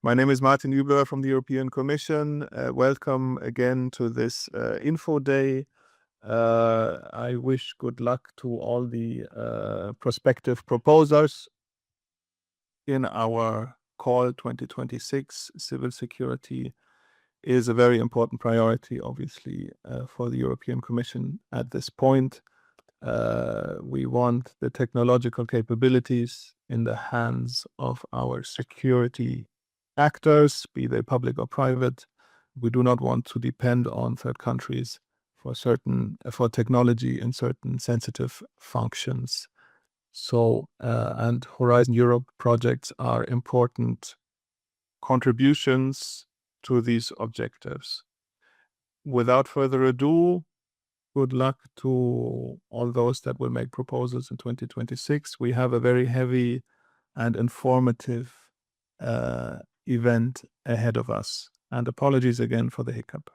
My name is Martin Übler from the European Commission. Welcome again to this Info Day. I wish good luck to all the prospective proposers in our call 2026. Civil security is a very important priority, obviously, for the European Commission at this point. We want the technological capabilities in the hands of our security actors, be they public or private. We do not want to depend on third countries for technology in certain sensitive functions. So, and Horizon Europe projects are important contributions to these objectives. Without further ado, good luck to all those that will make proposals in 2026. We have a very heavy and informative event ahead of us. And apologies again for the hiccup.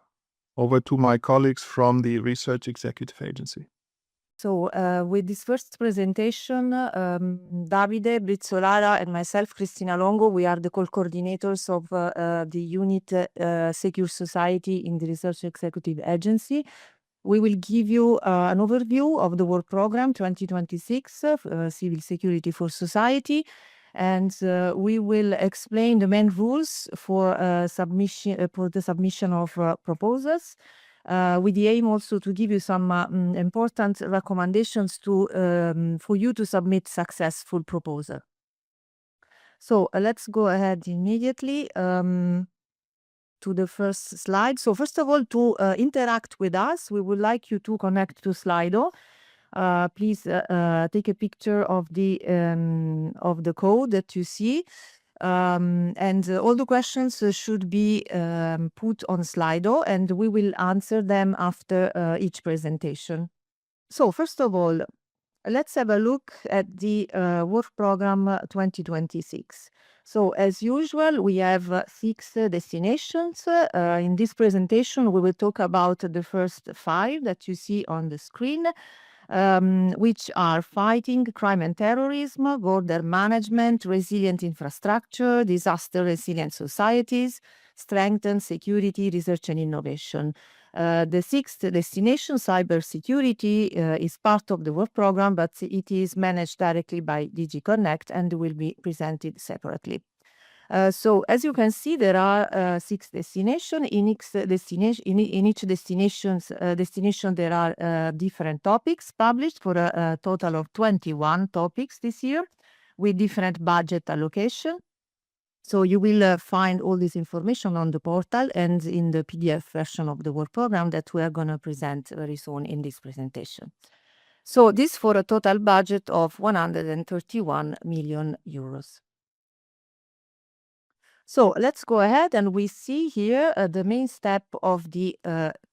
Over to my colleagues from the Research Executive Agency. So with this first presentation, Davide Brizzolara and myself, Cristina Longo, we are the co-coordinators of the unit Secure Society in the Research Executive Agency. We will give you an overview of the work program 2026, Civil Security for Society, and we will explain the main rules for the submission of proposals, with the aim also to give you some important recommendations for you to submit successful proposal. So let's go ahead immediately to the first slide. So first of all, to interact with us, we would like you to connect to Slido. Please take a picture of the code that you see. And all the questions should be put on Slido, and we will answer them after each presentation. So first of all, let's have a look at the work program 2026. So as usual, we have 6 destinations. In this presentation, we will talk about the first 5 that you see on the screen, which are fighting crime and terrorism, border management, resilient infrastructure, disaster resilient societies, strengthen security, research and innovation. The 6th destination, cybersecurity, is part of the work program, but it is managed directly by DG Connect and will be presented separately. So as you can see, there are 6 destinations. In each destination, there are different topics published for a total of 21 topics this year with different budget allocation. So you will find all this information on the portal and in the PDF version of the work program that we are going to present very soon in this presentation. So this for a total budget of 131 million euros. So let's go ahead, and we see here the main step of the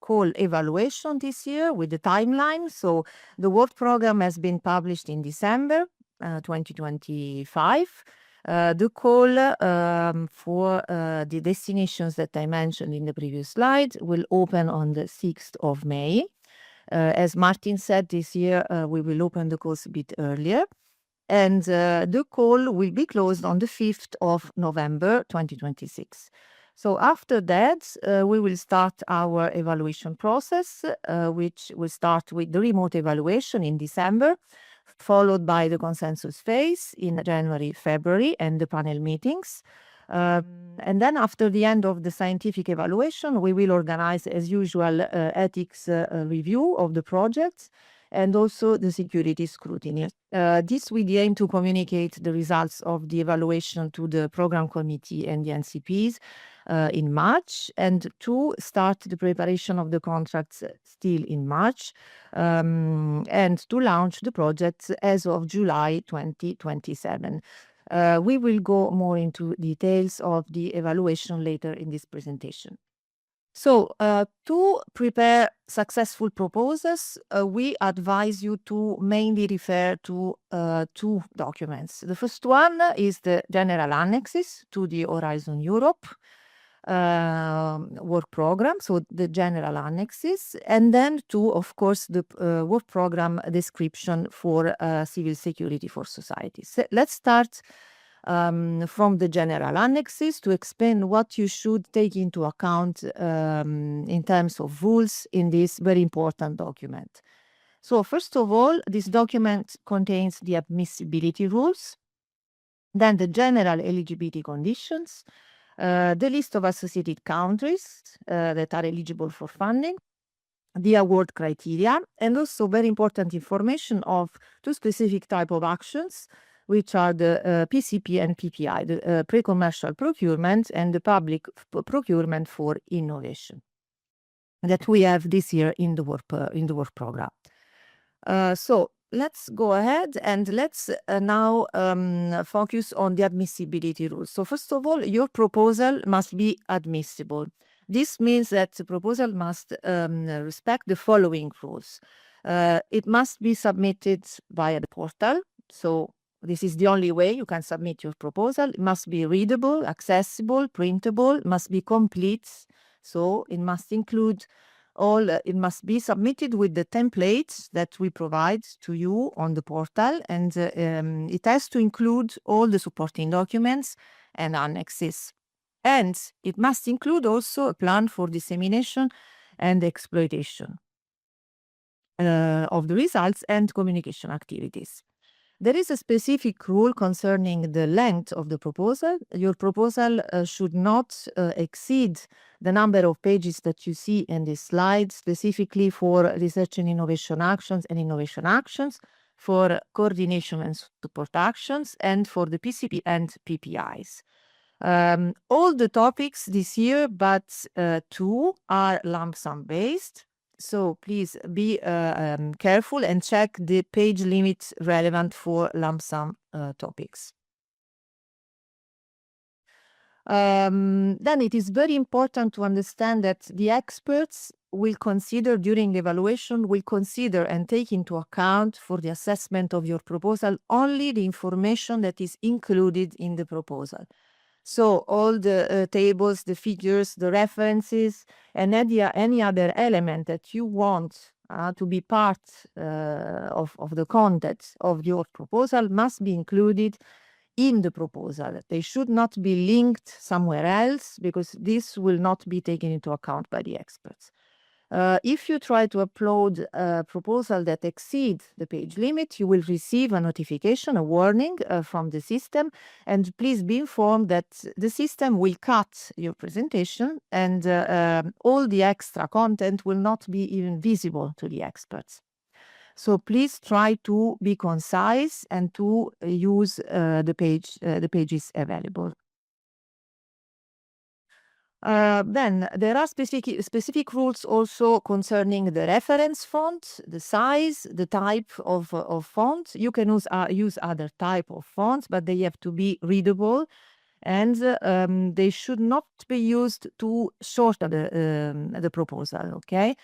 call evaluation this year with the timeline. So the work program has been published in December 2025. The call for the destinations that I mentioned in the previous slide will open on the 6th of May. As Martin said, this year we will open the calls a bit earlier. And the call will be closed on the 5th of November 2026. So after that, we will start our evaluation process, which will start with the remote evaluation in December, followed by the consensus phase in January, February, and the panel meetings. And then after the end of the scientific evaluation, we will organize, as usual, ethics review of the projects and also the security scrutiny. This with the aim to communicate the results of the evaluation to the program committee and the NCPs in March, and to start the preparation of the contracts still in March, and to launch the projects as of July 2027. We will go more into details of the evaluation later in this presentation. So to prepare successful proposals, we advise you to mainly refer to 2 documents. The first one is the general annexes to the Horizon Europe work program, so the general annexes, and then to, of course, the work program description for civil security for societies. Let's start from the general annexes to explain what you should take into account in terms of rules in this very important document. So first of all, this document contains the admissibility rules, then the general eligibility conditions, the list of associated countries that are eligible for funding, the award criteria, and also very important information of two specific type of actions, which are the PCP and PPI, the pre-commercial procurement and the public procurement for innovation that we have this year in the work program. So let's go ahead and let's now focus on the admissibility rules. So first of all, your proposal must be admissible. This means that the proposal must respect the following rules. It must be submitted via the portal. So this is the only way you can submit your proposal. It must be readable, accessible, printable, must be complete. So it must include it must be submitted with the templates that we provide to you on the portal, and it has to include all the supporting documents and annexes. And it must include also a plan for dissemination and exploitation of the results and communication activities. There is a specific rule concerning the length of the proposal. Your proposal should not exceed the number of pages that you see in this slide, specifically for research and innovation actions, for coordination and support actions, and for the PCP and PPIs. All the topics this year, but two are lump sum based. So please be careful and check the page limits relevant for lump sum topics. Then it is very important to understand that the experts will consider during the evaluation, will consider and take into account for the assessment of your proposal only the information that is included in the proposal. So all the tables, the figures, the references, and any other element that you want to be part of the content of your proposal must be included in the proposal. They should not be linked somewhere else, because this will not be taken into account by the experts. If you try to upload a proposal that exceeds the page limit, you will receive a notification, a warning from the system, and please be informed that the system will cut your presentation, and all the extra content will not be even visible to the experts. So please try to be concise and to use the pages available. Then there are specific rules also concerning the reference font, the size, the type of font. You can use other type of fonts, but they have to be readable, and they should not be used to shorten the proposal. Okay,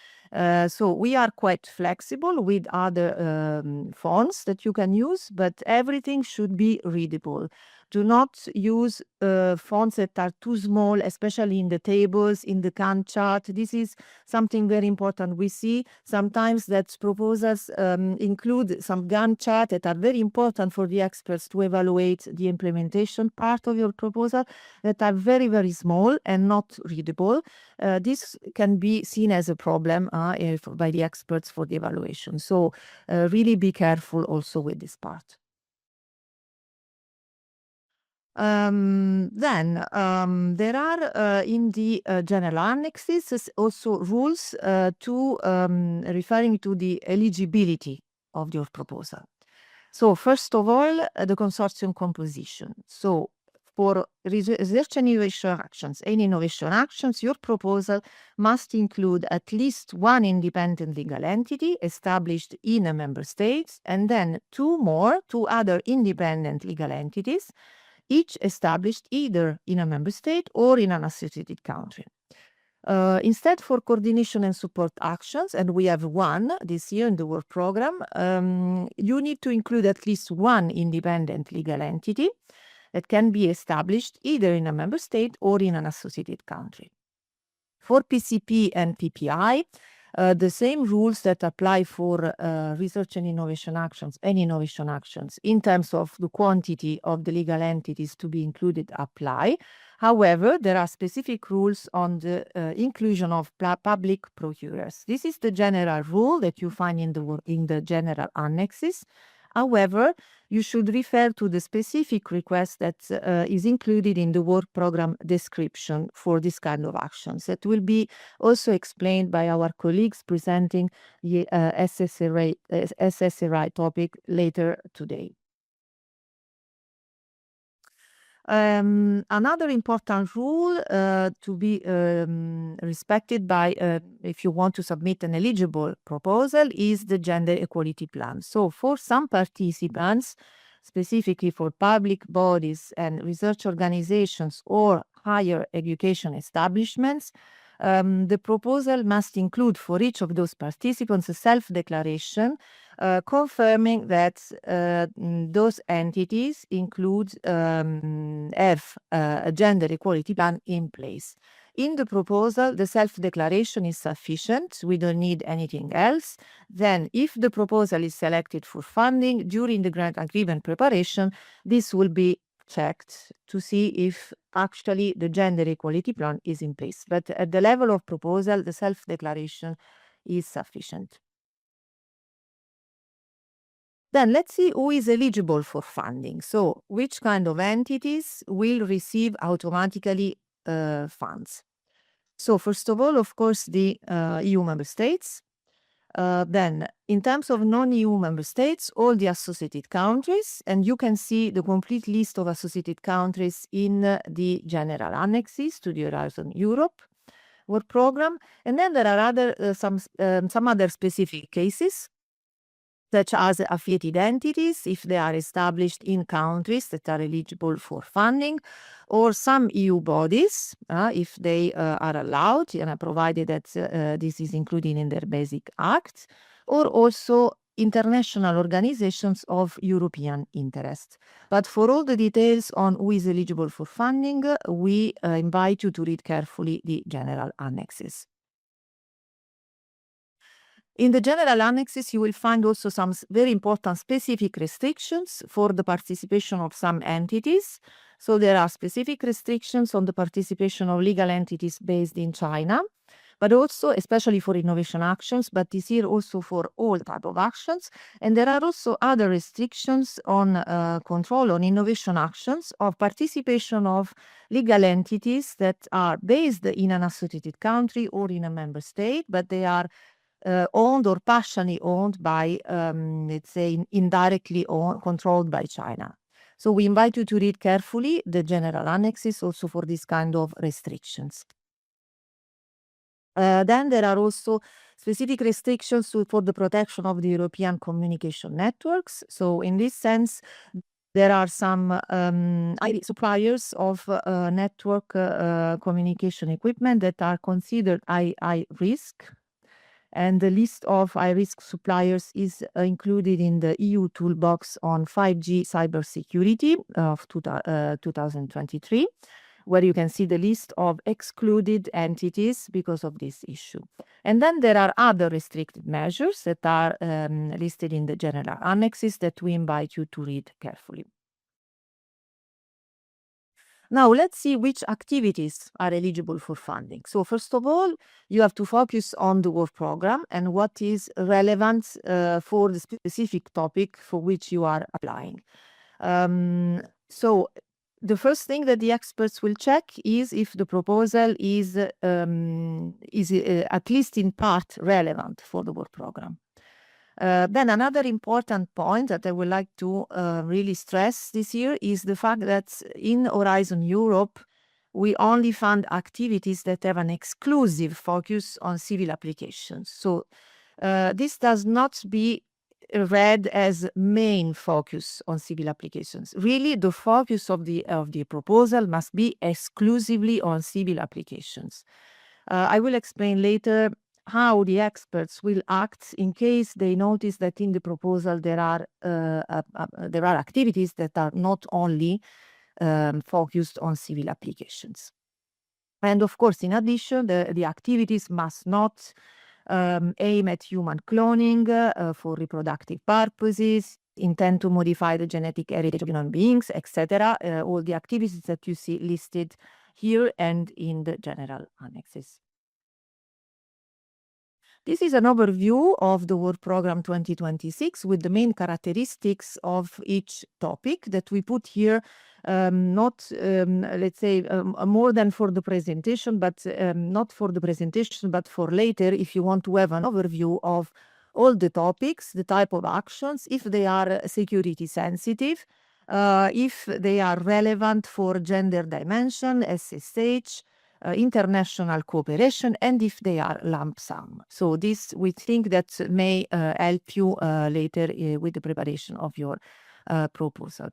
so we are quite flexible with other fonts that you can use, but everything should be readable. Do not use fonts that are too small, especially in the tables, in the Gantt chart. This is something very important. We see sometimes that proposals include some Gantt chart that are very important for the experts to evaluate the implementation part of your proposal, that are very, very small and not readable. This can be seen as a problem by the experts for the evaluation. So really be careful also with this part. Then there are in the general annexes also rules to referring to the eligibility of your proposal. So first of all, the consortium composition. So for research and innovation actions, your proposal must include at least one independent legal entity established in a member state, and then two other independent legal entities, each established either in a member state or in an associated country. Instead, for coordination and support actions, and we have one this year in the work program, you need to include at least one independent legal entity that can be established either in a member state or in an associated country. For PCP and PPI, The same rules that apply for research and innovation actions and innovation actions in terms of the quantity of the legal entities to be included apply. However, there are specific rules on the inclusion of public procurers. This is the general rule that you find in the general annexes. However, you should refer to the specific request that is included in the work program description for this kind of actions. That will be also explained by our colleagues presenting the SSRI topic later today. Another important rule to be respected by if you want to submit an eligible proposal is the gender equality plan. So for some participants, specifically for public bodies and research organizations or higher education establishments, the proposal must include for each of those participants a self-declaration confirming that those entities have a gender equality plan in place. In the proposal, the self-declaration is sufficient. We don't need anything else. Then, if the proposal is selected for funding during the grant agreement preparation, this will be checked to see if actually the gender equality plan is in place. But at the level of proposal, the self-declaration is sufficient. Then let's see who is eligible for funding. So which kind of entities will receive automatically funds? So first of all, of course, the EU member states. Then in terms of non-EU member states, all the associated countries, and you can see the complete list of associated countries in the general annexes to the Horizon Europe work program. And then there are some other specific cases, such as affiliated entities, if they are established in countries that are eligible for funding, or some EU bodies, if they are allowed, and provided that this is included in their Basic Act, or also international organizations of European interest. But for all the details on who is eligible for funding, we invite you to read carefully the general annexes. In the general annexes, you will find also some very important specific restrictions for the participation of some entities. So there are specific restrictions on the participation of legal entities based in China, but also especially for innovation actions, but this year also for all type of actions. And there are also other restrictions on control on innovation actions of participation of legal entities that are based in an associated country or in a member state, but they are owned or partially owned by, let's say, indirectly controlled by China. So we invite you to read carefully the general annexes also for this kind of restrictions. Then there are also specific restrictions for the protection of the European communication networks. So in this sense, there are some suppliers of network communication equipment that are considered high risk. And the list of high-risk suppliers is included in the EU toolbox on 5G cybersecurity of 2023, where you can see the list of excluded entities because of this issue. And then there are other restricted measures that are listed in the general annexes that we invite you to read carefully. Now, let's see which activities are eligible for funding. So first of all, you have to focus on the work program and what is relevant for the specific topic for which you are applying. So the first thing that the experts will check is if the proposal is at least in part relevant for the work program. Then another important point that I would like to really stress this year is the fact that in Horizon Europe, we only fund activities that have an exclusive focus on civil applications. So this does not be read as main focus on civil applications. Really, the focus of the proposal must be exclusively on civil applications. I will explain later how the experts will act in case they notice that in the proposal there are activities that are not only focused on civil applications. And of course, in addition, the activities must not aim at human cloning for reproductive purposes, intend to modify the genetic heritage of human beings, etc. All the activities that you see listed here and in the general annexes. This is an overview of the work program 2026 with the main characteristics of each topic that we put here, not, let's say, more than for the presentation, but not for the presentation, but for later, if you want to have an overview of all the topics, the type of actions, if they are security sensitive, if they are relevant for gender dimension, SSH, international cooperation, and if they are lump sum. So this we think that may help you later with the preparation of your proposal.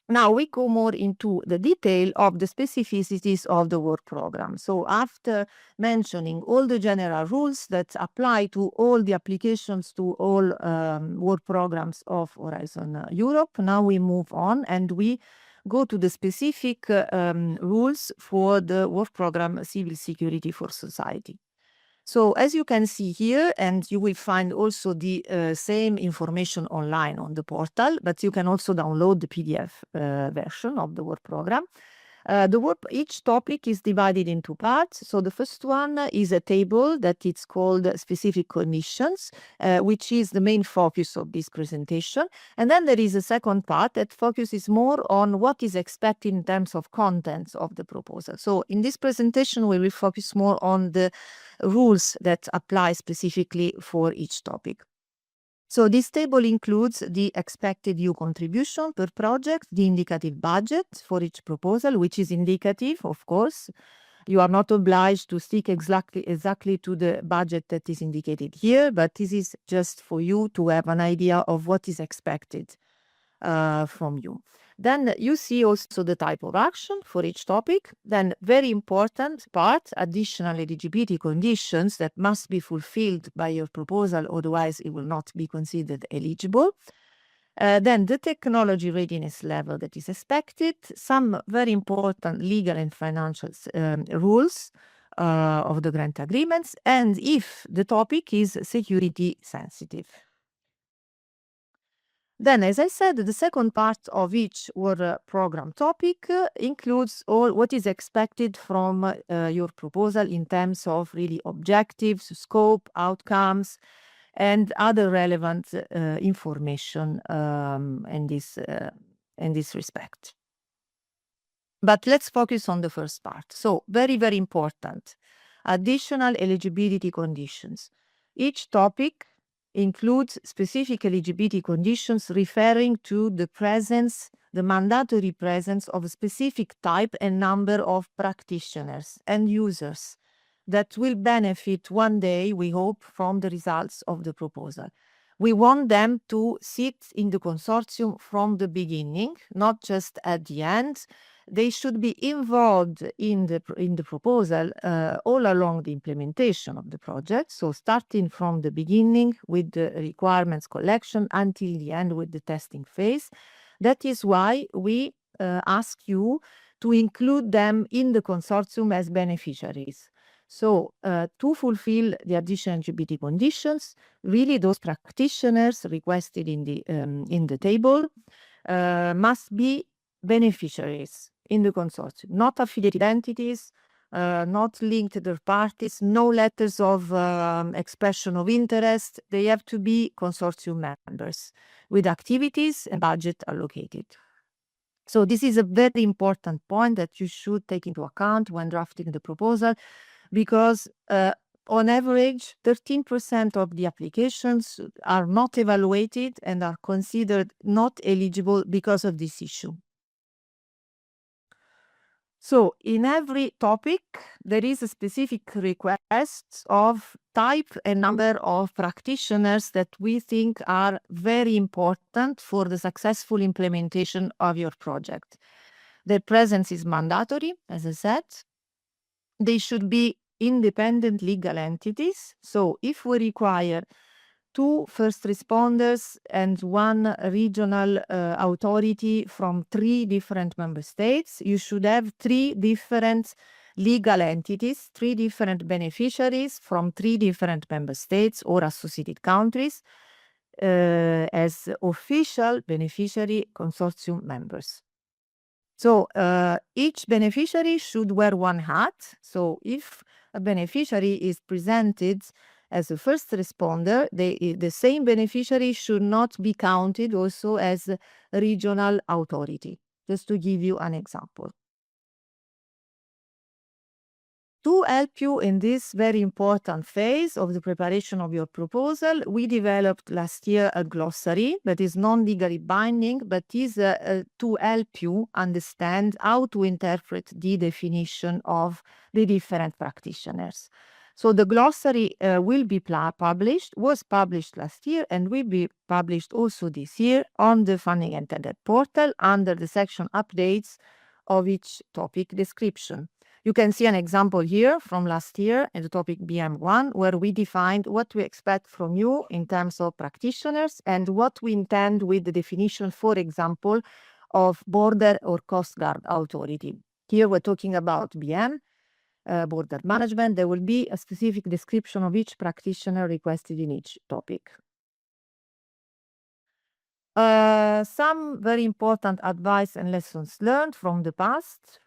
Now we go more into the detail of the specificities of the work program. So after mentioning all the general rules that apply to all the applications to all work programs of Horizon Europe, now we move on and we go to the specific rules for the work program Civil Security for Society. So as you can see here, and you will find also the same information online on the portal, but you can also download the PDF version of the work program. Each topic is divided into parts. So the first one is a table that it's called specific conditions, which is the main focus of this presentation. And then there is a second part that focuses more on what is expected in terms of contents of the proposal. So in this presentation, we will focus more on the rules that apply specifically for each topic. So this table includes the expected EU contribution per project, the indicative budget for each proposal, which is indicative, of course. You are not obliged to stick exactly to the budget that is indicated here, but this is just for you to have an idea of what is expected from you. Then you see also the type of action for each topic. Then very important part, additional eligibility conditions that must be fulfilled by your proposal, otherwise it will not be considered eligible. Then the technology readiness level that is expected, some very important legal and financial rules of the grant agreements, and if the topic is security sensitive. Then, as I said, the second part of each work program topic includes all what is expected from your proposal in terms of really objectives, scope, outcomes, and other relevant information in this respect. But let's focus on the first part. So, very, very important. Additional eligibility conditions. Each topic includes specific eligibility conditions referring to the presence, the mandatory presence of a specific type and number of practitioners and users that will benefit one day, we hope, from the results of the proposal. We want them to sit in the consortium from the beginning, not just at the end. They should be involved in the proposal all along the implementation of the project. So starting from the beginning with the requirements collection until the end with the testing phase. That is why we ask you to include them in the consortium as beneficiaries. So to fulfill the additional eligibility conditions, really those practitioners requested in the table must be beneficiaries in the consortium, not affiliated entities, not linked third parties, no letters of expression of interest. They have to be consortium members with activities and budget allocated. So this is a very important point that you should take into account when drafting the proposal, because on average, 13% of the applications are not evaluated and are considered not eligible because of this issue. So in every topic, there is a specific request of type and number of practitioners that we think are very important for the successful implementation of your project. Their presence is mandatory, as I said. They should be independent legal entities. So if we require 2 first responders and 1 regional authority from 3 different member states, you should have 3 different legal entities, 3 different beneficiaries from 3 different member states or associated countries as official beneficiary consortium members. So each beneficiary should wear one hat. So if a beneficiary is presented as a first responder, the same beneficiary should not be counted also as a regional authority. Just to give you an example. To help you in this very important phase of the preparation of your proposal, we developed last year a glossary that is non-legally binding, but is to help you understand how to interpret the definition of the different practitioners. So the glossary will be published, was published last year, and will be published also this year on the Funding and Tender portal under the section updates of each topic description. You can see an example here from last year in the topic BM1, where we defined what we expect from you in terms of practitioners and what we intend with the definition, for example, of border or coast guard authority. Here we're talking about BM, border management. There will be a specific description of each practitioner requested in each topic. Some very important advice and lessons learned from the past.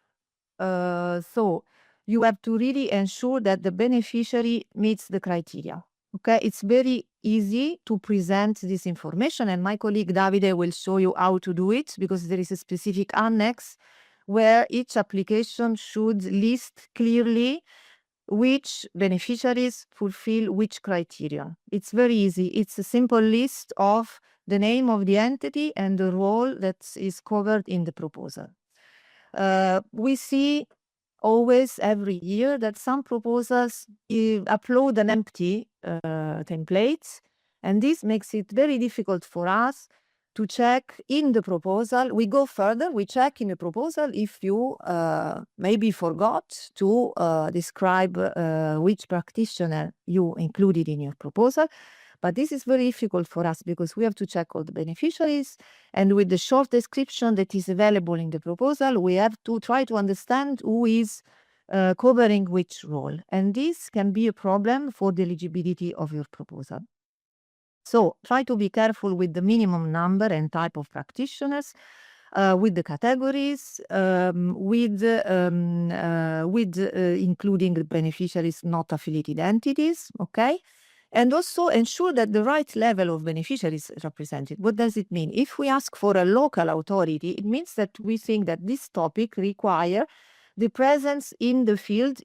So you have to really ensure that the beneficiary meets the criteria. Okay, it's very easy to present this information, and my colleague Davide will show you how to do it, because there is a specific annex where each application should list clearly which beneficiaries fulfill which criteria. It's very easy. It's a simple list of the name of the entity and the role that is covered in the proposal. We see always every year that some proposals upload an empty template, and this makes it very difficult for us to check in the proposal. We go further, we check in the proposal if you maybe forgot to describe which practitioner you included in your proposal. But this is very difficult for us because we have to check all the beneficiaries, and with the short description that is available in the proposal, we have to try to understand who is covering which role. And this can be a problem for the eligibility of your proposal. So try to be careful with the minimum number and type of practitioners, with the categories, with including the beneficiaries not affiliated entities, okay? And also ensure that the right level of beneficiaries is represented. What does it mean? If we ask for a local authority, it means that we think that this topic requires the presence in the field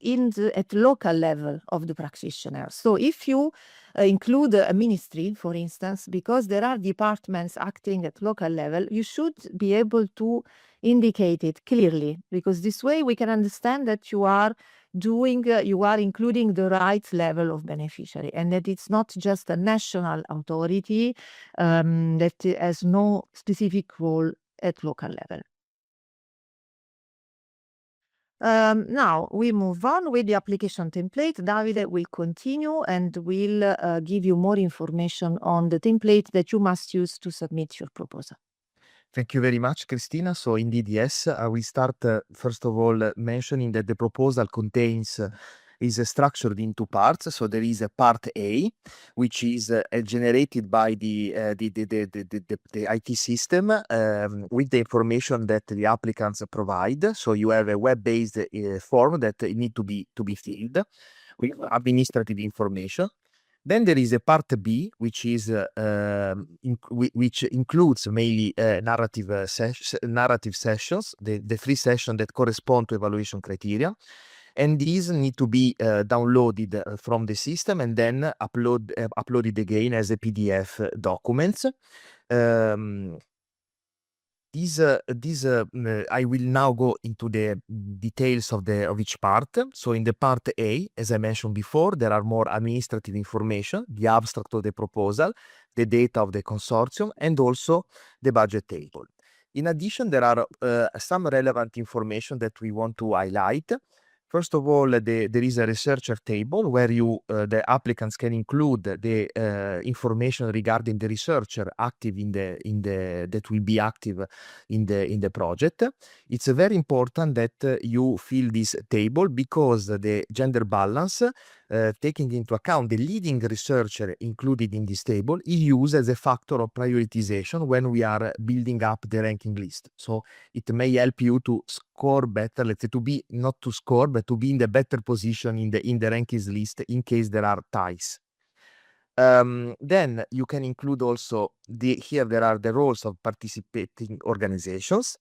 at local level of the practitioner. So if you include a ministry, for instance, because there are departments acting at local level, you should be able to indicate it clearly, because this way we can understand that you are including the right level of beneficiary, and that it's not just a national authority that has no specific role at local level. Now we move on with the application template. Davide will continue and will give you more information on the template that you must use to submit your proposal. Thank you very much, Cristina. So indeed, yes, I will start first of all mentioning that the proposal is structured in 2 parts. So there is a part A, which is generated by the IT system with the information that the applicants provide. So you have a web-based form that need to be filled with administrative information. Then there is a part B, which is which includes mainly narrative sessions, the 3 sessions that correspond to evaluation criteria, and these need to be downloaded from the system and then uploaded again as a PDF documents. I will now go into the details of each part. So in the part A, as I mentioned before, there are more administrative information, the abstract of the proposal, the data of the consortium, and also the budget table. In addition, there are some relevant information that we want to highlight. First of all, there is a researcher table where the applicants can include the information regarding the researcher active that will be active in the project. It's very important that you fill this table because the gender balance, taking into account the leading researcher included in this table, is used as a factor of prioritization when we are building up the ranking list. So it may help you to score better, let's say not to score, but to be in the better position in the rankings list in case there are ties. Then you can include also here there are the roles of participating organizations.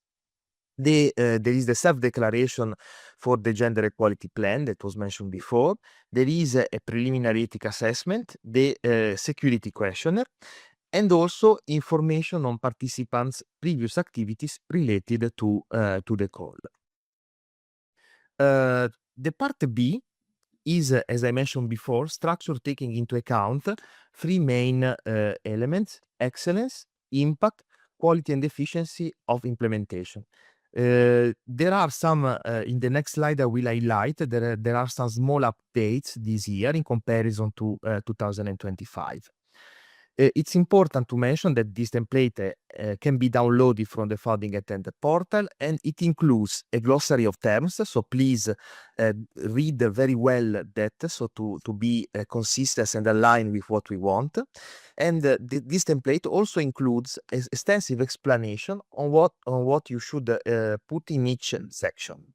There is the self-declaration for the gender equality plan that was mentioned before. There is a preliminary ethic assessment, the security questionnaire, and also information on participants' previous activities related to the call. The part B is, as I mentioned before, structure taking into account three main elements: excellence, impact, quality and efficiency of implementation. There are some, in the next slide I will highlight, there are some small updates this year in comparison to 2025. It's important to mention that this template can be downloaded from the founding attendant portal, and it includes a glossary of terms, so please read very well that, so to be consistent and aligned with what we want. And this template also includes extensive explanation on what you should put in each section.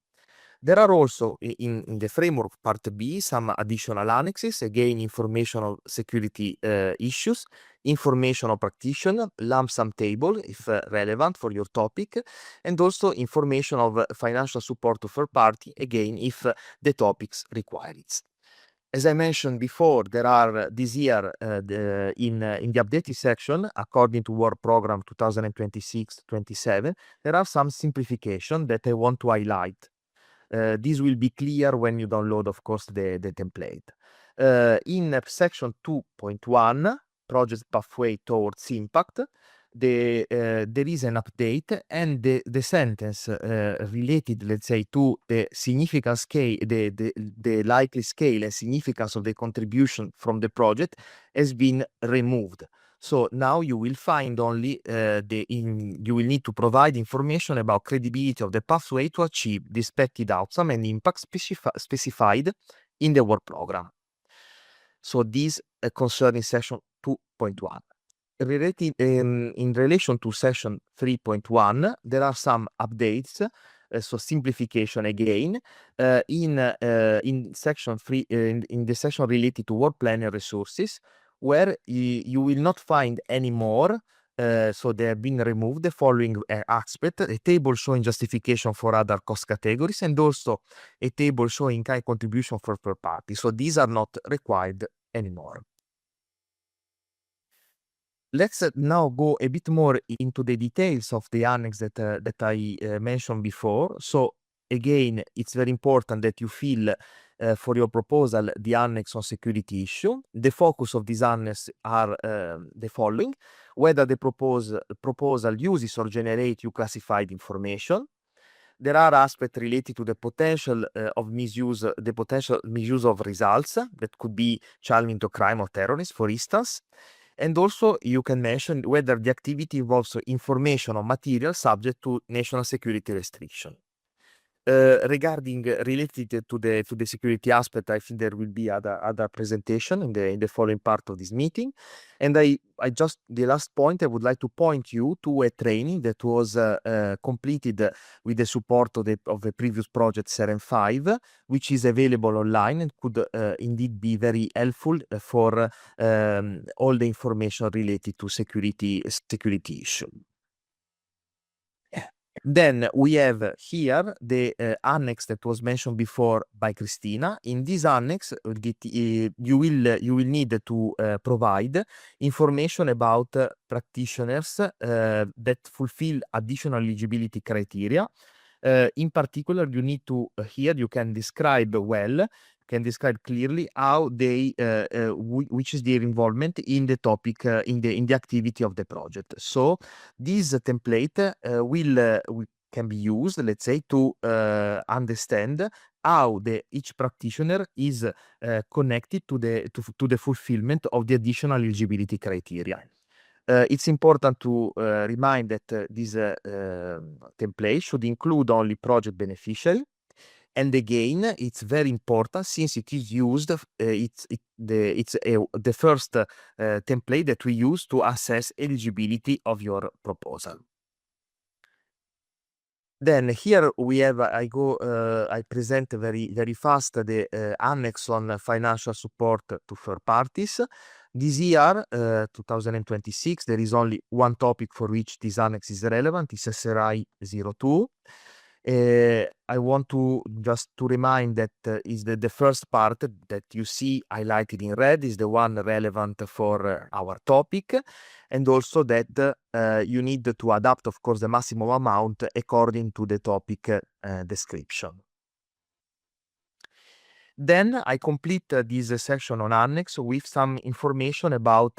There are also in the framework part B some additional annexes, again information on security issues, information on practitioner, lump sum table if relevant for your topic, and also information of financial support to third party, again if the topics require it. As I mentioned before, there are this year in the updated section, according to work program 2026-27, there are some simplification that I want to highlight. This will be clear when you download, of course, the template. In section 2.1, project pathway towards impact, there is an update, and the sentence related, let's say, to the significant scale, the likely scale and significance of the contribution from the project has been removed. So now you will find only you will need to provide information about credibility of the pathway to achieve the expected outcome and impact specified in the work program. So this concerning section 2.1. In relation to section 3.1, there are some updates, so simplification again. In section 3, in the section related to work plan and resources, where you will not find any more, so they have been removed the following aspect: a table showing justification for other cost categories, and also a table showing kind contribution for third parties. So these are not required anymore. Let's now go a bit more into the details of the annex that I mentioned before. So again, it's very important that you fill for your proposal the annex on security issue. The focus of this annex are the following: whether the proposal uses or generates you classified information. There are aspects related to the potential of misuse, the potential misuse of results that could be challenging to crime or terrorism, for instance. And also you can mention whether the activity involves information or material subject to national security restriction. Regarding related to the security aspect, I think there will be other presentation in the following part of this meeting. And I just, the last point, I would like to point you to a training that was completed with the support of the previous project SEREN 5, which is available online and could indeed be very helpful for all the information related to security issue. Then we have here the annex that was mentioned before by Cristina. In this annex, you will need to provide information about practitioners that fulfill additional eligibility criteria. In particular, you need to here you can describe clearly how they which is their involvement in the topic in the activity of the project. So this template will can be used, let's say, to understand how each practitioner is connected to the fulfillment of the additional eligibility criteria. It's important to remind that this template should include only project beneficiary. And again, it's very important since it is used, it's the first template that we use to assess eligibility of your proposal. Then here we have, I present very fast the annex on financial support to third parties. This year, 2026, there is only one topic for which this annex is relevant, is SRI 02. I want to just to remind that is the first part that you see highlighted in red is the one relevant for our topic, and also that you need to adapt, of course, the maximum amount according to the topic description. Then I complete this section on annex with some information about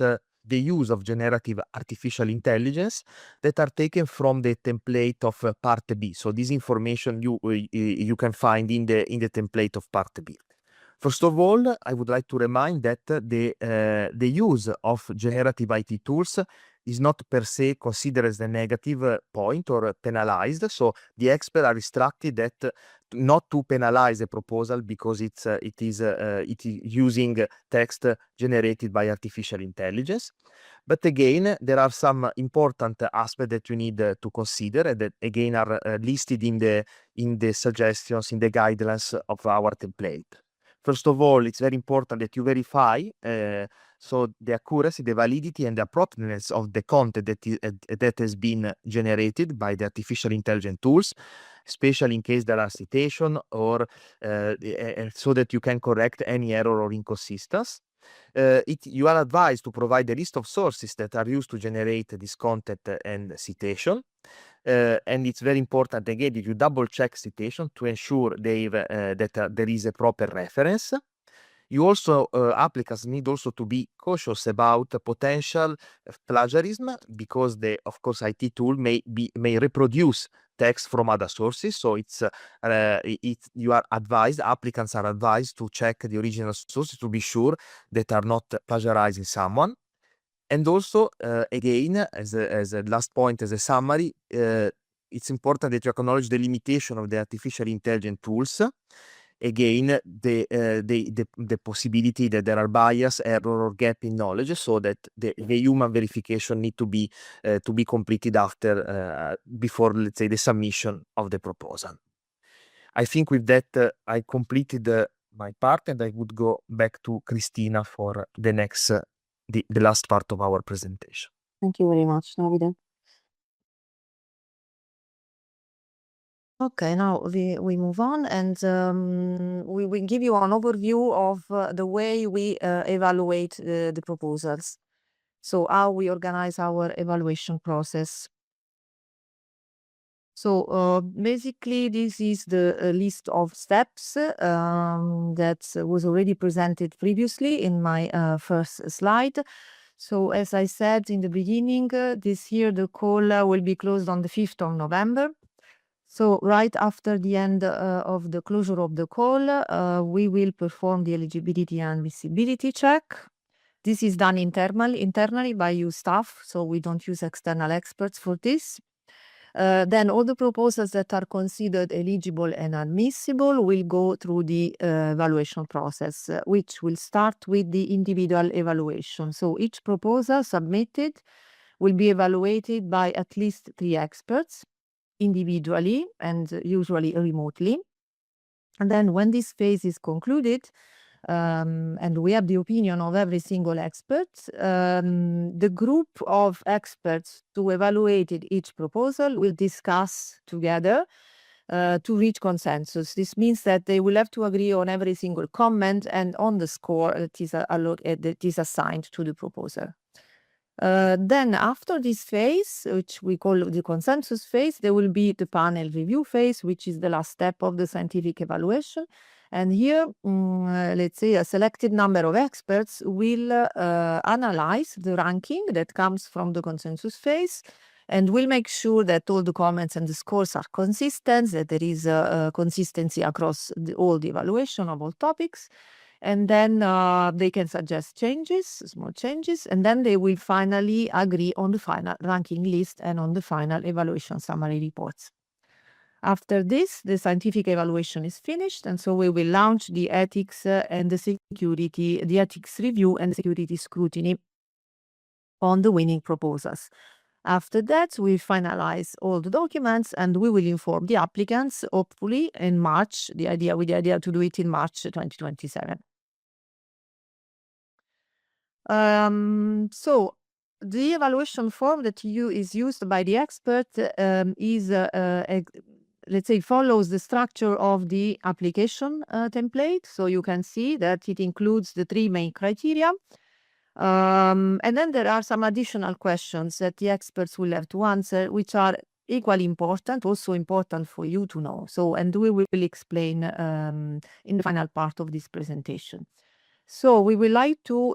the use of generative artificial intelligence that are taken from the template of part B. So this information you can find in the template of part B. First of all, I would like to remind that the use of generative IT tools is not per se considered as a negative point or penalized. So the experts are instructed that not to penalize a proposal because it is using text generated by artificial intelligence. But again, there are some important aspects that you need to consider and that again are listed in the suggestions, in the guidelines of our template. First of all, it's very important that you verify so the accuracy, the validity, and the appropriateness of the content that has been generated by the artificial intelligence tools, especially in case there are citations or so that you can correct any error or inconsistency. You are advised to provide a list of sources that are used to generate this content and citation. And it's very important again that you double check citation to ensure that there is a proper reference. You also applicants need also to be cautious about potential plagiarism because of course IT tool may reproduce text from other sources. So you are advised, applicants are advised to check the original sources to be sure that are not plagiarizing someone. And also, again, as a last point, as a summary, it's important that you acknowledge the limitation of the artificial intelligence tools. Again, the possibility that there are bias, error, or gap in knowledge, so that the human verification need to be completed before, let's say, the submission of the proposal. I think with that, I completed my part, and I would go back to Cristina for the next. The last part of our presentation. Thank you very much, Davide. Okay, now we move on, and we will give you an overview of the way we evaluate the proposals. So how we organize our evaluation process. So basically, this is the list of steps that was already presented previously in my first slide. So as I said in the beginning, this year the call will be closed on the 5th of November. So right after the end of the closure of the call, we will perform the eligibility and visibility check. This is done internally by you staff, so we don't use external experts for this. Then all the proposals that are considered eligible and admissible will go through the evaluation process, which will start with the individual evaluation. So each proposal submitted will be evaluated by at least 3 experts individually and usually remotely. And then when this phase is concluded, and we have the opinion of every single expert, the group of experts to evaluate each proposal will discuss together to reach consensus. This means that they will have to agree on every single comment and on the score that is assigned to the proposal. Then after this phase, which we call the consensus phase, there will be the panel review phase, which is the last step of the scientific evaluation. And here, let's say a selected number of experts will analyze the ranking that comes from the consensus phase And we'll make sure that all the comments and the scores are consistent, that there is a consistency across all the evaluation of all topics. And then they can suggest changes, small changes, and then they will finally agree on the final ranking list and on the final evaluation summary reports. After this, the scientific evaluation is finished, and so we will launch the ethics and the security, the ethics review and security scrutiny on the winning proposals. After that, we finalize all the documents and we will inform the applicants, hopefully in March, with the idea to do it in March 2027. So the evaluation form that is used by the expert is, let's say, follows the structure of the application template. So you can see that it includes the 3 main criteria. And then there are some additional questions that the experts will have to answer, which are equally important, also important for you to know. So, and we will explain in the final part of this presentation. So we would like to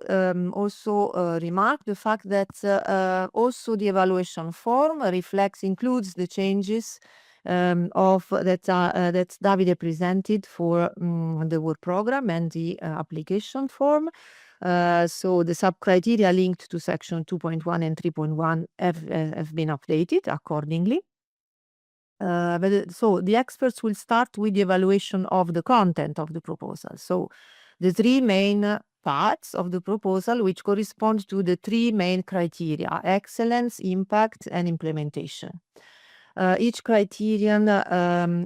also remark the fact that also the evaluation form includes the changes that Davide presented for the work program and the application form. So the sub-criteria linked to section 2.1 and 3.1 have been updated accordingly. So the experts will start with the evaluation of the content of the proposal. So the 3 main parts of the proposal, which correspond to the 3 main criteria: excellence, impact, and implementation. Each criterion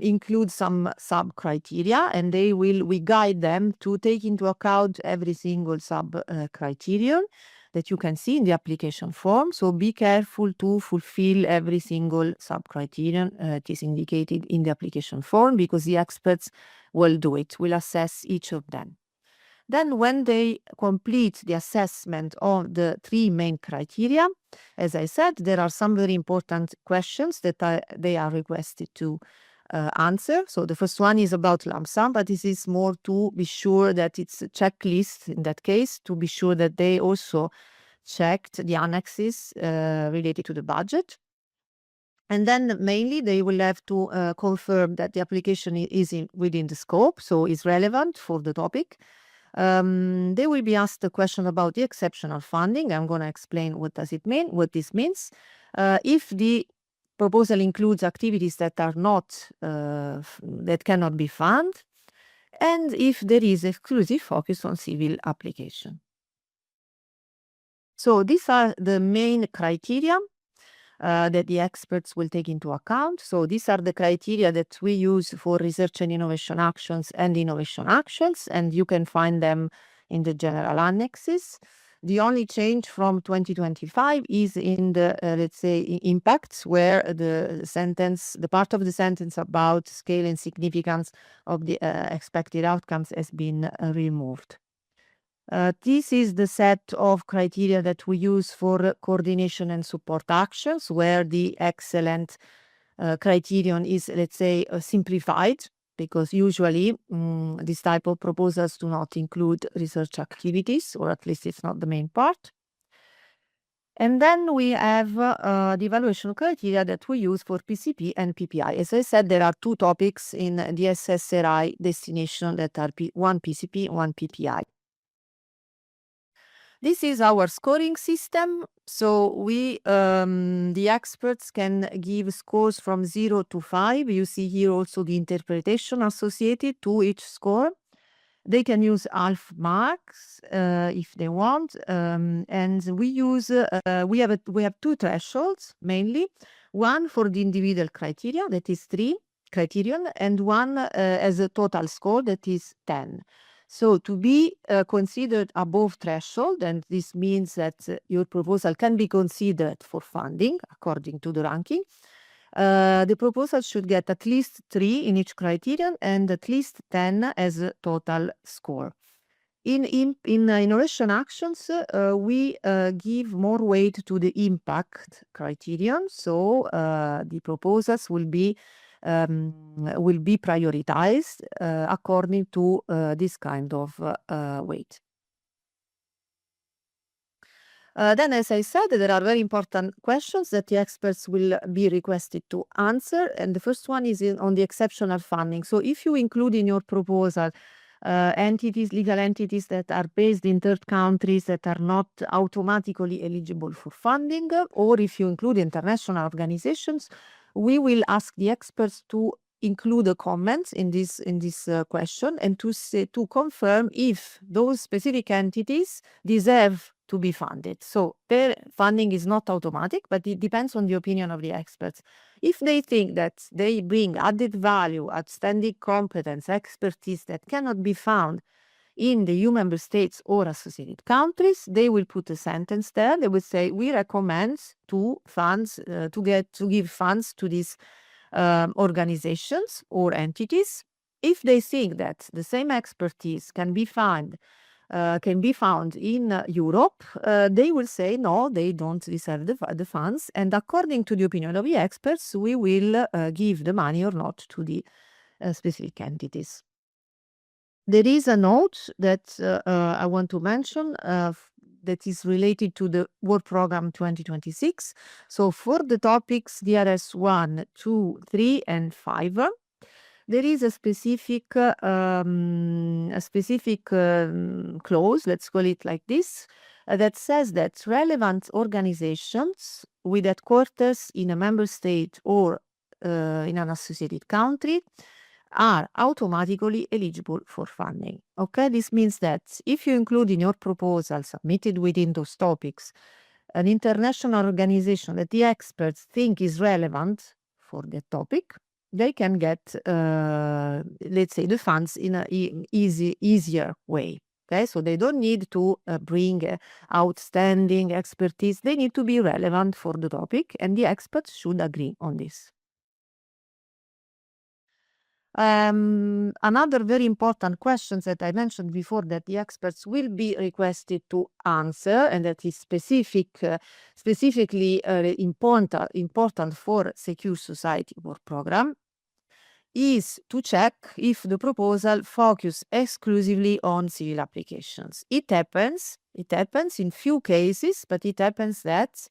includes some sub-criteria, and we guide them to take into account every single sub-criterion that you can see in the application form. So be careful to fulfill every single sub-criterion. It is indicated in the application form because the experts will do it, will assess each of them. Then when they complete the assessment of the 3 main criteria, as I said, there are some very important questions that they are requested to answer. So the first one is about lump sum, but this is more to be sure that it's a checklist in that case, to be sure that they also checked the annexes related to the budget. And then mainly they will have to confirm that the application is within the scope, so is relevant for the topic. They will be asked a question about the exceptional funding. I'm going to explain what this means. If the proposal includes activities that are not, that cannot be funded, and if there is exclusive focus on civil application. So these are the main criteria that the experts will take into account. So these are the criteria that we use for research and innovation actions and innovation actions, and you can find them in the general annexes. The only change from 2025 is in the, let's say, impacts, where the part of the sentence about scale and significance of the expected outcomes has been removed. This is the set of criteria that we use for coordination and support actions, where the excellent criterion is, let's say, simplified, because usually this type of proposals do not include research activities, or at least it's not the main part. And then we have the evaluation criteria that we use for PCP and PPI. As I said, there are 2 topics in the SSRI destination that are one PCP, one PPI. This is our scoring system. So the experts can give scores from 0 to 5. You see here also the interpretation associated to each score. They can use half marks if they want, and we have 2 thresholds mainly. One for the individual criteria, that is 3 criterion, and one as a total score, that is 10. So to be considered above threshold, and this means that your proposal can be considered for funding according to the ranking, the proposal should get at least 3 in each criterion and at least 10 as a total score. In innovation actions, we give more weight to the impact criterion. So the proposals will be prioritized according to this kind of weight. Then, as I said, there are very important questions that the experts will be requested to answer. And the first one is on the exceptional funding. So if you include in your proposal entities, legal entities that are based in third countries that are not automatically eligible for funding, or if you include international organizations, we will ask the experts to include a comment in this question and to confirm if those specific entities deserve to be funded. So their funding is not automatic, but it depends on the opinion of the experts. If they think that they bring added value, outstanding competence, expertise that cannot be found in the EU member states or associated countries, they will put a sentence there. They will say, we recommend to give funds to these organizations or entities. If they think that the same expertise can be found in Europe, they will say no, they don't deserve the funds. And according to the opinion of the experts, we will give the money or not to the specific entities. There is a note that I want to mention that is related to the work program 2026. So for the topics DRS 1, 2, 3, and 5, there is a specific clause, let's call it like this, that says that relevant organizations with headquarters in a member state or in an associated country are automatically eligible for funding. Okay, this means that if you include in your proposal submitted within those topics an international organization that the experts think is relevant for the topic, they can get, let's say, the funds in an easier way. Okay, so they don't need to bring outstanding expertise. They need to be relevant for the topic, and the experts should agree on this. Another very important question that I mentioned before that the experts will be requested to answer, and that is specifically important for Secure Society Work Program, is to check if the proposal focuses exclusively on civil applications. It happens in few cases, but it happens that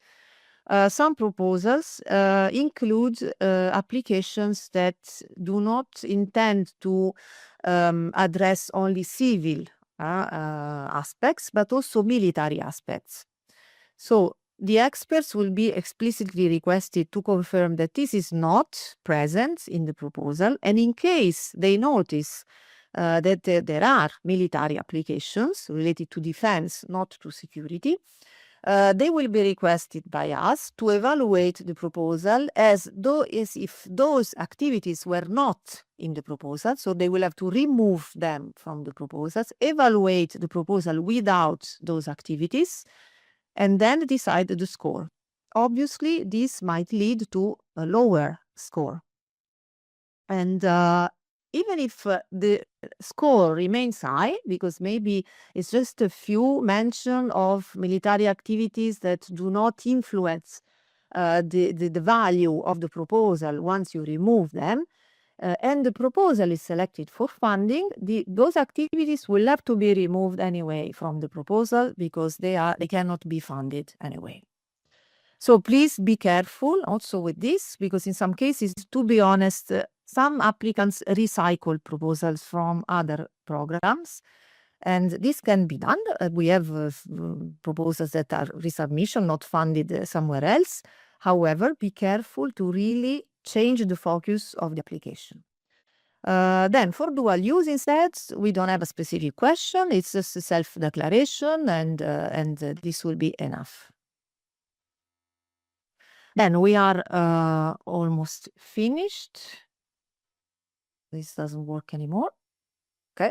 some proposals include applications that do not intend to address only civil aspects, but also military aspects. So the experts will be explicitly requested to confirm that this is not present in the proposal, and in case they notice that there are military applications related to defense, not to security, they will be requested by us to evaluate the proposal as if those activities were not in the proposal. So they will have to remove them from the proposals, evaluate the proposal without those activities, and then decide the score. Obviously, this might lead to a lower score. And even if the score remains high, because maybe it's just a few mention of military activities that do not influence the value of the proposal once you remove them, and the proposal is selected for funding, those activities will have to be removed anyway from the proposal because they cannot be funded anyway. So please be careful also with this, because in some cases, to be honest, some applicants recycle proposals from other programs, and this can be done. We have proposals that are resubmission, not funded somewhere else. However, be careful to really change the focus of the application. Then for dual use instead, we don't have a specific question. It's just a self-declaration, and this will be enough. Then we are almost finished. This doesn't work anymore. Okay.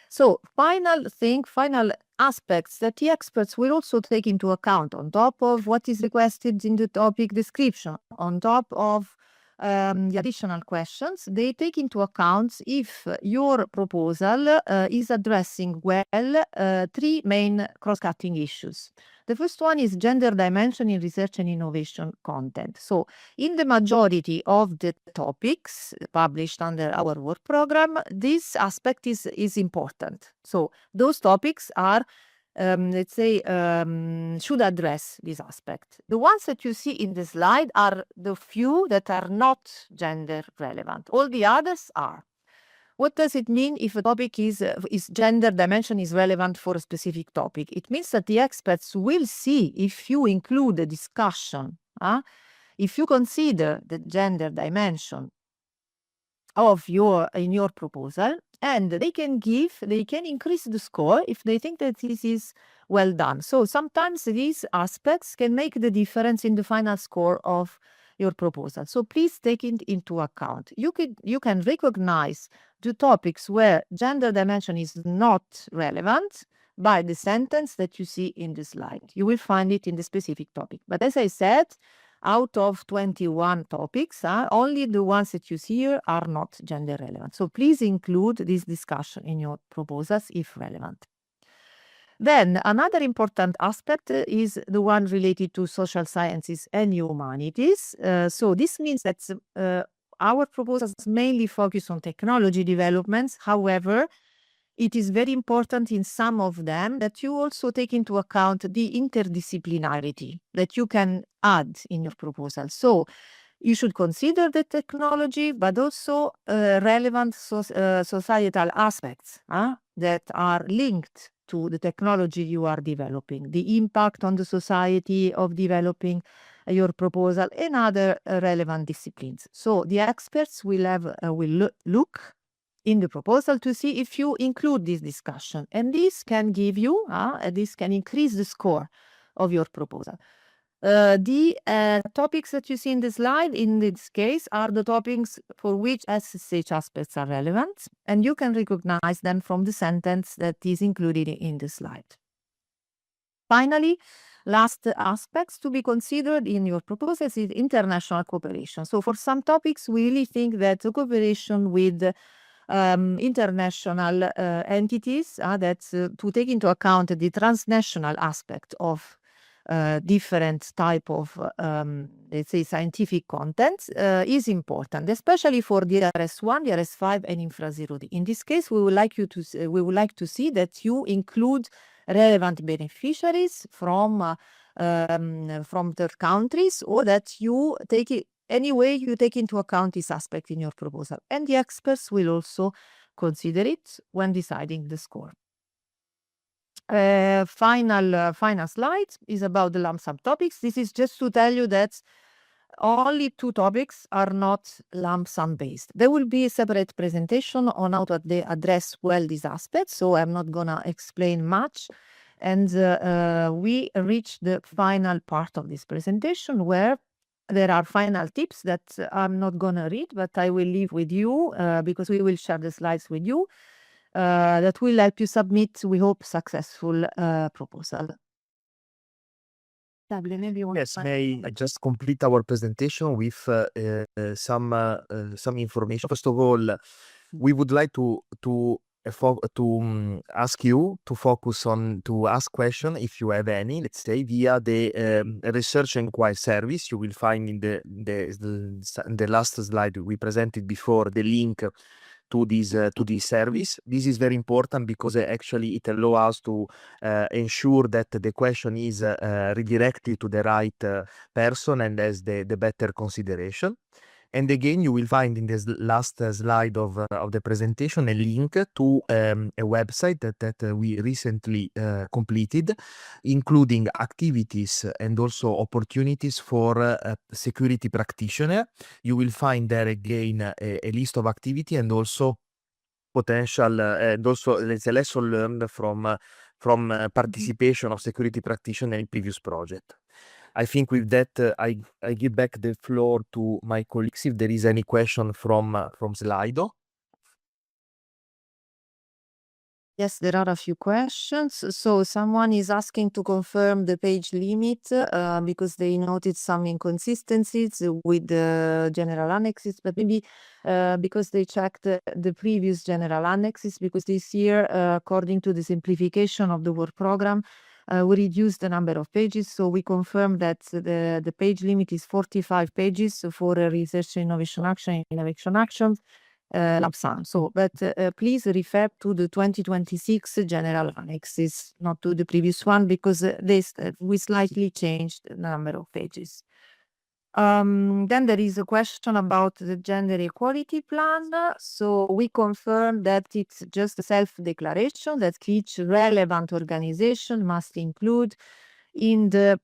So final aspects that the experts will also take into account on top of what is requested in the topic description, on top of the additional questions, they take into account if your proposal is addressing well three main cross-cutting issues. The first one is gender dimension in research and innovation content. So in the majority of the topics published under our work program, this aspect is important. So those topics are let's say, should address this aspect. The ones that you see in the slide are the few that are not gender relevant. All the others are. What does it mean if a topic is gender dimension is relevant for a specific topic? It means that the experts will see if you include the discussion, if you consider the gender dimension in your proposal, and they can increase the score if they think that this is well done. So sometimes these aspects can make the difference in the final score of your proposal. So please take it into account. You can recognize the topics where gender dimension is not relevant by the sentence that you see in the slide. You will find it in the specific topic. But as I said, out of 21 topics, only the ones that you see here are not gender relevant. So please include this discussion in your proposals if relevant. Then another important aspect is the one related to social sciences and humanities. So this means that our proposals mainly focus on technology developments. However, it is very important in some of them that you also take into account the interdisciplinarity that you can add in your proposal. So you should consider the technology, but also relevant societal aspects that are linked to the technology you are developing, the impact on the society of developing your proposal, and other relevant disciplines. So the experts will look in the proposal to see if you include this discussion, and this can give you, this can increase the score of your proposal. The topics that you see in the slide, in this case, are the topics for which SSH aspects are relevant, and you can recognize them from the sentence that is included in the slide. Finally, last aspects to be considered in your proposals is international cooperation. So for some topics, we really think that the cooperation with international entities, to take into account the transnational aspect of different type of, let's say, scientific content is important, especially for DRS1, DRS5, and Infra 0D. In this case, we would like to see that you include relevant beneficiaries from third countries, or that you take it anyway, you take into account this aspect in your proposal, and the experts will also consider it when deciding the score. Final slide is about the lump sum topics. This is just to tell you that only 2 topics are not lump sum based. There will be a separate presentation on how to address well these aspects, so I'm not gonna explain much. And we reach the final part of this presentation, where there are final tips that I'm not gonna read, but I will leave with you because we will share the slides with you that will help you submit, we hope, successful proposal. Maybe you want Yes, to may I just complete our presentation with some information. First of all, we would like to ask you to focus on to ask question if you have any, let's say, via the research inquiry service. You will find in the last slide we presented before the link to this service. This is very important because actually it allows us to ensure that the question is redirected to the right person and has the better consideration. And again, you will find in this last slide of the presentation a link to a website that we recently completed, including activities and also opportunities for security practitioner. You will find there again a list of activity and also potential and also a lesson learned from participation of security practitioner in previous project. I think with that, I give back the floor to my colleagues if there is any question from Slido. Yes, there are a few questions. So someone is asking to confirm the page limit because they noted some inconsistencies with the general annexes, but maybe because they checked the previous general annexes, because this year, according to the simplification of the work program, we reduced the number of pages. So we confirm that the page limit is 45 pages for research, innovation, action, lump sum. So, but please refer to the 2026 general annexes, not to the previous one, because we slightly changed the number of pages. Then there is a question about the gender equality plan. So we confirm that it's just a self-declaration that each relevant organization must include in the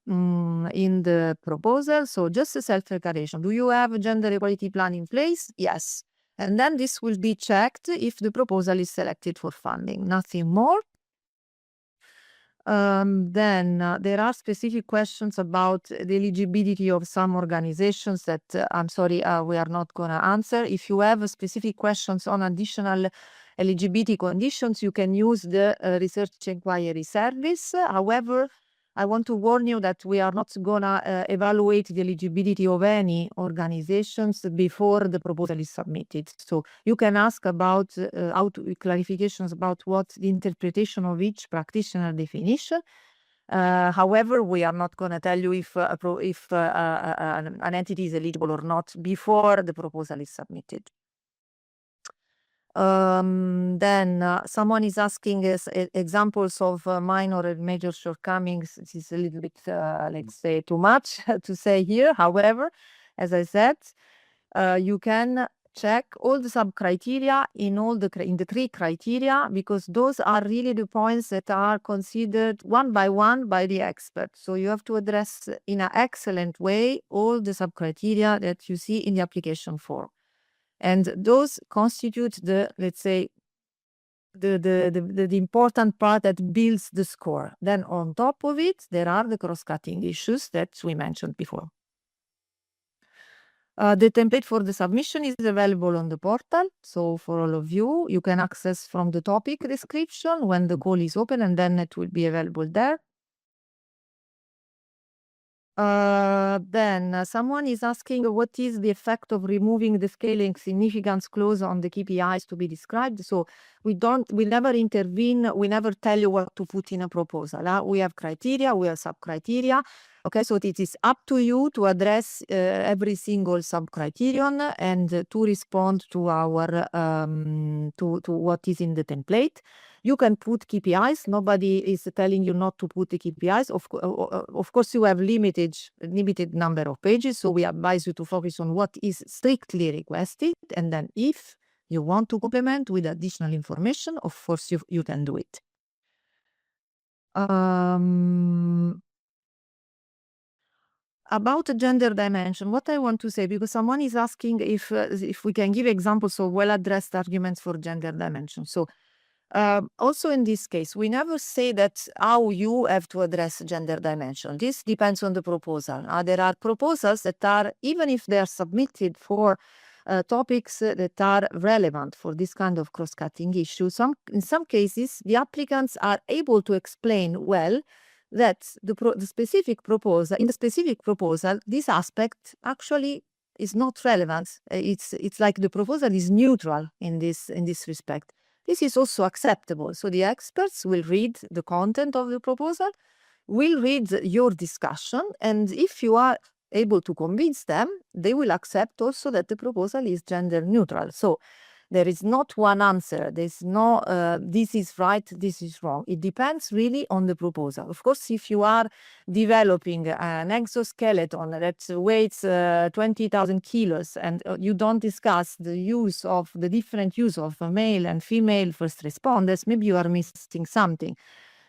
proposal. So just a self-declaration. Do you have a gender equality plan in place? Yes. And then this will be checked if the proposal is selected for funding, nothing more. Then there are specific questions about the eligibility of some organizations that I'm sorry, we are not going to answer. If you have specific questions on additional eligibility conditions, you can use the research inquiry service. However, I want to warn you that we are not going to evaluate the eligibility of any organizations before the proposal is submitted. So you can ask about clarifications about what the interpretation of each practitioner definition. However, we are not going to tell you if an entity is eligible or not before the proposal is submitted. Then someone is asking us examples of minor and major shortcomings. This is a little bit, let's say, too much to say here. However, as I said, you can check all the sub-criteria in the three criteria, because those are really the points that are considered one by the experts. So you have to address in an excellent way all the sub-criteria that you see in the application form. And those constitute the, let's say, the important part that builds the score. Then on top of it, there are the cross-cutting issues that we mentioned before. The template for the submission is available on the portal. So for all of you, you can access from the topic description when the call is open, and then it will be available there. Then someone is asking what is the effect of removing the scaling significance clause on the KPIs to be described. So we never intervene, we never tell you what to put in a proposal. We have criteria, we have sub-criteria. Okay, so it is up to you to address every single sub-criterion and to respond to our to what is in the template. You can put KPIs. Nobody is telling you not to put the KPIs. Of course, you have limited number of pages, so we advise you to focus on what is strictly requested, and then if you want to complement with additional information, of course you can do it. About the gender dimension, what I want to say, because someone is asking if we can give examples of well-addressed arguments for gender dimension. So also in this case, we never say that how you have to address gender dimension. This depends on the proposal. There are proposals that are, even if they are submitted for topics that are relevant for this kind of cross-cutting issue, in some cases, the applicants are able to explain well that the specific proposal, in the specific proposal, this aspect actually is not relevant. It's like the proposal is neutral in this respect. This is also acceptable. So the experts will read the content of the proposal, will read your discussion, and if you are able to convince them, they will accept also that the proposal is gender neutral. So there is not one answer. There's no this is right, this is wrong. It depends really on the proposal. Of course, if you are developing an exoskeleton that weighs 20,000 kilos and you don't discuss the different use of male and female first responders, maybe you are missing something.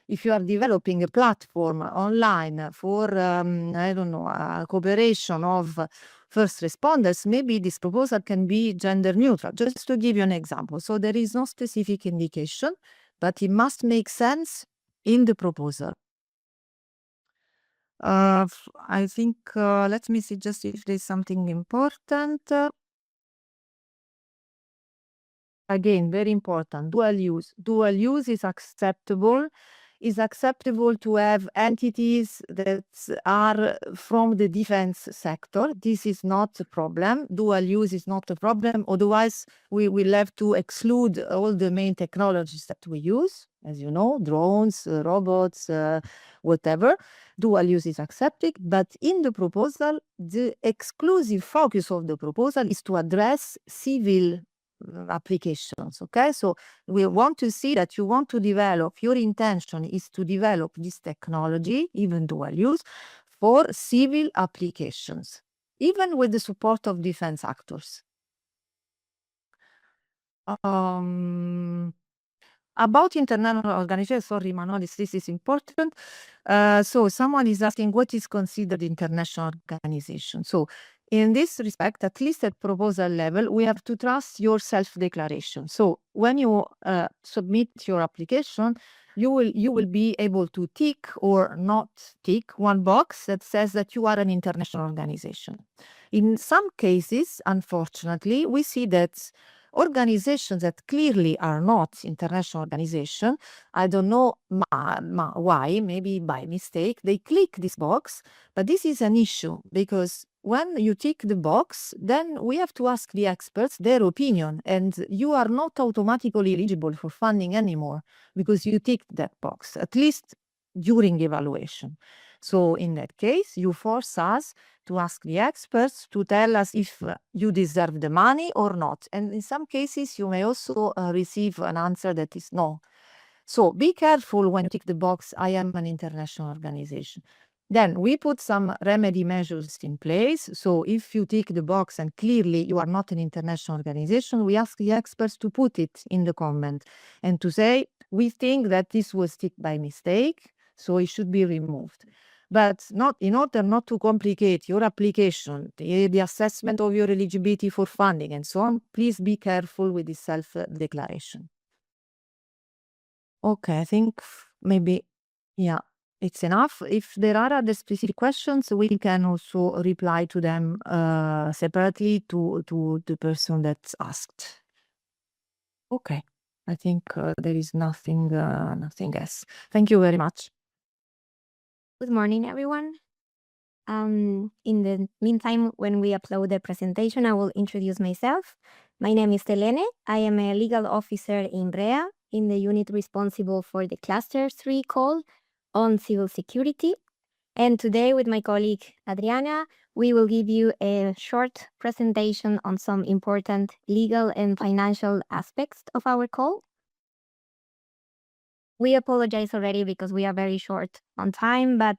If you are developing a platform online for, I don't know, a cooperation of first responders, maybe this proposal can be gender neutral, just to give you an example. So there is no specific indication, but it must make sense in the proposal. I think, let me see just if there's something important. Again, very important, dual use. Dual use is acceptable. Is acceptable to have entities that are from the defense sector. This is not a problem. Dual use is not a problem. Otherwise, we will have to exclude all the main technologies that we use, as you know, drones, robots, whatever. Dual use is accepted, but in the proposal, the exclusive focus of the proposal is to address civil applications. Okay, so we want to see that you want to develop, your intention is to develop this technology, even dual use, for civil applications, even with the support of defense actors. About international organization, sorry, Manolis, this is important. So someone is asking what is considered international organization. So in this respect, at least at proposal level, we have to trust your self-declaration. So when you submit your application, you will be able to tick or not tick one box that says that you are an international organization. In some cases, unfortunately, we see that organizations that clearly are not international organization, I don't know why, maybe by mistake, they click this box, but this is an issue because when you tick the box, then we have to ask the experts their opinion, and you are not automatically eligible for funding anymore because you ticked that box, at least during evaluation. So in that case, you force us to ask the experts to tell us if you deserve the money or not. And in some cases, you may also receive an answer that is no. So be careful when you tick the box, I am an international organization. Then we put some remedy measures in place. So if you tick the box and clearly you are not an international organization, we ask the experts to put it in the comment and to say, we think that this was ticked by mistake, so it should be removed. But not in order not to complicate your application, the assessment of your eligibility for funding and so on, please be careful with the self-declaration. Okay, I think maybe, yeah, it's enough. If there are other specific questions, we can also reply to them separately to the person that's asked. Okay, I think there is nothing else. Thank you very much. Good morning, everyone. In the meantime, when we upload the presentation, I will introduce myself. My name is Helene. I am a legal officer in REA, in the unit responsible for the Cluster 3 call on civil security. And today, with my colleague Adriana, we will give you a short presentation on some important legal and financial aspects of our call. We apologize already because we are very short on time, but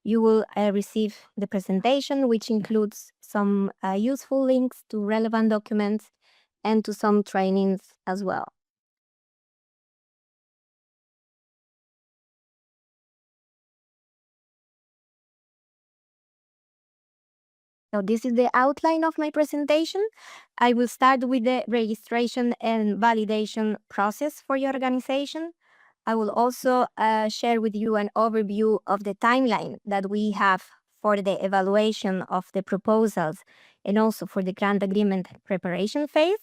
you will receive the presentation, which includes some useful links to relevant documents and to some trainings as well. So this is the outline of my presentation. I will start with the registration and validation process for your organization. I will also share with you an overview of the timeline that we have for the evaluation of the proposals and also for the grant agreement preparation phase.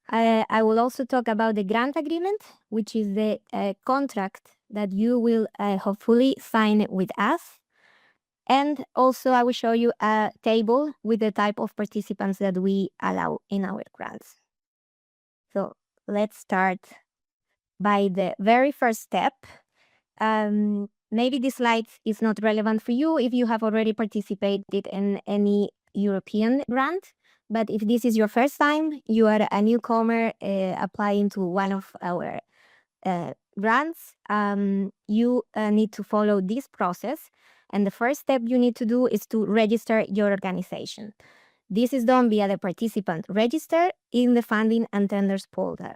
I will also talk about the grant agreement, which is the contract that you will hopefully sign with us. And also I will show you a table with the type of participants that we allow in our grants. So let's start by the very first step. Maybe this slide is not relevant for you if you have already participated in any European grant. But if this is your first time, you are a newcomer applying to one of our grants, you need to follow this process. And the first step you need to do is to register your organization. This is done via the participant register in the funding and tenders folder.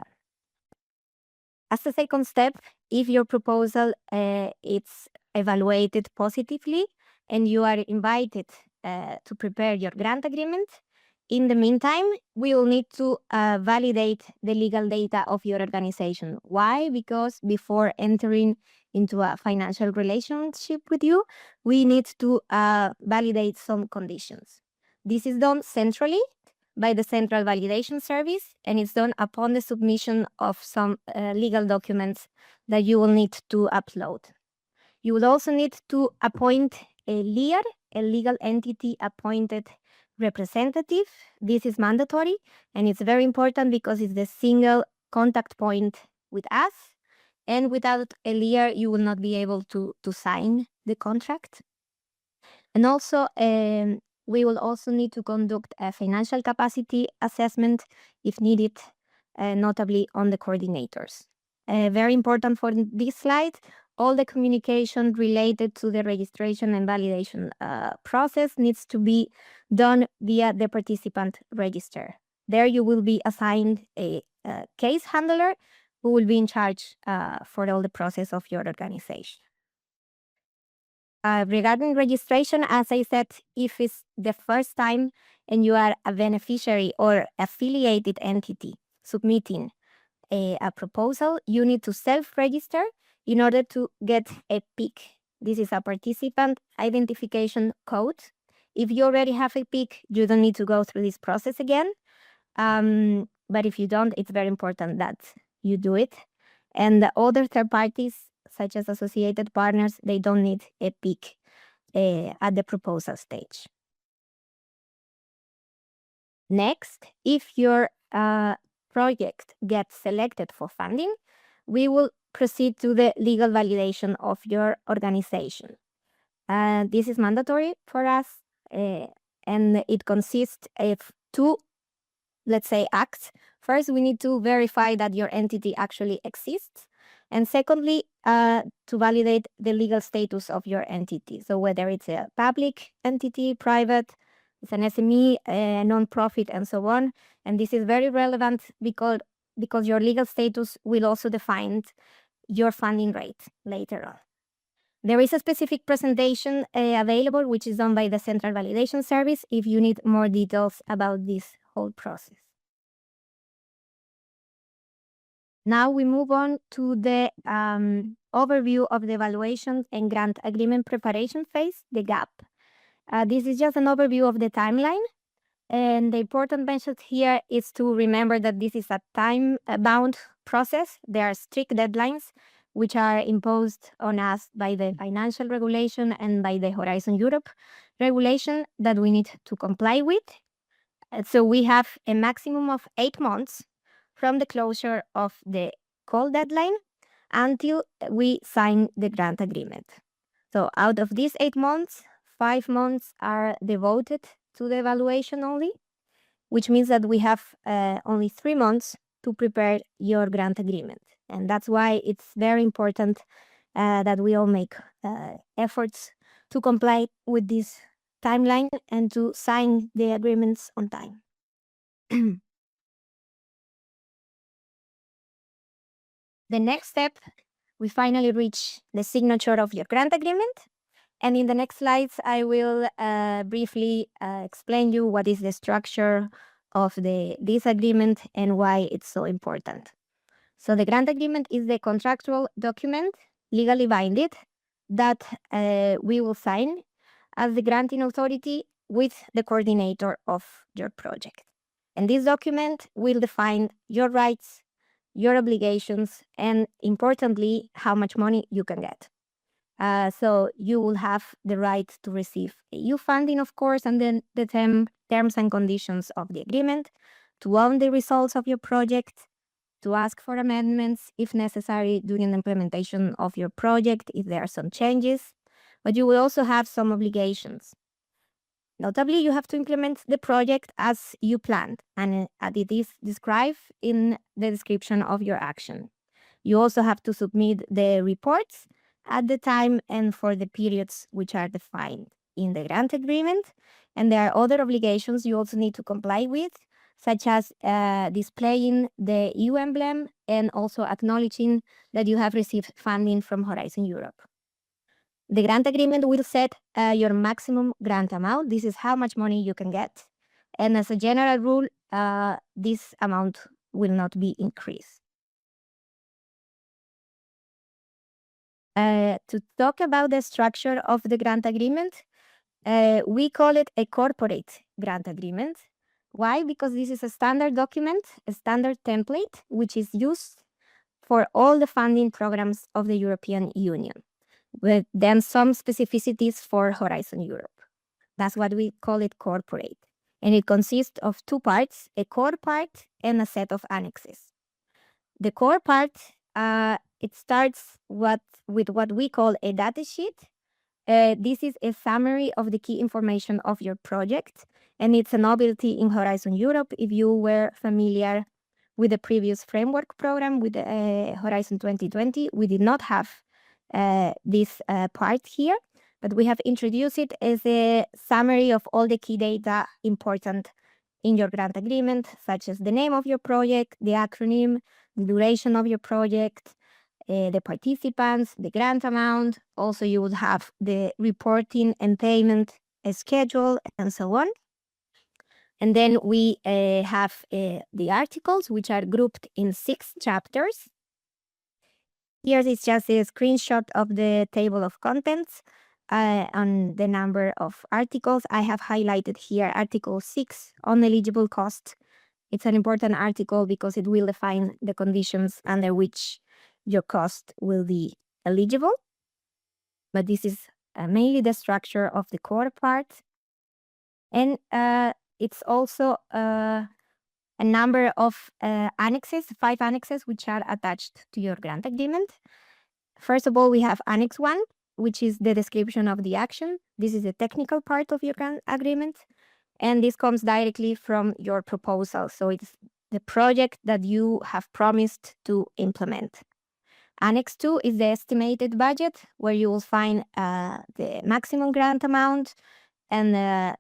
As a second step, if your proposal is evaluated positively and you are invited to prepare your grant agreement, in the meantime, we will need to validate the legal data of your organization. Why? Because before entering into a financial relationship with you, we need to validate some conditions. This is done centrally by the Central Validation Service, and it's done upon the submission of some legal documents that you will need to upload. You will also need to appoint a LEAR, a legal entity appointed representative. This is mandatory, and it's very important because it's the single contact point with us. And without a LEAR, you will not be able to sign the contract. And also, We will also need to conduct a financial capacity assessment if needed, notably on the coordinators. Very important for this slide, all the communication related to the registration and validation process needs to be done via the participant register. There you will be assigned a case handler who will be in charge for all the process of your organization. Regarding registration, as I said, if it's the first time and you are a beneficiary or affiliated entity submitting a proposal, you need to self-register in order to get a PIC. This is a participant identification code. If you already have a PIC, you don't need to go through this process again. But if you don't, it's very important that you do it. And the other third parties, such as associated partners, they don't need a PIC at the proposal stage. Next, if your project gets selected for funding, we will proceed to the legal validation of your organization. This is mandatory for us, and it consists of two, let's say, acts. First, we need to verify that your entity actually exists. And secondly, to validate the legal status of your entity. So whether it's a public entity, private, it's an SME, a non-profit, and so on. And this is very relevant because your legal status will also define your funding rate later on. There is a specific presentation available, which is done by the Central Validation Service, if you need more details about this whole process. Now we move on to the overview of the evaluation and grant agreement preparation phase, the GAP. This is just an overview of the timeline. And the important message here is to remember that this is a time-bound process. There are strict deadlines which are imposed on us by the financial regulation and by the Horizon Europe regulation that we need to comply with. So we have a maximum of 8 months from the closure of the call deadline until we sign the grant agreement. So out of these 8 months, 5 months are devoted to the evaluation only, which means that we have only 3 months to prepare your grant agreement. And that's why it's very important that we all make efforts to comply with this timeline and to sign the agreements on time. The next step, we finally reach the signature of your grant agreement. And in the next slides, I will briefly explain you what is the structure of this agreement and why it's so important. So the grant agreement is the contractual document, legally binding, that we will sign as the granting authority with the coordinator of your project. And this document will define your rights, your obligations, and importantly, how much money you can get. So you will have the right to receive EU funding, of course, and then the terms and conditions of the agreement, to own the results of your project, to ask for amendments if necessary during the implementation of your project if there are some changes. But you will also have some obligations. Notably, you have to implement the project as you planned, and it is described in the description of your action. You also have to submit the reports at the time and for the periods which are defined in the grant agreement. And there are other obligations you also need to comply with, such as displaying the EU emblem and also acknowledging that you have received funding from Horizon Europe. The grant agreement will set your maximum grant amount. This is how much money you can get. And as a general rule, this amount will not be increased. To talk about the structure of the grant agreement, we call it a corporate grant agreement. Why? Because this is a standard document, a standard template, which is used for all the funding programs of the European Union, with then some specificities for Horizon Europe. That's what we call it corporate. And it consists of 2 parts, a core part and a set of annexes. The core part, it starts with what we call a data sheet, This is a summary of the key information of your project, and it's a novelty in Horizon Europe. If you were familiar with the previous framework program with Horizon 2020, we did not have this part here, but we have introduced it as a summary of all the key data important in your grant agreement, such as the name of your project, the acronym, the duration of your project, the participants, the grant amount. Also, you would have the reporting and payment schedule, and so on. And then we have the articles, which are grouped in 6 chapters. Here is just a screenshot of the table of contents on the number of articles. I have highlighted here Article 6 on eligible cost. It's an important article because it will define the conditions under which your cost will be eligible. But this is mainly the structure of the core part. And it's also a number of annexes, 5 annexes, which are attached to your grant agreement. First of all, we have Annex 1, which is the description of the action. This is the technical part of your grant agreement. And this comes directly from your proposal. So it's the project that you have promised to implement. Annex 2 is the estimated budget, where you will find the maximum grant amount and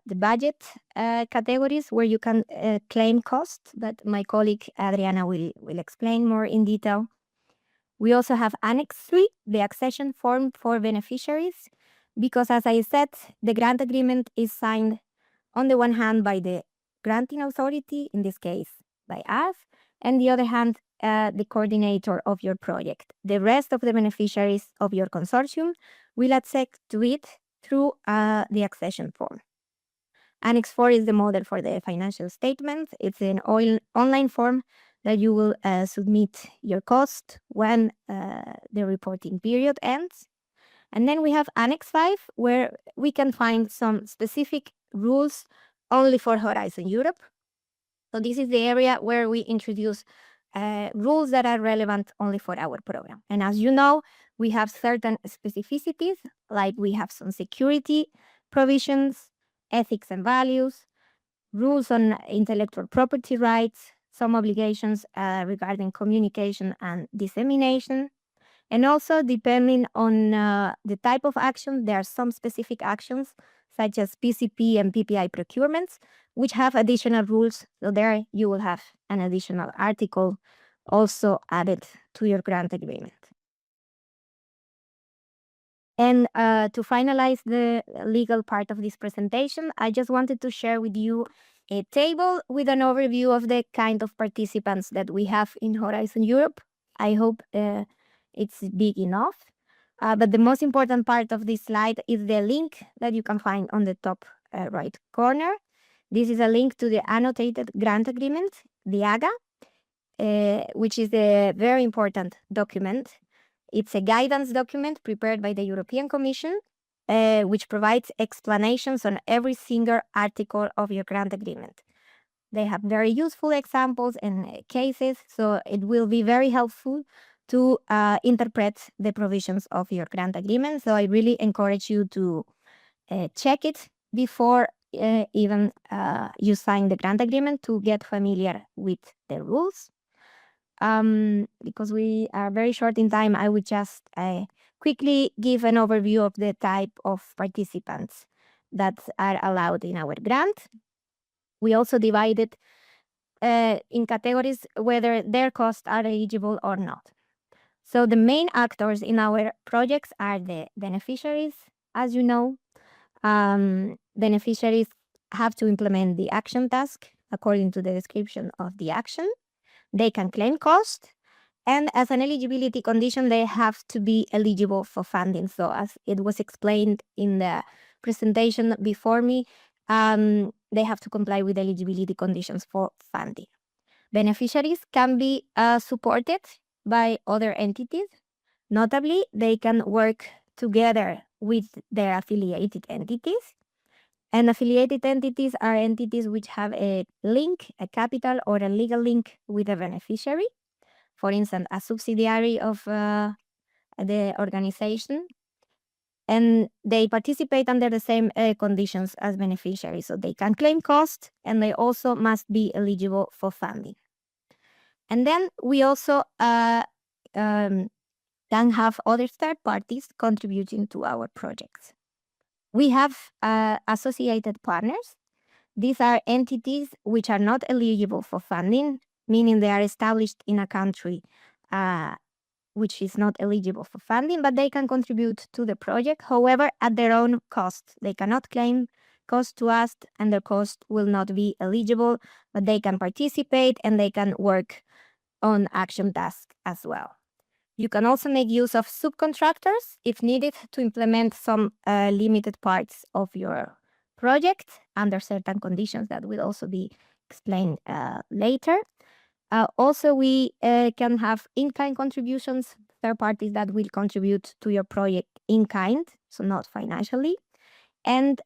the budget categories where you can claim cost that my colleague Adriana will explain more in detail. We also have Annex 3, the accession form for beneficiaries, because as I said, the grant agreement is signed on the one hand by the granting authority, in this case by us, and the other hand, the coordinator of your project. The rest of the beneficiaries of your consortium will access to it through the accession form. Annex 4 is the model for the financial statements. It's an online form that you will submit your cost when the reporting period ends. And then we have Annex 5, where we can find some specific rules only for Horizon Europe. So this is the area where we introduce rules that are relevant only for our program. And as you know, we have certain specificities, like we have some security provisions, ethics and values, rules on intellectual property rights, some obligations regarding communication and dissemination. And also, depending on the type of action, there are some specific actions, such as PCP and PPI procurements, which have additional rules. So there you will have an additional article also added to your grant agreement. And to finalize the legal part of this presentation, I just wanted to share with you a table with an overview of the kind of participants that we have in Horizon Europe. I hope it's big enough. But the most important part of this slide is the link that you can find on the top right corner. This is a link to the annotated grant agreement, the AGA, which is a very important document. It's a guidance document prepared by the European Commission, which provides explanations on every single article of your grant agreement. They have very useful examples and cases, so it will be very helpful to interpret the provisions of your grant agreement. So I really encourage you to check it before even you sign the grant agreement, to get familiar with the rules. Because we are very short in time, I would just quickly give an overview of the type of participants that are allowed in our grant. We also divided in categories whether their costs are eligible or not. So the main actors in our projects are the beneficiaries. As you know, beneficiaries have to implement the action task according to the description of the action. They can claim cost, and as an eligibility condition, they have to be eligible for funding. So as it was explained in the presentation before me, they have to comply with eligibility conditions for funding. Beneficiaries can be supported by other entities. Notably, they can work together with their affiliated entities. And affiliated entities are entities which have a link, a capital or a legal link with a beneficiary. For instance, a subsidiary of the organization. and they participate under the same conditions as beneficiaries. So they can claim cost, and they also must be eligible for funding. And then we also can have other third parties contributing to our projects. We have associated partners. These are entities which are not eligible for funding, meaning they are established in a country which is not eligible for funding, but they can contribute to the project, however, at their own cost. They cannot claim cost to us, and their cost will not be eligible, but they can participate and they can work on action tasks as well. You can also make use of subcontractors if needed to implement some limited parts of your project under certain conditions that will also be explained later. Also, we can have in-kind contributions, third parties that will contribute to your project in kind, so not financially. And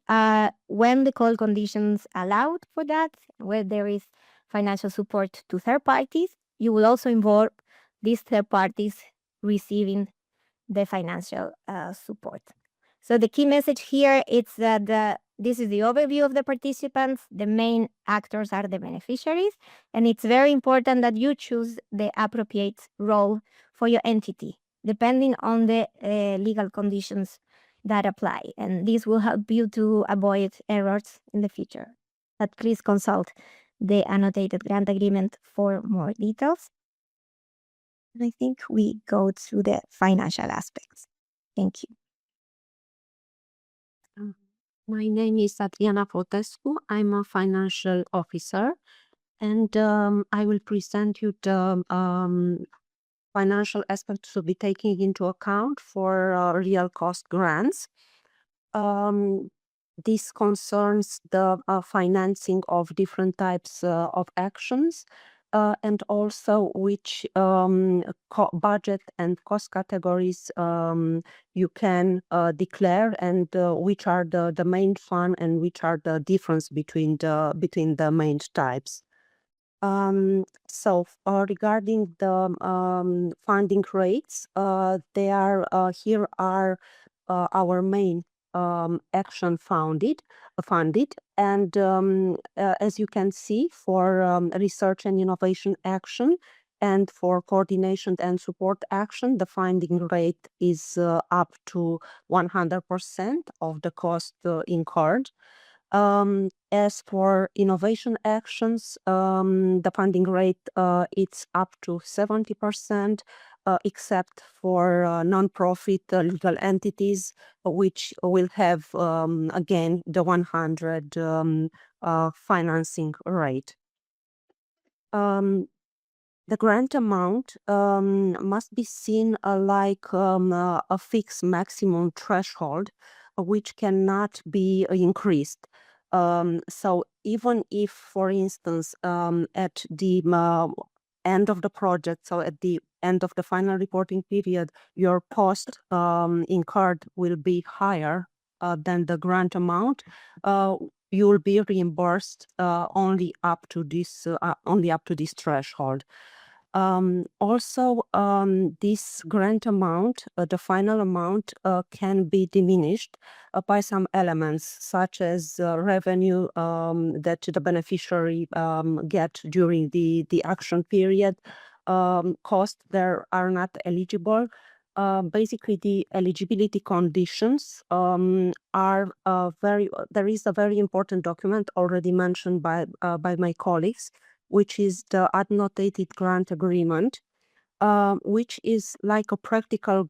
when the call conditions allowed for that, where there is financial support to third parties, you will also involve these third parties receiving the financial support. So the key message here is that this is the overview of the participants. The main actors are the beneficiaries, and it's very important that you choose the appropriate role for your entity, depending on the legal conditions that apply. And this will help you to avoid errors in the future. But please consult the annotated grant agreement for more details. And I think we go through the financial aspects. Thank you. My name is Adriana Potescu. I'm a financial officer, and I will present you the financial aspects to be taken into account for real cost grants. This concerns the financing of different types of actions, and also which budget and cost categories you can declare, and which are the main fund and which are the difference between the main types. Regarding the funding rates, they are here are our main action funded, and as you can see, for research and innovation action and for coordination and support action, the funding rate is up to 100% of the cost incurred. As for innovation actions, the funding rate it's up to 70%, except for non-profit legal entities, which will have again the 100 financing rate. The grant amount must be seen like a fixed maximum threshold, which cannot be increased. So even if, for instance, at the end of the project, so at the end of the final reporting period, your cost incurred will be higher than the grant amount, you will be reimbursed only up to this threshold. Also, this grant amount, the final amount, can be diminished by some elements, such as revenue that the beneficiary get during the action period. Costs there are not eligible. Basically, the eligibility conditions are there is a very important document already mentioned by my colleagues, which is the annotated grant agreement, which is like a practical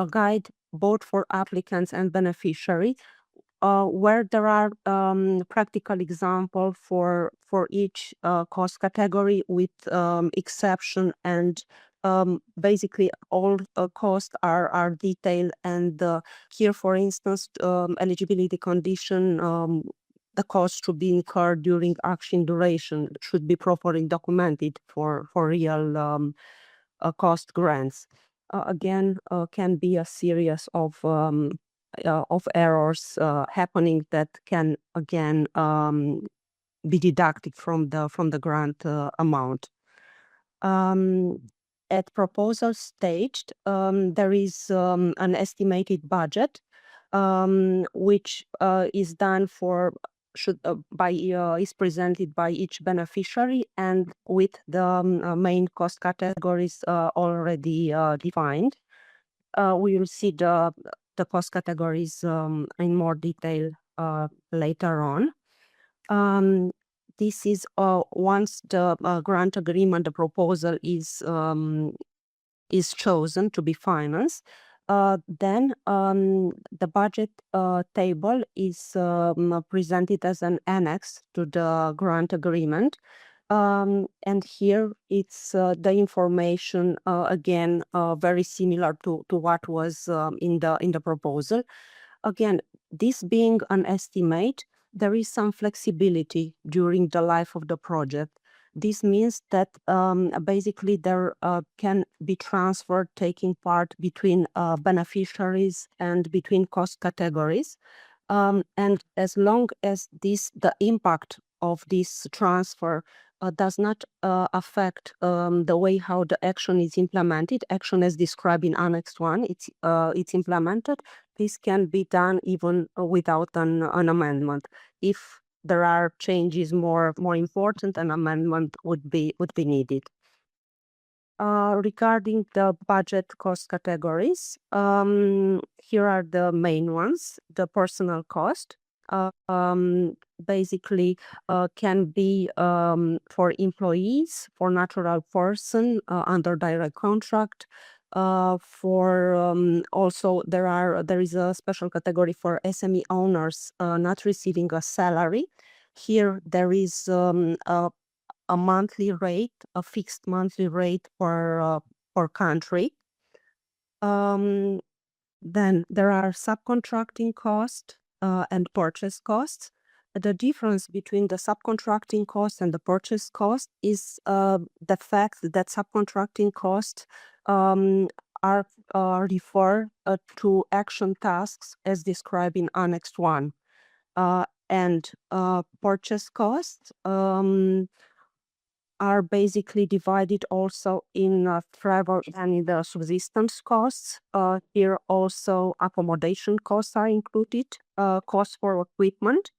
guide both for applicants and beneficiary, where there are practical example for each cost category with exception, and basically all costs are detailed. And here, for instance, eligibility condition, the cost to be incurred during action duration should be properly documented for real cost grants. Again, can be a series of errors happening that can again be deducted from the grant amount. At proposal stage, there is an estimated budget which is done for is presented by each beneficiary and with the main cost categories already defined. We will see the cost categories in more detail later on. This is once the grant agreement, the proposal is chosen to be financed. Then the budget table is presented as an annex to the grant agreement. And here it's the information again very similar to what was in the proposal. Again, this being an estimate, there is some flexibility during the life of the project. This means that basically there can be transfer taking part between beneficiaries and between cost categories. And as long as the impact of this transfer does not affect the way how the action is implemented, action as described in Annex 1, it's implemented, this can be done even without an amendment. If there are changes more important, an amendment would be needed. Regarding the budget cost categories, here are the main ones. The personal cost basically can be for employees, for natural person under direct contract. For also there is a special category for SME owners not receiving a salary. Here there is a monthly rate, a fixed monthly rate per country. Then there are subcontracting cost and purchase costs. The difference between the subcontracting cost and the purchase cost is the fact that subcontracting costs are refer to action tasks as described in Annex 1. And purchase costs are basically divided also in travel and in the subsistence costs. Here also accommodation costs are included, costs for equipment.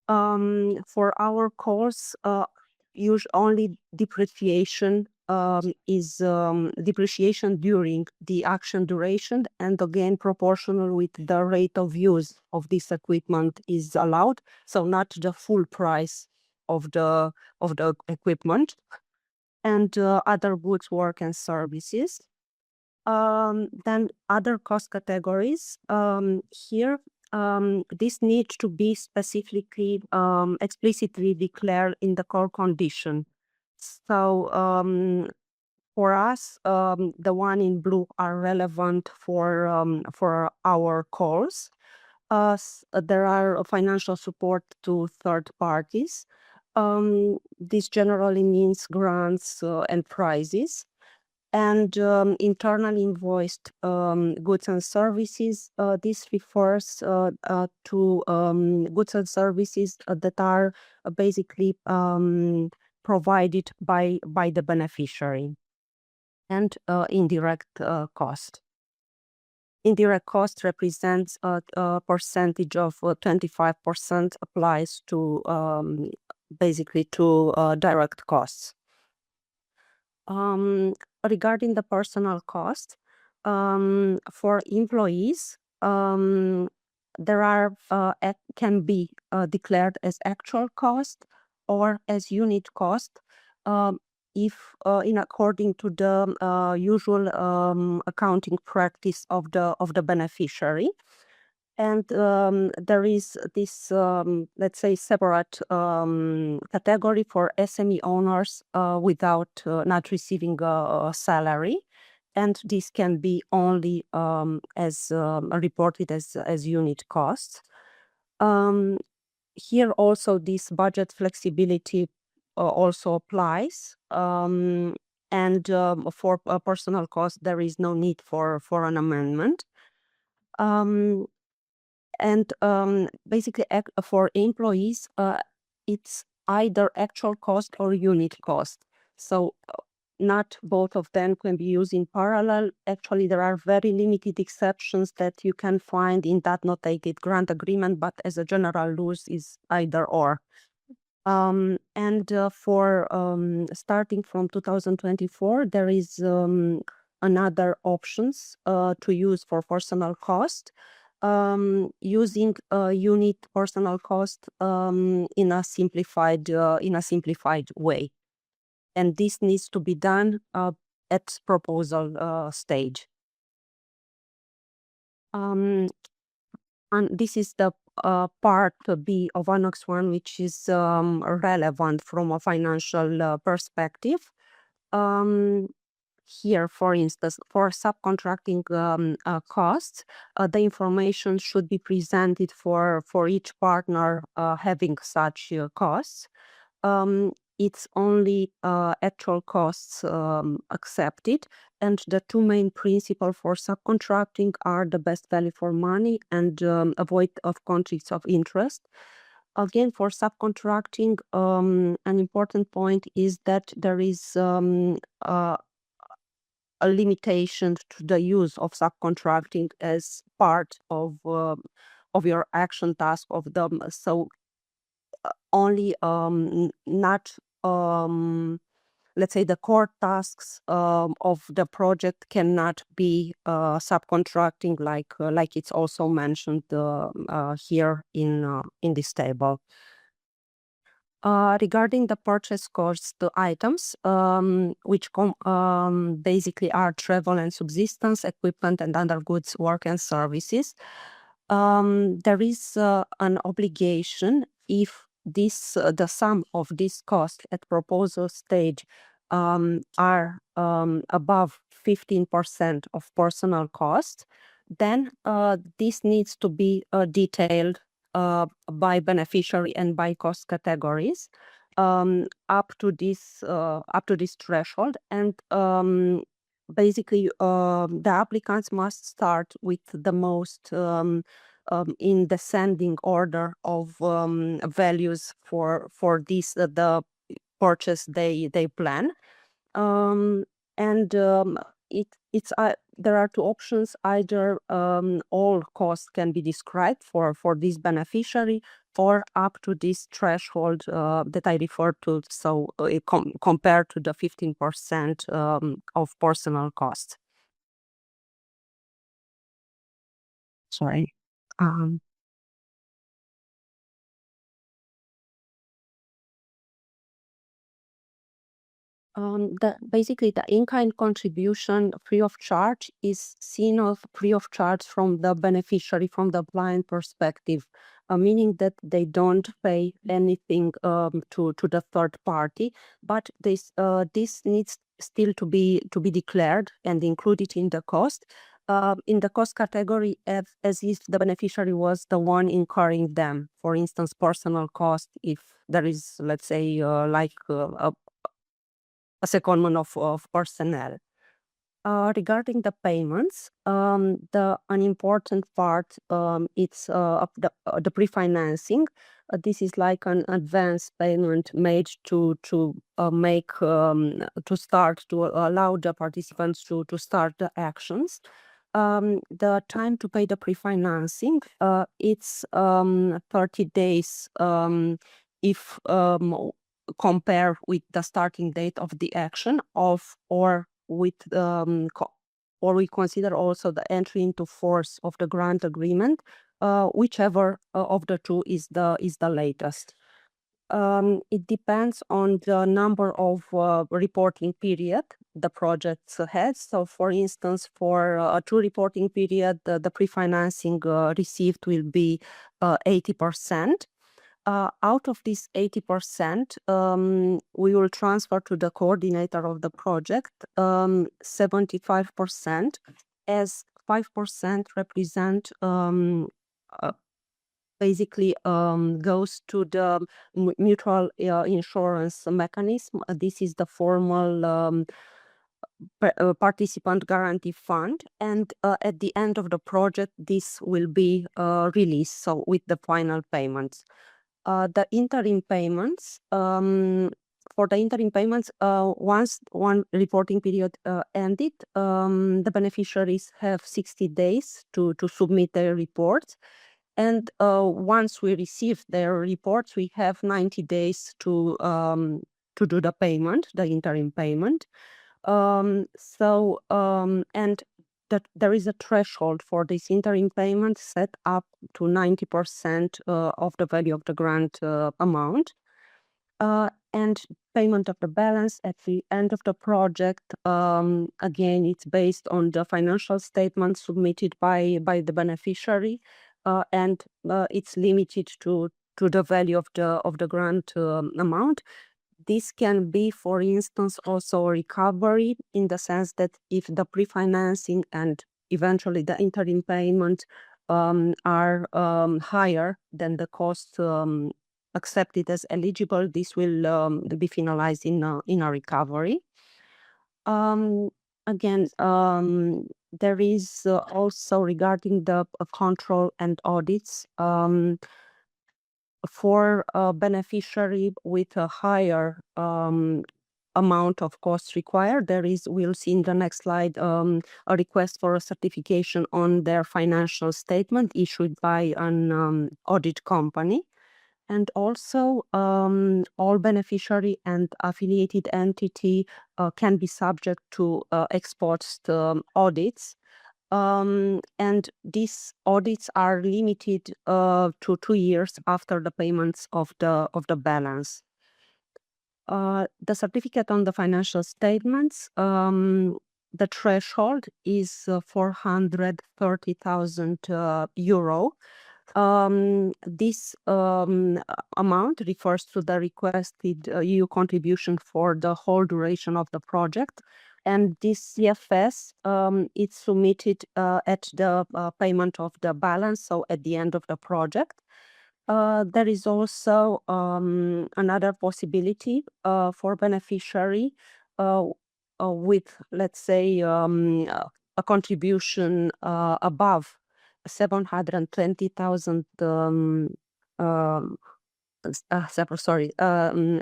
For our course, only depreciation is depreciation during the action duration, and again proportional with the rate of use of this equipment is allowed. So not the full price of the equipment. And other goods, work and services. Then other cost categories. Here this needs to be specifically explicitly declared in the core condition. So for us, the one in blue are relevant for our calls. There are financial support to third parties. This generally means grants and prizes. And internally invoiced goods and services. This refers to goods and services that are basically provided by the beneficiary. And indirect cost. Indirect cost represents a percentage of 25% applies to basically to direct costs. Regarding the personal cost, for employees, there are can be declared as actual cost or as unit cost if in according to the usual accounting practice of the beneficiary. And there is this, let's say, separate category for SME owners without not receiving a salary. And this can be only as reported as unit costs. Here also this budget flexibility also applies. And for personal cost, there is no need for an amendment. And basically for employees, it's either actual cost or unit cost. So not both of them can be used in parallel. Actually, there are very limited exceptions that you can find in that notated grant agreement, but as a general rule is either or. For starting from 2024, there is another options to use for personal cost, using unit personal cost in a simplified way, and this needs to be done at proposal stage. And this is the part B of Annex 1, which is relevant from a financial perspective. Here, for instance, for subcontracting costs, the information should be presented for each partner having such costs. It's only actual costs accepted, and the two main principles for subcontracting are the best value for money and avoid of conflicts of interest. Again, for subcontracting, an important point is that there is a limitation to the use of subcontracting as part of your action task of them. So only not let's say the core tasks of the project cannot be subcontracting like it's also mentioned here in this table. Regarding the purchase cost items, which basically are travel and subsistence, equipment and other goods, work and services, there is an obligation if the sum of these costs at proposal stage are above 15% of personal cost, then this needs to be detailed by beneficiary and by cost categories up to this threshold, and basically the applicants must start with the most in descending order of values for this the purchase they plan. There are two options: either all costs can be described for this beneficiary, or up to this threshold that I referred to, so compared to the 15% of personal cost. Sorry. Basically the in-kind contribution free of charge is seen of free of charge from the beneficiary, from the client perspective, meaning that they don't pay anything to the third party, but this needs still to be declared and included in the cost. In the cost category, as if the beneficiary was the one incurring them. For instance, personal cost, if there is, let's say, a secondment of personnel. Regarding the payments, an important part it's of the pre-financing. This is like an advance payment made to start to allow the participants to start the actions. The time to pay the pre-financing, it's 30 days if compare with the starting date of the action or we consider also the entry into force of the grant agreement, whichever of the two is the latest. It depends on the number of reporting period the project has. So for instance, for a true reporting period, the pre-financing received will be 80%. Out of this 80%, we will transfer to the coordinator of the project 75%, as 5% represent basically goes to the mutual insurance mechanism. This is the formal participant guarantee fund, and at the end of the project this will be released, so with the final payments. The interim payments for for the interim payments, once one reporting period ended, the beneficiaries have 60 days to submit their reports. And once we receive their reports, we have 90 days to do the payment, the interim payment. And that there is a threshold for this interim payment set up to 90% of the value of the grant amount. And payment of the balance at the end of the project, again, it's based on the financial statement submitted by the beneficiary, and it's limited to the value of the grant amount. This can be, for instance, also a recovery in the sense that if the pre-financing and eventually the interim payment are higher than the cost accepted as eligible, this will be finalized in a recovery. Again, there is also regarding the control and audits. For a beneficiary with a higher amount of costs required, we'll see in the next slide, a request for a certification on their financial statement issued by an audit company. And also, all beneficiary and affiliated entity can be subject to ex-post audits. And these audits are limited to 2 years after the payments of the balance. The certificate on the financial statements, the threshold is 430,000 euro. This amount refers to the requested EU contribution for the whole duration of the project. And this CFS, it's submitted at the payment of the balance, so at the end of the project. There is also another possibility for beneficiary with, let's say, a contribution above 720,000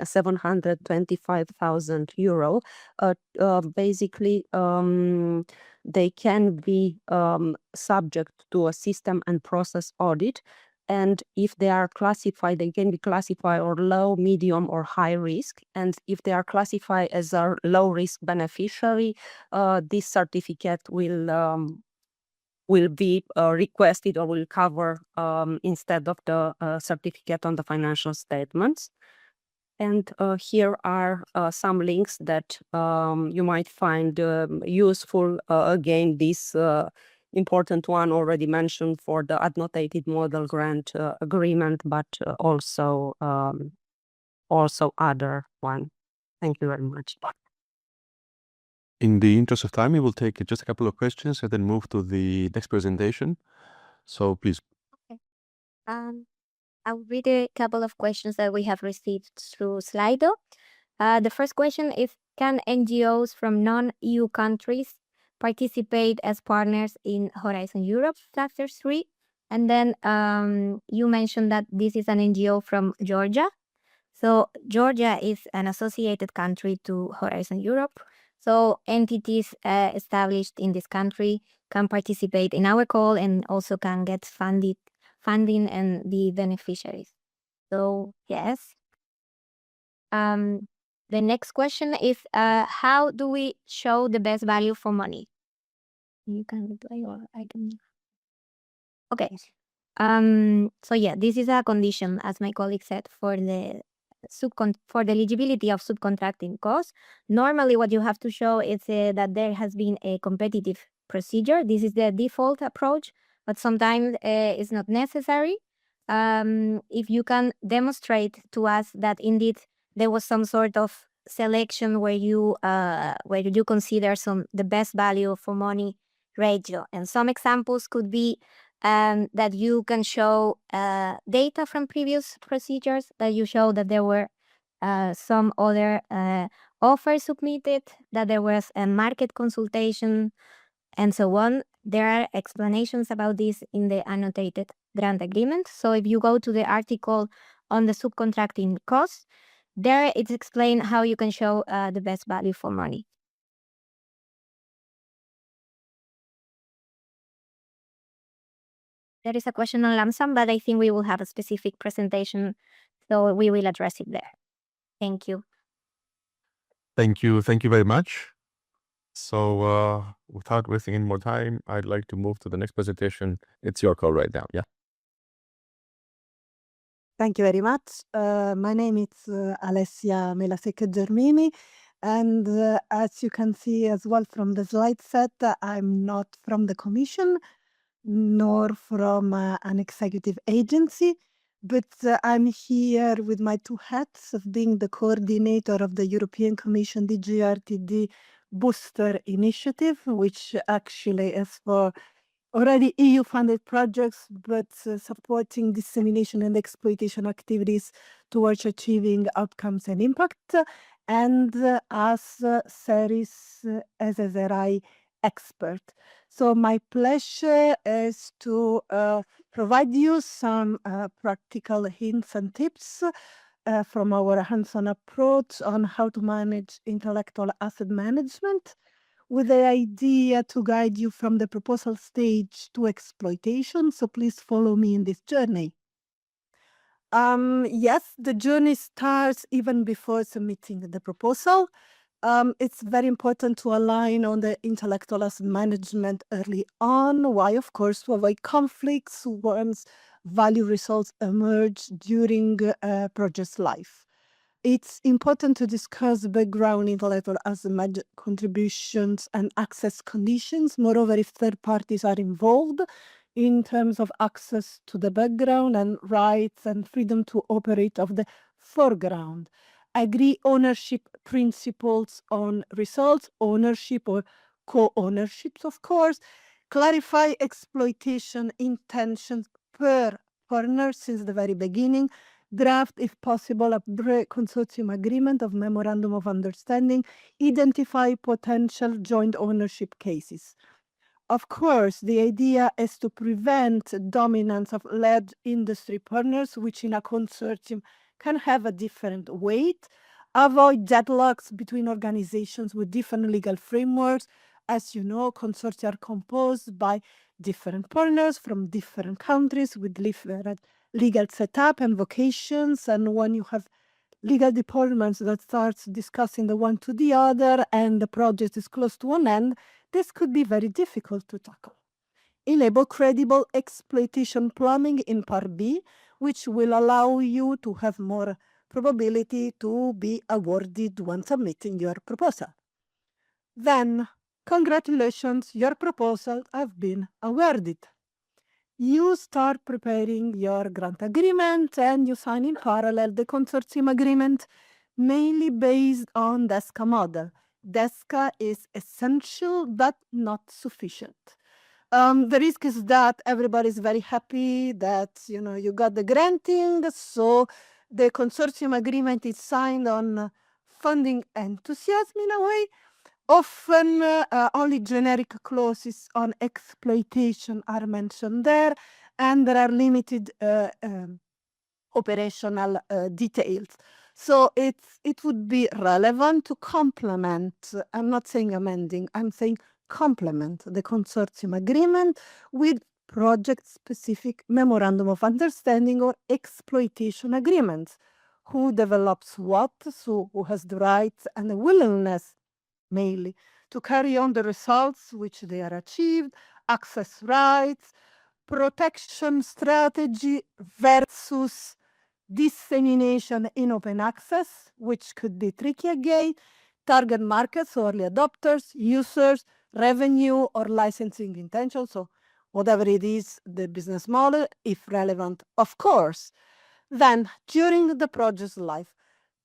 725,000 euro. Basically, they can be subject to a system and process audit. And if they are classified, they can be classified or low, medium, or high risk. And if they are classified as a low risk beneficiary, this certificate will be requested or will cover instead of the certificate on the financial statements. And here are some links that you might find useful. Again, this important one already mentioned for the annotated model grant agreement, but also other one. Thank you very much. In the interest of time, we will take just a couple of questions and then move to the next presentation. So please. Okay. I'll read a couple of questions that we have received through Slido. The first question is, can NGOs from non-EU countries participate as partners in Horizon Europe Chapter 3? And then you mentioned that this is an NGO from Georgia. So Georgia is an associated country to Horizon Europe. So entities established in this country can participate in our call and also can get funding and be beneficiaries. So yes. The next question is, how do we show the best value for money? You can reply or I can. Okay. So yeah, this is a condition, as my colleague said, for the eligibility of subcontracting costs. Normally, what you have to show is that there has been a competitive procedure. This is the default approach, but sometimes it's not necessary. If you can demonstrate to us that indeed there was some sort of selection where you consider the best value for money ratio, and some examples could be that you can show data from previous procedures, that you show that there were some other offers submitted, that there was a market consultation, and so on. There are explanations about this in the annotated grant agreement. So if you go to the article on the subcontracting costs, There it's explained how you can show the best value for money. There is a question on lump sum, but I think we will have a specific presentation, so we will address it there. Thank you. Thank you very much. So without wasting any more time, I'd like to move to the next presentation. It's your call right now. Yeah. Thank you very much. My name is Alessia Melasecca Germini, and as you can see as well from the slide set, I'm not from the Commission nor from an executive agency, but I'm here with my two hats of being the coordinator of the European Commission DGRTD Booster Initiative, which actually is for already EU-funded projects, but supporting dissemination and exploitation activities towards achieving outcomes and impact, and as SERIS SSRI expert. So my pleasure is to provide you some practical hints and tips from our hands-on approach on how to manage intellectual asset management, with the idea to guide you from the proposal stage to exploitation. So please follow me in this journey. Yes, the journey starts even before submitting the proposal. It's very important to align on the intellectual asset management early on. Why? Of course, to avoid conflicts once value results emerge during project's life. It's important to discuss background intellectual asset contributions and access conditions. Moreover, if third parties are involved in terms of access to the background and rights and freedom to operate of the foreground. Agree ownership principles on results, ownership or co-ownerships, of course. Clarify exploitation intentions per partner since the very beginning. Draft, if possible, a consortium agreement of memorandum of understanding. Identify potential joint ownership cases. Of course, the idea is to prevent dominance of large industry partners, which in a consortium can have a different weight. Avoid deadlocks between organizations with different legal frameworks. As you know, consortia are composed by different partners from different countries with different legal setup and vocations. And when you have legal departments that starts discussing the one to the other and the project is close to an end, this could be very difficult to tackle. Enable credible exploitation planning in Part B, which will allow you to have more probability to be awarded when submitting your proposal. Then, congratulations, your proposal has been awarded. You start preparing your grant agreement and you sign in parallel the consortium agreement, mainly based on DESCA model. DESCA is essential but not sufficient. The risk is that everybody's very happy that you got the granting, so the consortium agreement is signed on funding enthusiasm in a way. Often only generic clauses on exploitation are mentioned there, and there are limited operational details. So it would be relevant to complement, I'm not saying amending, I'm saying complement the consortium agreement with project-specific memorandum of understanding or exploitation agreements. Who develops what, so who has the rights and the willingness mainly to carry on the results which they are achieved, access rights, protection strategy versus dissemination in open access, which could be tricky again, target markets, so early adopters, users, revenue or licensing intention. So whatever it is, the business model, if relevant, of course. Then during the project's life,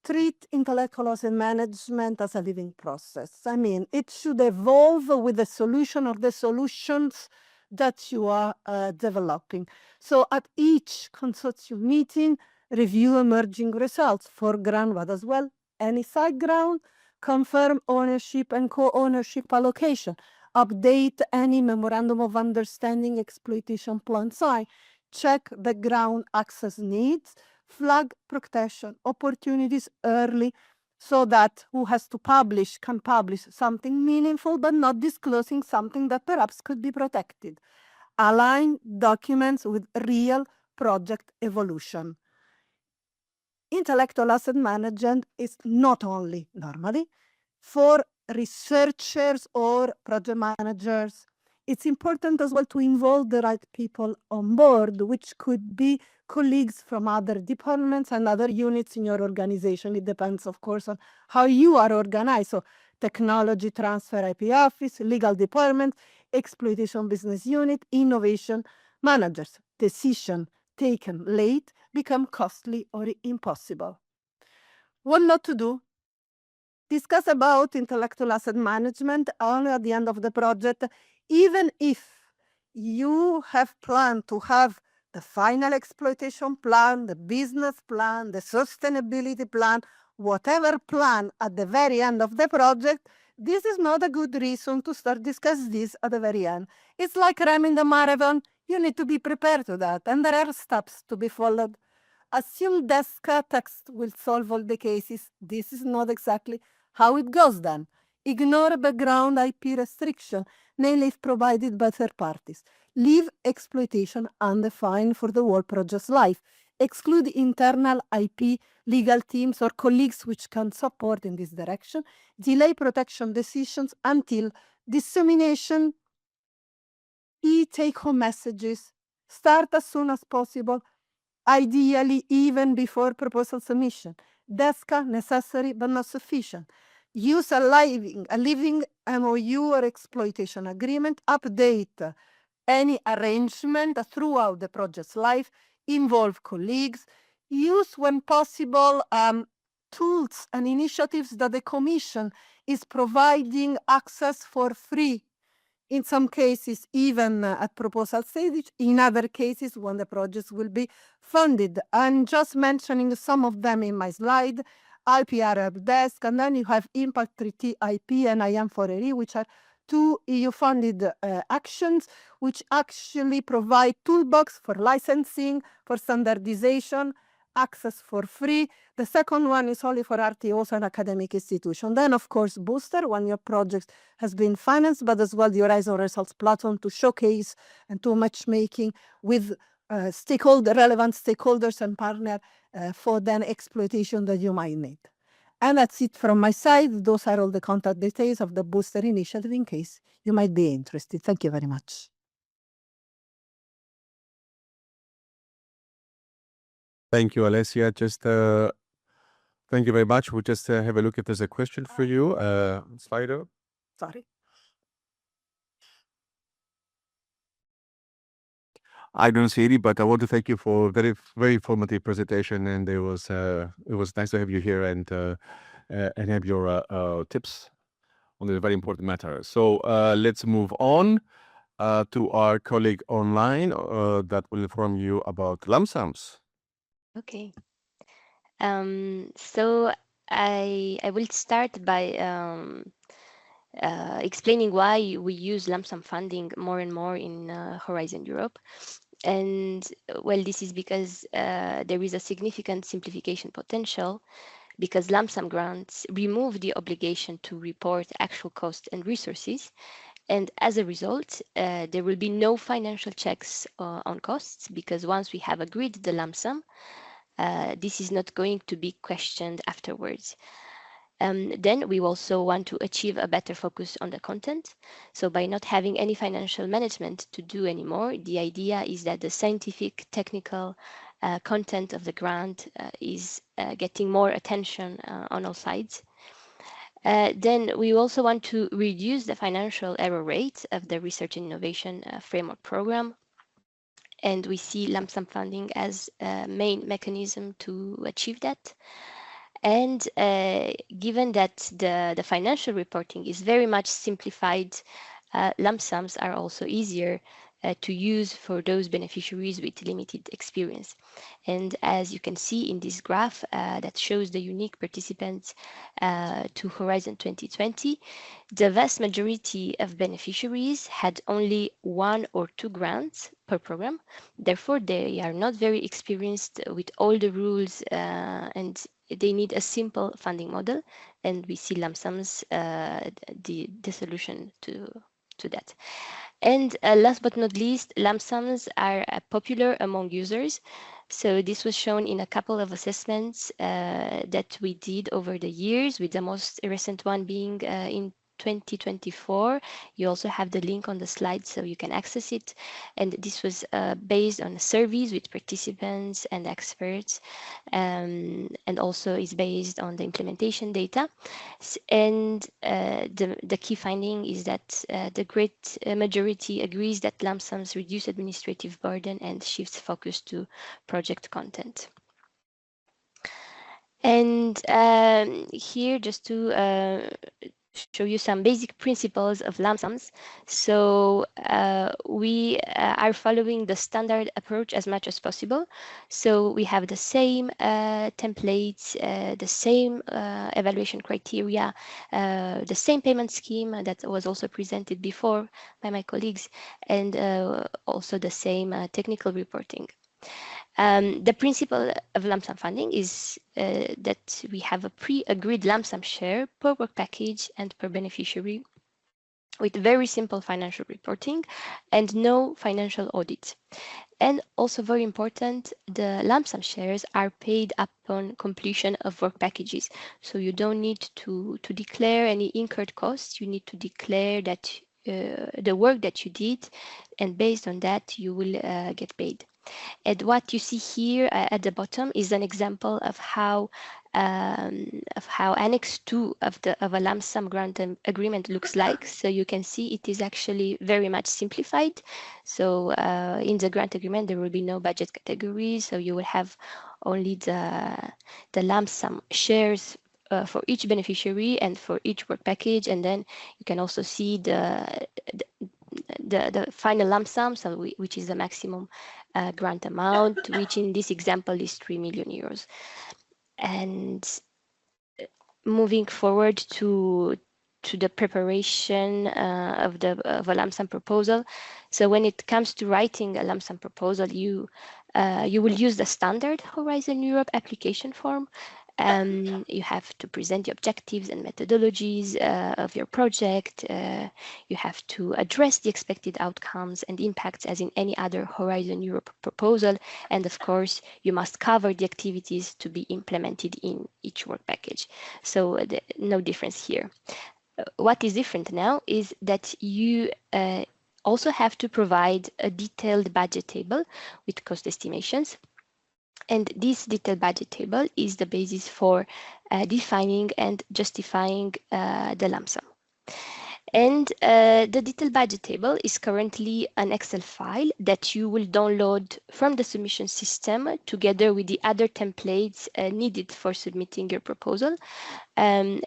treat intellectual asset management as a living process. I mean, it should evolve with the solution or the solutions that you are developing. So at each consortium meeting, review emerging results, foreground, but as well, any side ground, confirm ownership and co-ownership allocation, update any memorandum of understanding exploitation plan sign, check background access needs, flag protection opportunities early so that who has to publish can publish something meaningful but not disclosing something that perhaps could be protected. Align documents with real project evolution. Intellectual asset management is not only normally for researchers or project managers. It's important as well to involve the right people on board, which could be colleagues from other departments and other units in your organization. It depends, of course, on how you are organized. So technology transfer IP office, legal department, exploitation business unit, innovation managers. Decision taken late become costly or impossible. What not to do? Discuss about intellectual asset management only at the end of the project, even if you have planned to have the final exploitation plan, the business plan, the sustainability plan, whatever plan at the very end of the project. This is not a good reason to start discuss this at the very end. It's like running the marathon. You need to be prepared to that, and there are steps to be followed. Assume Desca text will solve all the cases. This is not exactly how it goes then. Ignore background IP restriction, namely if provided by third parties. Leave exploitation undefined for the whole project's life. Exclude internal IP legal teams or colleagues which can support in this direction. Delay protection decisions until dissemination. Key take-home messages. Start as soon as possible, ideally even before proposal submission. DESCA necessary but not sufficient. Use a living MOU or exploitation agreement. Update any arrangement throughout the project's life. Involve colleagues. Use, when possible, tools and initiatives that the Commission is providing access for free. In some cases, even at proposal stage, in other cases, when the projects will be funded. I'm just mentioning some of them in my slide. IPR help desk, and then you have Impact Treaty IP and IM4RE, which are two EU-funded actions, which actually provide toolbox for licensing, for standardization, access for free. The second one is only for RTOs and academic institutions. Then, of course, Booster, when your project has been financed, but as well the Horizon Results platform to showcase and to matchmaking with relevant stakeholders and partners for then exploitation that you might need. And that's it from my side. Those are all the contact details of the Booster initiative in case you might be interested. Thank you very much. Thank you, Alessia. Just thank you very much. We'll just have a look if there's a question for you. Slido. Sorry. I don't see any, but I want to thank you for a very informative presentation, and it was nice to have you here and have your tips on this very important matter. So let's move on to our colleague online that will inform you about lump sums. Okay. So I will start by explaining why we use lump sum funding more and more in Horizon Europe. And well, this is because there is a significant simplification potential, because lump sum grants remove the obligation to report actual costs and resources. And as a result, there will be no financial checks on costs, because once we have agreed the lump sum, this is not going to be questioned afterwards. Then we also want to achieve a better focus on the content. So by not having any financial management to do anymore, the idea is that the scientific, technical content of the grant is getting more attention on all sides. Then we also want to reduce the financial error rate of the Research and Innovation Framework Program. And we see lump sum funding as a main mechanism to achieve that. And given that the financial reporting is very much simplified, lump sums are also easier to use for those beneficiaries with limited experience. And as you can see in this graph that shows the unique participants to Horizon 2020, the vast majority of beneficiaries had only 1 or 2 grants per program. Therefore, they are not very experienced with all the rules and they need a simple funding model. And we see lump sums the solution to that. And last but not least, lump sums are popular among users. So this was shown in a couple of assessments that we did over the years, with the most recent one being in 2024. You also have the link on the slide so you can access it. And this was based on surveys with participants and experts, and also is based on the implementation data. And the key finding is that the great majority agrees that lump sums reduce administrative burden and shifts focus to project content. And here, just to show you some basic principles of lump sums. So we are following the standard approach as much as possible. So we have the same templates, the same evaluation criteria, the same payment scheme that was also presented before by my colleagues, and also the same technical reporting. The principle of lump sum funding is that we have a pre-agreed lump sum share per work package and per beneficiary, with very simple financial reporting and no financial audit. And also very important, the lump sum shares are paid upon completion of work packages. So you don't need to declare any incurred costs. You need to declare that the work that you did, and based on that, you will get paid. And what you see here at the bottom is an example of how Annex 2 of a lump sum grant agreement looks like. So you can see it is actually very much simplified. So in the grant agreement, there will be no budget categories. So you will have only the lump sum shares for each beneficiary and for each work package. And then you can also see the final lump sum, so which is the maximum grant amount, which in this example is 3 million euros. And moving forward to the preparation of a lump sum proposal. So when it comes to writing a lump sum proposal, you will use the standard Horizon Europe application form. You have to present the objectives and methodologies of your project. You have to address the expected outcomes and impacts as in any other Horizon Europe proposal. And of course, you must cover the activities to be implemented in each work package. So no difference here. What is different now is that you also have to provide a detailed budget table with cost estimations. And this detailed budget table is the basis for defining and justifying the lump sum. And the detailed budget table is currently an Excel file that you will download from the submission system together with the other templates needed for submitting your proposal.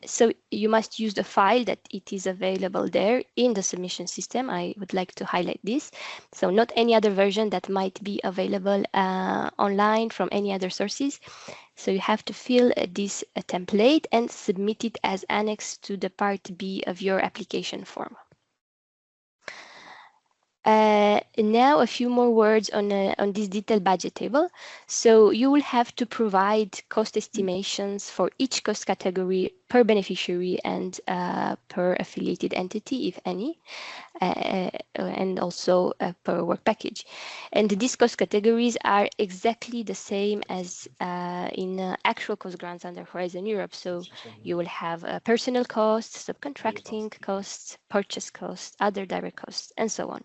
So you must use the file that it is available there in the submission system. I would like to highlight this. So not any other version that might be available online from any other sources. So you have to fill this template and submit it as annex to the part B of your application form. Now a few more words on this detailed budget table. So you will have to provide cost estimations for each cost category per beneficiary and per affiliated entity, if any, and also per work package. And these cost categories are exactly the same as in actual cost grants under Horizon Europe. So you will have personnel costs, subcontracting costs, purchase costs, other direct costs, and so on.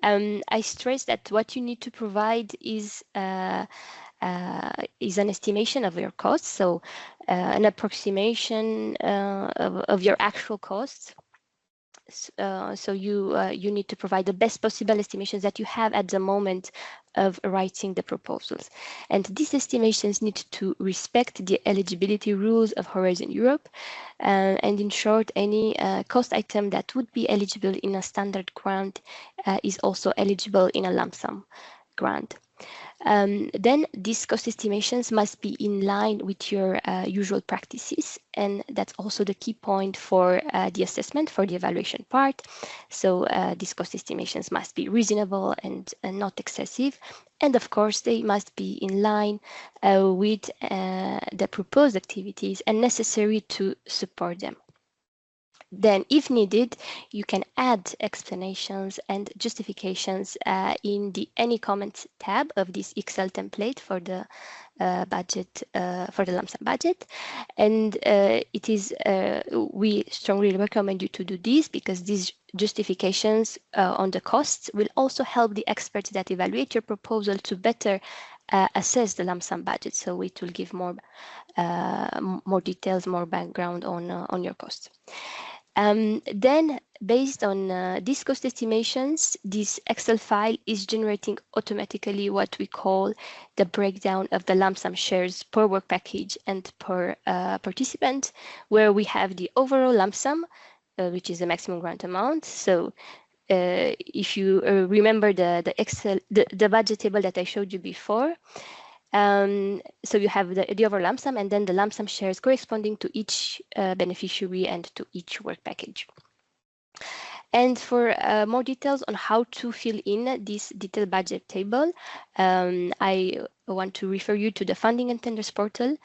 I stress that what you need to provide is an estimation of your costs, so an approximation of your actual costs, So you need to provide the best possible estimations that you have at the moment of writing the proposals. And these estimations need to respect the eligibility rules of Horizon Europe. And in short, any cost item that would be eligible in a standard grant is also eligible in a lump sum grant. Then these cost estimations must be in line with your usual practices, and that's also the key point for the assessment, for the evaluation part. So these cost estimations must be reasonable and not excessive, and of course they must be in line with the proposed activities and necessary to support them. Then, if needed, you can add explanations and justifications in the Any Comments tab of this Excel template for the budget, for the lump sum budget. And we strongly recommend you to do this, because these justifications on the costs will also help the experts that evaluate your proposal to better assess the lump sum budget. So it will give more details, more background on your costs. Then, based on these cost estimations, this Excel file is generating automatically what we call the breakdown of the lump sum shares per work package and per participant, where we have the overall lump sum, which is the maximum grant amount. So if you remember the Excel, the budget table that I showed you before, so you have the overall lump sum and then the lump sum shares corresponding to each beneficiary and to each work package. And for more details on how to fill in this detailed budget table, I want to refer you to the Funding and Tenders portal.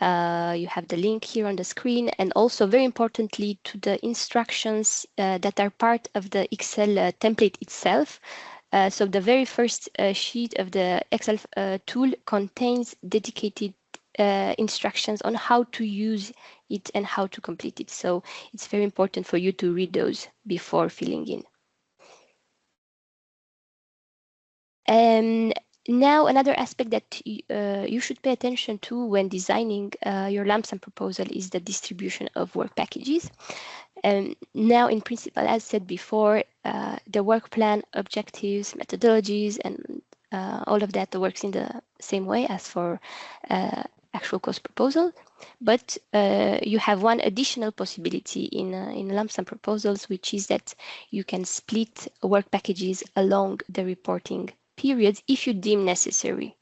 You have the link here on the screen, and also very importantly to the instructions that are part of the Excel template itself. So the very first sheet of the Excel tool contains dedicated instructions on how to use it and how to complete it. So it's very important for you to read those before filling in. Now, another aspect that you should pay attention to when designing your lump sum proposal is the distribution of work packages. Now, in principle, as said before, the work plan, objectives, methodologies, and all of that works in the same way as for actual cost proposal. But you have one additional possibility in lump sum proposals, which is that you can split work packages along the reporting periods if you deem necessary.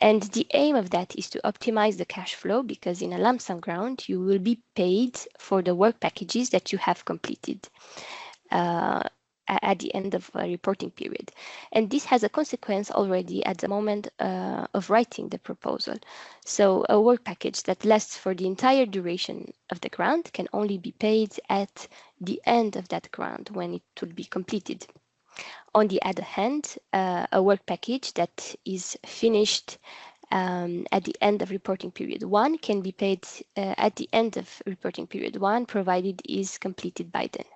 And the aim of that is to optimize the cash flow, because in a lump sum grant, you will be paid for the work packages that you have completed at the end of a reporting period. And this has a consequence already at the moment of writing the proposal. So a work package that lasts for the entire duration of the grant can only be paid at the end of that grant, when it will be completed. On the other hand, a work package that is finished at the end of reporting period 1 can be paid at the end of reporting period 1, provided it is completed by then.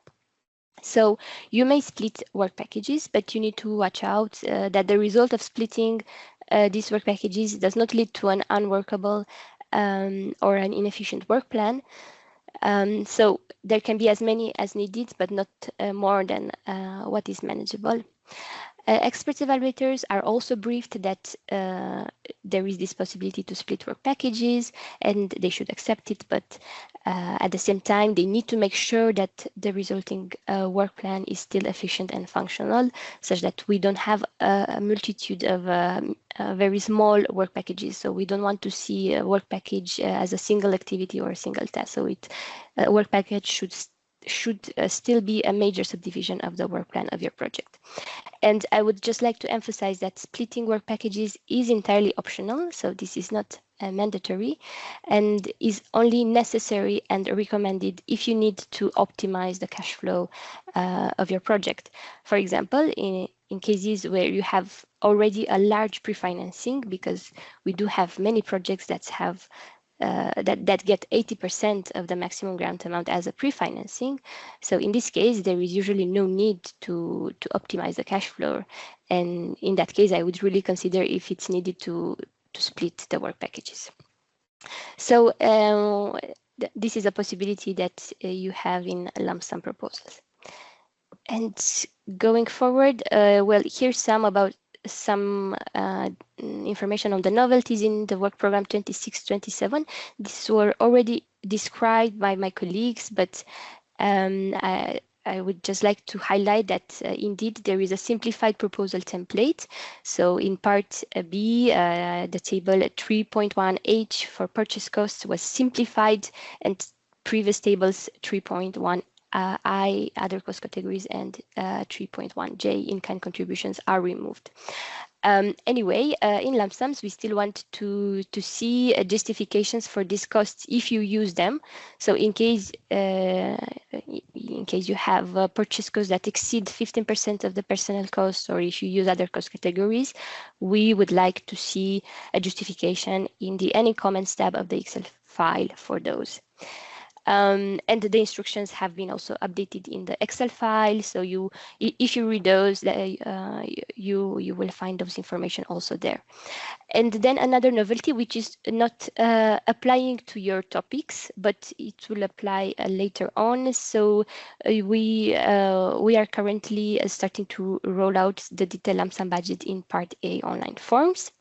So you may split work packages, but you need to watch out that the result of splitting these work packages does not lead to an unworkable or an inefficient work plan. So there can be as many as needed, but not more than what is manageable. Expert evaluators are also briefed that there is this possibility to split work packages, and they should accept it, but at the same time, they need to make sure that the resulting work plan is still efficient and functional, such that we don't have a multitude of very small work packages. So we don't want to see a work package as a single activity or a single task. So a work package should still be a major subdivision of the work plan of your project. And I would just like to emphasize that splitting work packages is entirely optional, so this is not mandatory, and is only necessary and recommended if you need to optimize the cash flow of your project. For example, in cases where you have already a large pre-financing, because we do have many projects that have that get 80% of the maximum grant amount as a pre-financing. So in this case, there is usually no need to optimize the cash flow. And in that case, I would really consider if it's needed to split the work packages. So this is a possibility that you have in lump sum proposals. And going forward, well, here's some information on the novelties in the work program 26-27. These were already described by my colleagues, but I would just like to highlight that indeed there is a simplified proposal template. So in part B, the table 3.1H for purchase costs was simplified, and previous tables 3.1 I, other cost categories, and 3.1J in-kind contributions are removed. Anyway, in lump sums, we still want to see justifications for these costs if you use them. So in case you have purchase costs that exceed 15% of the personnel costs, or if you use other cost categories, we would like to see a justification in the any comments tab of the Excel file for those. And the instructions have been also updated in the Excel file. So if you read those, you will find those information also there. And then another novelty, which is not applying to your topics, but it will apply later on. So we are currently starting to roll out the detailed lump sum budget in Part A online forms.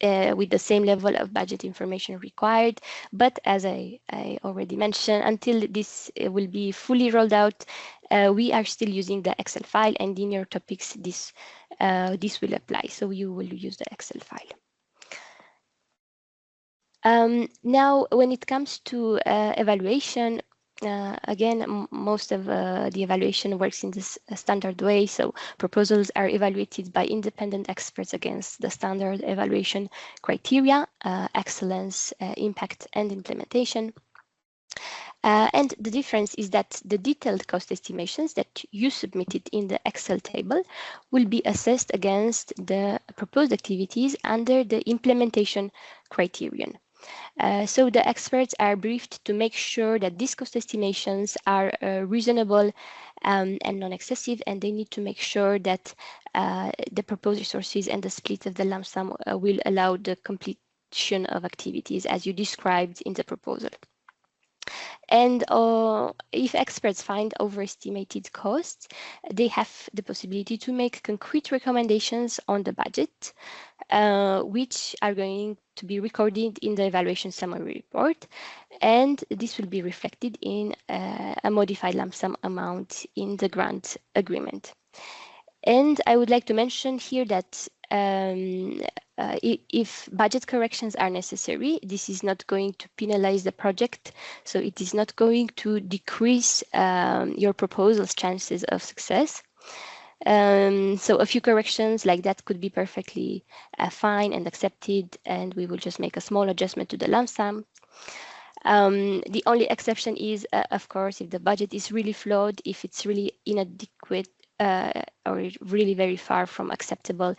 With the same level of budget information required. But as I already mentioned, until this will be fully rolled out, we are still using the Excel file, and in your topics, this will apply. So you will use the Excel file. Now, when it comes to evaluation, again, most of the evaluation works in this standard way. So proposals are evaluated by independent experts against the standard evaluation criteria, excellence, impact, and implementation. And the difference is that the detailed cost estimations that you submitted in the Excel table will be assessed against the proposed activities under the implementation criterion. So the experts are briefed to make sure that these cost estimations are reasonable and non-excessive, and they need to make sure that the proposed resources and the split of the lump sum will allow the completion of activities as you described in the proposal. And if experts find overestimated costs, they have the possibility to make concrete recommendations on the budget, which are going to be recorded in the evaluation summary report. And this will be reflected in a modified lump sum amount in the grant agreement. And I would like to mention here that if budget corrections are necessary, this is not going to penalize the project. So it is not going to decrease your proposal's chances of success. So a few corrections like that could be perfectly fine and accepted, and we will just make a small adjustment to the lump sum. The only exception is, of course, if the budget is really flawed, if it's really inadequate, or really very far from acceptable.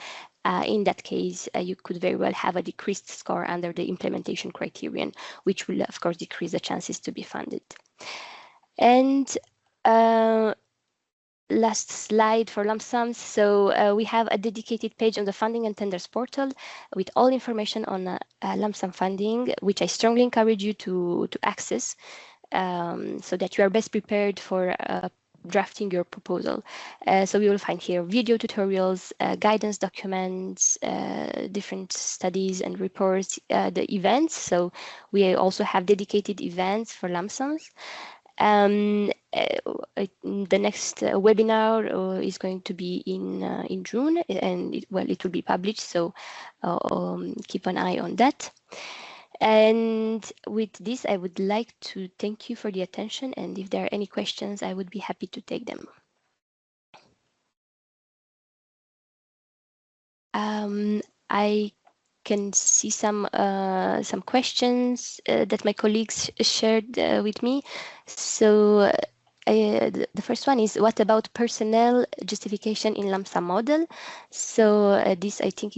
In that case, you could very well have a decreased score under the implementation criterion, which will, of course, decrease the chances to be funded. And last slide for lump sums. So we have a dedicated page on the funding and tenders portal with all information on lump sum funding, which I strongly encourage you to access so that you are best prepared for drafting your proposal. So we will find here video tutorials, guidance documents, different studies and reports, the events. So we also have dedicated events for lump sums. The next webinar is going to be in June, and it will be published. So keep an eye on that. And with this, I would like to thank you for the attention. And if there are any questions, I would be happy to take them. I can see some questions that my colleagues shared with me. So the first one is, what about personnel justification in lump sum model? So this, I think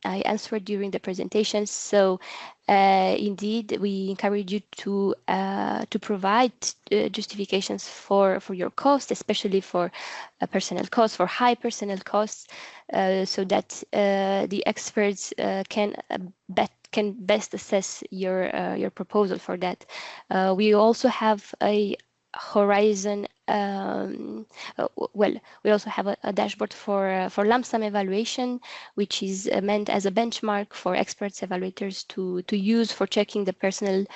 I answered during the presentation. So indeed, we encourage you to provide justifications for your cost, especially for personnel costs, for high personnel costs, so that the experts can best assess your proposal for that. We also have a Horizon well, we also have a dashboard for lump sum evaluation, which is meant as a benchmark for experts evaluators to use for checking the personal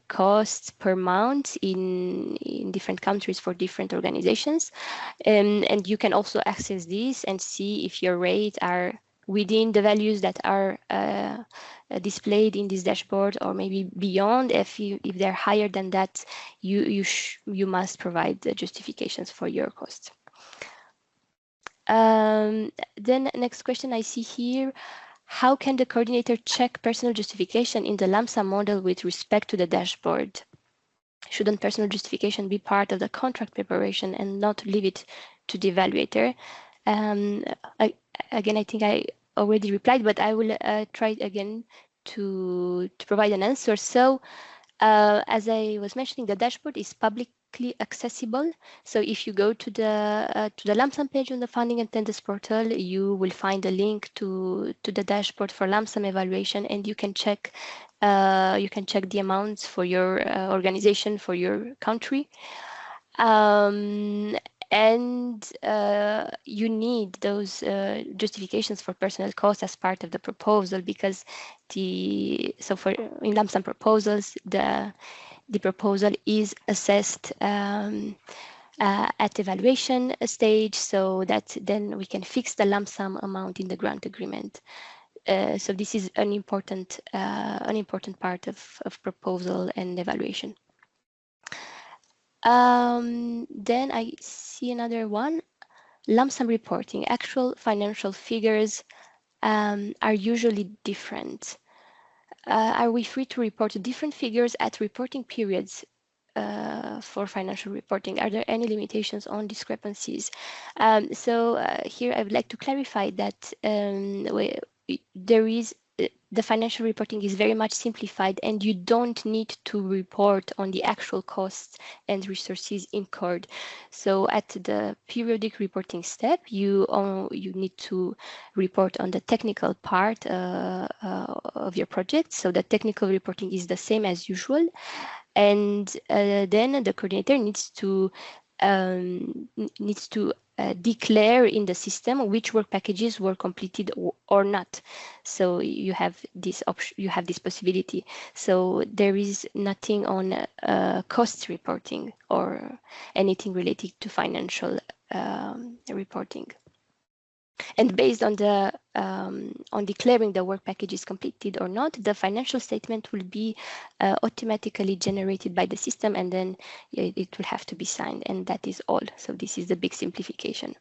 costs per month in different countries for different organizations. And you can also access this and see if your rates are within the values that are displayed in this dashboard, or maybe beyond. If they're higher than that, you must provide the justifications for your costs. Then next question I see here: how can the coordinator check personal justification in the lump sum model with respect to the dashboard? Shouldn't personal justification be part of the contract preparation and not leave it to the evaluator? Again, I think I already replied, but I will try again to provide an answer. So as I was mentioning, the dashboard is publicly accessible. So if you go to the lump sum page on the funding and tenders portal, you will find a link to the dashboard for lump sum evaluation, and you can check the amounts for your organization, for your country. And you need those justifications for personal costs as part of the proposal, because in lump sum proposals, the proposal is assessed at evaluation stage, so that then we can fix the lump sum amount in the grant agreement. So this is an important part of proposal and evaluation. Then I see another one. Lump sum reporting. Actual financial figures are usually different. Are we free to report different figures at reporting periods for financial reporting? Are there any limitations on discrepancies? So here I would like to clarify that there is the financial reporting is very much simplified, and you don't need to report on the actual costs and resources incurred. So at the periodic reporting step, you need to report on the technical part of your project. So the technical reporting is the same as usual, and then the coordinator needs to declare in the system which work packages were completed or not. So you have this option, you have this possibility. So there is nothing on cost reporting or anything related to financial reporting. And based on the on declaring the work package is completed or not, the financial statement will be automatically generated by the system, and then it will have to be signed, and that is all. So this is the big simplification.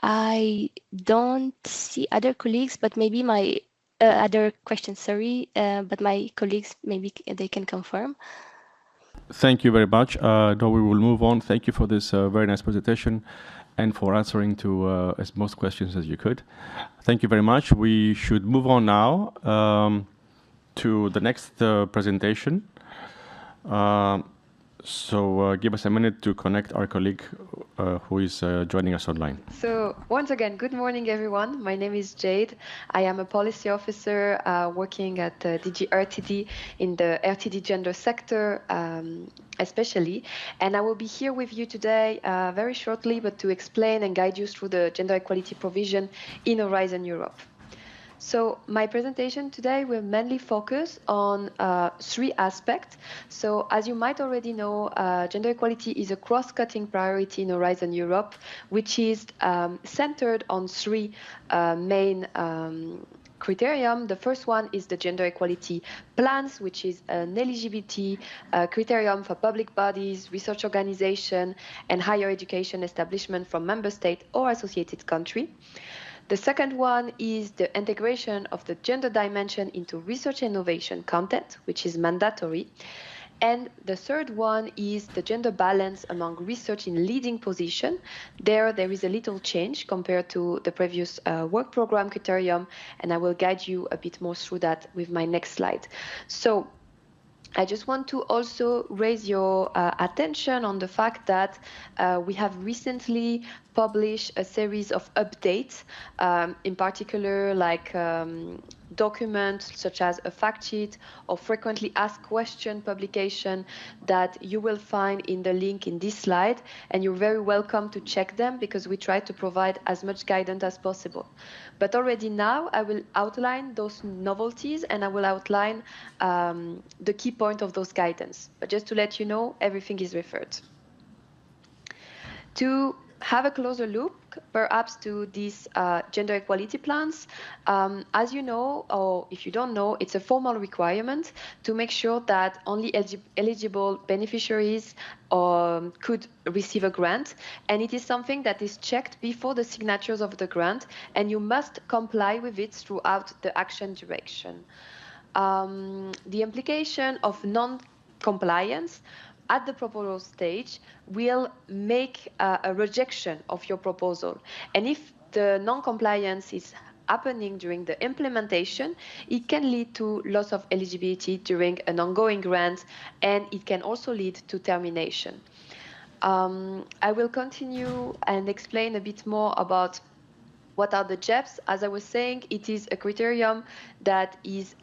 I don't see other colleagues, but maybe my other questions, sorry, but my colleagues, maybe they can confirm. Thank you very much. Now we will move on. Thank you for this very nice presentation and for answering to as most questions as you could. Thank you very much. We should move on now to the next presentation. So give us a minute to connect our colleague who is joining us online. So once again, good morning, everyone. My name is Jade. I am a policy officer working at DG RTD in the RTD gender sector, especially. And I will be here with you today very shortly, but to explain and guide you through the gender equality provision in Horizon Europe. So my presentation today will mainly focus on 3 aspects. So as you might already know, gender equality is a cross-cutting priority in Horizon Europe, which is centered on 3 main criterion. The first one is the gender equality plans, which is an eligibility criterion for public bodies, research organization, and higher education establishment from member state or associated country. The second one is the integration of the gender dimension into research innovation content, which is mandatory. And the third one is the gender balance among research in leading position. There is a little change compared to the previous work program criterion, and I will guide you a bit more through that with my next slide. So I just want to also raise your attention on the fact that we have recently published a series of updates, in particular like documents such as a fact sheet or frequently asked question publication that you will find in the link in this slide, and you're very welcome to check them because we try to provide as much guidance as possible. But already now I will outline those novelties and I will outline the key point of those guidance. But just to let you know, everything is referred. To have a closer look, perhaps, to these gender equality plans, as you know, or if you don't know, it's a formal requirement to make sure that only eligible beneficiaries could receive a grant, and it is something that is checked before the signatures of the grant, and you must comply with it throughout the action direction. The implication of non-compliance at the proposal stage will make a rejection of your proposal. And if the non-compliance is happening during the implementation, it can lead to loss of eligibility during an ongoing grant, and it can also lead to termination. I will continue and explain a bit more about what are the JEPs. As I was saying, it is a criterion that is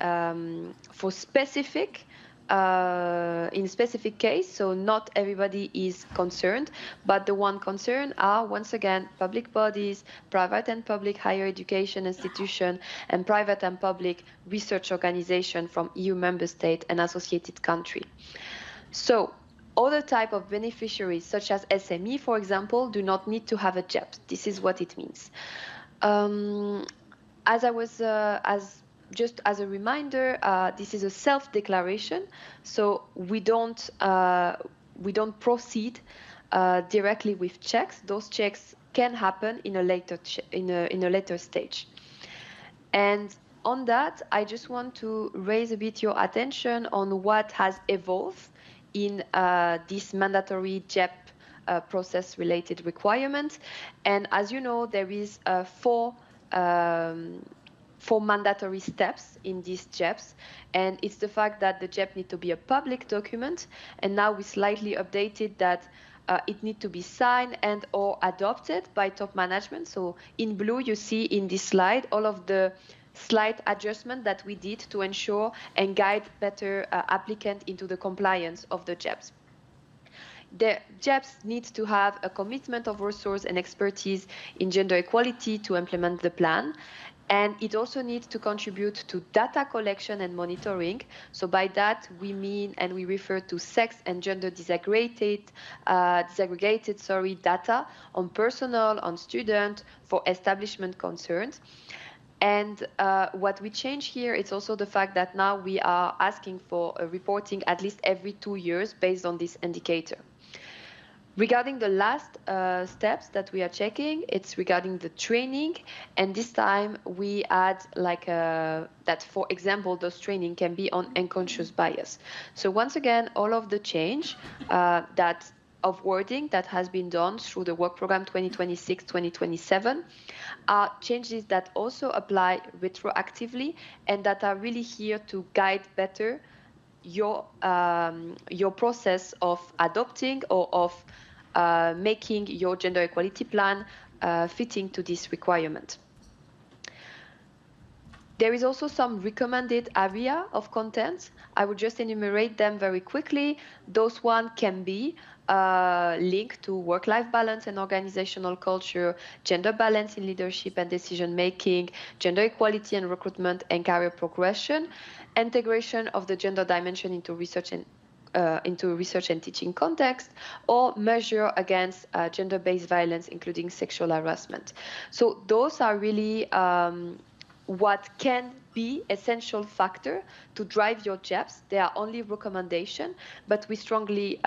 for specific in specific case, so not everybody is concerned, but the one concerned are, once again, public bodies, private and public higher education institution, and private and public research organization from EU member state and associated country. So other type of beneficiaries, such as SME, for example, do not need to have a JEP. This is what it means. Just as a reminder, this is a self-declaration, so we don't proceed directly with checks. Those checks can happen in a later stage. And on that, I just want to raise a bit your attention on what has evolved in this mandatory JEP process-related requirement. And as you know, there is four mandatory steps in these JEPs, and it's the fact that the JEP need to be a public document, and now we slightly updated that it need to be signed and or adopted by top management. So in blue, you see in this slide all of the slight adjustment that we did to ensure and guide better applicant into the compliance of the JEPs. The JEPs need to have a commitment of resource and expertise in gender equality to implement the plan. And it also needs to contribute to data collection and monitoring. So by that, we mean, and we refer to sex and gender disaggregated data on personnel, on student, for establishment concerns. And what we change here is also the fact that now we are asking for a reporting at least every 2 years based on this indicator. Regarding the last steps that we are checking, it's regarding the training, and this time we add that, for example, those training can be on unconscious bias. So once again, all of the change of wording that has been done through the work program 2026-2027 are changes that also apply retroactively and that are really here to guide better your process of adopting or of making your gender equality plan fitting to this requirement. There is also some recommended area of content. I would just enumerate them very quickly. Those one can be linked to work-life balance and organizational culture, gender balance in leadership and decision-making, gender equality and recruitment and career progression, integration of the gender dimension into research and teaching context, or measure against gender-based violence, including sexual harassment. So those are really what can be essential factor to drive your JEPs. They are only recommendation, but we strongly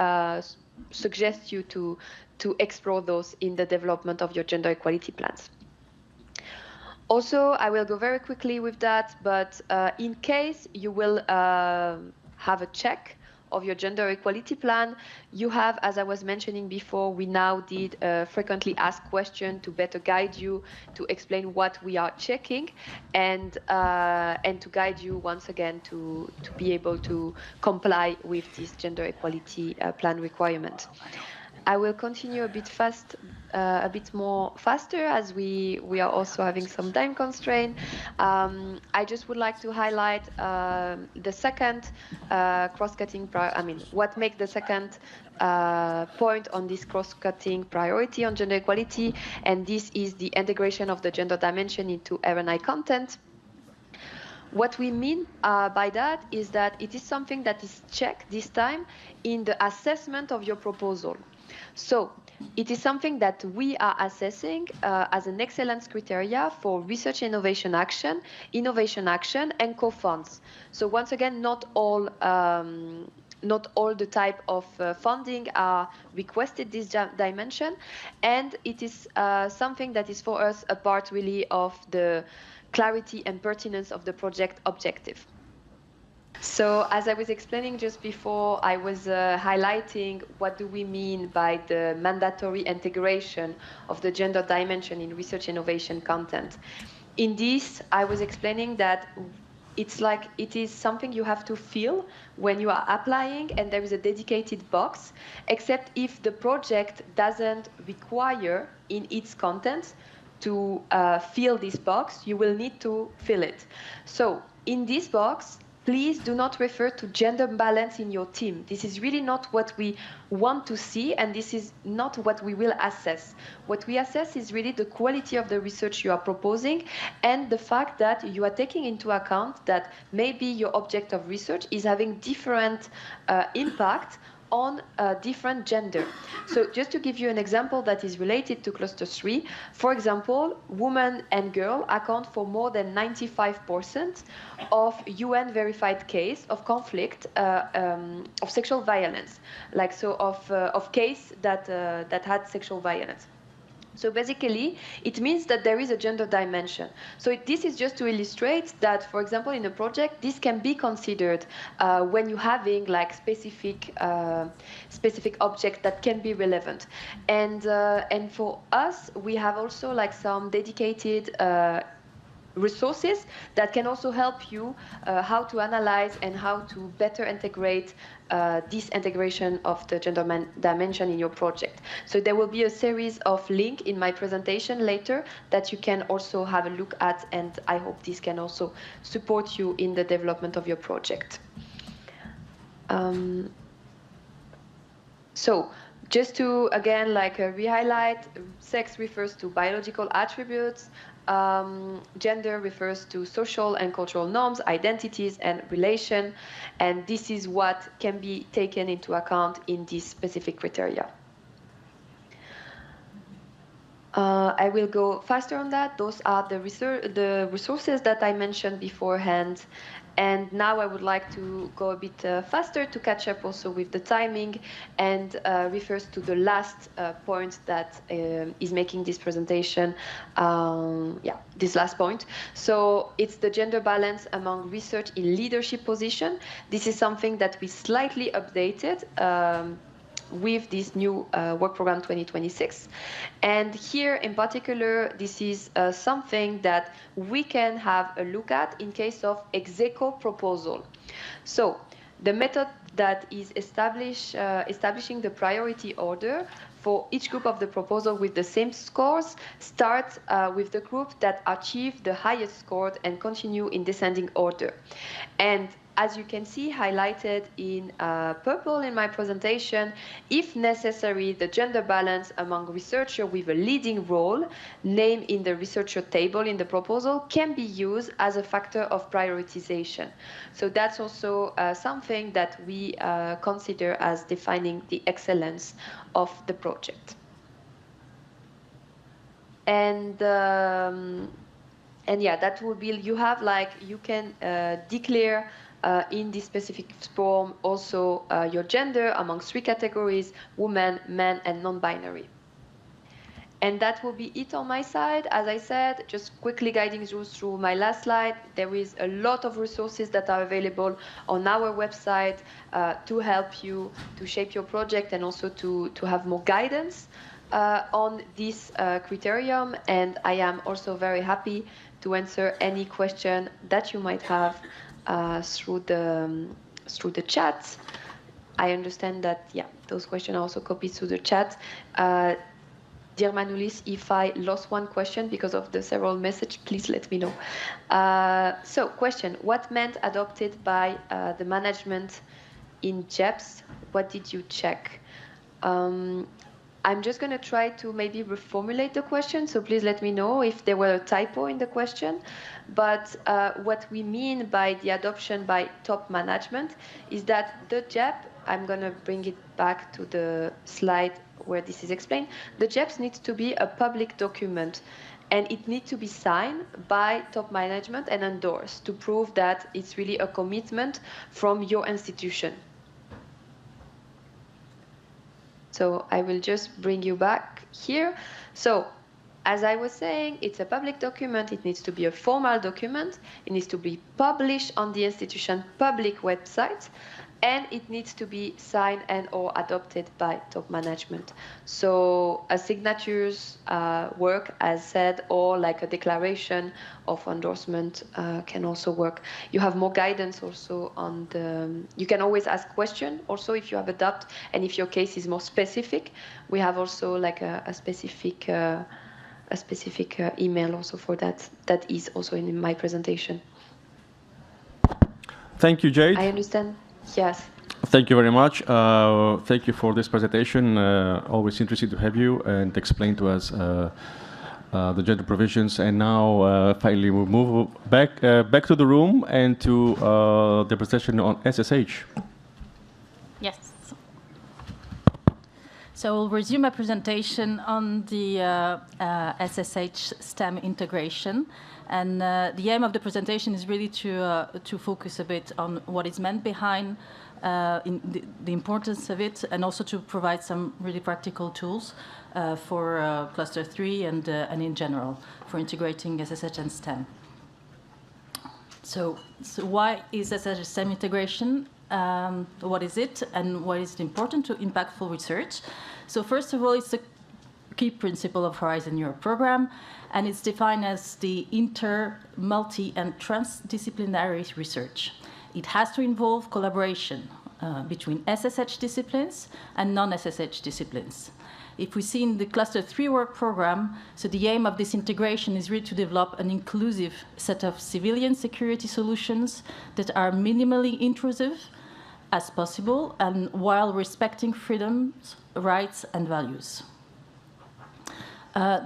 suggest you to explore those in the development of your gender equality plans. Also, I will go very quickly with that, but in case you will have a check of your gender equality plan, you have, as I was mentioning before, we now did a frequently asked question to better guide you, to explain what we are checking, and to guide you once again to be able to comply with this gender equality plan requirement. I will continue a bit more faster as we are also having some time constraint. I just would like to highlight the second cross-cutting. What makes the second point on this cross-cutting priority on gender equality, and this is the integration of the gender dimension into R&I content. What we mean by that is that it is something that is checked this time in the assessment of your proposal. So it is something that we are assessing as an excellence criteria for research innovation action, and co-funds. So once again, not all the type of funding are requested this dimension, and it is something that is for us a part really of the clarity and pertinence of the project objective. So as I was explaining just before, I was highlighting what do we mean by the mandatory integration of the gender dimension in research innovation content. In this, I was explaining that it's like it is something you have to fill when you are applying, and there is a dedicated box, except if the project doesn't require in its content to fill this box, you will need to fill it. So in this box, please do not refer to gender balance in your team. This is really not what we want to see, and this is not what we will assess. What we assess is really the quality of the research you are proposing, and the fact that you are taking into account that maybe your object of research is having different impact on different gender. So just to give you an example that is related to cluster 3, for example, women and girls account for more than 95% of UN verified case of conflict of sexual violence, like so of case that had sexual violence. So basically, it means that there is a gender dimension. So this is just to illustrate that, for example, in a project, this can be considered when you're having like specific objects that can be relevant. And for us, we have also like some dedicated resources that can also help you how to analyze and how to better integrate this integration of the gender dimension in your project. So there will be a series of links in my presentation later that you can also have a look at, and I hope this can also support you in the development of your project. So just to again re-highlight, sex refers to biological attributes, gender refers to social and cultural norms, identities, and relation, and this is what can be taken into account in these specific criteria. I will go faster on that. Those are the resources that I mentioned beforehand. And now I would like to go a bit faster to catch up also with the timing, and refers to the last point that is making this presentation. This last point. So it's the gender balance among research in leadership position. This is something that we slightly updated with this new work program 2026. And here in particular, this is something that we can have a look at in case of ex-aequo proposal. So the method that is establishing the priority order for each group of the proposal with the same scores starts with the group that achieve the highest score and continue in descending order. And as you can see highlighted in purple in my presentation, if necessary, the gender balance among researchers with a leading role, named in the researcher table in the proposal, can be used as a factor of prioritization. So that's also something that we consider as defining the excellence of the project. And yeah, that will be, you have you can declare in this specific form also your gender among 3 categories: women, men, and non-binary. And that will be it on my side. As I said, just quickly guiding you through my last slide, there is a lot of resources that are available on our website to help you to shape your project and also to have more guidance on this criterion. And I am also very happy to answer any question that you might have through the chat. I understand that, yeah, those questions are also copied to the chat. Dear Manulis, if I lost one question because of the several messages, please let me know. So, question, what meant adopted by the management in JEPS? What did you check? I'm just going to try to maybe reformulate the question, so please let me know if there were a typo in the question. But what we mean by the adoption by top management is that the JEP, I'm going to bring it back to the slide where this is explained, the JEPs needs to be a public document, and it needs to be signed by top management and endorsed to prove that it's really a commitment from your institution. So I will just bring you back here. So as I was saying, it's a public document. It needs to be a formal document. It needs to be published on the institution public website, and it needs to be signed and or adopted by top management. So a signatures work, as said, or like a declaration of endorsement can also work. You have more guidance also on the, you can always ask question also if you have a doubt, and if your case is more specific, we have also like a specific email also for that. That is also in my presentation. Thank you, Jade. I understand. Yes. Thank you very much. Thank you for this presentation. Always interested to have you and explain to us the gender provisions. And now, finally, we'll move back to the room and to the presentation on SSH. Yes. So we'll resume my presentation on the SSH STEM integration. And the aim of the presentation is really to focus a bit on what is meant behind the importance of it, and also to provide some really practical tools for Cluster 3 and in general for integrating SSH and STEM. So why is SSH STEM integration? What is it, and why is it important to impactful research? So first of all, it's a key principle of Horizon Europe program, and it's defined as the inter, multi, and transdisciplinary research. It has to involve collaboration between SSH disciplines and non-SSH disciplines. If we see in the Cluster 3 work program, so the aim of this integration is really to develop an inclusive set of civilian security solutions that are minimally intrusive as possible, and while respecting freedoms, rights, and values.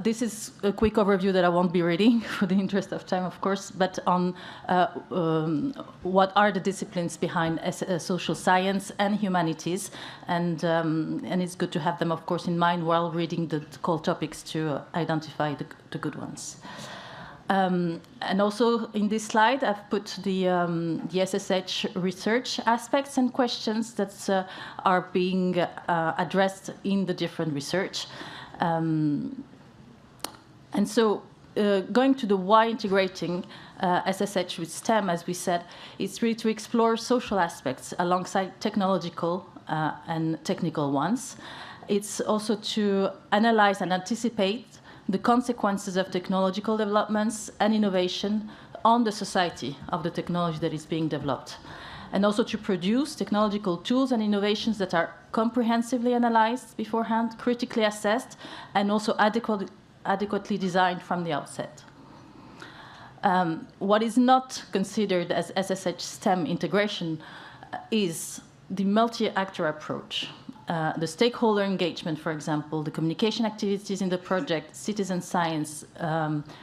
This is a quick overview that I won't be reading for the interest of time, of course, but on what are the disciplines behind social science and humanities, and it's good to have them, of course, in mind while reading the core topics to identify the good ones. And also in this slide, I've put the SSH research aspects and questions that are being addressed in the different research. And so going to the why integrating SSH with STEM, as we said, it's really to explore social aspects alongside technological and technical ones. It's also to analyze and anticipate the consequences of technological developments and innovation on the society of the technology that is being developed. And also to produce technological tools and innovations that are comprehensively analyzed beforehand, critically assessed, and also adequately designed from the outset. What is not considered as SSH STEM integration is the multi-actor approach. The stakeholder engagement, for example, the communication activities in the project, citizen science,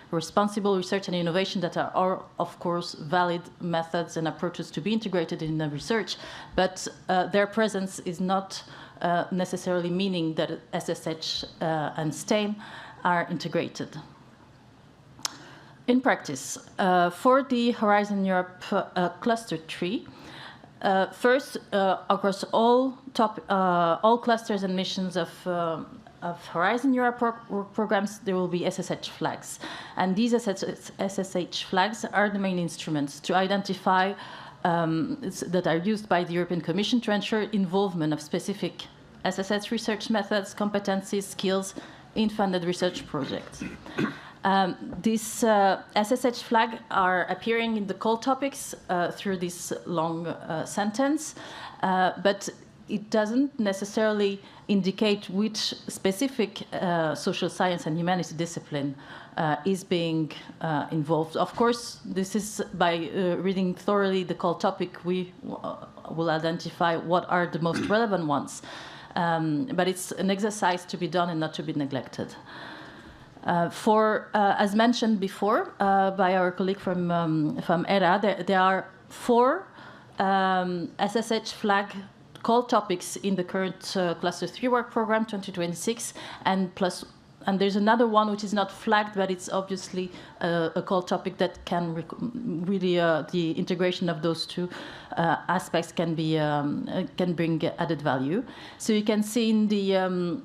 responsible research and innovation that are, of course, valid methods and approaches to be integrated in the research, but their presence is not necessarily meaning that SSH and STEM are integrated. In practice, for the Horizon Europe Cluster 3, first, across all clusters and missions of Horizon Europe programs, there will be SSH flags. And these SSH flags are the main instruments to identify that are used by the European Commission to ensure involvement of specific SSH research methods, competencies, skills in funded research projects. These SSH flags are appearing in the call topics through this long sentence, but it doesn't necessarily indicate which specific social science and humanity discipline is being involved. Of course, this is by reading thoroughly the call topic, we will identify what are the most relevant ones. But it's an exercise to be done and not to be neglected. As mentioned before by our colleague from ERA, there are 4 SSH flag call topics in the current Cluster 3 work program 2026, and there's another one which is not flagged, but it's obviously a call topic that can really the integration of those 2 aspects can bring added value. So you can see in the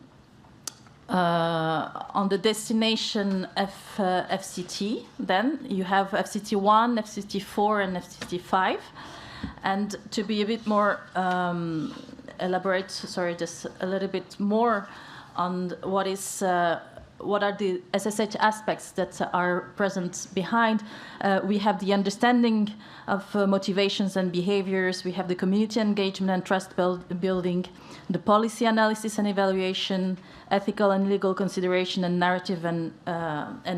on the destination FCT, then you have FCT1, FCT4, and FCT5. And to be a bit more elaborate, just a little bit more on what are the SSH aspects that are present behind. We have the understanding of motivations and behaviors. We have the community engagement and trust building, the policy analysis and evaluation, ethical and legal consideration, and narrative and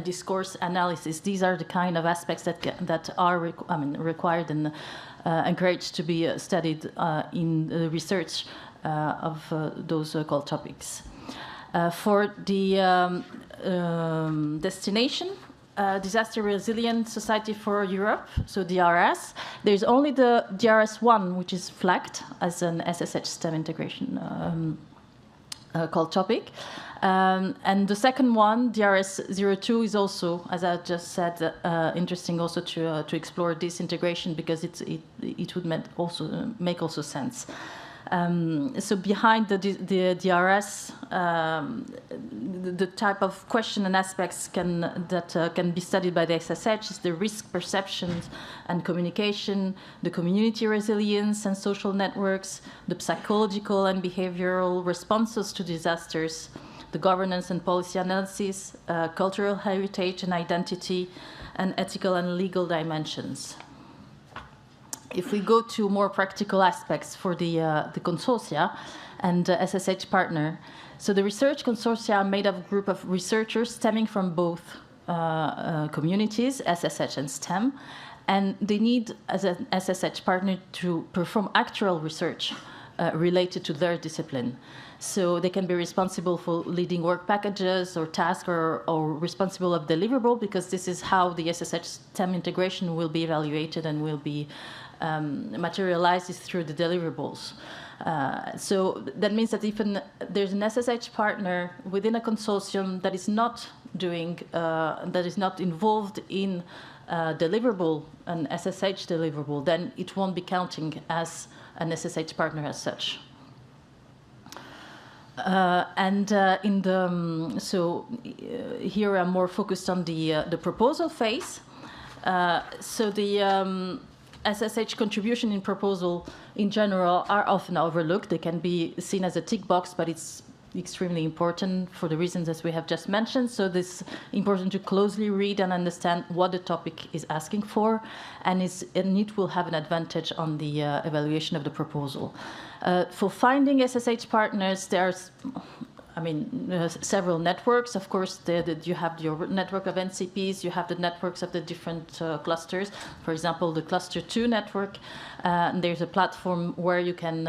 discourse analysis. These are the kind of aspects that are required and encouraged to be studied in the research of those call topics. For the destination, Disaster Resilient Society for Europe, so DRS, there's only the DRS1 which is flagged as an SSH STEM integration call topic. And the second one, DRS02, is also, as I just said, interesting also to explore this integration, because it would make also sense. So behind the DRS, the type of question and aspects that can be studied by the SSH is the risk perceptions and communication, the community resilience and social networks, the psychological and behavioral responses to disasters, the governance and policy analysis, cultural heritage and identity, and ethical and legal dimensions. If we go to more practical aspects for the consortia and SSH partner, so the research consortia are made of a group of researchers stemming from both communities, SSH and STEM, and they need, as an SSH partner, to perform actual research related to their discipline. So they can be responsible for leading work packages or tasks, or responsible of deliverable, because this is how the SSH STEM integration will be evaluated and will be materialized through the deliverables. So that means that even there's an SSH partner within a consortium that is not involved in deliverable, an SSH deliverable, then it won't be counting as an SSH partner as such. Here I'm more focused on the proposal phase. So the SSH contribution in proposal in general are often overlooked. They can be seen as a tick box, but it's extremely important for the reasons that we have just mentioned. So it's important to closely read and understand what the topic is asking for, and it will have an advantage on the evaluation of the proposal. For finding SSH partners, there's several networks. Of course, you have your network of NCPs, you have the networks of the different clusters. For example, the Cluster 2 network, there's a platform where you can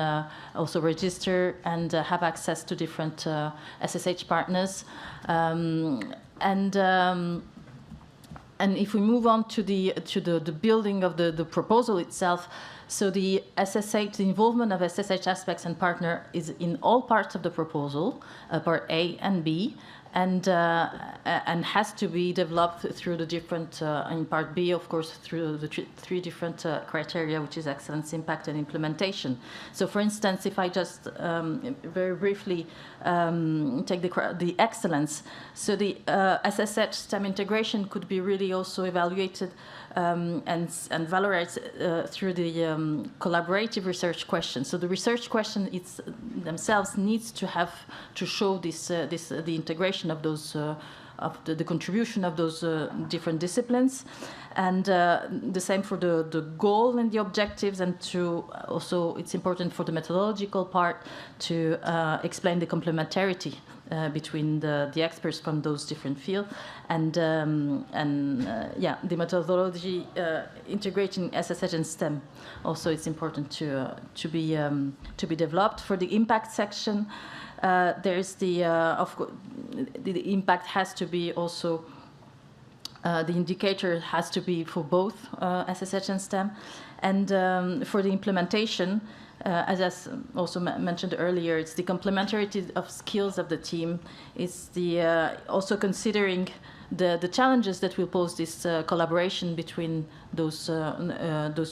also register and have access to different SSH partners. And if we move on to the building of the proposal itself, so the involvement of SSH aspects and partner is in all parts of the proposal, part A and B, and has to be developed through the different, in part B, of course, through the three different criteria, which is excellence, impact, and implementation. So, for instance, if I just very briefly take the excellence, so the SSH STEM integration could be really also evaluated and valorized through the collaborative research question. So the research question themselves needs to show the integration of those the contribution of those different disciplines, and the same for the goal and the objectives, and to also it's important for the methodological part to explain the complementarity between the experts from those different fields, and the methodology integrating SSH and STEM. Also, it's important to be developed. For the impact section, there's the impact has to be also. The indicator has to be for both SSH and STEM, and for the implementation. As I also mentioned earlier, it's the complementarity of skills of the team. It's the also considering the challenges that will pose this collaboration between those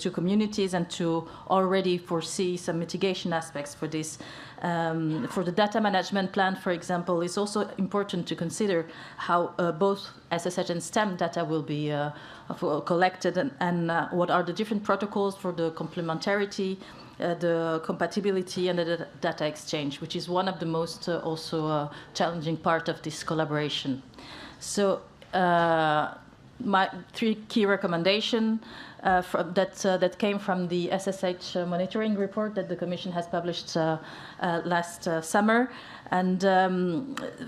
two communities, and to already foresee some mitigation aspects for this. For the data management plan, for example, it's also important to consider how both SSH and STEM data will be collected, and what are the different protocols for the complementarity, the compatibility, and the data exchange, which is one of the most also challenging part of this collaboration. So my 3 key recommendations that came from the SSH monitoring report that the Commission has published last summer. And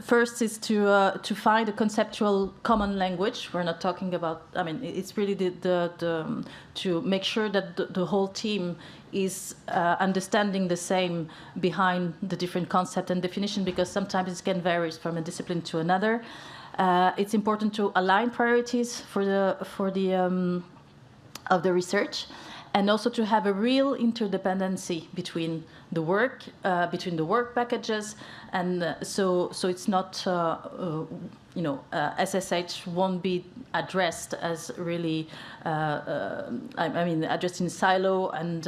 first is to find a conceptual common language. We're not talking about, I mean, it's really to make sure that the whole team is understanding the same behind the different concept and definition, because sometimes it can vary from a discipline to another. It's important to align priorities for the of the research, and also to have a real interdependency between the work packages, and so it's not SSH won't be addressed as really addressed in silo and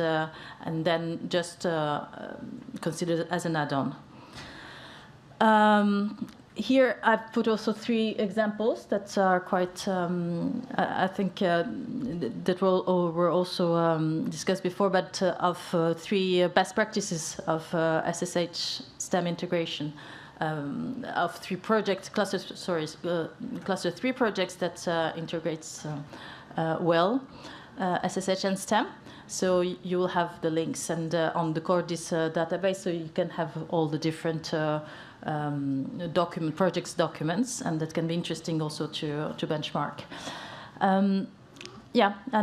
then just considered as an add-on. Here I've put also 3 examples that are quite, I think, that were also discussed before, but of 3 best practices of SSH STEM integration, of 3 projects, cluster 3 projects that integrates well SSH and STEM. So you will have the links and on the Cordis database, so you can have all the different projects documents, and that can be interesting also to benchmark. And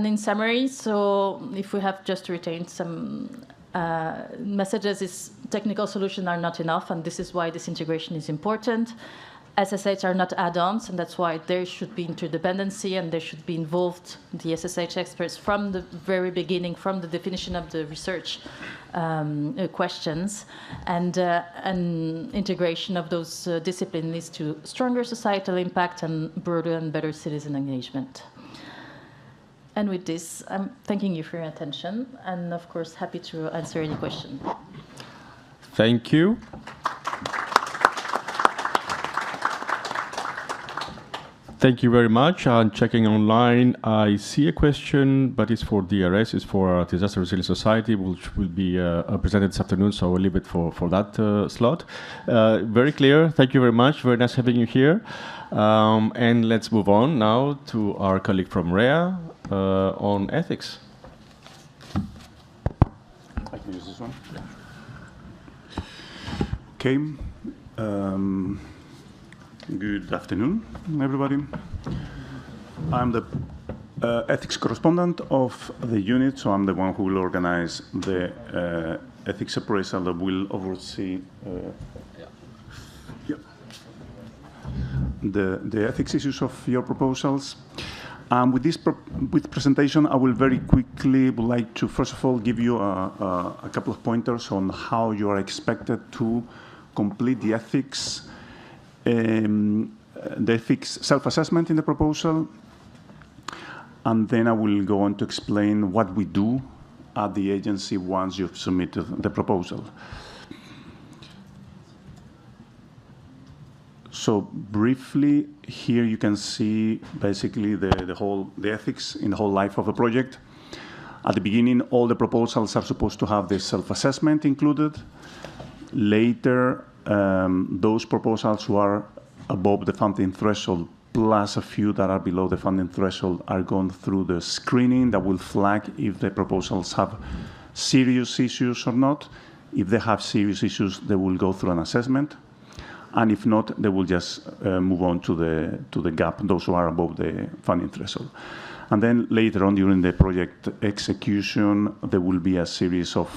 in summary, so if we have just retained some messages, is technical solutions are not enough, and this is why this integration is important. SSH are not add-ons, and that's why there should be interdependency, and there should be involved the SSH experts from the very beginning, from the definition of the research questions, and integration of those disciplines leads to stronger societal impact and broader and better citizen engagement. And with this, I'm thanking you for your attention, and of course happy to answer any question. Thank you. Thank you very much. I'm checking online. I see a question, but it's for DRS. It's for Disaster Resilient Society, which will be presented this afternoon, so I'll leave it for that slot. Very clear. Thank you very much. Very nice having you here. And let's move on now to our colleague from REA on ethics. I can use this one. Okay. Good afternoon, everybody. I'm the ethics correspondent of the unit, so I'm the one who will organize the ethics appraisal that will oversee the ethics issues of your proposals. With this presentation, I will very quickly would like to, first of all, give you a couple of pointers on how you are expected to complete the ethics self-assessment in the proposal, and then I will go on to explain what we do at the agency once you've submitted the proposal. So briefly, here you can see basically the ethics in the whole life of a project. At the beginning, all the proposals are supposed to have the self-assessment included. Later, those proposals who are above the funding threshold, plus a few that are below the funding threshold, are going through the screening that will flag if the proposals have serious issues or not. If they have serious issues, they will go through an assessment. And if not, they will just move on to the gap, those who are above the funding threshold. And then later on during the project execution, there will be a series of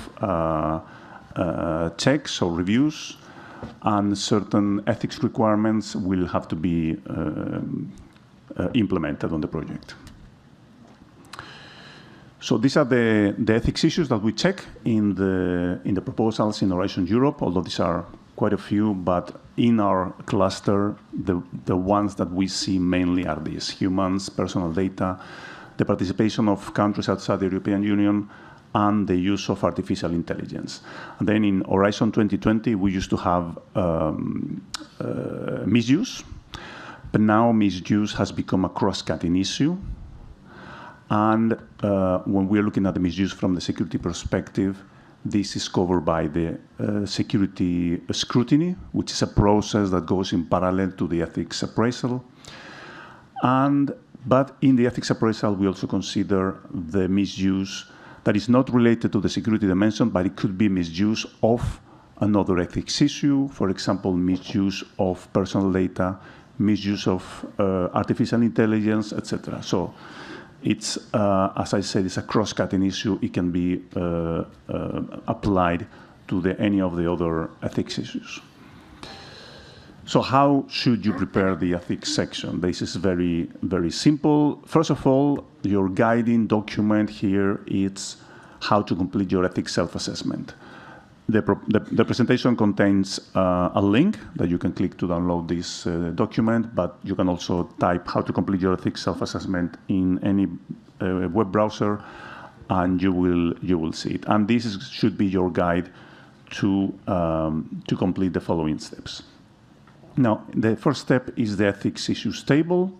checks or reviews, and certain ethics requirements will have to be implemented on the project. So these are the ethics issues that we check in the proposals in Horizon Europe, although these are quite a few, but in our cluster, the ones that we see mainly are these: humans, personal data, the participation of countries outside the European Union, and the use of artificial intelligence. And then in Horizon 2020, we used to have misuse, but now misuse has become a cross-cutting issue. And when we're looking at the misuse from the security perspective, this is covered by the security scrutiny, which is a process that goes in parallel to the ethics appraisal. But in the ethics appraisal, we also consider the misuse that is not related to the security dimension, but it could be misuse of another ethics issue, for example, misuse of personal data, misuse of artificial intelligence, etc. So it's, as I said, it's a cross-cutting issue. It can be applied to any of the other ethics issues. So how should you prepare the ethics section? This is very, very simple. First of all, your guiding document here is how to complete your ethics self-assessment. The presentation contains a link that you can click to download this document, but you can also type how to complete your ethics self-assessment in any web browser, and you will see it. And this should be your guide to complete the following steps. Now, the first step is the ethics issues table.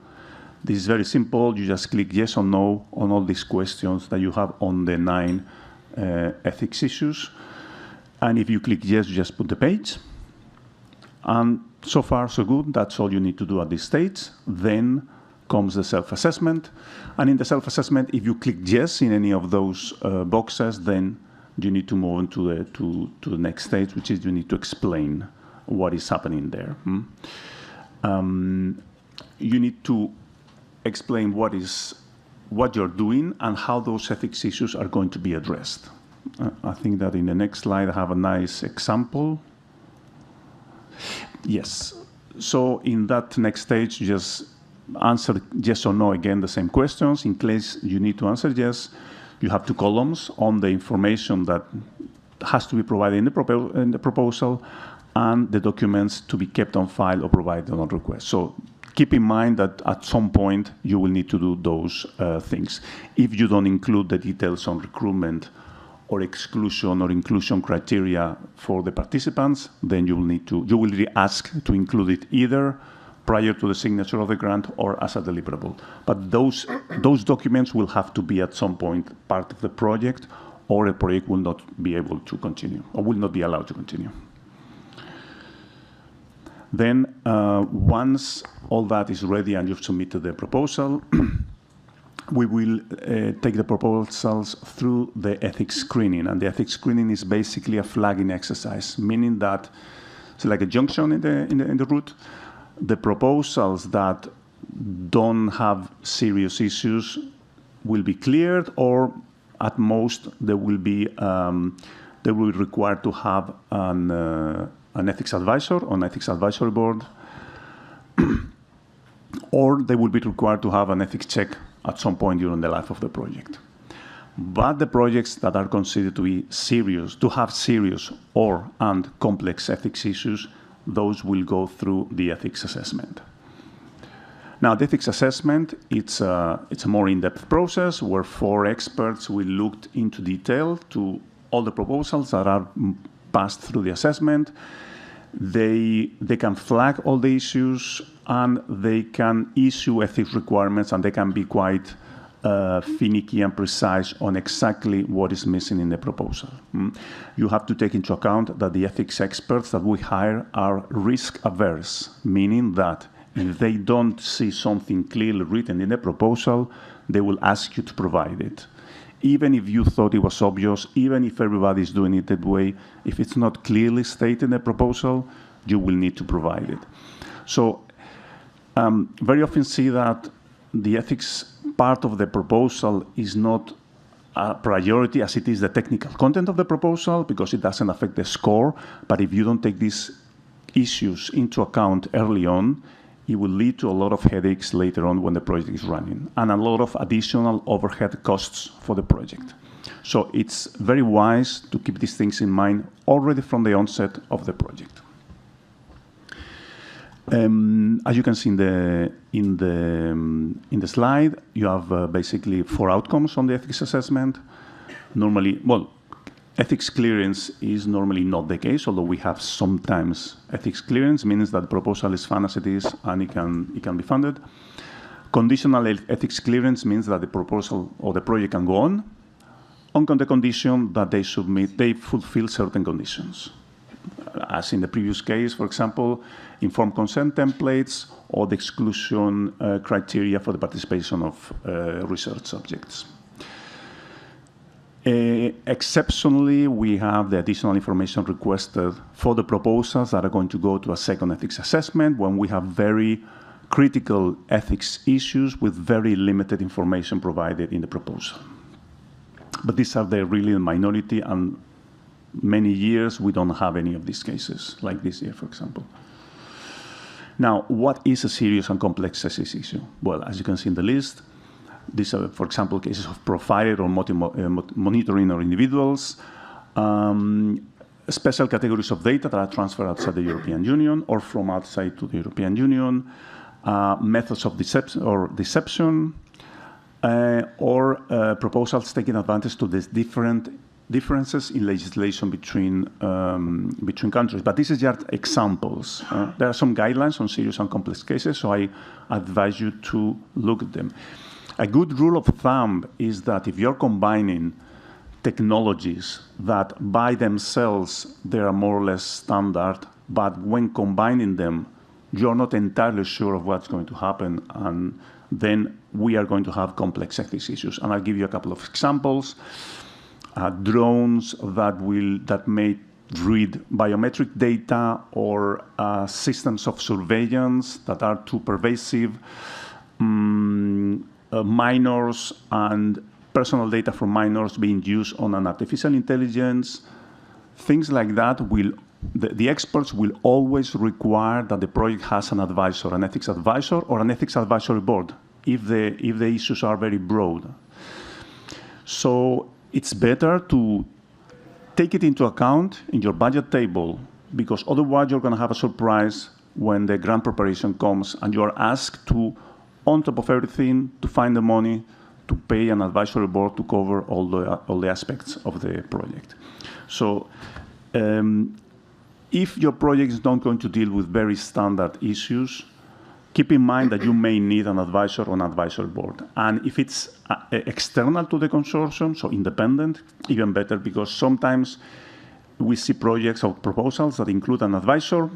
This is very simple. You just click yes or no on all these questions that you have on the 9 ethics issues. And if you click yes, you just put the page. And so far, so good. That's all you need to do at this stage. Then comes the self-assessment. And in the self-assessment, if you click yes in any of those boxes, then you need to move on to the next stage, which is you need to explain what is happening there. You need to explain what you're doing and how those ethics issues are going to be addressed. I think that in the next slide I have a nice example. Yes. So in that next stage, just answer yes or no again the same questions. In case you need to answer yes, you have 2 columns on the information that has to be provided in the proposal, and the documents to be kept on file or provided on request. So keep in mind that at some point you will need to do those things. If you don't include the details on recruitment or exclusion or inclusion criteria for the participants, then you will be asked to include it either prior to the signature of the grant or as a deliverable. But those documents will have to be at some point part of the project, or the project will not be able to continue or will not be allowed to continue. Then once all that is ready and you've submitted the proposal, we will take the proposals through the ethics screening. And the ethics screening is basically a flagging exercise, meaning that it's like a junction in the route. The proposals that don't have serious issues will be cleared, or at most they will be required to have an ethics advisor on ethics advisory board, or they will be required to have an ethics check at some point during the life of the project. But the projects that are considered to be serious, to have serious and complex ethics issues, those will go through the ethics assessment. Now, the ethics assessment, it's a more in-depth process where 4 experts will look into detail to all the proposals that are passed through the assessment. They can flag all the issues, and they can issue ethics requirements, and they can be quite finicky and precise on exactly what is missing in the proposal. You have to take into account that the ethics experts that we hire are risk averse, meaning that if they don't see something clearly written in the proposal, they will ask you to provide it. Even if you thought it was obvious, even if everybody is doing it that way, if it's not clearly stated in the proposal, you will need to provide it. So very often see that the ethics part of the proposal is not a priority as it is the technical content of the proposal because it doesn't affect the score. But if you don't take these issues into account early on, it will lead to a lot of headaches later on when the project is running and a lot of additional overhead costs for the project. So it's very wise to keep these things in mind already from the onset of the project. As you can see in the slide, you have basically 4 outcomes on the ethics assessment. Normally, well, ethics clearance is normally not the case, although we have sometimes ethics clearance, means that the proposal is fine as it is and it can be funded. Conditional ethics clearance means that the proposal or the project can go on the condition that they fulfill certain conditions. As in the previous case, for example, informed consent templates or the exclusion criteria for the participation of research subjects. Exceptionally, we have the additional information requested for the proposals that are going to go to a second ethics assessment when we have very critical ethics issues with very limited information provided in the proposal. But these are really the minority, and many years we don't have any of these cases, like this year, for example. Now, what is a serious and complex ethics issue? Well, as you can see in the list, these are, for example, cases of profiling or monitoring of individuals, special categories of data that are transferred outside the European Union or from outside to the European Union, methods of deception, or proposals taking advantage to these different differences in legislation between countries. But this is just examples. There are some guidelines on serious and complex cases, so I advise you to look at them. A good rule of thumb is that if you're combining technologies that by themselves they are more or less standard, but when combining them, you're not entirely sure of what's going to happen, and then we are going to have complex ethics issues. And I'll give you a couple of examples. Drones that may read biometric data, or systems of surveillance that are too pervasive, minors and personal data from minors being used on an artificial intelligence, things like that the experts will always require that the project has an advisor, an ethics advisor, or an ethics advisory board, if the issues are very broad. So it's better to take it into account in your budget table, because otherwise you're going to have a surprise when the grant preparation comes and you're asked to, on top of everything, to find the money to pay an advisory board to cover all the aspects of the project. So if your project is not going to deal with very standard issues, keep in mind that you may need an advisor or an advisory board. And if it's external to the consortium, so independent, even better, because sometimes we see projects or proposals that include an advisor,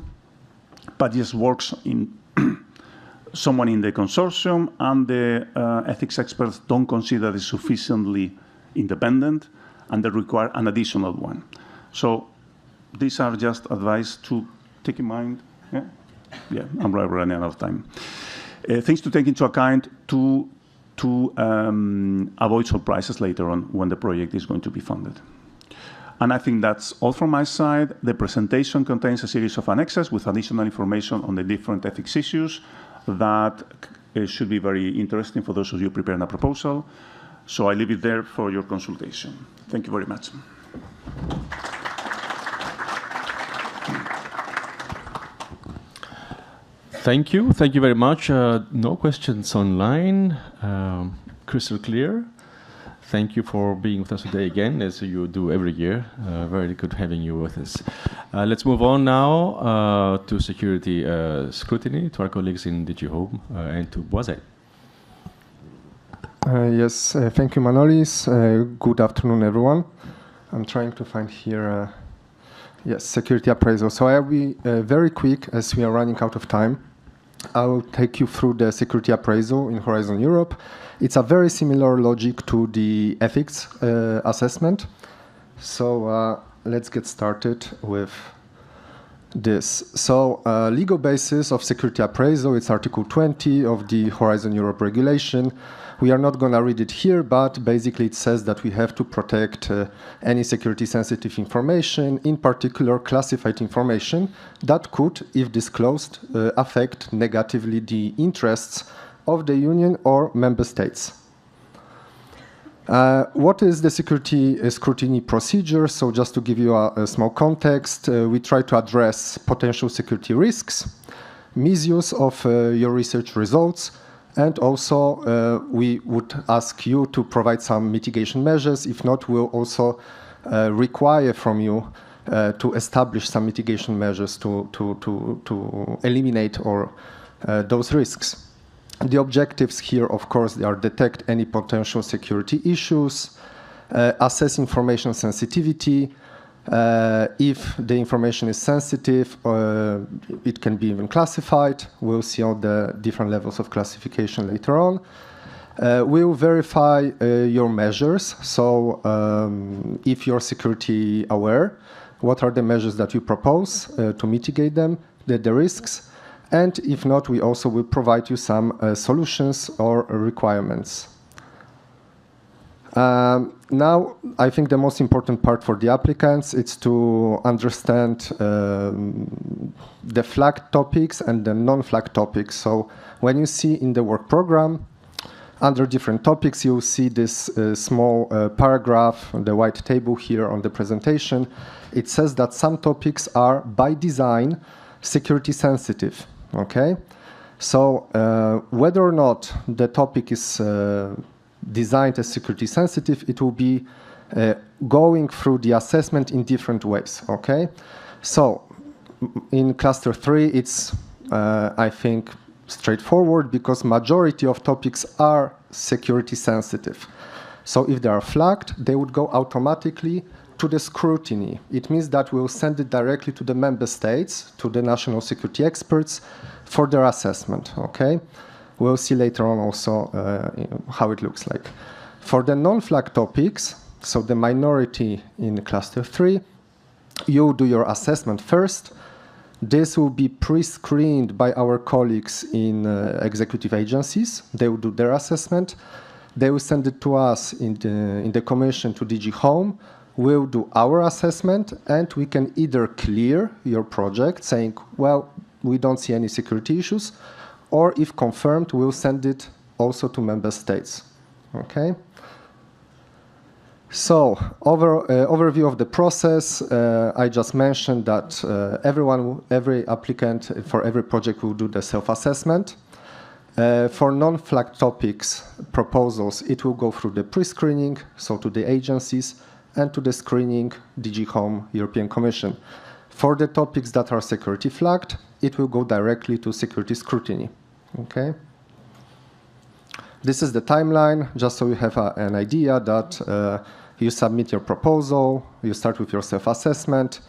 but just works in someone in the consortium, and the ethics experts don't consider it sufficiently independent, and they require an additional one. So these are just advice to take in mind. Yeah, I'm running out of time. Things to take into account to avoid surprises later on when the project is going to be funded. And I think that's all from my side. The presentation contains a series of annexes with additional information on the different ethics issues that should be very interesting for those of you preparing a proposal. So I leave it there for your consultation. Thank you very much. Thank you. Thank you very much. No questions online. Crystal clear. Thank you for being with us today again, as you do every year. Very good having you with us. Let's move on now to security scrutiny, to our colleagues in DG Home and to Boise. Yes, thank you, Manolis. Good afternoon, everyone. I'm trying to find here, yes, security appraisal. So I'll be very quick as we are running out of time. I will take you through the security appraisal in Horizon Europe. It's a very similar logic to the ethics assessment. So let's get started with this. So legal basis of security appraisal, it's Article 20 of the Horizon Europe regulation. We are not going to read it here, but basically it says that we have to protect any security sensitive information, in particular classified information that could, if disclosed, affect negatively the interests of the Union or member states. What is the security scrutiny procedure? So just to give you a small context, we try to address potential security risks, misuse of your research results, and also we would ask you to provide some mitigation measures. If not, we'll also require from you to establish some mitigation measures to eliminate those risks. The objectives here, of course, they are detect any potential security issues, assess information sensitivity. If the information is sensitive, it can be even classified. We'll see all the different levels of classification later on. We'll verify your measures. So if you're security aware, what are the measures that you propose to mitigate them, the risks? And if not, we also will provide you some solutions or requirements. Now, I think the most important part for the applicants is to understand the flagged topics and the non-flagged topics. So when you see in the work program, under different topics, you'll see this small paragraph, the white table here on the presentation. It says that some topics are, by design, security sensitive. Okay, so whether or not the topic is designed as security sensitive, it will be going through the assessment in different ways. Okay, so in cluster 3, it's I think straightforward because majority of topics are security sensitive. So if they are flagged, they would go automatically to the scrutiny. It means that we'll send it directly to the member states, to the national security experts for their assessment, okay? We'll see later on also how it looks like. For the non-flagged topics, so the minority in cluster 3, you do your assessment first. This will be pre-screened by our colleagues in executive agencies. They will do their assessment. They will send it to us in the commission to DG Home. We'll do our assessment, and we can either clear your project, saying, well, we don't see any security issues, or if confirmed, we'll send it also to member states. Okay? So, overview of the process. I just mentioned that every applicant for every project will do the self-assessment. For non-flagged topics proposals, it will go through the pre-screening, so to the agencies, and to the screening DG Home European Commission. For the topics that are security flagged, it will go directly to security scrutiny. Okay. This is the timeline, just so you have an idea that you submit your proposal, you start with your self-assessment.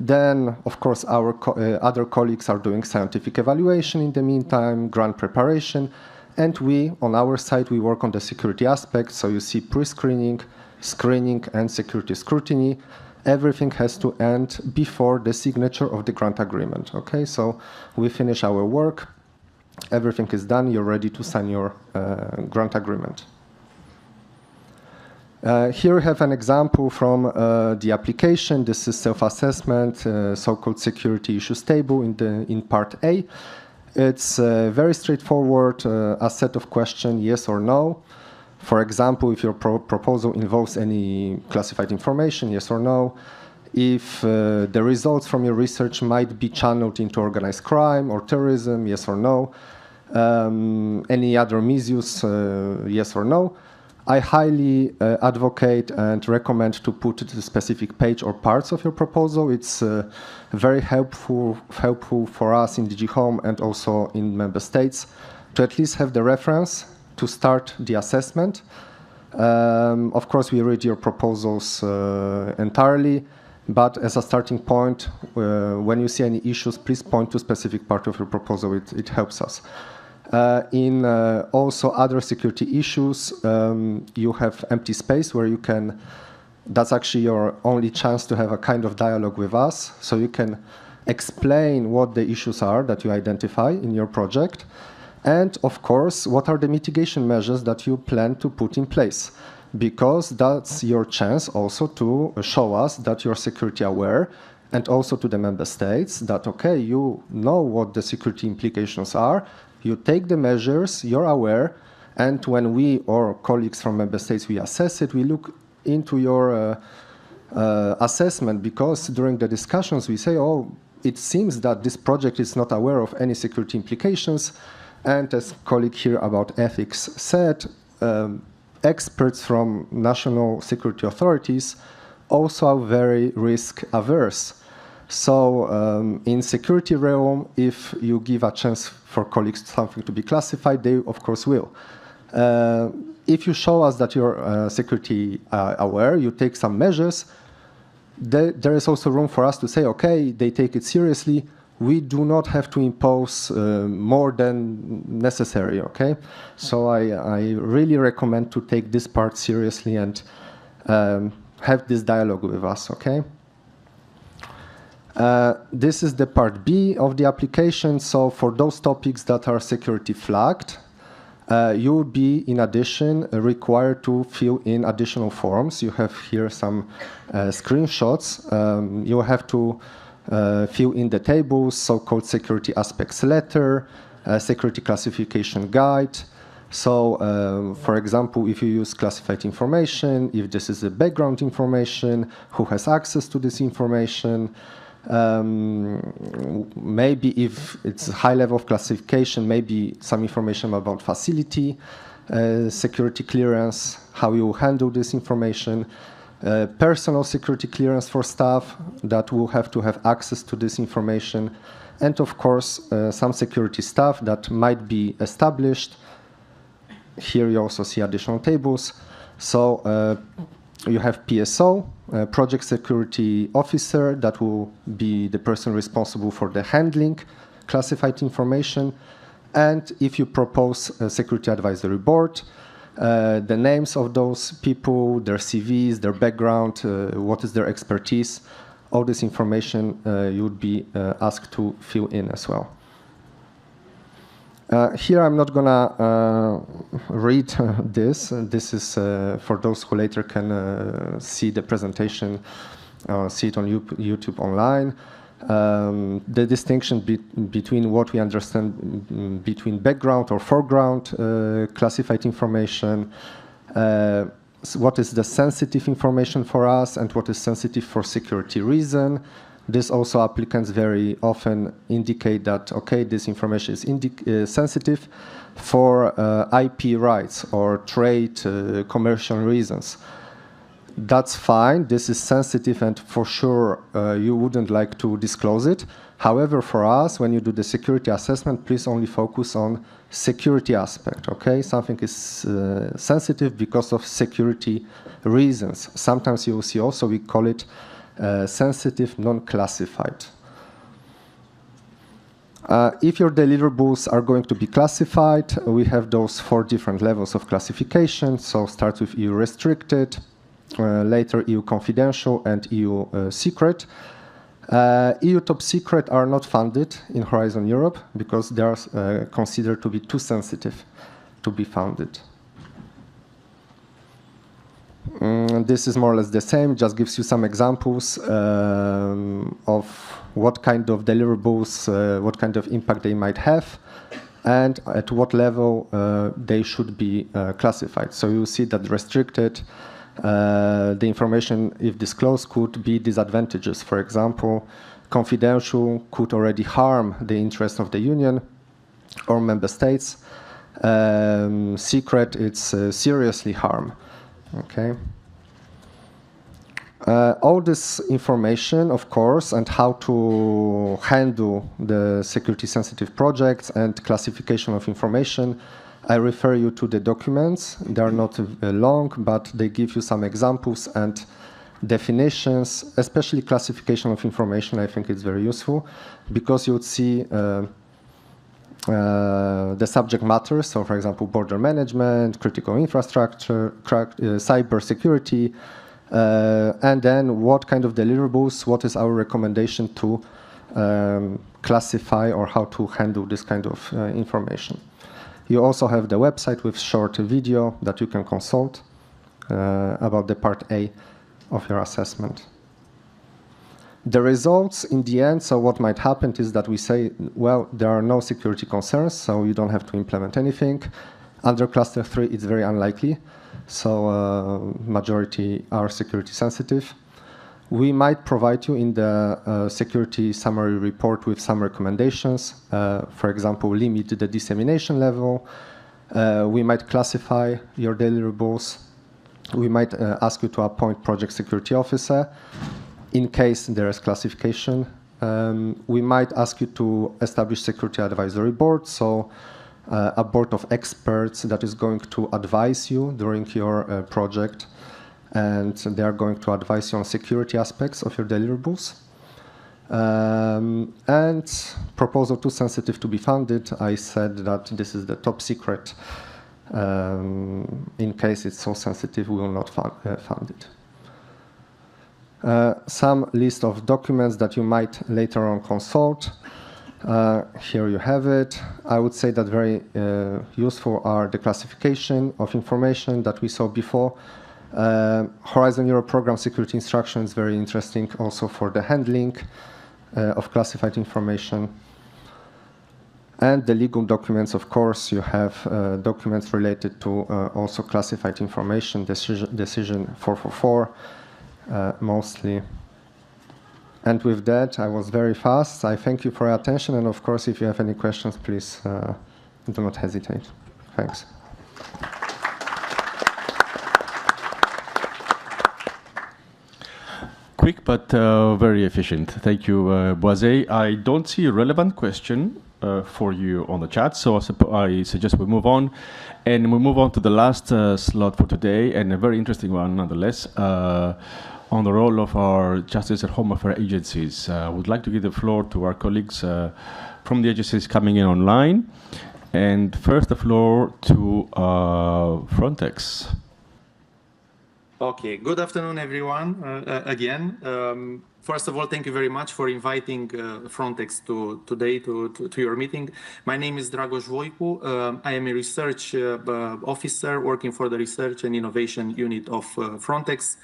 Then, of course, our other colleagues are doing scientific evaluation in the meantime, grant preparation, and we, on our side, we work on the security aspect. So you see pre-screening, screening, and security scrutiny. Everything has to end before the signature of the grant agreement. Okay, so we finish our work, everything is done, you're ready to sign your grant agreement. Here we have an example from the application. This is self-assessment, so-called security issues table in part A. It's very straightforward, a set of questions, yes or no. For example, if your proposal involves any classified information, yes or no. If the results from your research might be channeled into organized crime or terrorism, yes or no. Any other misuse, yes or no. I highly advocate and recommend to put the specific page or parts of your proposal. It's very helpful for us in DG Home and also in member states to at least have the reference to start the assessment. Of course, we read your proposals entirely, but as a starting point, when you see any issues, please point to specific part of your proposal. It helps us. In also other security issues, you have empty space where you can, that's actually your only chance to have a kind of dialogue with us, so you can explain what the issues are that you identify in your project, and of course, what are the mitigation measures that you plan to put in place, because that's your chance also to show us that you're security aware, and also to the member states that, okay, you know what the security implications are, you take the measures, you're aware, and when we or colleagues from member states, we assess it, we look into your assessment, because during the discussions we say, oh, it seems that this project is not aware of any security implications, and as colleague here about ethics said, experts from national security authorities also are very risk averse. So in security realm, if you give a chance for colleagues something to be classified, they of course will. If you show us that you're security aware, you take some measures, there is also room for us to say, okay, they take it seriously, we do not have to impose more than necessary, okay? So I really recommend to take this part seriously and have this dialogue with us, okay? This is the part B of the application. So for those topics that are security flagged, you will be, in addition, required to fill in additional forms. You have here some screenshots. You have to fill in the tables, so-called security aspects letter, security classification guide. So, for example, if you use classified information, if this is the background information, who has access to this information, maybe if it's a high level of classification, maybe some information about facility, security clearance, how you handle this information, personal security clearance for staff that will have to have access to this information, and of course, some security staff that might be established. Here you also see additional tables. So you have PSO, Project Security Officer, that will be the person responsible for the handling classified information. And if you propose a Security Advisory Board, the names of those people, their CVs, their background, what is their expertise, all this information you would be asked to fill in as well. Here I'm not gonna read this. This is for those who later can see the presentation, see it on YouTube online. The distinction between what we understand between background or foreground classified information, what is the sensitive information for us and what is sensitive for security reason. This also applicants very often indicate that, okay, this information is sensitive for IP rights or trade commercial reasons. That's fine, this is sensitive and for sure you wouldn't like to disclose it. However, for us, when you do the security assessment, please only focus on security aspect, okay? Something is sensitive because of security reasons. Sometimes you will see also, we call it sensitive non-classified. If your deliverables are going to be classified, we have those 4 different levels of classification. So start with EU restricted, later EU confidential and EU secret. EU top secret are not funded in Horizon Europe because they are considered to be too sensitive to be funded. This is more or less the same, just gives you some examples of what kind of deliverables, what kind of impact they might have, and at what level they should be classified. So you see that restricted, the information, if disclosed, could be disadvantageous. For example, confidential could already harm the interest of the Union or member states. Secret, it's seriously harm. Okay. All this information, of course, and how to handle the security sensitive projects and classification of information I refer you to the documents. They are not long, but they give you some examples and definitions, especially classification of information. I think it's very useful because you would see the subject matters. So, for example, border management, critical infrastructure, cybersecurity, and then what kind of deliverables, what is our recommendation to classify or how to handle this kind of information. You also have the website with short video that you can consult about the part A of your assessment. The results in the end, so what might happen is that we say, well, there are no security concerns, so you don't have to implement anything. Under cluster 3, it's very unlikely, so majority are security sensitive. We might provide you in the security summary report with some recommendations. For example, limit the dissemination level. We might classify your deliverables. We might ask you to appoint project security officer in case there is classification. We might ask you to establish security advisory board, so a board of experts that is going to advise you during your project, and they are going to advise you on security aspects of your deliverables. And proposal too sensitive to be funded. I said that this is the top secret. In case it's so sensitive, we will not fund it. Some list of documents that you might later on consult. Here you have it. I would say that very useful are the classification of information that we saw before. Horizon Europe program security instruction is very interesting also for the handling of classified information. And the legal documents, of course, you have documents related to also classified information, decision 444, mostly. And with that, I was very fast. I thank you for your attention. And of course, if you have any questions, please do not hesitate. Thanks. Quick but very efficient. Thank you, Boise. I don't see a relevant question for you on the chat, so I suggest we move on. And we move on to the last slot for today, and a very interesting one nonetheless, on the role of our Justice and Home Affairs agencies. I would like to give the floor to our colleagues from the agencies coming in online. And first the floor to Frontex. Okay, good afternoon, everyone, again. First of all, thank you very much for inviting Frontex today to your meeting. My name is Dragoș Voicu. I am a research officer working for the Research and Innovation Unit of Frontex.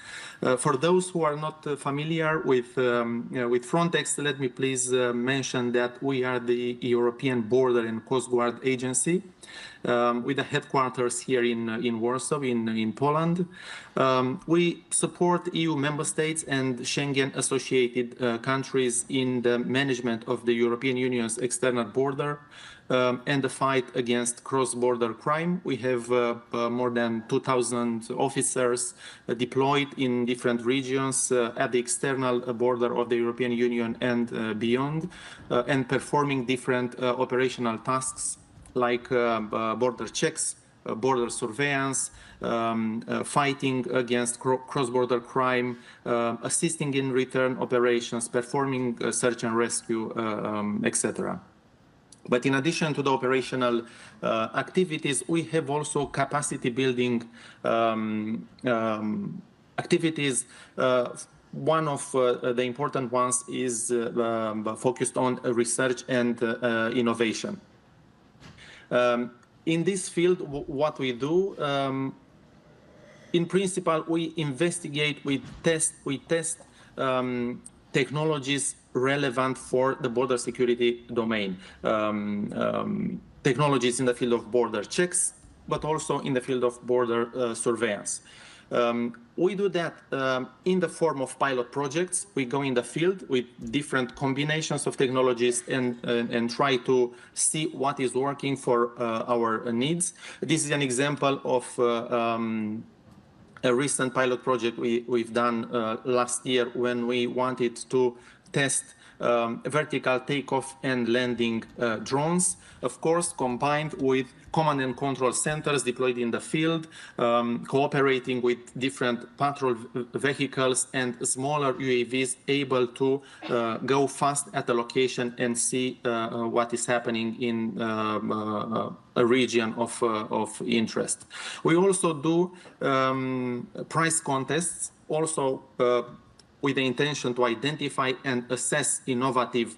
For those who are not familiar with Frontex, let me please mention that we are the European Border and Coast Guard Agency, with the headquarters here in Warsaw, in Poland. We support EU member states and Schengen associated countries in the management of the European Union's external border and the fight against cross-border crime. We have more than 2,000 officers deployed in different regions at the external border of the European Union and beyond, and performing different operational tasks like border checks, border surveillance, fighting against cross-border crime, assisting in return operations, performing search and rescue, etc. But in addition to the operational activities, we have also capacity building activities. One of the important ones is focused on research and innovation. In this field, what we do, in principle, we investigate, we test technologies relevant for the border security domain. Technologies in the field of border checks, but also in the field of border surveillance. We do that in the form of pilot projects. We go in the field with different combinations of technologies and try to see what is working for our needs. This is an example of a recent pilot project we've done last year when we wanted to test vertical takeoff and landing drones, of course, combined with command and control centers deployed in the field, cooperating with different patrol vehicles and smaller UAVs able to go fast at a location and see what is happening in a region of interest. We also do prize contests, also with the intention to identify and assess innovative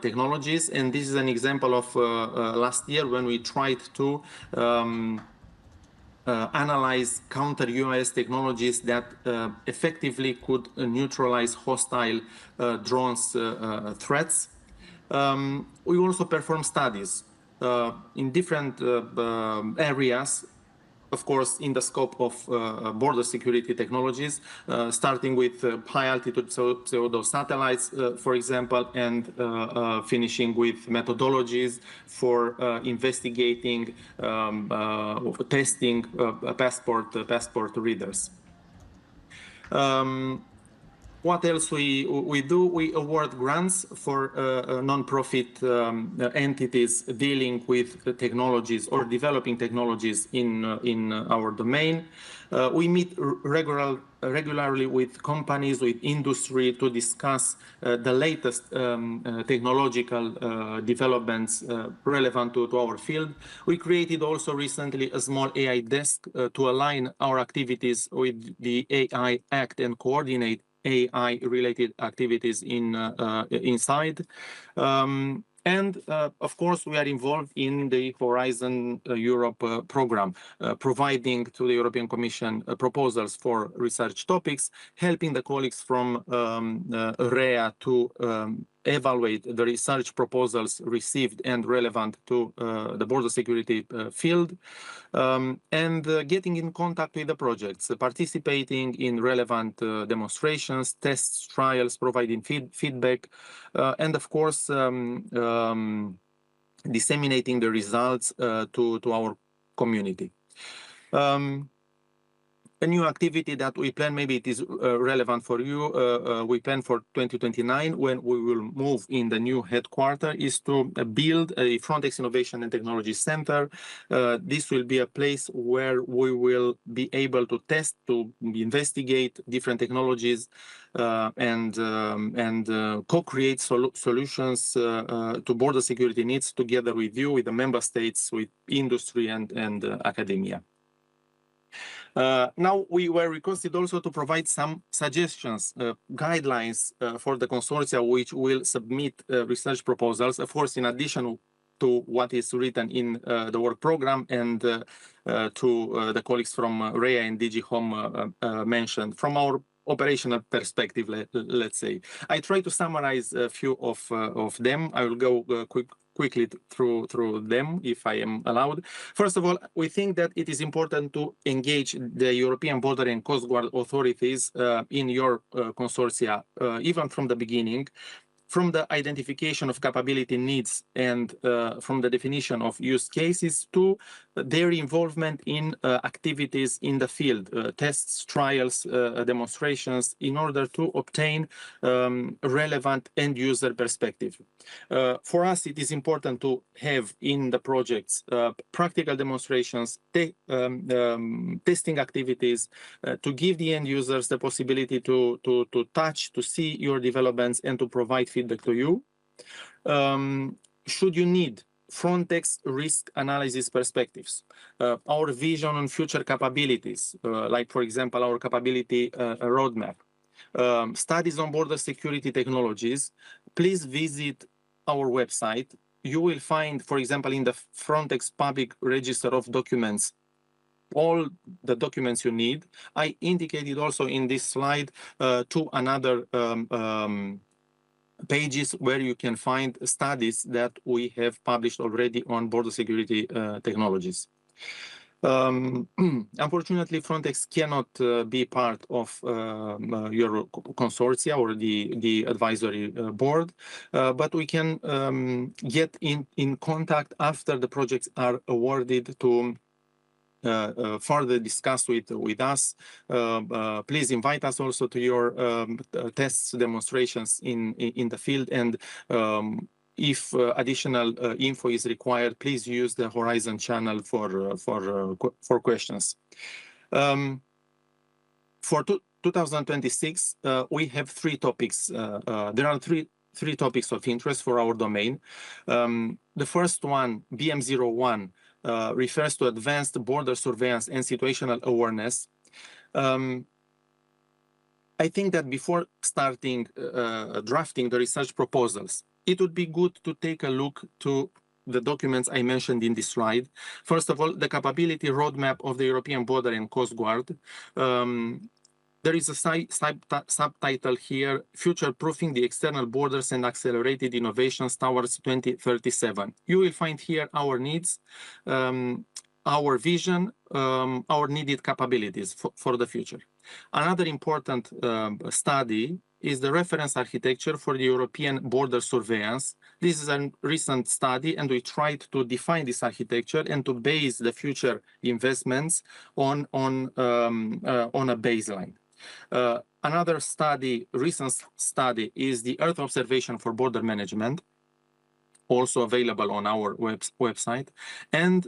technologies. And this is an example of last year when we tried to analyze counter-UAS technologies that effectively could neutralize hostile drones threats. We also perform studies in different areas, of course, in the scope of border security technologies, starting with high-altitude pseudo satellites, for example, and finishing with methodologies for investigating, testing passport readers. What else we do? We award grants for non-profit entities dealing with technologies or developing technologies in our domain. We meet regularly with companies, with industry to discuss the latest technological developments relevant to our field. We created also recently a small AI desk to align our activities with the AI Act and coordinate AI-related activities inside. And of course, we are involved in the Horizon Europe program, providing to the European Commission proposals for research topics, helping the colleagues from REA to evaluate the research proposals received and relevant to the border security field, and getting in contact with the projects, participating in relevant demonstrations, tests, trials, providing feedback, and of course, disseminating the results to our community. A new activity that we plan, maybe it is relevant for you, we plan for 2029 when we will move in the new headquarters, is to build a Frontex Innovation and Technology Center. This will be a place where we will be able to test, to investigate different technologies and co-create solutions to border security needs together with you, with the member states, with industry and academia. Now, we were requested also to provide some suggestions, guidelines for the consortia which will submit research proposals, of course, in addition to what is written in the work program and to the colleagues from REA and DG Home mentioned. From our operational perspective, let's say. I try to summarize a few of them. I will go quickly through them, if I am allowed. First of all, we think that it is important to engage the European Border and Coast Guard authorities in your consortia, even from the beginning, from the identification of capability needs and from the definition of use cases to their involvement in activities in the field, tests, trials, demonstrations, in order to obtain relevant end user perspective. For us, it is important to have in the projects practical demonstrations, testing activities, to give the end users the possibility to touch, to see your developments and to provide feedback to you. Should you need Frontex risk analysis perspectives, our vision on future capabilities, like for example, our capability roadmap, studies on border security technologies, please visit our website. You will find, for example, in the Frontex public register of documents, all the documents you need. I indicated also in this slide two another pages where you can find studies that we have published already on border security technologies. Unfortunately, Frontex cannot be part of your consortia or the advisory board, but we can get in contact after the projects are awarded to further discuss with us, please invite us also to your tests, demonstrations in the field, and if additional info is required, please use the Horizon channel for questions. For 2026, we have 3 topics. There are three topics of interest for our domain. The first one, BM01, refers to advanced border surveillance and situational awareness. I think that before starting drafting the research proposals, it would be good to take a look to the documents I mentioned in this slide. First of all, the capability roadmap of the European Border and Coast Guard. There is a subtitle here, Future-Proofing the External Borders and Accelerated Innovations Towards 2037. You will find here our needs, our vision, our needed capabilities for the future. Another important study is the reference architecture for the European border surveillance. This is a recent study, and we tried to define this architecture and to base the future investments on a baseline. Another study, recent study, is the Earth Observation for Border Management, also available on our website. And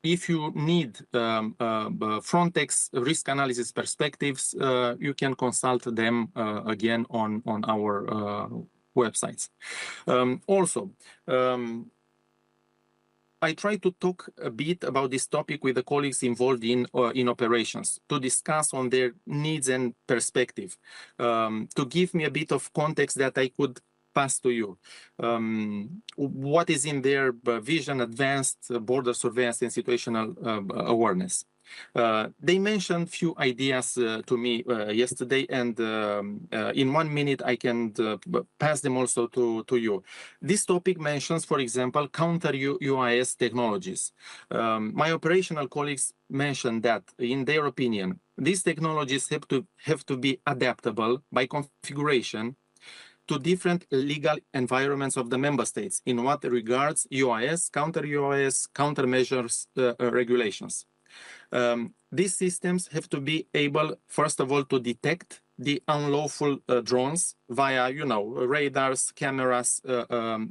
if you need Frontex risk analysis perspectives, you can consult them again on our websites. I try to talk a bit about this topic with the colleagues involved in operations to discuss on their needs and perspective, to give me a bit of context that I could pass to you. What is in their vision, advanced border surveillance and situational awareness. They mentioned few ideas to me yesterday, and in 1 minute I can pass them also to you. This topic mentions, for example, counter-UAS technologies. My operational colleagues mentioned that, in their opinion, these technologies have to be adaptable by configuration to different legal environments of the member states in what regards UAS, counter-UAS, countermeasures regulations. These systems have to be able, first of all, to detect the unlawful drones via, radars, cameras,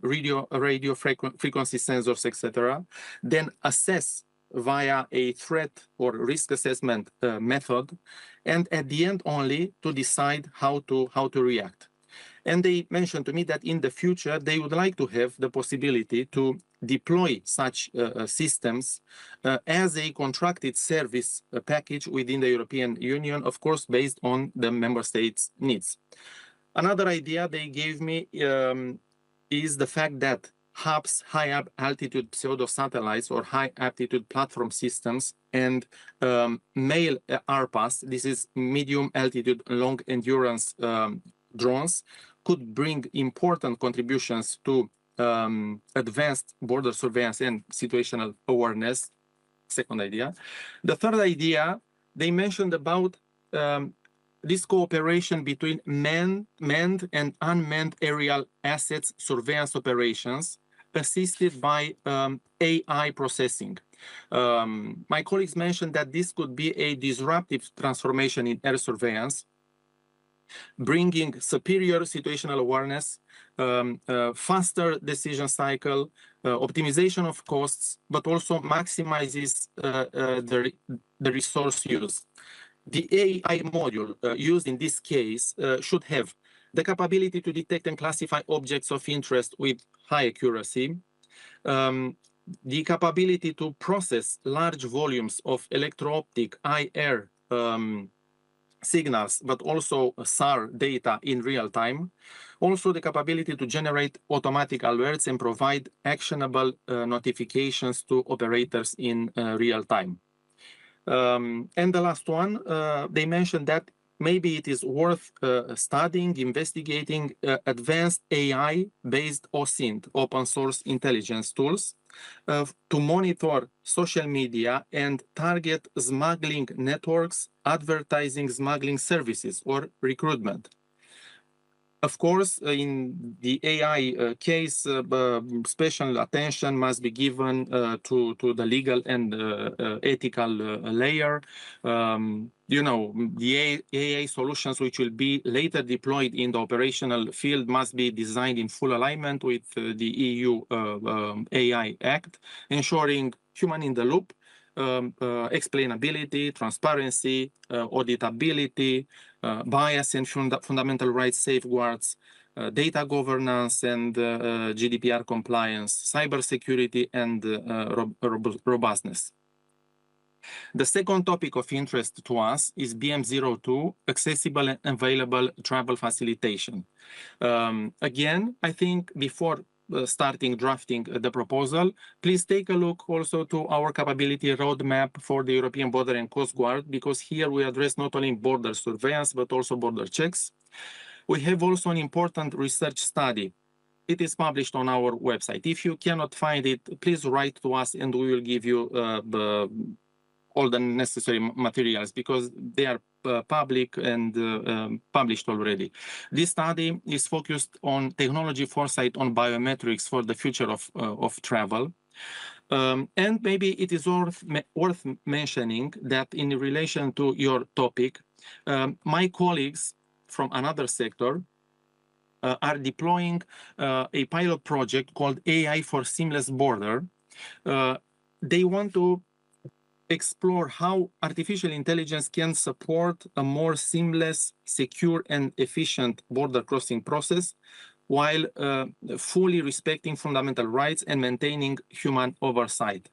radio frequency sensors, etc. Then assess via a threat or risk assessment method, and at the end only to decide how to react. And they mentioned to me that in the future, they would like to have the possibility to deploy such systems as a contracted service package within the European Union, of course, based on the member states' needs. Another idea they gave me is the fact that HAPS, high altitude pseudo satellites or high altitude platform systems, and MALE RPAS, this is medium altitude long endurance drones, could bring important contributions to advanced border surveillance and situational awareness. Second idea. The third idea, they mentioned about this cooperation between manned and unmanned aerial assets surveillance operations assisted by AI processing. My colleagues mentioned that this could be a disruptive transformation in air surveillance, bringing superior situational awareness, faster decision cycle, optimization of costs, but also maximizes the resource use. The AI module used in this case should have the capability to detect and classify objects of interest with high accuracy, the capability to process large volumes of electro-optic, IR signals, but also SAR data in real time. Also the capability to generate automatic alerts and provide actionable notifications to operators in real time. And the last one, they mentioned that maybe it is worth studying, investigating advanced AI-based OSINT, open source intelligence tools, to monitor social media and target smuggling networks, advertising smuggling services or recruitment. Of course, in the AI case, special attention must be given to the legal and ethical layer. The AI solutions which will be later deployed in the operational field must be designed in full alignment with the EU AI Act, ensuring human in the loop, explainability, transparency, auditability, bias and fundamental rights safeguards, data governance and GDPR compliance, cybersecurity and robustness. The second topic of interest to us is BM02, accessible and available travel facilitation. Again, I think before starting drafting the proposal, please take a look also to our capability roadmap for the European Border and Coast Guard, because here we address not only border surveillance, but also border checks. We have also an important research study. It is published on our website. If you cannot find it, please write to us and we will give you all the necessary materials, because they are public and published already. This study is focused on technology foresight on biometrics for the future of travel. And maybe it is worth mentioning that in relation to your topic, my colleagues from another sector are deploying a pilot project called AI for Seamless Border. They want to explore how artificial intelligence can support a more seamless, secure, and efficient border crossing process while fully respecting fundamental rights and maintaining human oversight.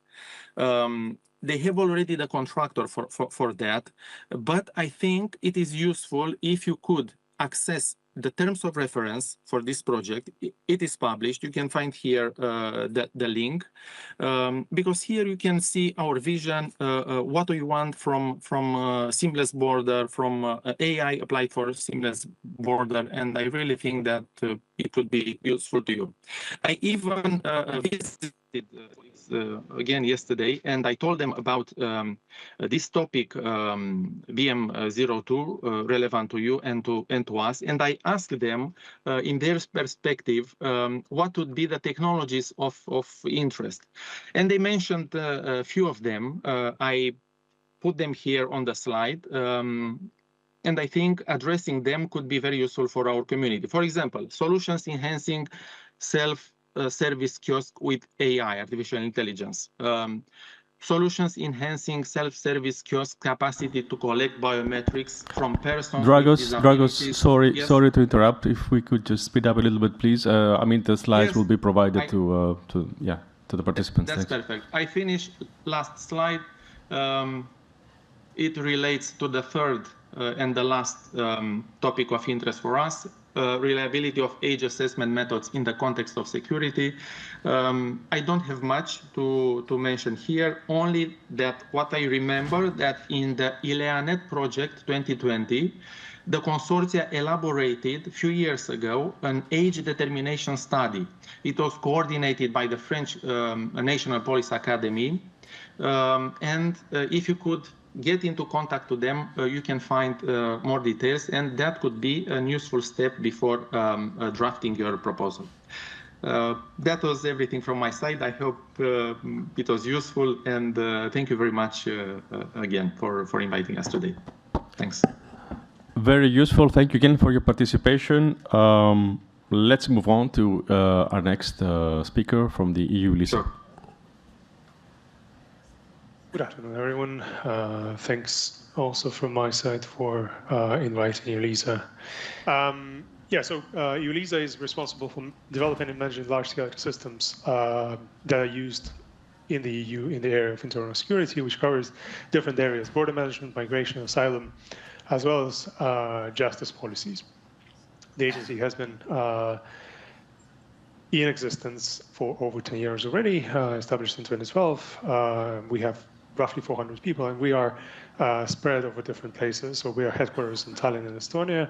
They have already the contractor for that, but I think it is useful if you could access the terms of reference for this project. It is published. You can find here the link, because here you can see our vision, what we want from seamless border, from AI applied for seamless border, and I really think that it would be useful to you. I even visited again yesterday, and I told them about this topic, BM02, relevant to you and to us, and I asked them in their perspective what would be the technologies of interest, and they mentioned a few of them. I put them here on the slide, and I think addressing them could be very useful for our community. For example, solutions enhancing self-service kiosk with AI, artificial intelligence. Solutions enhancing self-service kiosk capacity to collect biometrics from persons with disabilities. Dragos, sorry to interrupt. If we could just speed up a little bit, please. I mean, the slides will be provided to the participants. That's perfect. I finished last slide. It relates to the third and the last topic of interest for us, reliability of age assessment methods in the context of security. I don't have much to mention here, only that what I remember that in the ILEANET project 2020, the consortia elaborated a few years ago an age determination study. It was coordinated by the French National Police Academy. And if you could get into contact with them, you can find more details, and that could be a useful step before drafting your proposal. That was everything from my side. I hope it was useful, and thank you very much again for inviting us today. Thanks. Very useful. Thank you again for your participation. Let's move on to our next speaker from the EU LISA. Sure. Good afternoon, everyone. Thanks also from my side for inviting EULISA. So EULISA is responsible for developing and managing large-scale systems that are used in the EU in the area of internal security, which covers different areas: border management, migration, asylum, as well as justice policies. The agency has been in existence for over 10 years already, established in 2012. We have roughly 400 people, and we are spread over different places. So we are headquarters in Tallinn in Estonia.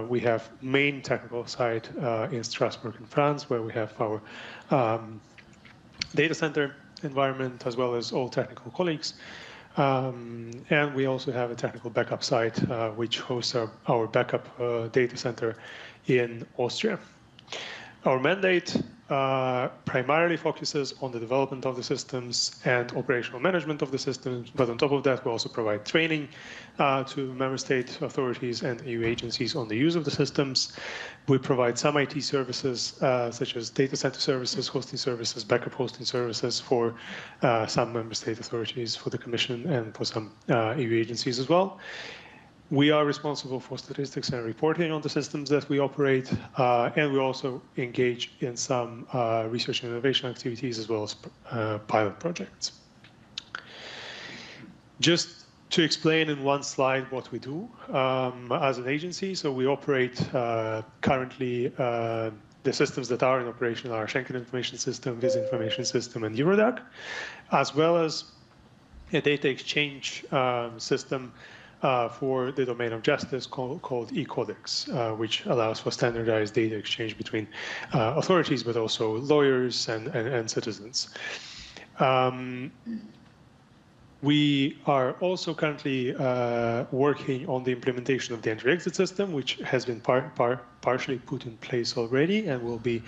We have main technical site in Strasbourg in France, where we have our data center environment, as well as all technical colleagues. And we also have a technical backup site, which hosts our backup data center in Austria. Our mandate primarily focuses on the development of the systems and operational management of the systems, but on top of that, we also provide training to member state authorities and EU agencies on the use of the systems. We provide some IT services, such as data center services, hosting services, backup hosting services for some member state authorities, for the Commission, and for some EU agencies as well. We are responsible for statistics and reporting on the systems that we operate, and we also engage in some research and innovation activities as well as pilot projects. Just to explain in one slide what we do as an agency, so we operate currently the systems that are in operation are Schengen Information System, Visa Information System, and Eurodac, as well as a data exchange system for the domain of justice called e-Codex, which allows for standardized data exchange between authorities, but also lawyers and citizens. We are also currently working on the implementation of the entry-exit system, which has been partially put in place already and will be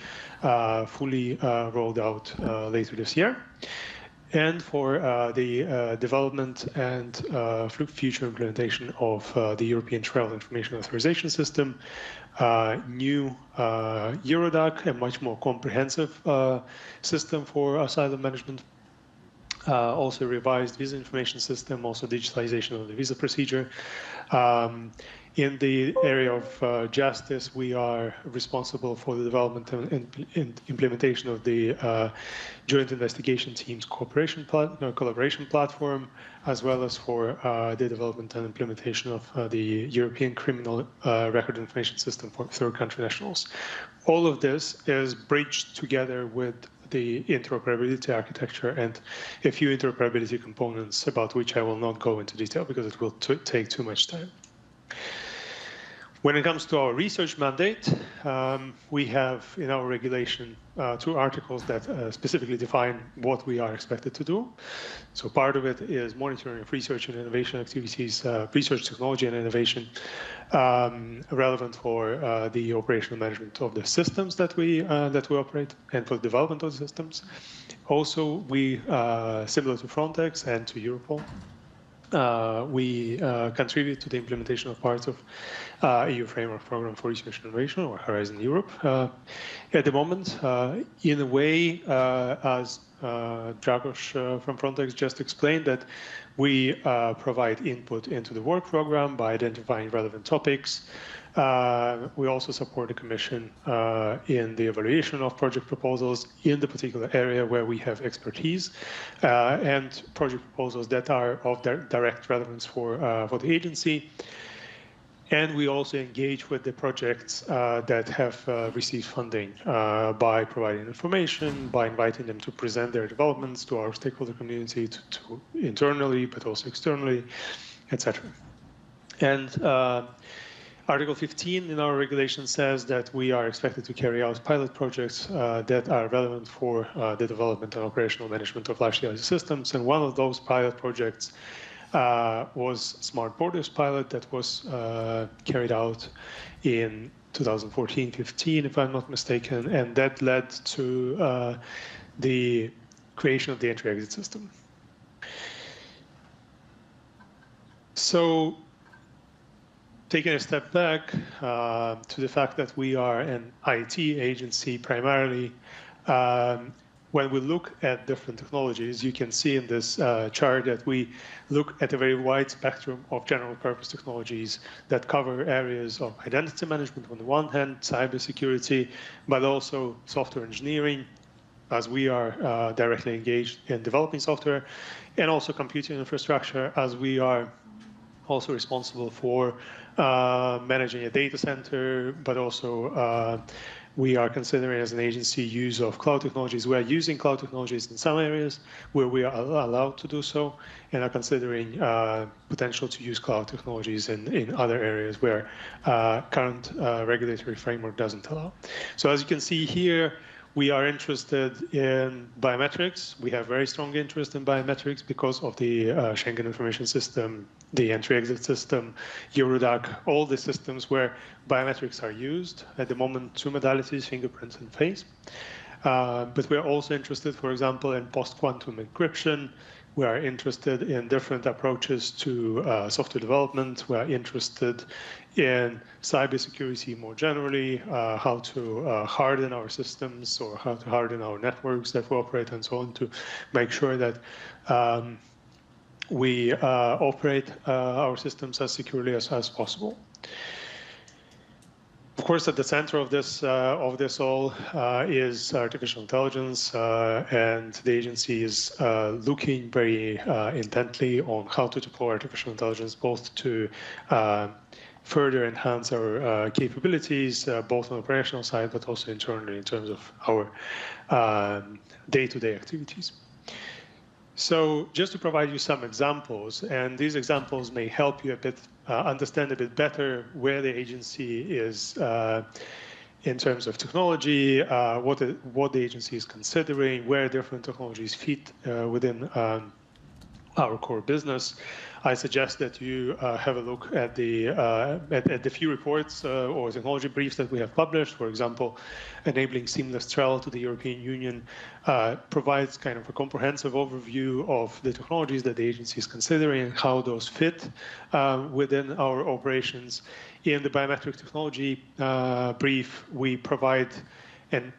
fully rolled out later this year. And for the development and future implementation of the European Travel Information Authorization System, new Eurodac, a much more comprehensive system for asylum management, also revised visa information system, also digitalization of the visa procedure. In the area of justice, we are responsible for the development and implementation of the Joint Investigation Team's collaboration platform, as well as for the development and implementation of the European Criminal Record Information System for third country nationals. All of this is bridged together with the interoperability architecture and a few interoperability components about which I will not go into detail because it will take too much time. When it comes to our research mandate, we have in our regulation 2 articles that specifically define what we are expected to do. So part of it is monitoring of research and innovation activities, research, technology, and innovation relevant for the operational management of the systems that we operate and for the development of the systems. Also, we, similar to Frontex and to Europol, we contribute to the implementation of parts of EU Framework Program for Research and Innovation, or Horizon Europe. At the moment, in a way, as Dragos from Frontex just explained, that we provide input into the work program by identifying relevant topics. We also support the Commission in the evaluation of project proposals in the particular area where we have expertise, and project proposals that are of direct relevance for the agency. And we also engage with the projects that have received funding by providing information, by inviting them to present their developments to our stakeholder community, to internally, but also externally, etc. And Article 15 in our regulation says that we are expected to carry out pilot projects that are relevant for the development and operational management of large-scale systems. And one of those pilot projects was Smart Borders pilot that was carried out in 2014-15, if I'm not mistaken, and that led to the creation of the entry-exit system. So, taking a step back to the fact that we are an IT agency primarily, when we look at different technologies, you can see in this chart that we look at a very wide spectrum of general purpose technologies that cover areas of identity management on the one hand, cybersecurity, but also software engineering, as we are directly engaged in developing software, and also computing infrastructure, as we are also responsible for managing a data center, but also we are considering as an agency use of cloud technologies. We are using cloud technologies in some areas where we are allowed to do so, and are considering potential to use cloud technologies in other areas where current regulatory framework doesn't allow. So as you can see here, We are interested in biometrics. We have very strong interest in biometrics because of the Schengen Information System, the entry-exit system, Eurodac, all the systems where biometrics are used. At the moment, two modalities, fingerprints and face. But we're also interested, for example, in post-quantum encryption. We are interested in different approaches to software development. We are interested in cybersecurity more generally, how to harden our systems or how to harden our networks that we operate and so on to make sure that we operate our systems as securely as possible. Of course, at the center of this all is artificial intelligence, and the agency is looking very intently on how to deploy artificial intelligence, both to further enhance our capabilities, both on the operational side, but also internally in terms of our day-to-day activities. So just to provide you some examples, and these examples may help you a bit understand a bit better where the agency is in terms of technology, what the agency is considering, where different technologies fit within our core business. I suggest that you have a look at the few reports or technology briefs that we have published. For example, enabling seamless travel to the European Union provides kind of a comprehensive overview of the technologies that the agency is considering and how those fit within our operations. In the biometric technology brief, we provide an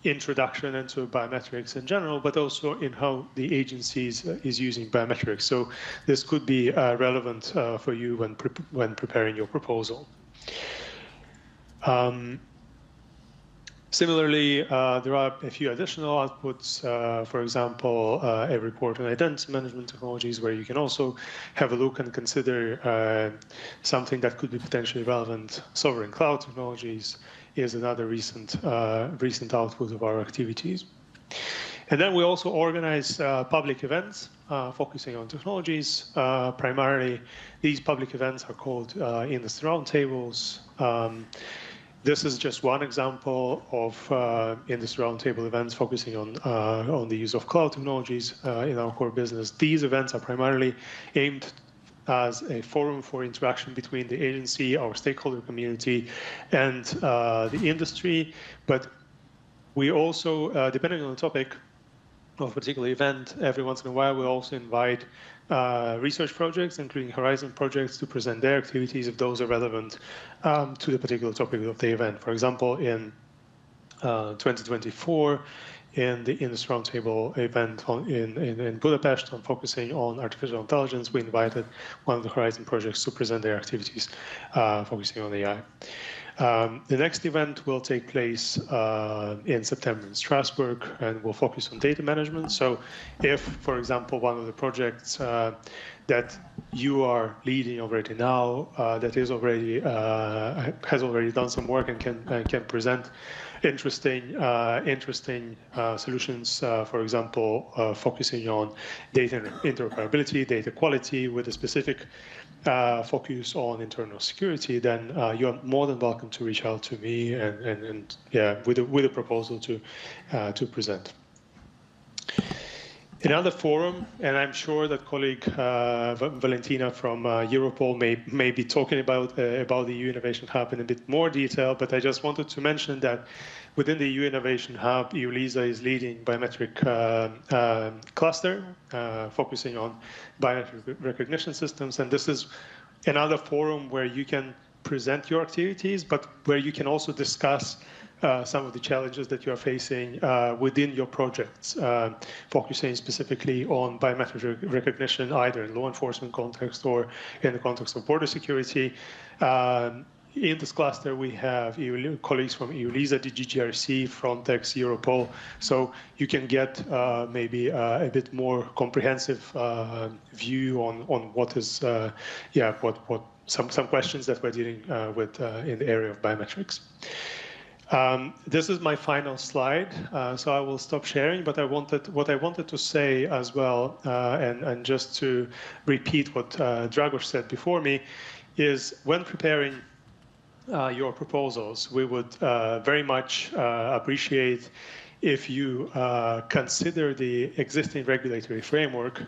introduction into biometrics in general, but also in how the agency is using biometrics. So this could be relevant for you when preparing your proposal. Similarly, there are a few additional outputs, for example, a report on identity management technologies, where you can also have a look and consider something that could be potentially relevant. Sovereign cloud technologies is another recent output of our activities. And then we also organize public events focusing on technologies. Primarily, these public events are called industry roundtables. This is just one example of industry roundtable events focusing on the use of cloud technologies in our core business. These events are primarily aimed as a forum for interaction between the agency, our stakeholder community, and the industry. But we also, depending on the topic of a particular event, every once in a while we also invite research projects, including Horizon projects, to present their activities if those are relevant to the particular topic of the event. For example, in 2024, in the Industry Roundtable event in Budapest on focusing on artificial intelligence, we invited one of the Horizon projects to present their activities focusing on AI. The next event will take place in September in Strasbourg, and will focus on data management. So if, for example, one of the projects that you are leading already now, that is already has already done some work and can present interesting solutions, for example, focusing on data interoperability, data quality, with a specific focus on internal security, then you're more than welcome to reach out to me and with a proposal to present. Another forum, and I'm sure that colleague Valentina from Europol may be talking about the EU Innovation Hub in a bit more detail, but I just wanted to mention that within the EU Innovation Hub, EULISA is leading biometric cluster, focusing on biometric recognition systems, and this is another forum where you can present your activities, but where you can also discuss some of the challenges that you are facing within your projects, focusing specifically on biometric recognition, either in law enforcement context or in the context of border security. In this cluster, we have colleagues from EULISA, DGGRC, Frontex, Europol, so you can get maybe a bit more comprehensive view on what is, some questions that we're dealing with in the area of biometrics. This is my final slide, so I will stop sharing, but what I wanted to say as well, and just to repeat what Dragos said before me, is when preparing your proposals, we would very much appreciate if you consider the existing regulatory framework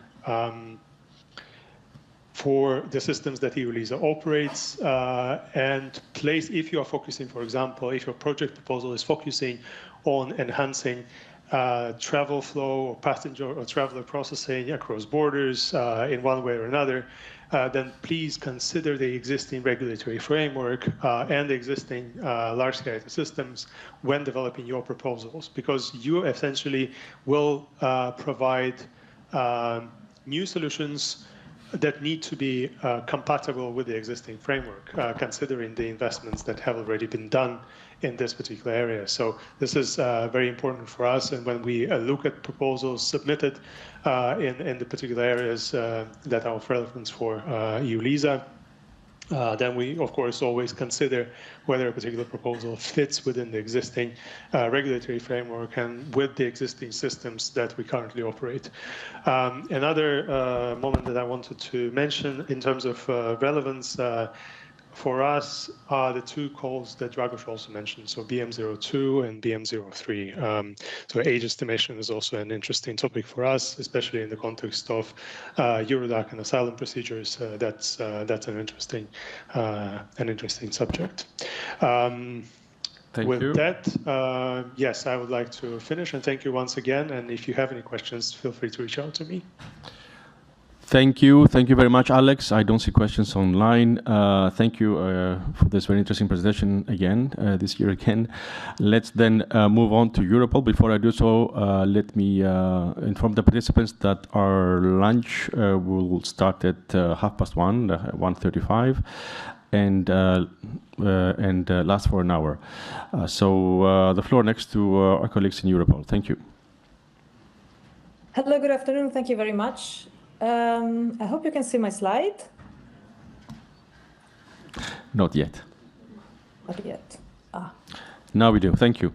for the systems that EULISA operates and place, if you are focusing, for example, if your project proposal is focusing on enhancing travel flow or passenger or traveler processing across borders in one way or another, then please consider the existing regulatory framework and the existing large-scale data systems when developing your proposals, because you essentially will provide new solutions that need to be compatible with the existing framework, considering the investments that have already been done in this particular area. So this is very important for us, and when we look at proposals submitted in the particular areas that are of relevance for EULISA, then we, of course, always consider whether a particular proposal fits within the existing regulatory framework and with the existing systems that we currently operate. Another moment that I wanted to mention in terms of relevance for us are the two calls that Dragos also mentioned, so BM02 and BM03. So age estimation is also an interesting topic for us, especially in the context of Eurodac and asylum procedures. That's an interesting subject. With that, yes, I would like to finish and thank you once again. And if you have any questions, feel free to reach out to me. Thank you. Thank you very much, Alex. I don't see questions online. Thank you for this very interesting presentation again, this year again. Let's then move on to Europol. Before I do so, let me inform the participants that our lunch will start at 1:30, 1:35, and last for an hour. So the floor next to our colleagues in Europol. Thank you. Hello, good afternoon. Thank you very much. I hope you can see my slide. Not yet. Not yet. Ah. Now we do. Thank you.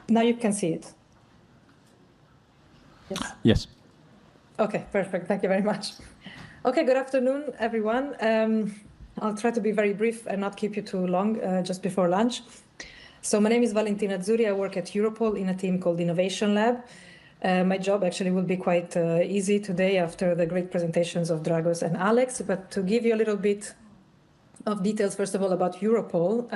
Now you can see it. Yes. Yes. Okay, perfect. Thank you very much. Okay, good afternoon, everyone. I'll try to be very brief and not keep you too long just before lunch. So my name is Valentina Azzurri. I work at Europol in a team called Innovation Lab. My job actually will be quite easy today after the great presentations of Dragos and Alex, but to give you a little bit of details, first of all, about Europol,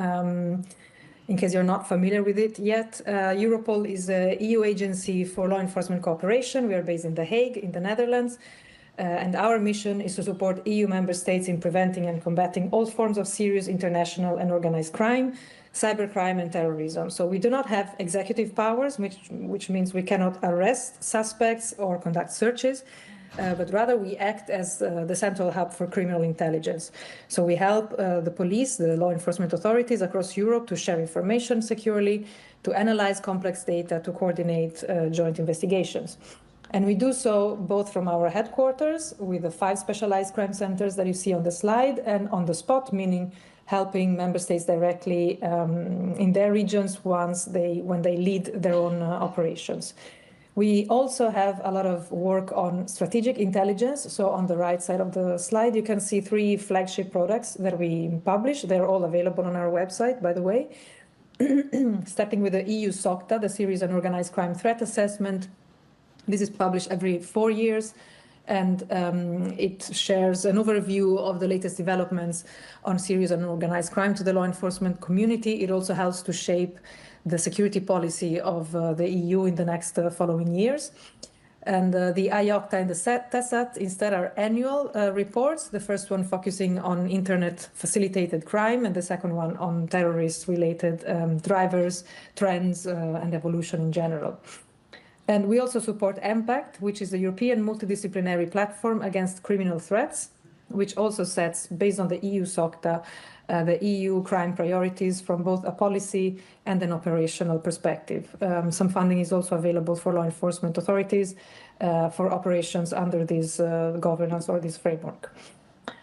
in case you're not familiar with it yet. Europol is an EU agency for law enforcement cooperation. We are based in The Hague, in the Netherlands, and our mission is to support EU member states in preventing and combating all forms of serious international and organized crime, cybercrime and terrorism. So we do not have executive powers, which means we cannot arrest suspects or conduct searches, but rather we act as the central hub for criminal intelligence. So we help the police, the law enforcement authorities across Europe to share information securely, to analyze complex data, to coordinate joint investigations. And we do so both from our headquarters with the 5 specialized crime centers that you see on the slide, and on the spot, meaning helping member states directly in their regions when they lead their own operations. We also have a lot of work on strategic intelligence. So on the right side of the slide, you can see 3 flagship products that we publish. They're all available on our website, by the way. Starting with the EU SOCTA, the Serious and Organized Crime Threat Assessment. This is published every 4 years. And it shares an overview of the latest developments on serious and organized crime to the law enforcement community. It also helps to shape the security policy of the EU in the next following years. And the IOCTA and the TESAT instead are annual reports, the first one focusing on internet-facilitated crime and the second one on terrorist-related drivers, trends, and evolution in general. And we also support MPACT, which is the European multidisciplinary platform against criminal threats, which also sets, based on the EU SOCTA, the EU crime priorities from both a policy and an operational perspective. Some funding is also available for law enforcement authorities for operations under this governance or this framework.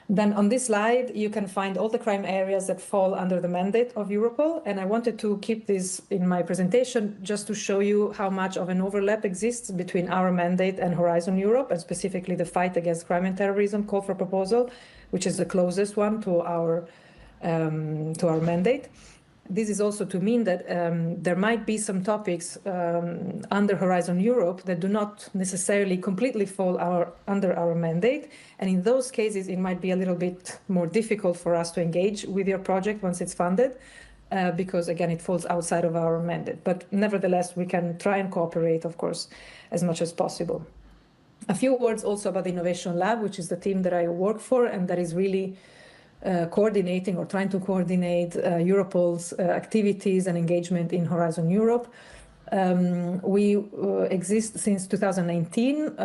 Then on this slide, you can find all the crime areas that fall under the mandate of Europol. And I wanted to keep this in my presentation just to show you how much of an overlap exists between our mandate and Horizon Europe, and specifically the fight against crime and terrorism call for proposal, which is the closest one to our to our mandate. This is also to mean that there might be some topics under Horizon Europe that do not necessarily completely fall under our mandate. And in those cases, it might be a little bit more difficult for us to engage with your project once it's funded, because, again, it falls outside of our mandate. But nevertheless, we can try and cooperate, of course, as much as possible. A few words also about the Innovation Lab, which is the team that I work for and that is really coordinating or trying to coordinate Europol's activities and engagement in Horizon Europe. We exist since 2019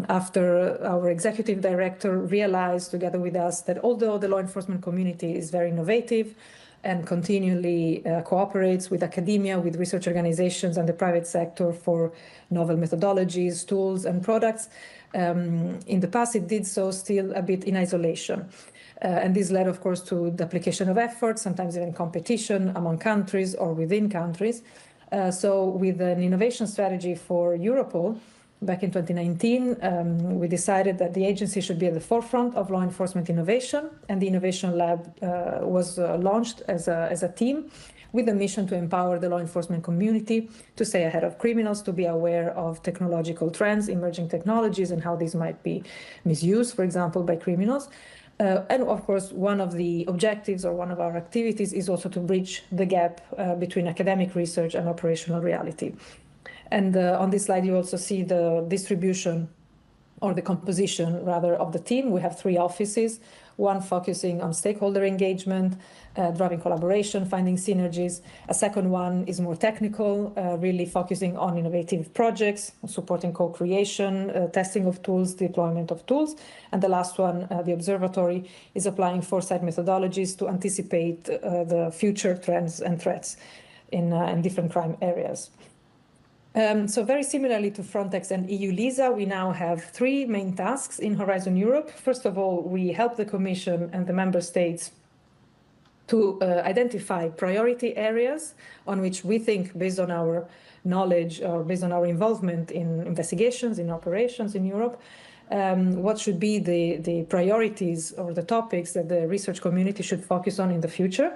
after our executive director realized together with us that although the law enforcement community is very innovative and continually cooperates with academia, with research organizations and the private sector for novel methodologies, tools and products, in the past it did so still a bit in isolation. And this led, of course, to the application of efforts, sometimes even competition among countries or within countries. So with an innovation strategy for Europol, back in 2019, we decided that the agency should be at the forefront of law enforcement innovation, and the Innovation Lab was launched as a team with a mission to empower the law enforcement community to stay ahead of criminals, to be aware of technological trends, emerging technologies, and how these might be misused, for example, by criminals. And of course, one of the objectives or one of our activities is also to bridge the gap between academic research and operational reality. And on this slide, you also see the distribution or the composition, rather, of the team. We have 3 offices, one focusing on stakeholder engagement, driving collaboration, finding synergies. A second one is more technical, really focusing on innovative projects, supporting co-creation, testing of tools, deployment of tools. And the last one, the observatory, is applying foresight methodologies to anticipate the future trends and threats in different crime areas. So very similarly to Frontex and EU LISA, we now have 3 main tasks in Horizon Europe. First of all, we help the Commission and the Member States to identify priority areas on which we think, based on our knowledge or based on our involvement in investigations, in operations in Europe, what should be the priorities or the topics that the research community should focus on in the future.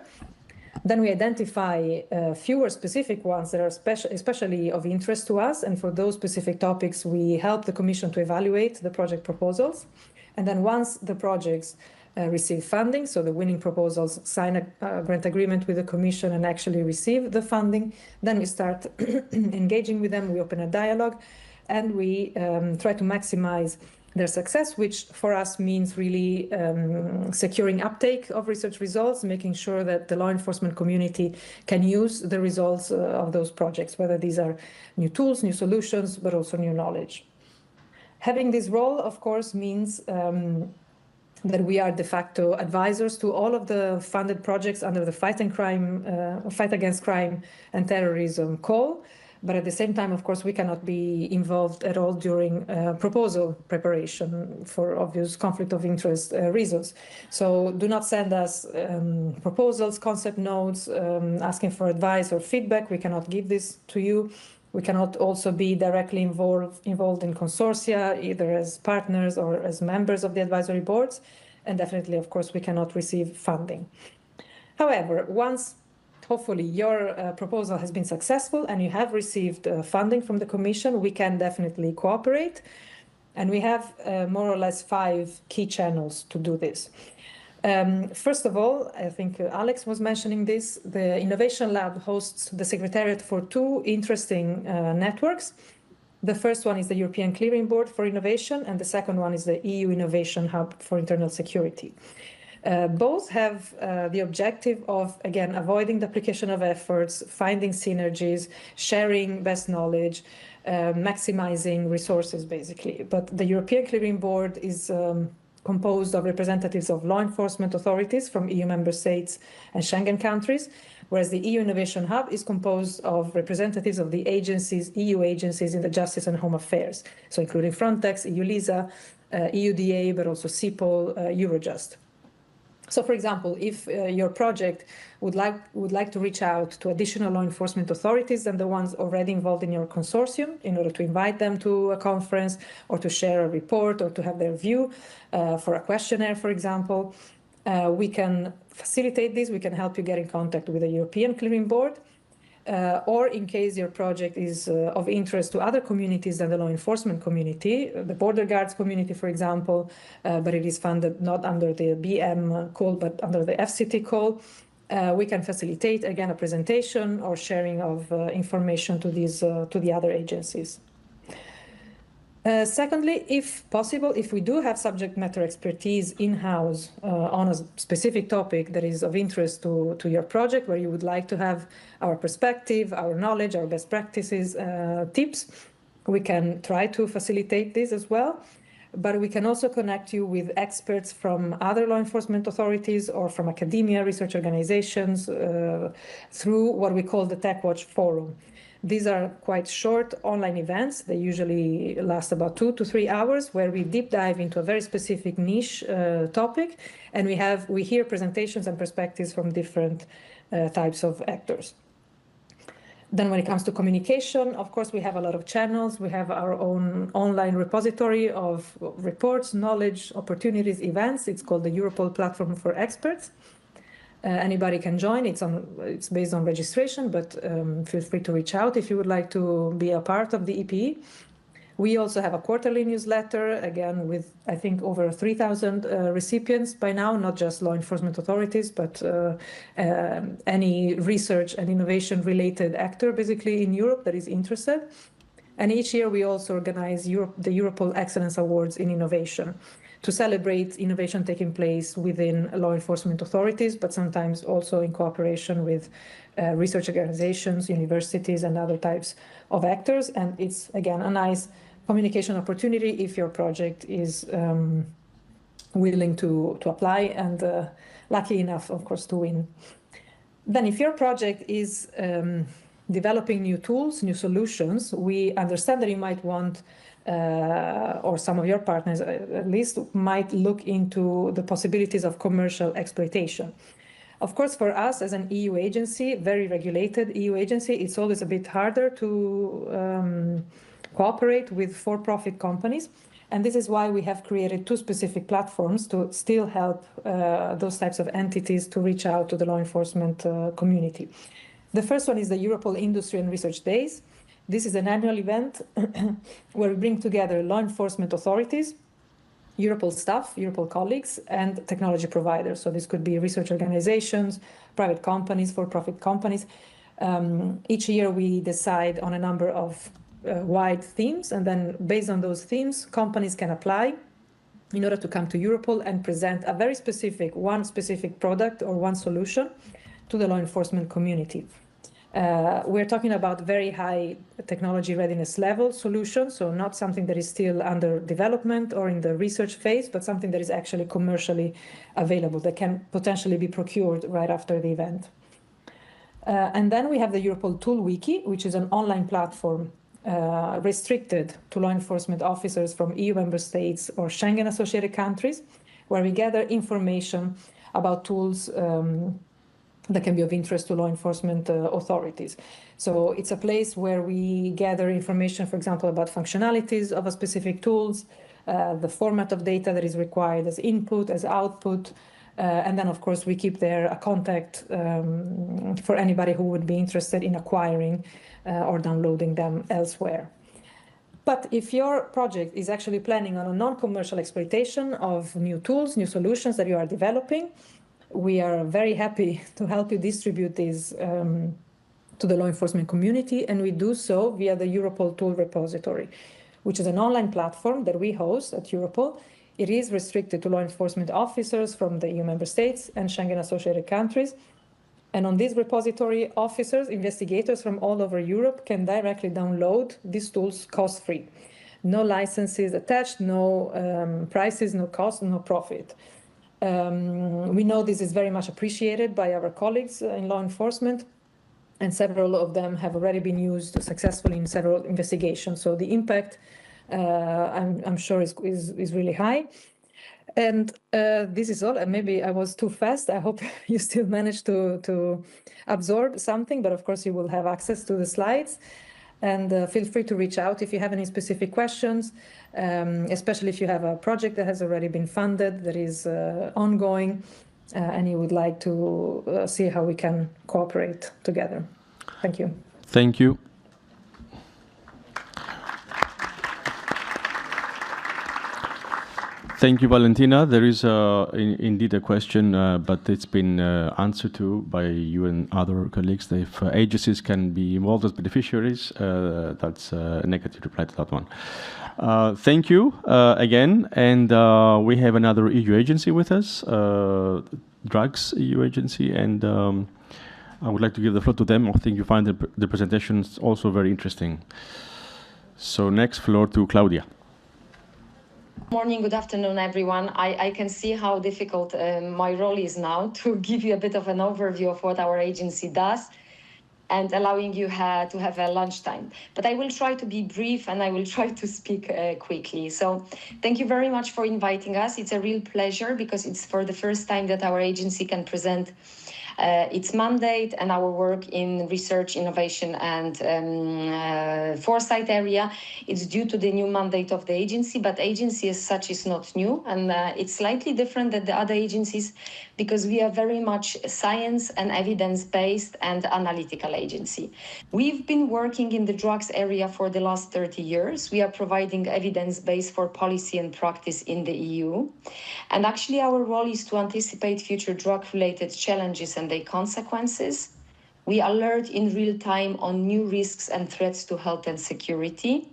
Then we identify fewer specific ones that are especially of interest to us. And for those specific topics, we help the Commission to evaluate the project proposals. And then once the projects receive funding, so the winning proposals sign a grant agreement with the Commission and actually receive the funding, then we start engaging with them, we open a dialogue, and we try to maximize their success, which for us means really securing uptake of research results, making sure that the law enforcement community can use the results of those projects, whether these are new tools, new solutions, but also new knowledge. Having this role, of course, means that we are de facto advisors to all of the funded projects under the Fight Against Crime and Terrorism call. But at the same time, of course, we cannot be involved at all during proposal preparation for obvious conflict of interest reasons. So do not send us proposals, concept notes, asking for advice or feedback. We cannot give this to you. We cannot also be directly involved in consortia, either as partners or as members of the advisory boards. And definitely, of course, we cannot receive funding. However, once hopefully your proposal has been successful and you have received funding from the Commission, we can definitely cooperate. And we have more or less 5 key channels to do this. First of all, I think Alex was mentioning this, the Innovation Lab hosts the Secretariat for 2 interesting networks. The first one is the European Clearing Board for Innovation, and the second one is the EU Innovation Hub for Internal Security. Both have the objective of, again, avoiding duplication of efforts, finding synergies, sharing best knowledge, maximizing resources, basically. But the European Clearing Board is composed of representatives of law enforcement authorities from EU member states and Schengen countries, whereas the EU Innovation Hub is composed of representatives of the agencies, EU agencies in the justice and home affairs, so including Frontex, EU LISA, EUDA, but also CEPOL, Eurojust. So, for example, if your project would like to reach out to additional law enforcement authorities than the ones already involved in your consortium in order to invite them to a conference or to share a report or to have their view for a questionnaire, for example, We can facilitate this. We can help you get in contact with the European Clearing Board. Or in case your project is of interest to other communities than the law enforcement community, the border guards community, for example, but it is funded not under the BM call, but under the FCT call, we can facilitate, again, a presentation or sharing of information to the other agencies. Secondly, if possible, if we do have subject matter expertise in-house on a specific topic that is of interest to your project, where you would like to have our perspective, our knowledge, our best practices, tips, we can try to facilitate this as well. But we can also connect you with experts from other law enforcement authorities or from academia, research organizations, through what we call the TechWatch Forum. These are quite short online events. They usually last about 2 to 3 hours, where we deep dive into a very specific niche topic, and we hear presentations and perspectives from different types of actors. Then when it comes to communication, of course, we have a lot of channels. We have our own online repository of reports, knowledge, opportunities, events. It's called the Europol Platform for Experts. Anybody can join. It's based on registration, but feel free to reach out if you would like to be a part of the EPE. We also have a quarterly newsletter, again, with, I think, over 3,000 recipients by now, not just law enforcement authorities, but any research and innovation-related actor, basically, in Europe that is interested. And each year, we also organize the Europol Excellence Awards in Innovation to celebrate innovation taking place within law enforcement authorities, but sometimes also in cooperation with research organizations, universities, and other types of actors. And it's, again, a nice communication opportunity if your project is willing to apply and lucky enough, of course, to win. Then if your project is developing new tools, new solutions, we understand that you might want or some of your partners at least might look into the possibilities of commercial exploitation. Of course, for us as an EU agency, very regulated EU agency, it's always a bit harder to cooperate with for-profit companies. And this is why we have created 2 specific platforms to still help those types of entities to reach out to the law enforcement community. The first one is the Europol Industry and Research Days. This is an annual event where we bring together law enforcement authorities, Europol staff, Europol colleagues, and technology providers. So this could be research organizations, private companies, for-profit companies. Each year we decide on a number of wide themes, and then based on those themes, companies can apply in order to come to Europol and present a very specific, one specific product or one solution to the law enforcement community. We're talking about very high technology readiness level solutions, so not something that is still under development or in the research phase, but something that is actually commercially available, that can potentially be procured right after the event. And then we have the Europol Tool Wiki, which is an online platform restricted to law enforcement officers from EU member states or Schengen associated countries, where we gather information about tools that can be of interest to law enforcement authorities. So it's a place where we gather information, for example, about functionalities of a specific tools, the format of data that is required as input, as output, and then, of course, we keep there a contact for anybody who would be interested in acquiring or downloading them elsewhere. But if your project is actually planning on a non-commercial exploitation of new tools, new solutions that you are developing, we are very happy to help you distribute these to the law enforcement community, and we do so via the Europol Tool Repository, which is an online platform that we host at Europol. It is restricted to law enforcement officers from the EU member states and Schengen-associated countries. And on this repository, officers, investigators from all over Europe can directly download these tools cost-free. No licenses attached, no prices, no cost, no profit. We know this is very much appreciated by our colleagues in law enforcement, and several of them have already been used successfully in several investigations. So the impact, I'm sure, is really high. And this is all. And maybe I was too fast. I hope you still managed to absorb something, but of course you will have access to the slides. And feel free to reach out if you have any specific questions, especially if you have a project that has already been funded, that is ongoing. and you would like to see how we can cooperate together. Thank you. Thank you. Thank you, Valentina. There is indeed a question, but it's been answered to by you and other colleagues. If agencies can be involved as beneficiaries, that's a negative reply to that one. Thank you again. And we have another EU agency with us, Drugs EU agency. And I would like to give the floor to them. I think you find the presentations also very interesting. So next, floor to Claudia. Morning, good afternoon, everyone. I can see how difficult my role is now to give you a bit of an overview of what our agency does and allowing you to have a lunchtime. But I will try to be brief and I will try to speak quickly. So thank you very much for inviting us. It's a real pleasure because it's for the first time that our agency can present its mandate and our work in research, innovation and foresight area. It's due to the new mandate of the agency, but agency as such is not new, and it's slightly different than the other agencies because we are very much science and evidence-based and analytical agency. We've been working in the drugs area for the last 30 years. We are providing evidence base for policy and practice in the EU. And actually our role is to anticipate future drug-related challenges and their consequences. We alert in real time on new risks and threats to health and security.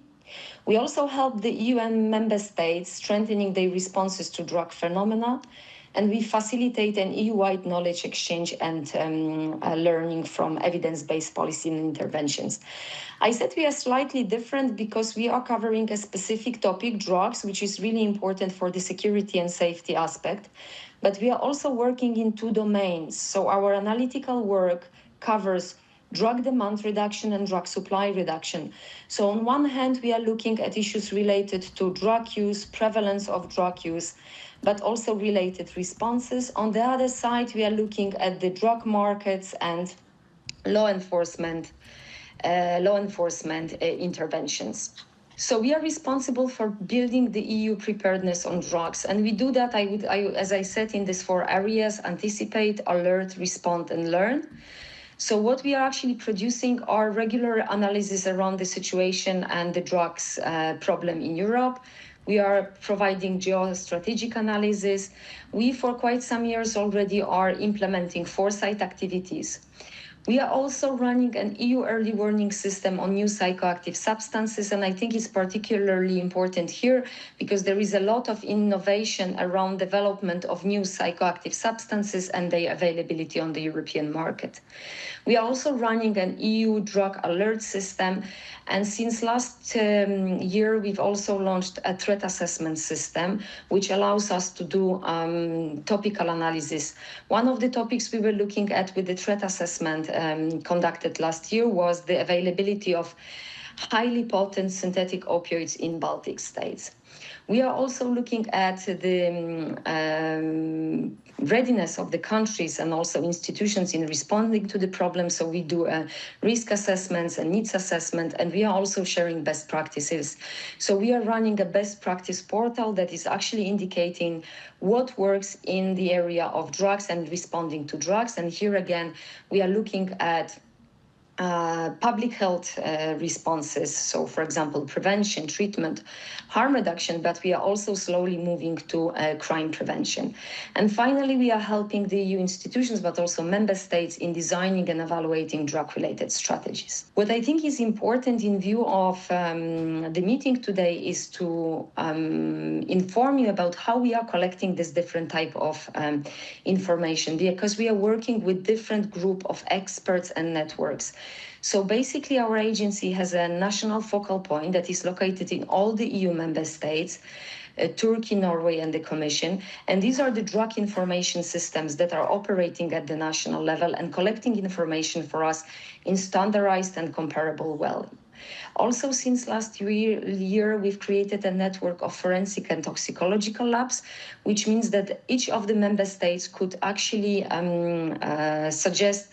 We also help the EU and member states strengthening their responses to drug phenomena, and we facilitate an EU-wide knowledge exchange and learning from evidence-based policy and interventions. I said we are slightly different because we are covering a specific topic, drugs, which is really important for the security and safety aspect. But we are also working in two domains. So our analytical work covers drug demand reduction and drug supply reduction. So on one hand, we are looking at issues related to drug use, prevalence of drug use, but also related responses. On the other side, we are looking at the drug markets and law enforcement interventions. So we are responsible for building the EU preparedness on drugs. And we do that, as I said, in these 4 areas: anticipate, alert, respond, and learn. So what we are actually producing are regular analysis around the situation and the drugs problem in Europe. We are providing geostrategic analysis. We, for quite some years already, are implementing foresight activities. We are also running an EU early warning system on new psychoactive substances, and I think it's particularly important here because there is a lot of innovation around development of new psychoactive substances and their availability on the European market. We are also running an EU drug alert system, and since last year, we've also launched a threat assessment system, which allows us to do topical analysis. One of the topics we were looking at with the threat assessment conducted last year was the availability of highly potent synthetic opioids in Baltic states. We are also looking at the readiness of the countries and also institutions in responding to the problem. So we do risk assessments and needs assessment, and we are also sharing best practices. So we are running a best practice portal that is actually indicating what works in the area of drugs and responding to drugs. And here again, we are looking at public health responses. So, for example, prevention, treatment, harm reduction, but we are also slowly moving to crime prevention. And finally, we are helping the EU institutions, but also member states in designing and evaluating drug-related strategies. What I think is important in view of the meeting today is to inform you about how we are collecting this different type of information, because we are working with different group of experts and networks. So basically, our agency has a national focal point that is located in all the EU member states, Turkey, Norway, and the Commission. And these are the drug information systems that are operating at the national level and collecting information for us in standardized and comparable way. Also, since last year, we've created a network of forensic and toxicological labs, which means that each of the member states could actually suggest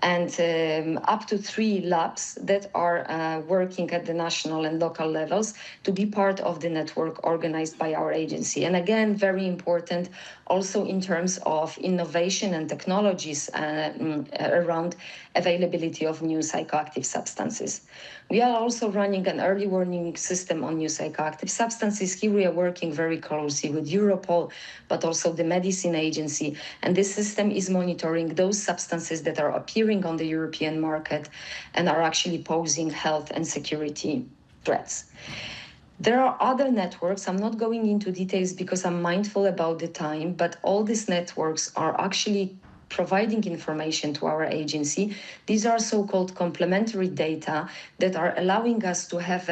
and up to 3 labs that are working at the national and local levels to be part of the network organized by our agency. And again, very important also in terms of innovation and technologies around availability of new psychoactive substances. We are also running an early warning system on new psychoactive substances. Here we are working very closely with Europol, but also the Medicine Agency. And this system is monitoring those substances that are appearing on the European market and are actually posing health and security threats. There are other networks. I'm not going into details because I'm mindful about the time, but all these networks are actually providing information to our agency. These are so-called complementary data that are allowing us to have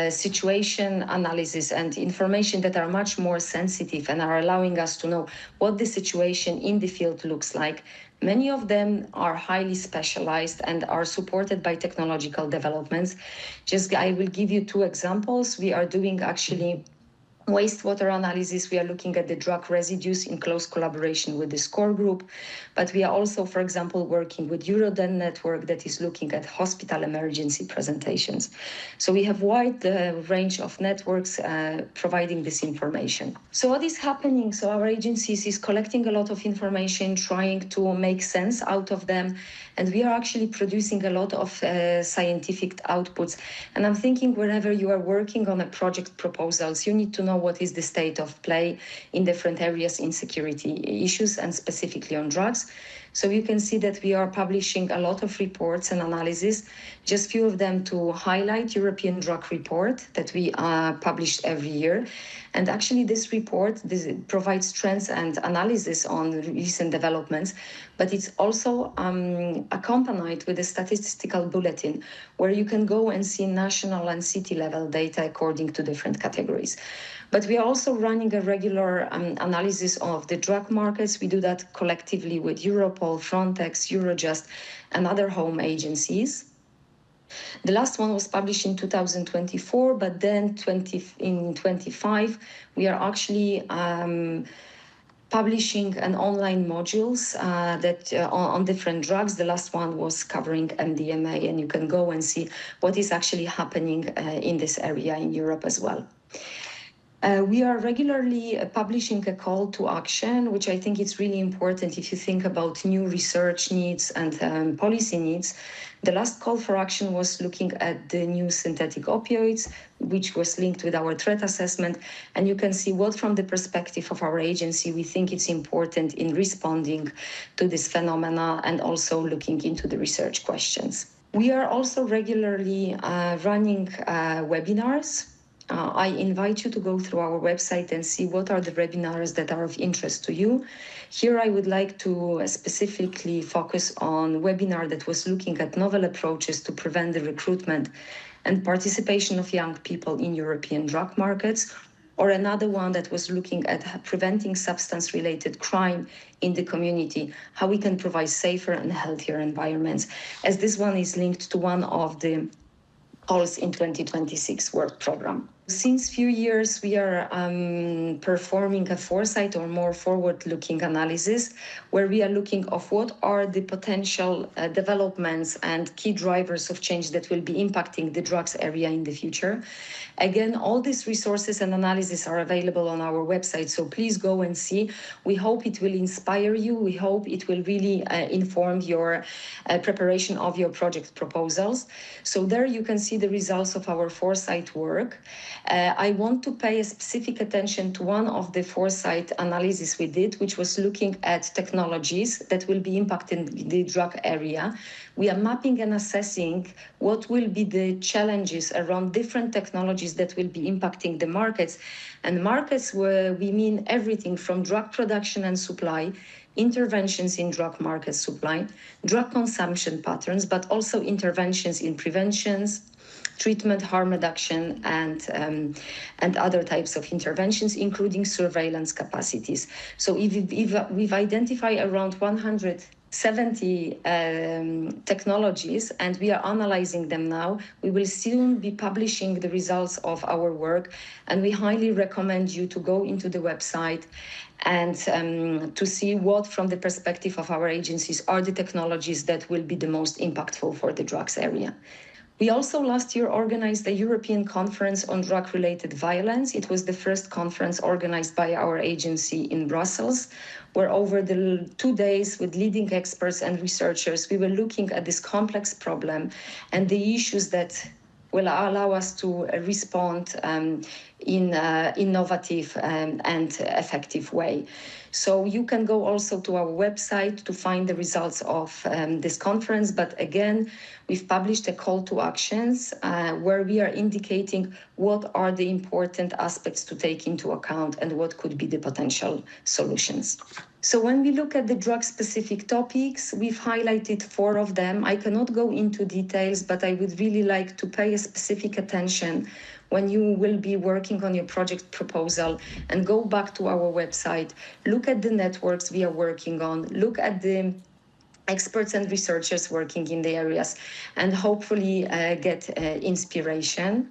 situation analysis and information that are much more sensitive and are allowing us to know what the situation in the field looks like. Many of them are highly specialized and are supported by technological developments. I will give you 2 examples. We are doing actually wastewater analysis. We are looking at the drug residues in close collaboration with the SCORE group, but we are also, for example, working with Euroden network that is looking at hospital emergency presentations. So we have wide range of networks providing this information. So what is happening? So our agencies is collecting a lot of information, trying to make sense out of them, and we are actually producing a lot of scientific outputs. And I'm thinking whenever you are working on a project proposals, you need to know what is the state of play in different areas in security issues and specifically on drugs. So you can see that we are publishing a lot of reports and analysis, just few of them to highlight European drug report that we published every year. And actually this report provides trends and analysis on recent developments, but it's also accompanied with a statistical bulletin where you can go and see national and city level data according to different categories. But we are also running a regular analysis of the drug markets. We do that collectively with Europol, Frontex, Eurojust, and other home agencies. The last one was published in 2024, but then in 25, we are actually publishing an online modules on different drugs. The last one was covering MDMA, and you can go and see what is actually happening in this area in Europe as well. We are regularly publishing a call to action, which I think is really important if you think about new research needs and policy needs. The last call for action was looking at the new synthetic opioids, which was linked with our threat assessment. And you can see what, from the perspective of our agency, we think it's important in responding to this phenomena and also looking into the research questions. We are also regularly running webinars. I invite you to go through our website and see what are the webinars that are of interest to you. Here I would like to specifically focus on a webinar that was looking at novel approaches to prevent the recruitment and participation of young people in European drug markets, or another one that was looking at preventing substance-related crime in the community, how we can provide safer and healthier environments, as this one is linked to one of the calls in 2026 work program. Since few years, we are performing a foresight or more forward-looking analysis, where we are looking of what are the potential developments and key drivers of change that will be impacting the drugs area in the future. Again, all these resources and analysis are available on our website, so please go and see. We hope it will inspire you. We hope it will really inform your preparation of your project proposals. So there you can see the results of our foresight work. I want to pay a specific attention to one of the foresight analysis we did, which was looking at technologies that will be impacting the drug area. We are mapping and assessing what will be the challenges around different technologies that will be impacting the markets. And markets where we mean everything from drug production and supply, interventions in drug market supply, drug consumption patterns, but also interventions in preventions, treatment, harm reduction, and other types of interventions, including surveillance capacities. So we've identified around 170 technologies, and we are analyzing them now. We will soon be publishing the results of our work, and we highly recommend you to go into the website and to see what, from the perspective of our agencies, are the technologies that will be the most impactful for the drugs area. We also last year organized a European conference on drug-related violence. It was the first conference organized by our agency in Brussels, where over the 2 days with leading experts and researchers, we were looking at this complex problem and the issues that will allow us to respond in an innovative and effective way. So you can go also to our website to find the results of this conference. But again, we've published a call to actions where we are indicating what are the important aspects to take into account and what could be the potential solutions. So when we look at the drug-specific topics, we've highlighted 4 of them. I cannot go into details, but I would really like to pay a specific attention when you will be working on your project proposal and go back to our website, look at the networks we are working on, look at the experts and researchers working in the areas, and hopefully get inspiration.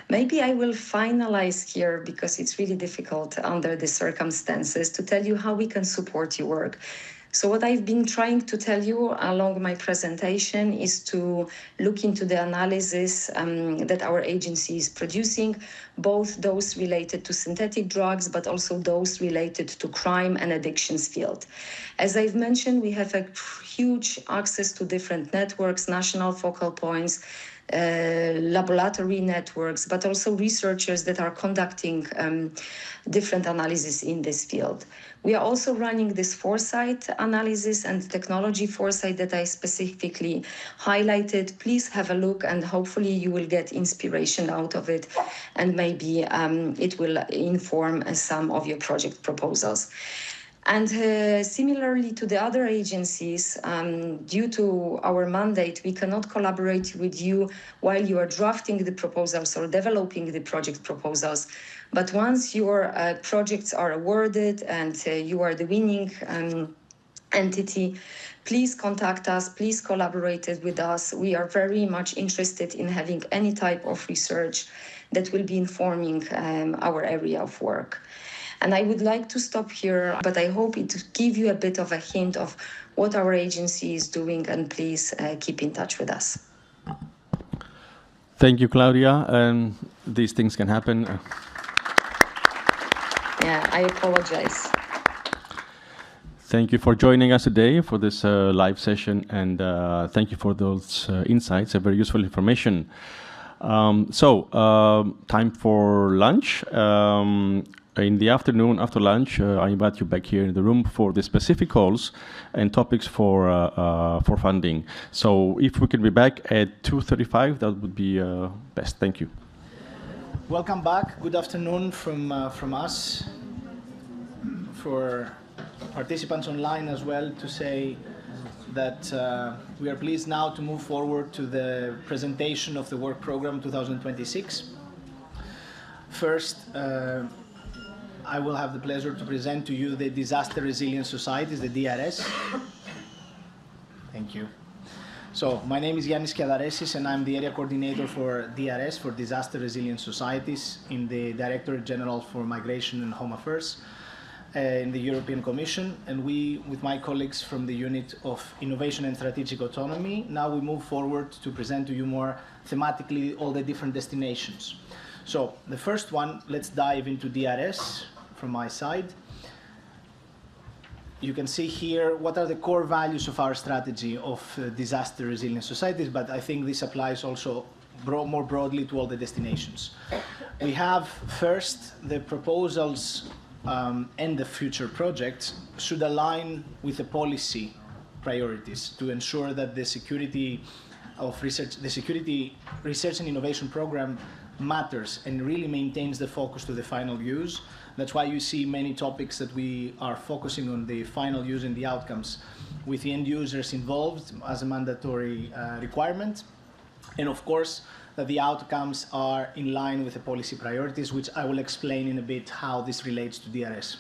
Maybe I will finalize here, because it's really difficult under the circumstances, to tell you how we can support your work. So what I've been trying to tell you along my presentation is to look into the analysis that our agency is producing, both those related to synthetic drugs, but also those related to crime and addictions field. As I've mentioned, we have a huge access to different networks, national focal points, laboratory networks, but also researchers that are conducting different analysis in this field. We are also running this foresight analysis and technology foresight that I specifically highlighted. Please have a look, and hopefully you will get inspiration out of it, and maybe it will inform some of your project proposals. And similarly to the other agencies, due to our mandate, we cannot collaborate with you while you are drafting the proposals or developing the project proposals. But once your projects are awarded and you are the winning entity, please contact us, please collaborate with us. We are very much interested in having any type of research that will be informing our area of work. And I would like to stop here, but I hope it gives you a bit of a hint of what our agency is doing, and please keep in touch with us. Thank you, Claudia. These things can happen. Yeah, I apologize. Thank you for joining us today for this live session, and thank you for those insights and very useful information. Time for lunch. In the afternoon, after lunch, I invite you back here in the room for the specific calls and topics for funding. So if we can be back at 2:35, that would be best. Thank you. Welcome back. Good afternoon from us. For participants online as well, to say that we are pleased now to move forward to the presentation of the work program 2026. First, I will have the pleasure to present to you the Disaster Resilient Societies, the DRS. Thank you. So, my name is Yannis Kiadaresis, and I'm the area coordinator for DRS, for Disaster Resilient Societies, in the Directorate General for Migration and Home Affairs in the European Commission. And we, with my colleagues from the Unit of Innovation and Strategic Autonomy, now we move forward to present to you more thematically all the different destinations. So, the first one, let's dive into DRS from my side. You can see here what are the core values of our strategy of disaster resilient societies, but I think this applies also more broadly to all the destinations. We have first the proposals and the future projects should align with the policy priorities to ensure that the security of research, the security research and innovation program matters and really maintains the focus to the final use. That's why you see many topics that we are focusing on the final use and the outcomes with the end users involved as a mandatory requirement. And of course, that the outcomes are in line with the policy priorities, which I will explain in a bit how this relates to DRS.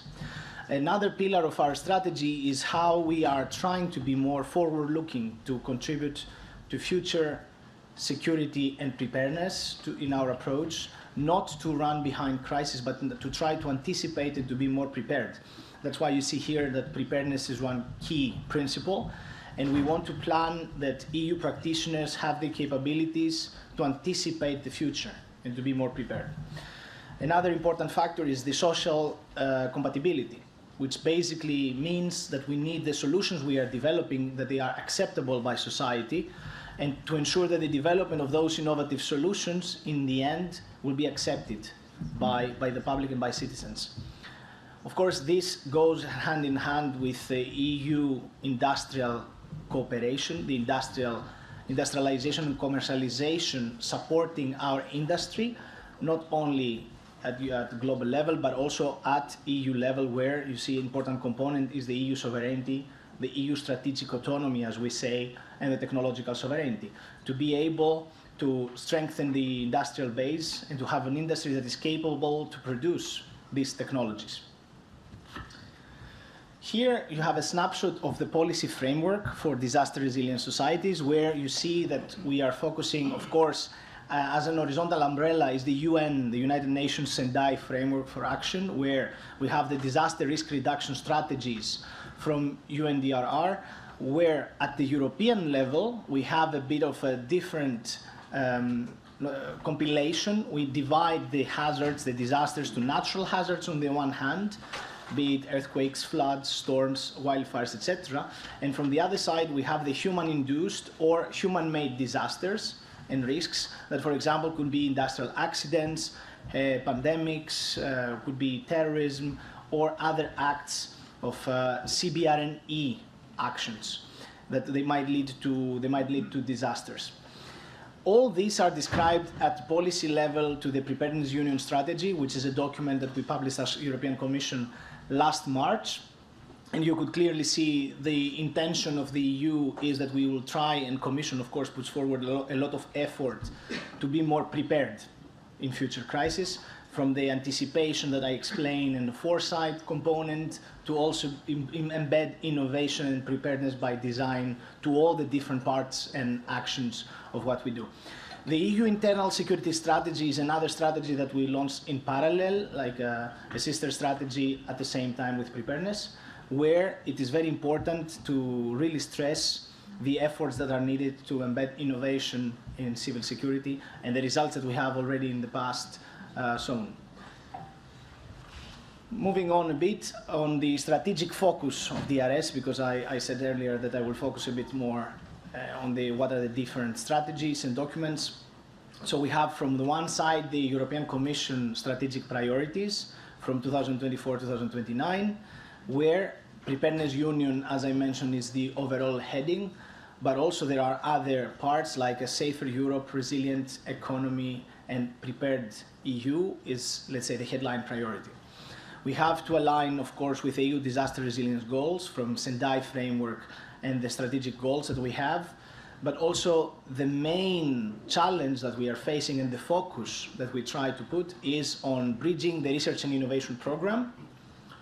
Another pillar of our strategy is how we are trying to be more forward-looking to contribute to future security and preparedness in our approach, not to run behind crisis, but to try to anticipate and to be more prepared. That's why you see here that preparedness is one key principle, and we want to plan that EU practitioners have the capabilities to anticipate the future and to be more prepared. Another important factor is the social compatibility, which basically means that we need the solutions we are developing, that they are acceptable by society, and to ensure that the development of those innovative solutions in the end will be accepted by the public and by citizens. Of course, this goes hand in hand with the EU industrial cooperation, the industrialization and commercialization supporting our industry, not only at global level, but also at EU level, where you see an important component is the EU sovereignty, the EU strategic autonomy, as we say, and the technological sovereignty. To be able to strengthen the industrial base and to have an industry that is capable to produce these technologies. Here you have a snapshot of the policy framework for disaster resilient societies, where you see that we are focusing, of course, as an horizontal umbrella is the UN, the United Nations Sendai Framework for Action, where we have the disaster risk reduction strategies from UNDRR, where at the European level we have a bit of a different compilation. We divide the hazards, the disasters, to natural hazards on the one hand, be it earthquakes, floods, storms, wildfires, etc. And from the other side, we have the human-induced or human-made disasters and risks that, for example, could be industrial accidents, pandemics, could be terrorism, or other acts of CBRNE actions that they might lead to disasters. All these are described at policy level to the Preparedness Union Strategy, which is a document that we published as European Commission last March. And you could clearly see the intention of the EU is that we will try, and Commission, of course, puts forward a lot of effort to be more prepared in future crises, from the anticipation that I explained and the foresight component to also embed innovation and preparedness by design to all the different parts and actions of what we do. The EU internal security strategy is another strategy that we launched in parallel, like a sister strategy at the same time with preparedness, where it is very important to really stress the efforts that are needed to embed innovation in civil security and the results that we have already in the past shown. Moving on a bit on the strategic focus of DRS, because I said earlier that I will focus a bit more on what are the different strategies and documents. So we have from the one side the European Commission strategic priorities from 2024-2029, where Preparedness Union, as I mentioned, is the overall heading, but also there are other parts like a safer Europe, resilient economy, and prepared EU is, let's say, the headline priority. We have to align, of course, with EU disaster resilience goals from Sendai framework and the strategic goals that we have, but also the main challenge that we are facing and the focus that we try to put is on bridging the research and innovation program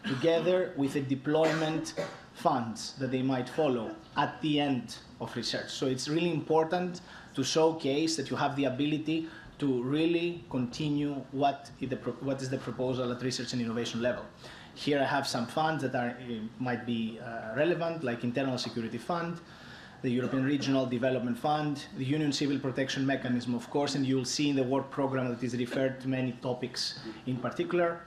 together with the deployment funds that they might follow at the end of research. So it's really important to showcase that you have the ability to really continue what is the proposal at research and innovation level. Here I have some funds that might be relevant, like Internal Security Fund, the European Regional Development Fund, the Union Civil Protection Mechanism, of course, and you'll see in the work program that is referred to many topics in particular,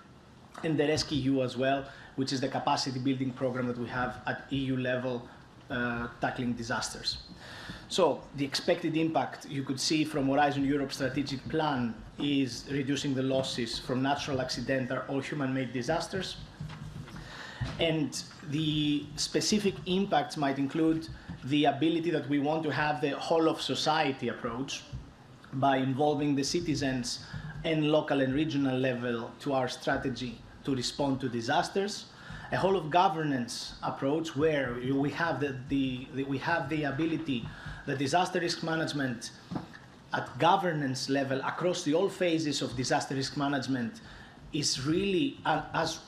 and the RescEU as well, which is the capacity building program that we have at EU level tackling disasters. So the expected impact you could see from Horizon Europe strategic plan is reducing the losses from natural, accidental, or human-made disasters. And the specific impacts might include the ability that we want to have the whole of society approach by involving the citizens and local and regional level to our strategy to respond to disasters. A whole of governance approach where we have the ability, the disaster risk management at governance level across the all phases of disaster risk management is really as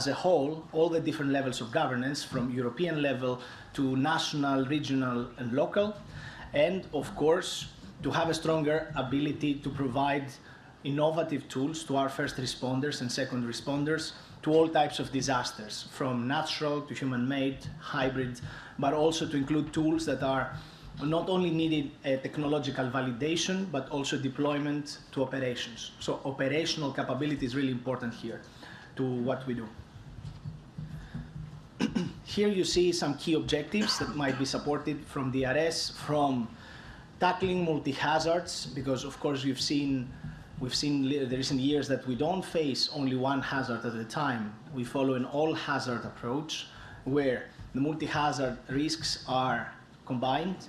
a whole, all the different levels of governance from European level to national, regional, and local. And of course, to have a stronger ability to provide innovative tools to our first responders and second responders to all types of disasters, from natural to human-made, hybrid, but also to include tools that are not only needed technological validation, but also deployment to operations. So operational capability is really important here to what we do. Here you see some key objectives that might be supported from DRS, from tackling multi-hazards, because of course we've seen in the recent years that we don't face only one hazard at a time. We follow an all-hazard approach where the multi-hazard risks are combined,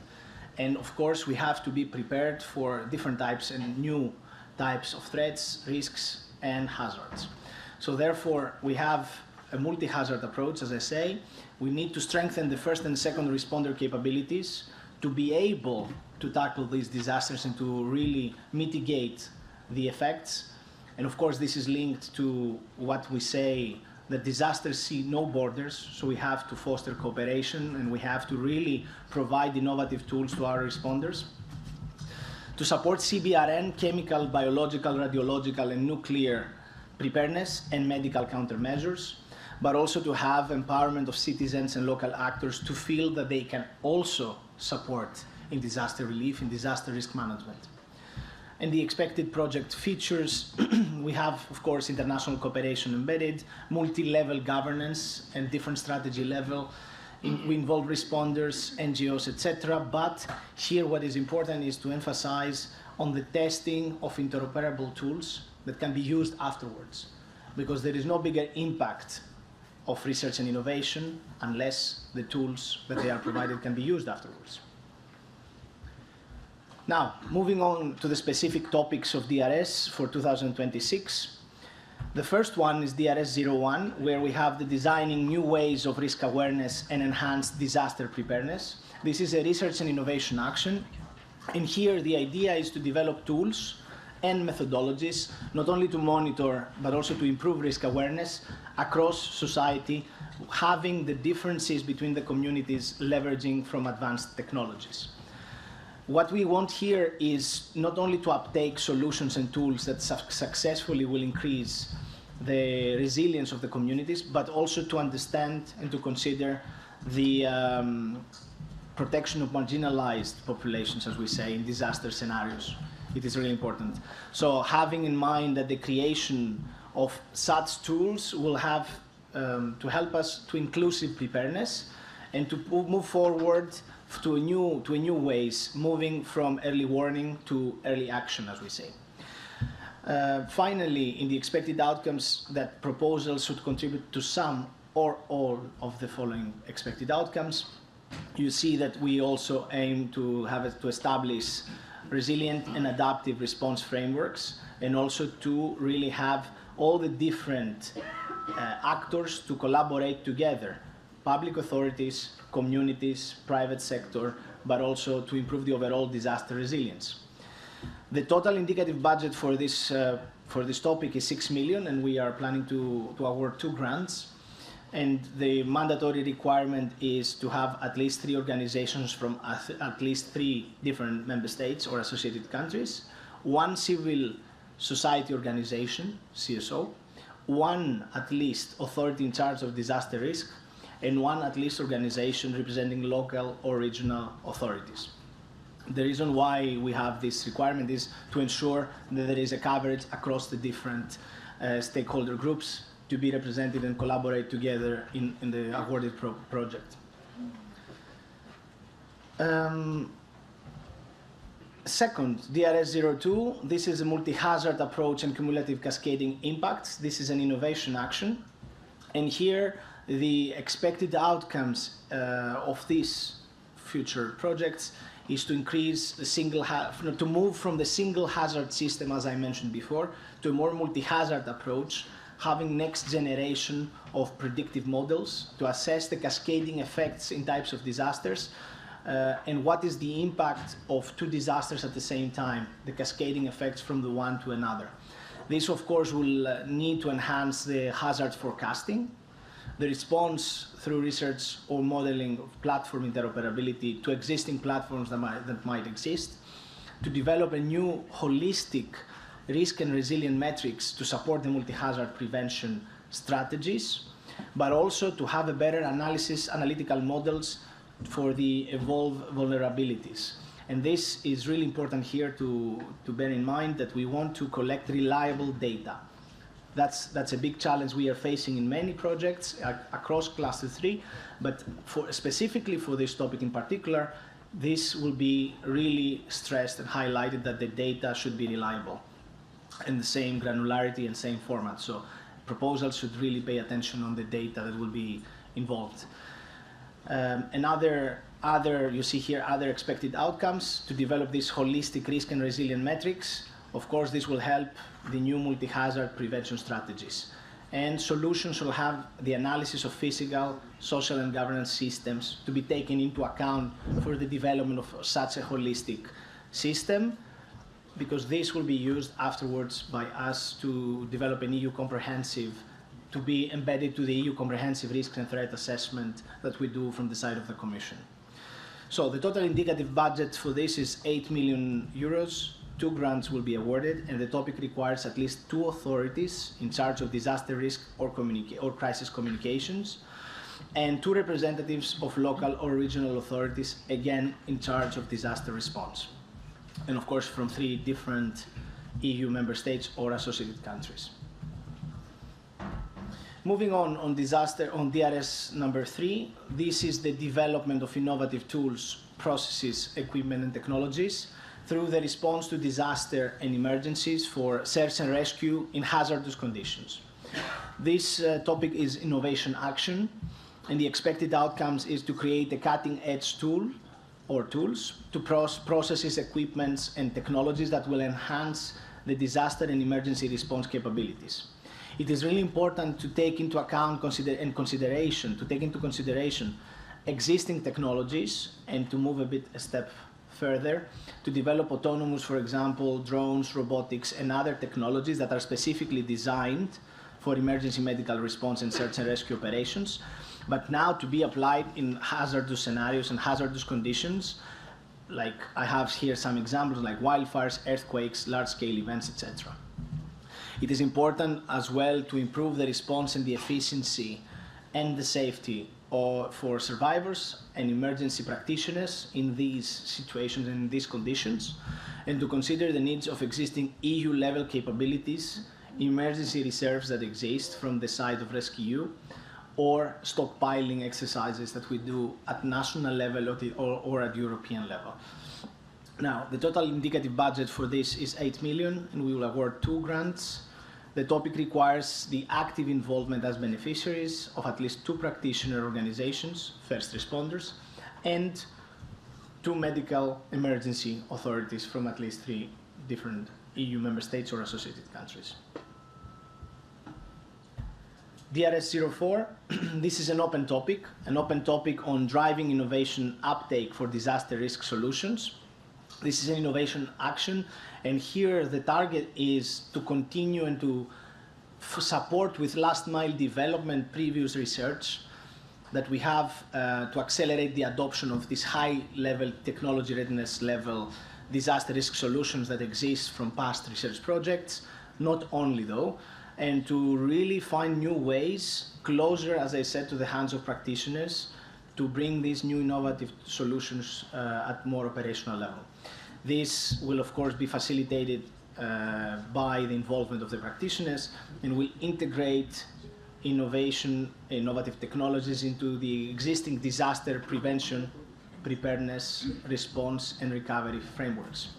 and of course we have to be prepared for different types and new types of threats, risks, and hazards. So therefore we have a multi-hazard approach, as I say. We need to strengthen the first and second responder capabilities to be able to tackle these disasters and to really mitigate the effects. And of course this is linked to what we say, that disasters see no borders, so we have to foster cooperation and we have to really provide innovative tools to our responders. To support CBRN, chemical, biological, radiological, and nuclear preparedness and medical countermeasures, but also to have empowerment of citizens and local actors to feel that they can also support in disaster relief, in disaster risk management. And the expected project features, we have, of course, international cooperation embedded, multi-level governance and different strategy level. We involve responders, NGOs, etc. But here what is important is to emphasize on the testing of interoperable tools that can be used afterwards, because there is no bigger impact of research and innovation unless the tools that they are provided can be used afterwards. Now, moving on to the specific topics of DRS for 2026. The first one is DRS-01, where we have the designing new ways of risk awareness and enhanced disaster preparedness. This is a research and innovation action. And here the idea is to develop tools and methodologies, not only to monitor, but also to improve risk awareness across society, having the differences between the communities leveraging from advanced technologies. What we want here is not only to uptake solutions and tools that successfully will increase the resilience of the communities, but also to understand and to consider the protection of marginalized populations, as we say, in disaster scenarios. It is really important. So having in mind that the creation of such tools will have to help us to inclusive preparedness and to move forward to a new ways, moving from early warning to early action, as we say. Finally, in the expected outcomes, that proposals should contribute to some or all of the following expected outcomes. You see that we also aim to establish resilient and adaptive response frameworks, and also to really have all the different actors to collaborate together, public authorities, communities, private sector, but also to improve the overall disaster resilience. The total indicative budget for this topic is 6 million, and we are planning to award 2 grants. And the mandatory requirement is to have at least 3 organizations from at least 3 different member states or associated countries, 1 civil society organization, CSO, 1 at least authority in charge of disaster risk, and 1 at least organization representing local or regional authorities. The reason why we have this requirement is to ensure that there is a coverage across the different stakeholder groups to be represented and collaborate together in the awarded project. Second, DRS-02, this is a multi-hazard approach and cumulative cascading impacts. This is an innovation action. And here, the expected outcomes of these future projects is to increase the to move from the single hazard system, as I mentioned before, to a more multi-hazard approach, having next generation of predictive models to assess the cascading effects in types of disasters, and what is the impact of 2 disasters at the same time, the cascading effects from the one to another. This, of course, will need to enhance the hazard forecasting, the response through research or modeling of platform interoperability to existing platforms that might exist, to develop a new holistic risk and resilient metrics to support the multi-hazard prevention strategies, but also to have a better analytical models for the evolved vulnerabilities. And this is really important here to bear in mind that we want to collect reliable data. That's a big challenge we are facing in many projects across Cluster 3, but specifically for this topic in particular, this will be really stressed and highlighted that the data should be reliable in the same granularity and same format. So proposals should really pay attention on the data that will be involved. You see here other expected outcomes to develop these holistic risk and resilient metrics. Of course, this will help the new multi-hazard prevention strategies. And solutions will have the analysis of physical, social, and governance systems to be taken into account for the development of such a holistic system, because this will be used afterwards by us to develop an EU comprehensive, to be embedded to the EU comprehensive risk and threat assessment that we do from the side of the Commission. So the total indicative budget for this is 8 million euros. 2 grants will be awarded, and the topic requires at least 2 authorities in charge of disaster risk or crisis communications, and 2 representatives of local or regional authorities, again in charge of disaster response, and of course from 3 different EU member states or associated countries. Moving on DRS number 3, this is the development of innovative tools, processes, equipment, and technologies through the response to disaster and emergencies for search and rescue in hazardous conditions. This topic is innovation action, and the expected outcomes is to create a cutting-edge tool or tools to processes, equipments, and technologies that will enhance the disaster and emergency response capabilities. It is really important to take into account consideration existing technologies and to move a step further to develop autonomous, for example, drones, robotics, and other technologies that are specifically designed for emergency medical response and search and rescue operations, but now to be applied in hazardous scenarios and hazardous conditions. Like I have here some examples like wildfires, earthquakes, large-scale events, etc. It is important as well to improve the response and the efficiency and the safety for survivors and emergency practitioners in these situations and in these conditions, and to consider the needs of existing EU-level capabilities, emergency reserves that exist from the side of rescue, or stockpiling exercises that we do at national level or at European level. Now, the total indicative budget for this is 8 million, and we will award 2 grants. The topic requires the active involvement as beneficiaries of at least 2 practitioner organizations, first responders, and 2 medical emergency authorities from at least 3 different EU member states or associated countries. DRS04, this is an open topic on driving innovation uptake for disaster risk solutions. This is an innovation action, and here the target is to continue and to support with last mile development previous research that we have to accelerate the adoption of this high level technology readiness level disaster risk solutions that exist from past research projects, not only though, and to really find new ways closer, as I said, to the hands of practitioners to bring these new innovative solutions at more operational level. This will, of course, be facilitated by the involvement of the practitioners and will integrate innovative technologies into the existing disaster prevention, preparedness, response, and recovery frameworks.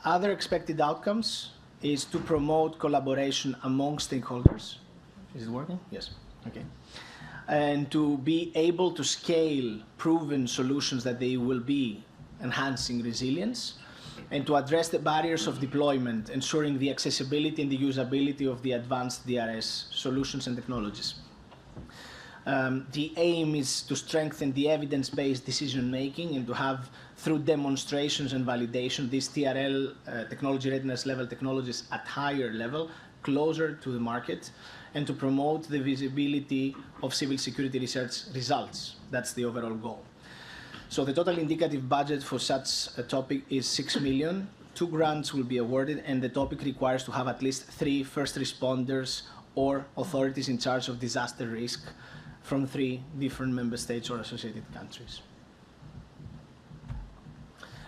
Other expected outcomes is to promote collaboration among stakeholders. Is it working? Yes. Okay. And to be able to scale proven solutions that they will be enhancing resilience, and to address the barriers of deployment, ensuring the accessibility and the usability of the advanced DRS solutions and technologies. The aim is to strengthen the evidence-based decision-making and to have, through demonstrations and validation, these TRL technology readiness level technologies at higher level, closer to the market, and to promote the visibility of civil security research results. That's the overall goal. So the total indicative budget for such a topic is 6 million. 2 grants will be awarded, and the topic requires to have at least 3 first responders or authorities in charge of disaster risk from 3 different member states or associated countries.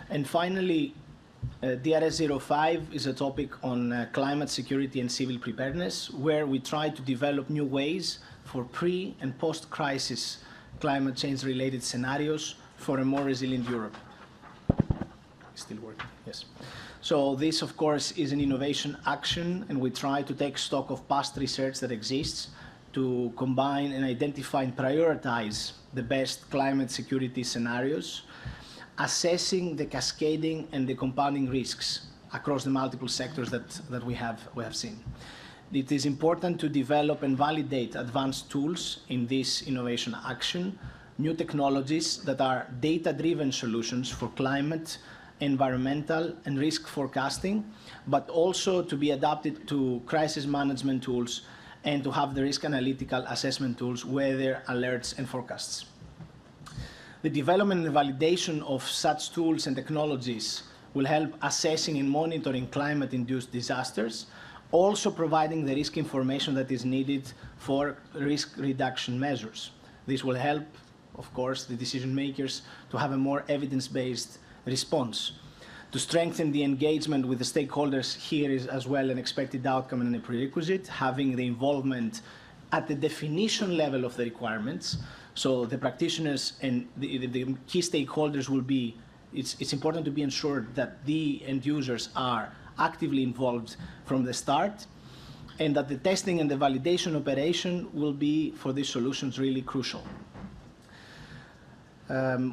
And finally, DRS-05 is a topic on climate security and civil preparedness, where we try to develop new ways for pre- and post-crisis climate change-related scenarios for a more resilient Europe. Still working, yes. So this, of course, is an innovation action, and we try to take stock of past research that exists to combine and identify and prioritize the best climate security scenarios, assessing the cascading and the compounding risks across the multiple sectors that we have seen. It is important to develop and validate advanced tools in this innovation action, new technologies that are data-driven solutions for climate, environmental, and risk forecasting, but also to be adapted to crisis management tools and to have the risk analytical assessment tools, weather alerts, and forecasts. The development and validation of such tools and technologies will help assessing and monitoring climate-induced disasters, also providing the risk information that is needed for risk reduction measures. This will help, of course, the decision makers to have a more evidence-based response. To strengthen the engagement with the stakeholders, here is as well an expected outcome and a prerequisite, having the involvement at the definition level of the requirements. So the practitioners and the key stakeholders will be, it's important to be ensured that the end users are actively involved from the start, and that the testing and the validation operation will be, for these solutions, really crucial.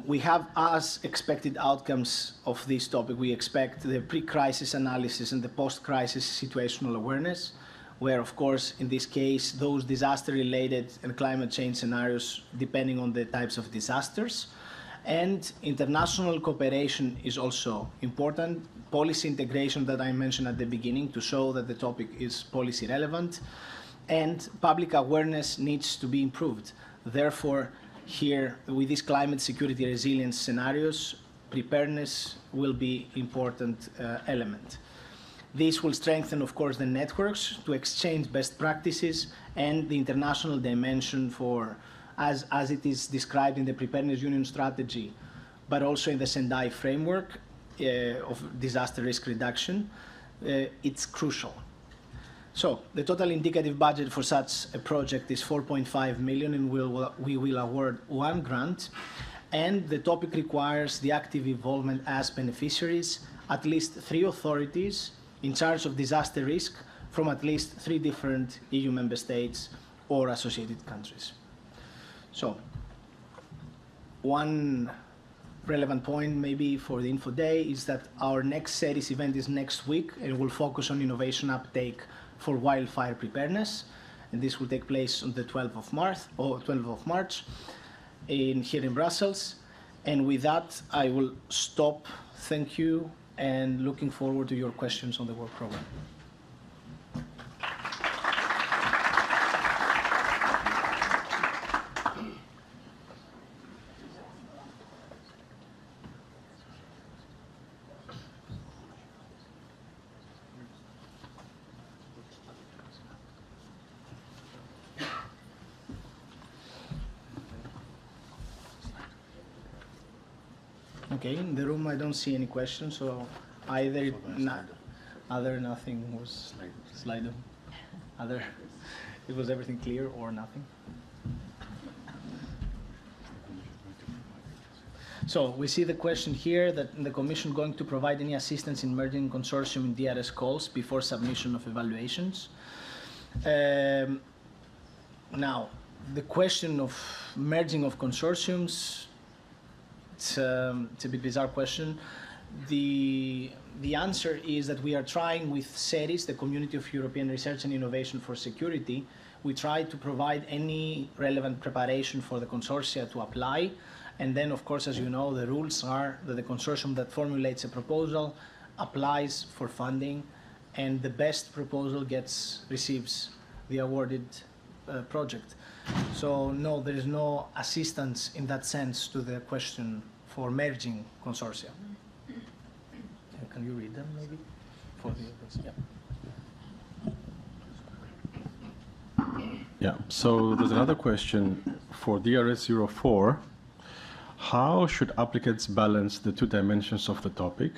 We have, as expected outcomes of this topic, we expect the pre-crisis analysis and the post-crisis situational awareness, where, of course, in this case, those disaster-related and climate change scenarios, depending on the types of disasters. And international cooperation is also important. Policy integration that I mentioned at the beginning to show that the topic is policy relevant. And public awareness needs to be improved. Therefore, here, with these climate security resilience scenarios, preparedness will be an important element. This will strengthen, of course, the networks to exchange best practices and the international dimension for, as it is described in the Preparedness Union strategy, but also in the Sendai framework of disaster risk reduction. It's crucial. So the total indicative budget for such a project is 4.5 million, and we will award 1 grant. And the topic requires the active involvement as beneficiaries, at least 3 authorities in charge of disaster risk from at least 3 different EU member states or associated countries. So, one relevant point maybe for the Info Day is that our next series event is next week, and will focus on innovation uptake for wildfire preparedness. And this will take place on the 12th of March here in Brussels. And with that, I will stop. Thank you, and looking forward to your questions on the work program. Okay, in the room I don't see any questions, so either nothing was slide. Other, it was everything clear or nothing. So we see the question here that the Commission going to provide any assistance in merging consortium in DRS calls before submission of evaluations. Now, the question of merging of consortiums, it's a bit bizarre question. The answer is that we are trying with CERIS, the Community of European Research and Innovation for Security, we try to provide any relevant preparation for the consortia to apply. And then, of course, as you know, the rules are that the consortium that formulates a proposal applies for funding, and the best proposal receives the awarded project. So no, there is no assistance in that sense to the question for merging consortia. Can you read them maybe? For the others? Yeah. Yeah, so there's another question for DRS04. How should applicants balance the two dimensions of the topic?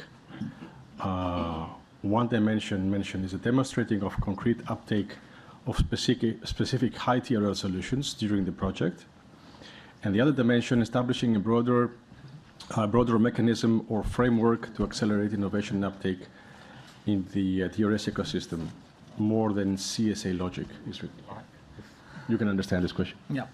One dimension mentioned is the demonstrating of concrete uptake of specific high TRL solutions during the project. And the other dimension, establishing a broader mechanism or framework to accelerate innovation and uptake in the DRS ecosystem, more than CSA logic is written. You can understand this question. Yeah.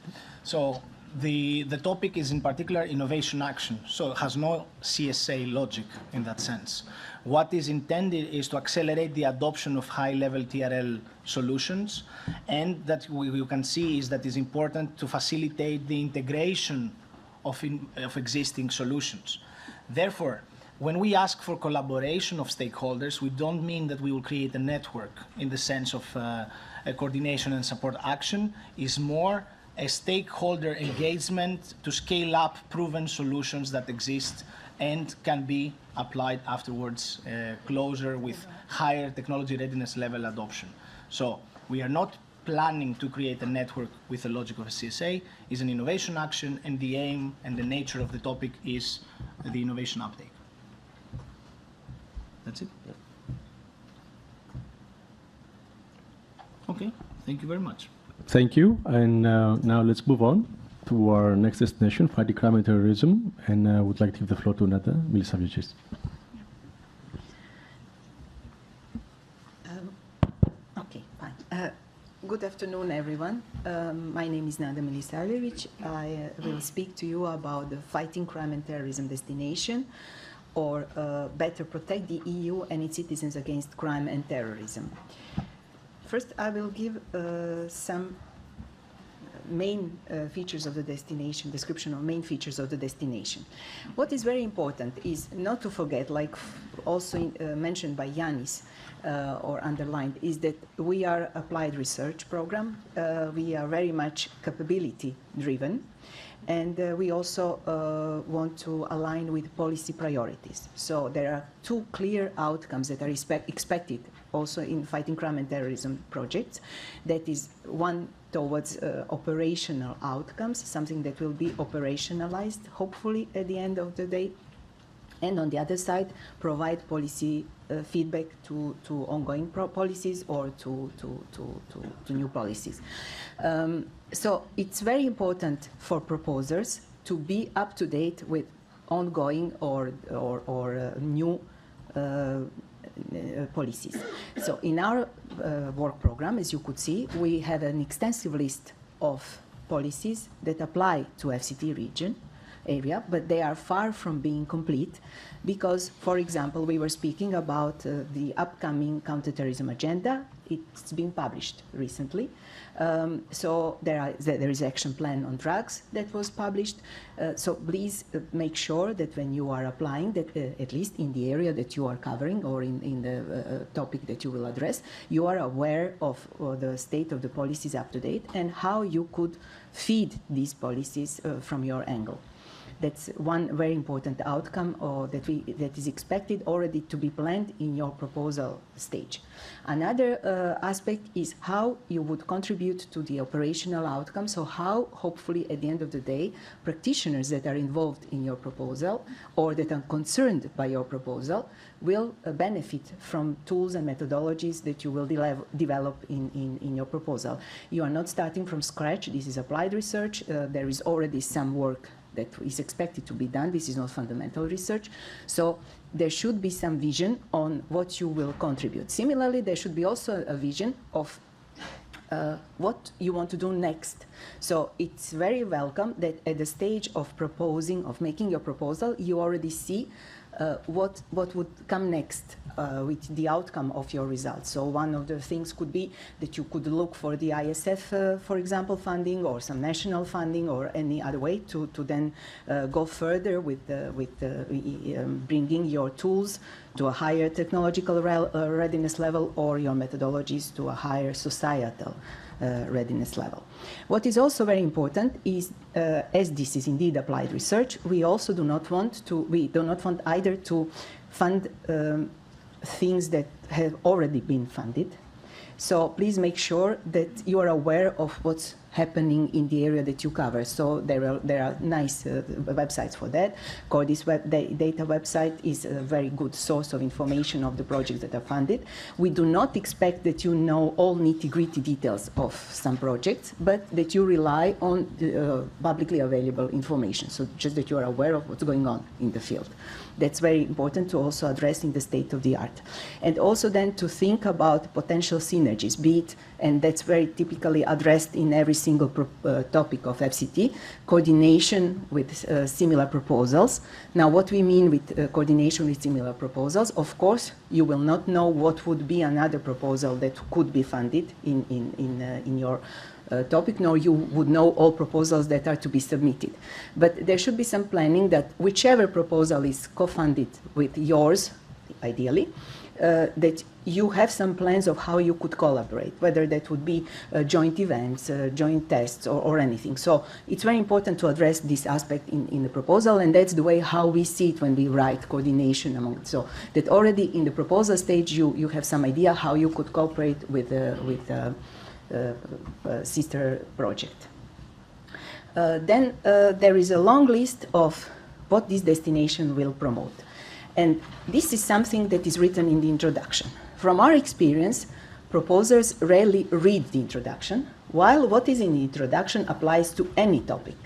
So the topic is in particular innovation action, so it has no CSA logic in that sense. What is intended is to accelerate the adoption of high-level TRL solutions, and that we can see is that it's important to facilitate the integration of existing solutions. Therefore, when we ask for collaboration of stakeholders, we don't mean that we will create a network in the sense of a coordination and support action. Is more a stakeholder engagement to scale up proven solutions that exist and can be applied afterwards closer with higher technology readiness level adoption. So we are not planning to create a network with the logic of a CSA. It's an innovation action, and the aim and the nature of the topic is the innovation uptake. That's it. Yeah. Okay, thank you very much. Thank you, and now let's move on to our next destination, fighting crime and terrorism, and I would like to give the floor to Nata Milisavljevic. Okay, fine. Good afternoon, everyone. My name is Nada Milisavljevic. I will speak to you about the fighting crime and terrorism destination, or better protect the EU and its citizens against crime and terrorism. First, I will give some main features of the destination, description of main features of the destination. What is very important is not to forget, like also mentioned by Yanis or underlined, is that we are applied research program. We are very much capability driven. And we also want to align with policy priorities. So there are two clear outcomes that are expected also in fighting crime and terrorism projects. That is one towards operational outcomes, something that will be operationalized, hopefully at the end of the day. And on the other side, provide policy feedback to ongoing policies or to new policies. So it's very important for proposers to be up to date with ongoing or new policies. So in our work program, as you could see, we have an extensive list of policies that apply to FCT region area, but they are far from being complete because, for example, we were speaking about the upcoming counterterrorism agenda. It's been published recently. So there is action plan on drugs that was published. So please make sure that when you are applying, that at least in the area that you are covering or in the topic that you will address, you are aware of the state of the policies up to date and how you could feed these policies from your angle. That's one very important outcome that is expected already to be planned in your proposal stage. Another aspect is how you would contribute to the operational outcome. So how, hopefully, at the end of the day, practitioners that are involved in your proposal or that are concerned by your proposal will benefit from tools and methodologies that you will develop in your proposal. You are not starting from scratch. This is applied research. There is already some work that is expected to be done. This is not fundamental research. So there should be some vision on what you will contribute. Similarly, there should be also a vision of what you want to do next. So it's very welcome that at the stage of proposing, of making your proposal, you already see what would come next with the outcome of your results. So one of the things could be that you could look for the ISF, for example, funding or some national funding or any other way to then go further with bringing your tools to a higher technological readiness level or your methodologies to a higher societal readiness level. What is also very important is, as this is indeed applied research, we also do not want either to fund things that have already been funded. So please make sure that you are aware of what's happening in the area that you cover. So there are nice websites for that. Cordis data website is a very good source of information of the projects that are funded. We do not expect that you know all nitty-gritty details of some projects, but that you rely on publicly available information. So just that you are aware of what's going on in the field. That's very important to also address in the state of the art. And also then to think about potential synergies, be it, and that's very typically addressed in every single topic of FCT, coordination with similar proposals. Now, what we mean with coordination with similar proposals, of course, you will not know what would be another proposal that could be funded in your topic, nor you would know all proposals that are to be submitted. But there should be some planning that whichever proposal is co-funded with yours, ideally, that you have some plans of how you could collaborate, whether that would be joint events, joint tests, or anything. So it's very important to address this aspect in the proposal, and that's the way how we see it when we write coordination among it. So that already in the proposal stage, you have some idea how you could cooperate with sister project. Then there is a long list of what this destination will promote. And this is something that is written in the introduction. From our experience, proposers rarely read the introduction, while what is in the introduction applies to any topic.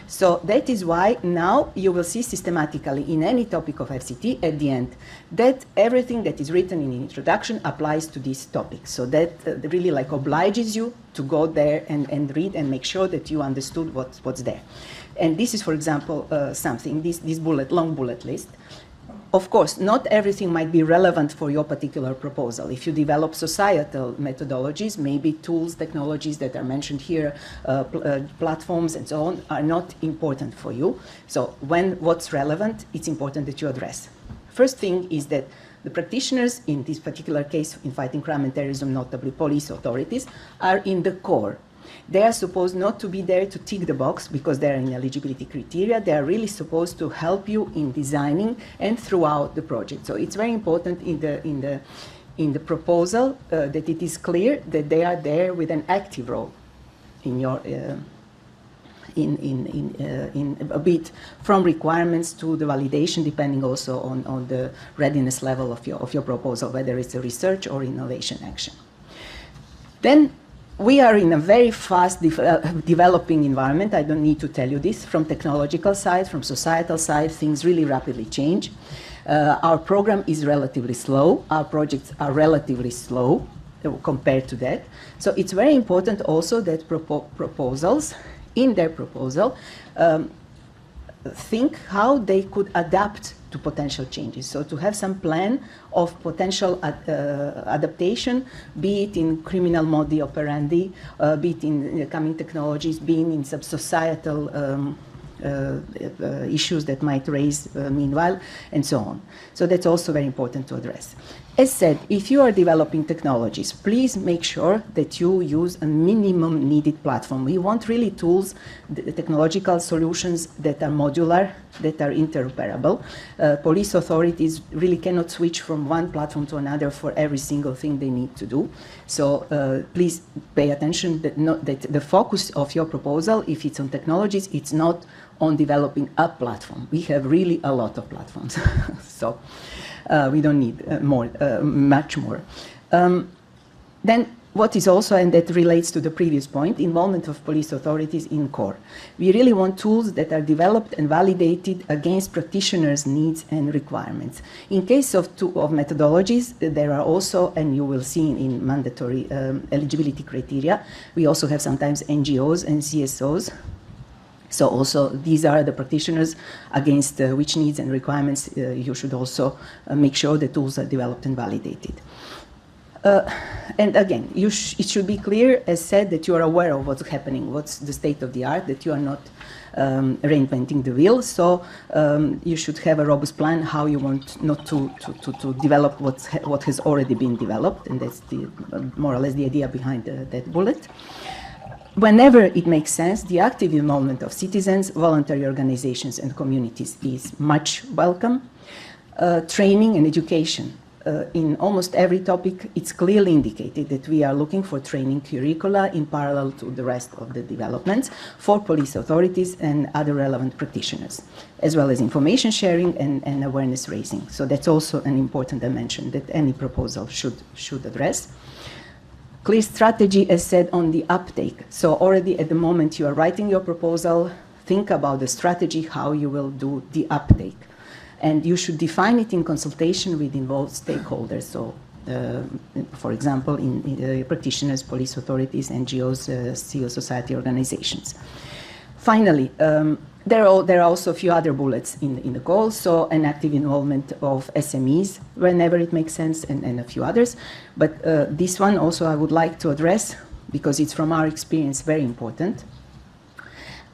So that is why now you will see systematically in any topic of FCT at the end that everything that is written in the introduction applies to this topic. So that really like obliges you to go there and read and make sure that you understood what's there. And this is, for example, something, this long bullet list. Of course, not everything might be relevant for your particular proposal. If you develop societal methodologies, maybe tools, technologies that are mentioned here, platforms and so on, are not important for you. So what's relevant, it's important that you address. First thing is that the practitioners, in this particular case, in fighting crime and terrorism, notably police authorities, are in the core. They are supposed not to be there to tick the box because they are in eligibility criteria. They are really supposed to help you in designing and throughout the project. So it's very important in the proposal that it is clear that they are there with an active role in your in a bit from requirements to the validation, depending also on the readiness level of your proposal, whether it's a research or innovation action. Then we are in a very fast developing environment. I don't need to tell you this. From technological side, from societal side, things really rapidly change. Our program is relatively slow. Our projects are relatively slow compared to that. So it's very important also that proposals, in their proposal, think how they could adapt to potential changes. So to have some plan of potential adaptation, be it in criminal modi operandi, be it in coming technologies, being in some societal issues that might raise meanwhile, and so on. So that's also very important to address. As said, if you are developing technologies, please make sure that you use a minimum needed platform. We want really tools, the technological solutions that are modular, that are interoperable. Police authorities really cannot switch from one platform to another for every single thing they need to do. So please pay attention that the focus of your proposal, if it's on technologies, it's not on developing a platform. We have really a lot of platforms. So we don't need much more. Then what is also, and that relates to the previous point, involvement of police authorities in core. We really want tools that are developed and validated against practitioners' needs and requirements. In case of methodologies, there are also, and you will see in mandatory eligibility criteria, we also have sometimes NGOs and CSOs. So also these are the practitioners against which needs and requirements you should also make sure the tools are developed and validated. And again, it should be clear, as said, that you are aware of what's happening, what's the state of the art, that you are not reinventing the wheel. So you should have a robust plan how you want not to develop what has already been developed, and that's more or less the idea behind that bullet. Whenever it makes sense, the active involvement of citizens, voluntary organizations, and communities is much welcome. Training and education. In almost every topic, it's clearly indicated that we are looking for training curricula in parallel to the rest of the developments for police authorities and other relevant practitioners, as well as information sharing and awareness raising. So that's also an important dimension that any proposal should address. Clear strategy, as said, on the uptake. So already at the moment you are writing your proposal, think about the strategy, how you will do the uptake. And you should define it in consultation with involved stakeholders. So, for example, in practitioners, police authorities, NGOs, civil society organizations. Finally, there are also a few other bullets in the goal. So an active involvement of SMEs whenever it makes sense, and a few others. But this one also I would like to address, because it's from our experience very important.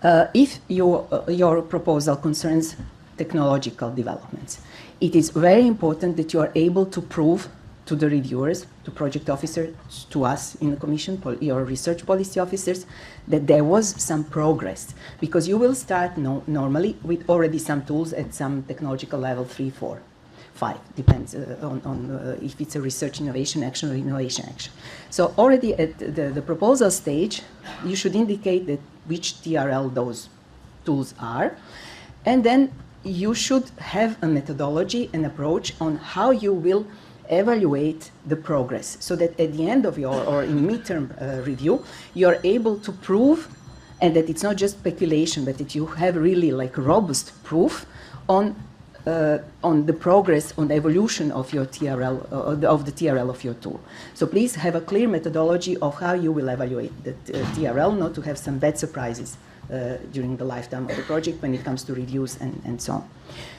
If your proposal concerns technological developments, it is very important that you are able to prove to the reviewers, to project officers, to us in the Commission, your research policy officers, that there was some progress. Because you will start normally with already some tools at some technological level 3, 4, 5, depends on if it's a research innovation action or innovation action. So already at the proposal stage, you should indicate that which TRL those tools are, and then you should have a methodology and approach on how you will evaluate the progress, so that at the end of your, or in midterm review, you're able to prove, and that it's not just speculation, but that you have really like robust proof on the progress, on the evolution of your TRL, of the TRL of your tool. So please have a clear methodology of how you will evaluate the TRL, not to have some bad surprises during the lifetime of the project when it comes to reviews and so on.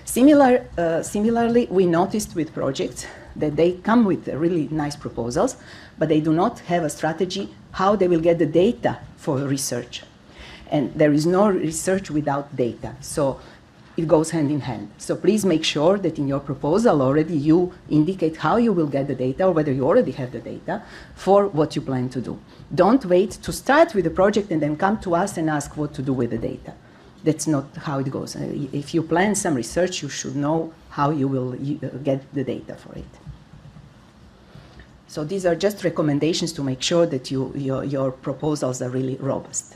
Similarly, we noticed with projects that they come with really nice proposals, but they do not have a strategy how they will get the data for research. And there is no research without data. So it goes hand in hand. So please make sure that in your proposal already you indicate how you will get the data, or whether you already have the data, for what you plan to do. Don't wait to start with the project and then come to us and ask what to do with the data. That's not how it goes. If you plan some research, you should know how you will get the data for it. So these are just recommendations to make sure that your proposals are really robust.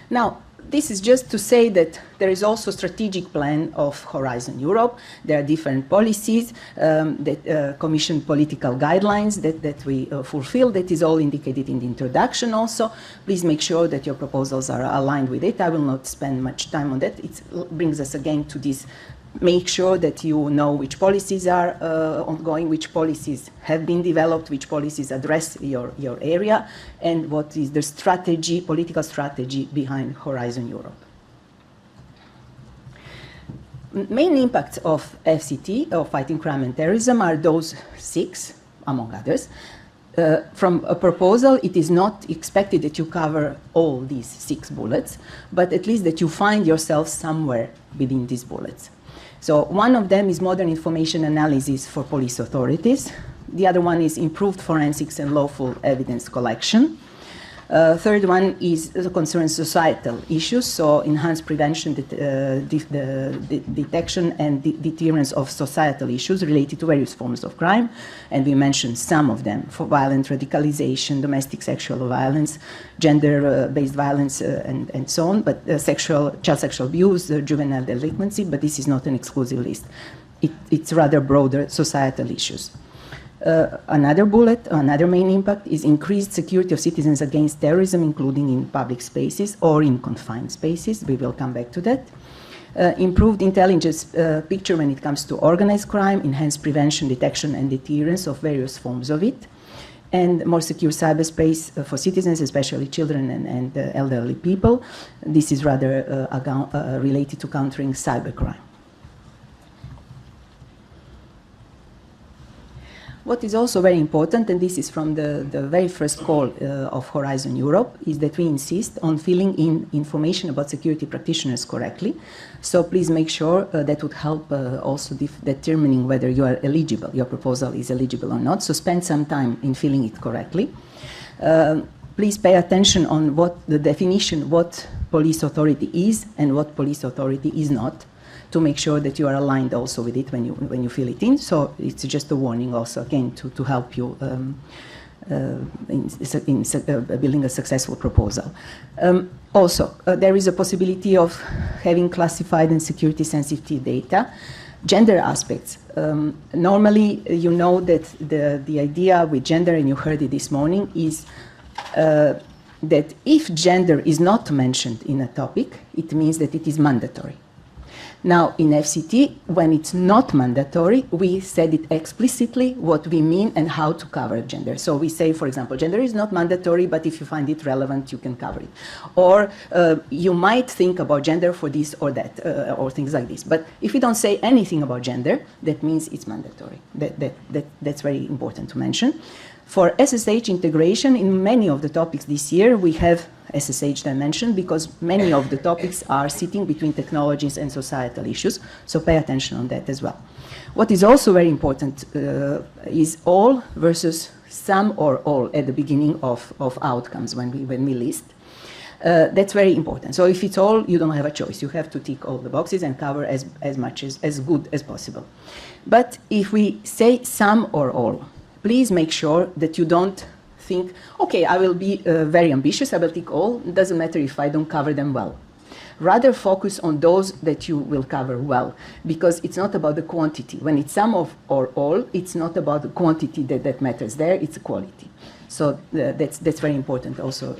Now, this is just to say that there is also a strategic plan of Horizon Europe. There are different policies that Commission political guidelines that we fulfill. That is all indicated in the introduction also. Please make sure that your proposals are aligned with it. I will not spend much time on that. It brings us again to this. Make sure that you know which policies are ongoing, which policies have been developed, which policies address your area, and what is the strategy, political strategy behind Horizon Europe. Main impacts of FCT, of fighting crime and terrorism, are those 6, among others. From a proposal, it is not expected that you cover all these 6 bullets, but at least that you find yourself somewhere within these bullets. So one of them is modern information analysis for police authorities. The other one is improved forensics and lawful evidence collection. Third one is concerns societal issues, so enhanced prevention, the detection and deterrence of societal issues related to various forms of crime, and we mentioned some of them: for violent radicalization, domestic sexual violence, gender-based violence, and so on, but child sexual abuse, juvenile delinquency, but this is not an exclusive list. It's rather broader societal issues. Another bullet, another main impact, is increased security of citizens against terrorism, including in public spaces or in confined spaces. We will come back to that. Improved intelligence picture when it comes to organized crime, enhanced prevention, detection, and deterrence of various forms of it, and more secure cyberspace for citizens, especially children and elderly people. This is rather related to countering cybercrime. What is also very important, and this is from the very first call of Horizon Europe, is that we insist on filling in information about security practitioners correctly. So please make sure that would help also determining whether you are eligible, your proposal is eligible or not. So spend some time in filling it correctly. Please pay attention on what the definition, what police authority is and what police authority is not, to make sure that you are aligned also with it when you fill it in. So it's just a warning also, again, to help you in building a successful proposal. Also, there is a possibility of having classified and security sensitive data. Gender aspects. Normally, you know that the idea with gender, and you heard it this morning, is that if gender is not mentioned in a topic, it means that it is mandatory. Now, in FCT, when it's not mandatory, we said it explicitly what we mean and how to cover gender. So we say, for example, gender is not mandatory, but if you find it relevant, you can cover it. Or you might think about gender for this or that, or things like this. But if we don't say anything about gender, that means it's mandatory. That's very important to mention. For SSH integration, in many of the topics this year, we have SSH dimension because many of the topics are sitting between technologies and societal issues, so pay attention on that as well. What is also very important is all versus some or all at the beginning of outcomes when we list. That's very important. So if it's all, you don't have a choice. You have to tick all the boxes and cover as much as good as possible. But if we say some or all, please make sure that you don't think, okay, I will be very ambitious, I will tick all, it doesn't matter if I don't cover them well. Rather focus on those that you will cover well, because it's not about the quantity. When it's some of or all, it's not about the quantity that matters there, it's the quality. So that's very important also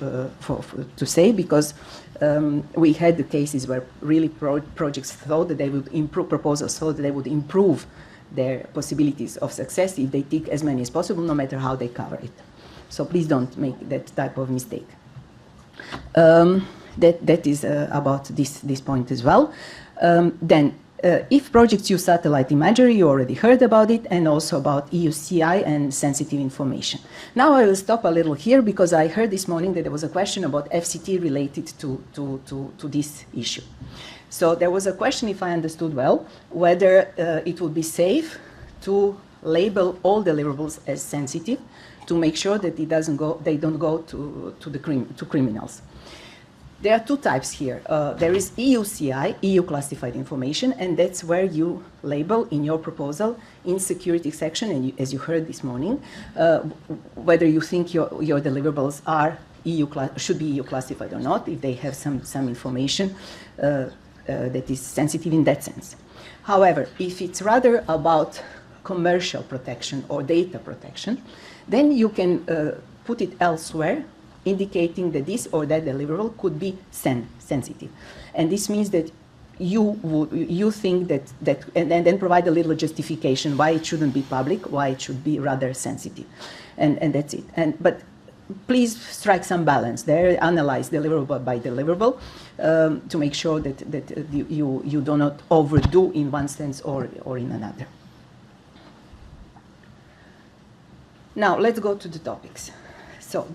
to say, because we had the cases where really projects thought that they would improve, proposals thought that they would improve their possibilities of success if they tick as many as possible, no matter how they cover it. So please don't make that type of mistake. That is about this point as well. Then, if projects use satellite imagery, you already heard about it, and also about EUCI and sensitive information. Now I will stop a little here because I heard this morning that there was a question about FCT related to this issue. So there was a question, if I understood well, whether it would be safe to label all deliverables as sensitive to make sure that they don't go to criminals. There are two types here. There is EUCI, EU classified information, and that's where you label in your proposal in security section, and as you heard this morning, whether you think your deliverables are should be EU classified or not, if they have some information that is sensitive in that sense. However, if it's rather about commercial protection or data protection, then you can put it elsewhere, indicating that this or that deliverable could be sensitive. And this means that you think that and then provide a little justification why it shouldn't be public, why it should be rather sensitive. And that's it. But please strike some balance there, analyze deliverable by deliverable to make sure that you do not overdo in one sense or in another. Now let's go to the topics. So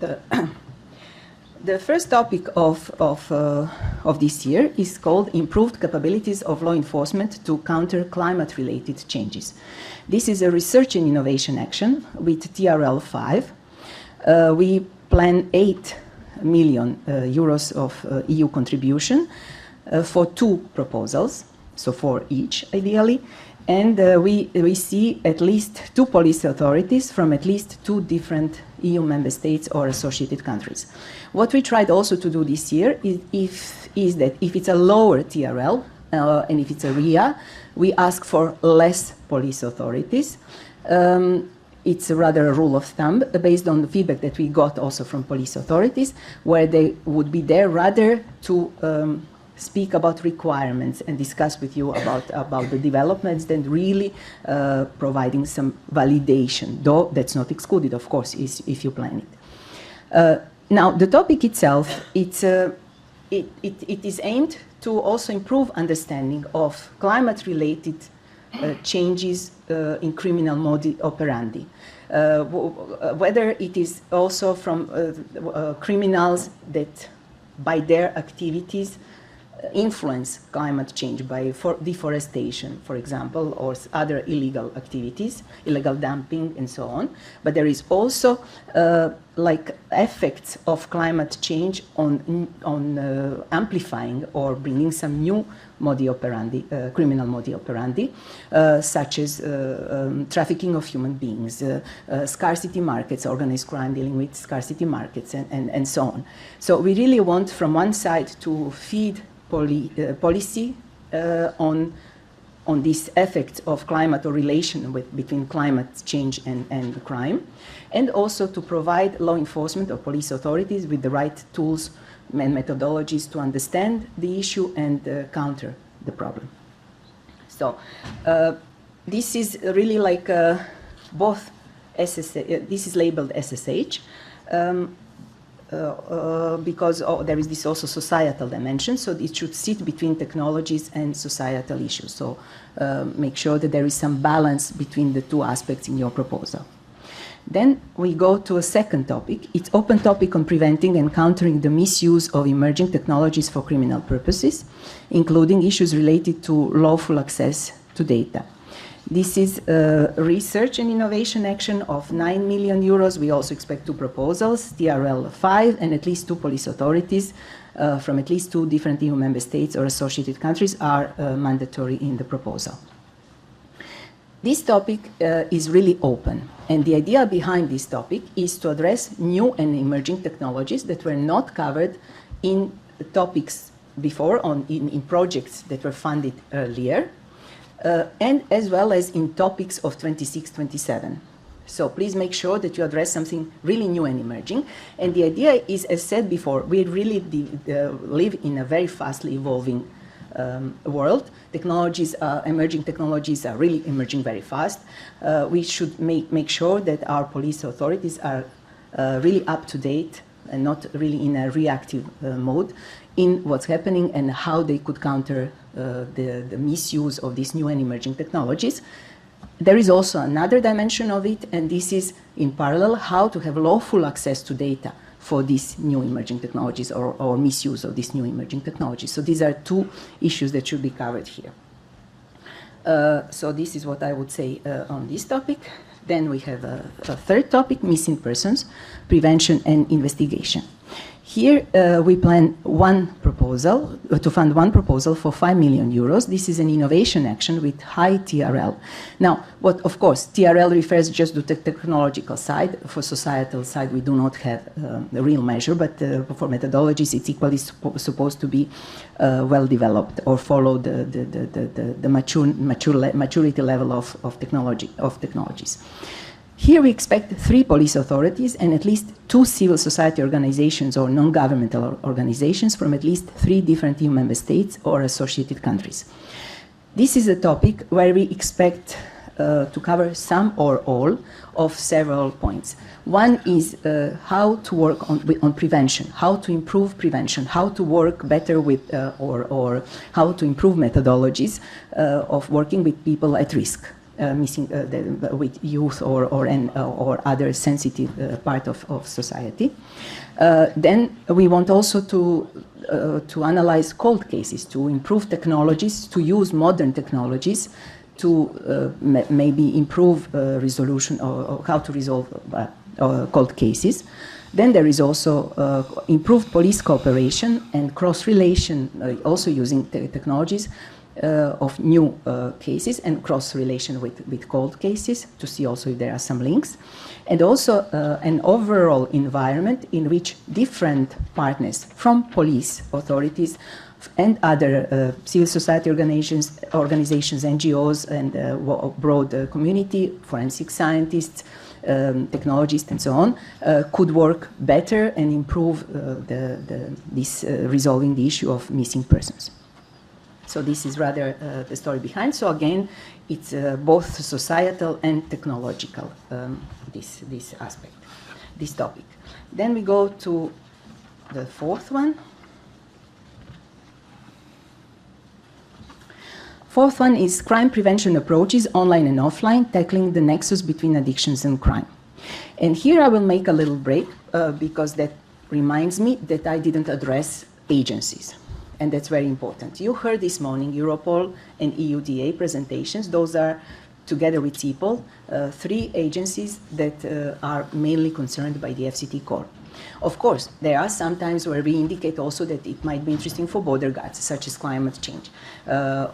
the first topic of this year is called Improved Capabilities of Law Enforcement to Counter Climate-Related Changes. This is a research and innovation action with TRL 5. We plan 8 million euros of EU contribution for 2 proposals, so 4 each ideally. And we see at least 2 police authorities from at least 2 different EU member states or associated countries. What we tried also to do this year is that if it's a lower TRL and if it's a RIA, we ask for less police authorities. It's rather a rule of thumb based on the feedback that we got also from police authorities, where they would be there rather to speak about requirements and discuss with you about the developments than really providing some validation, though that's not excluded, of course, if you plan it. Now, the topic itself, it is aimed to also improve understanding of climate-related changes in criminal modi operandi. whether it is also from criminals that by their activities influence climate change by deforestation, for example, or other illegal activities, illegal dumping and so on. But there is also like effects of climate change on amplifying or bringing some new modi operandi, criminal modi operandi, such as trafficking of human beings, scarcity markets, organized crime dealing with scarcity markets, and so on. So we really want, from one side, to feed policy on this effect of climate or relation between climate change and crime, and also to provide law enforcement or police authorities with the right tools and methodologies to understand the issue and counter the problem. So this is really like both SSH, this is labeled SSH, because there is this also societal dimension, so it should sit between technologies and societal issues. So make sure that there is some balance between the two aspects in your proposal. Then we go to a second topic. It's open topic on preventing and countering the misuse of emerging technologies for criminal purposes, including issues related to lawful access to data. This is research and innovation action of 9 million euros. We also expect 2 proposals, TRL 5, and at least 2 police authorities from at least 2 different EU member states or associated countries are mandatory in the proposal. This topic is really open, and the idea behind this topic is to address new and emerging technologies that were not covered in topics before, in projects that were funded earlier, and as well as in topics of 26-27. So please make sure that you address something really new and emerging. And the idea is, as said before, we really live in a very fastly evolving world. Technologies, emerging technologies are really emerging very fast. We should make sure that our police authorities are really up to date and not really in a reactive mode in what's happening and how they could counter the misuse of these new and emerging technologies. There is also another dimension of it, and this is in parallel how to have lawful access to data for these new emerging technologies or misuse of these new emerging technologies. So these are 2 issues that should be covered here. So this is what I would say on this topic. Then we have a third topic, missing persons, prevention and investigation. Here we plan one proposal, to fund one proposal for 5 million euros. This is an innovation action with high TRL. Now, of course, TRL refers just to the technological side. For societal side, we do not have a real measure, but for methodologies, it's equally supposed to be well developed or follow the maturity level of technologies. Here we expect 3 police authorities and at least 2 civil society organizations or non-governmental organizations from at least 3 different EU member states or associated countries. This is a topic where we expect to cover some or all of several points. One is how to work on prevention, how to improve prevention, how to work better with or how to improve methodologies of working with people at risk. With youth or other sensitive part of society. Then we want also to analyze cold cases, to improve technologies, to use modern technologies to maybe improve resolution or how to resolve cold cases. Then there is also improved police cooperation and cross-relation, also using technologies of new cases and cross-relation with cold cases to see also if there are some links. And also an overall environment in which different partners from police authorities and other civil society organizations, NGOs, and broad community, forensic scientists, technologists, and so on, could work better and improve resolving the issue of missing persons. So this is rather the story behind. So again, it's both societal and technological, this aspect, this topic. Then we go to the fourth one. Fourth one is crime prevention approaches, online and offline, tackling the nexus between addictions and crime. And here I will make a little break because that reminds me that I didn't address agencies. And that's very important. You heard this morning Europol and EUDA presentations. Those are, together with CEPOL, 3 agencies that are mainly concerned by the FCT core. Of course, there are some times where we indicate also that it might be interesting for border guards, such as climate change,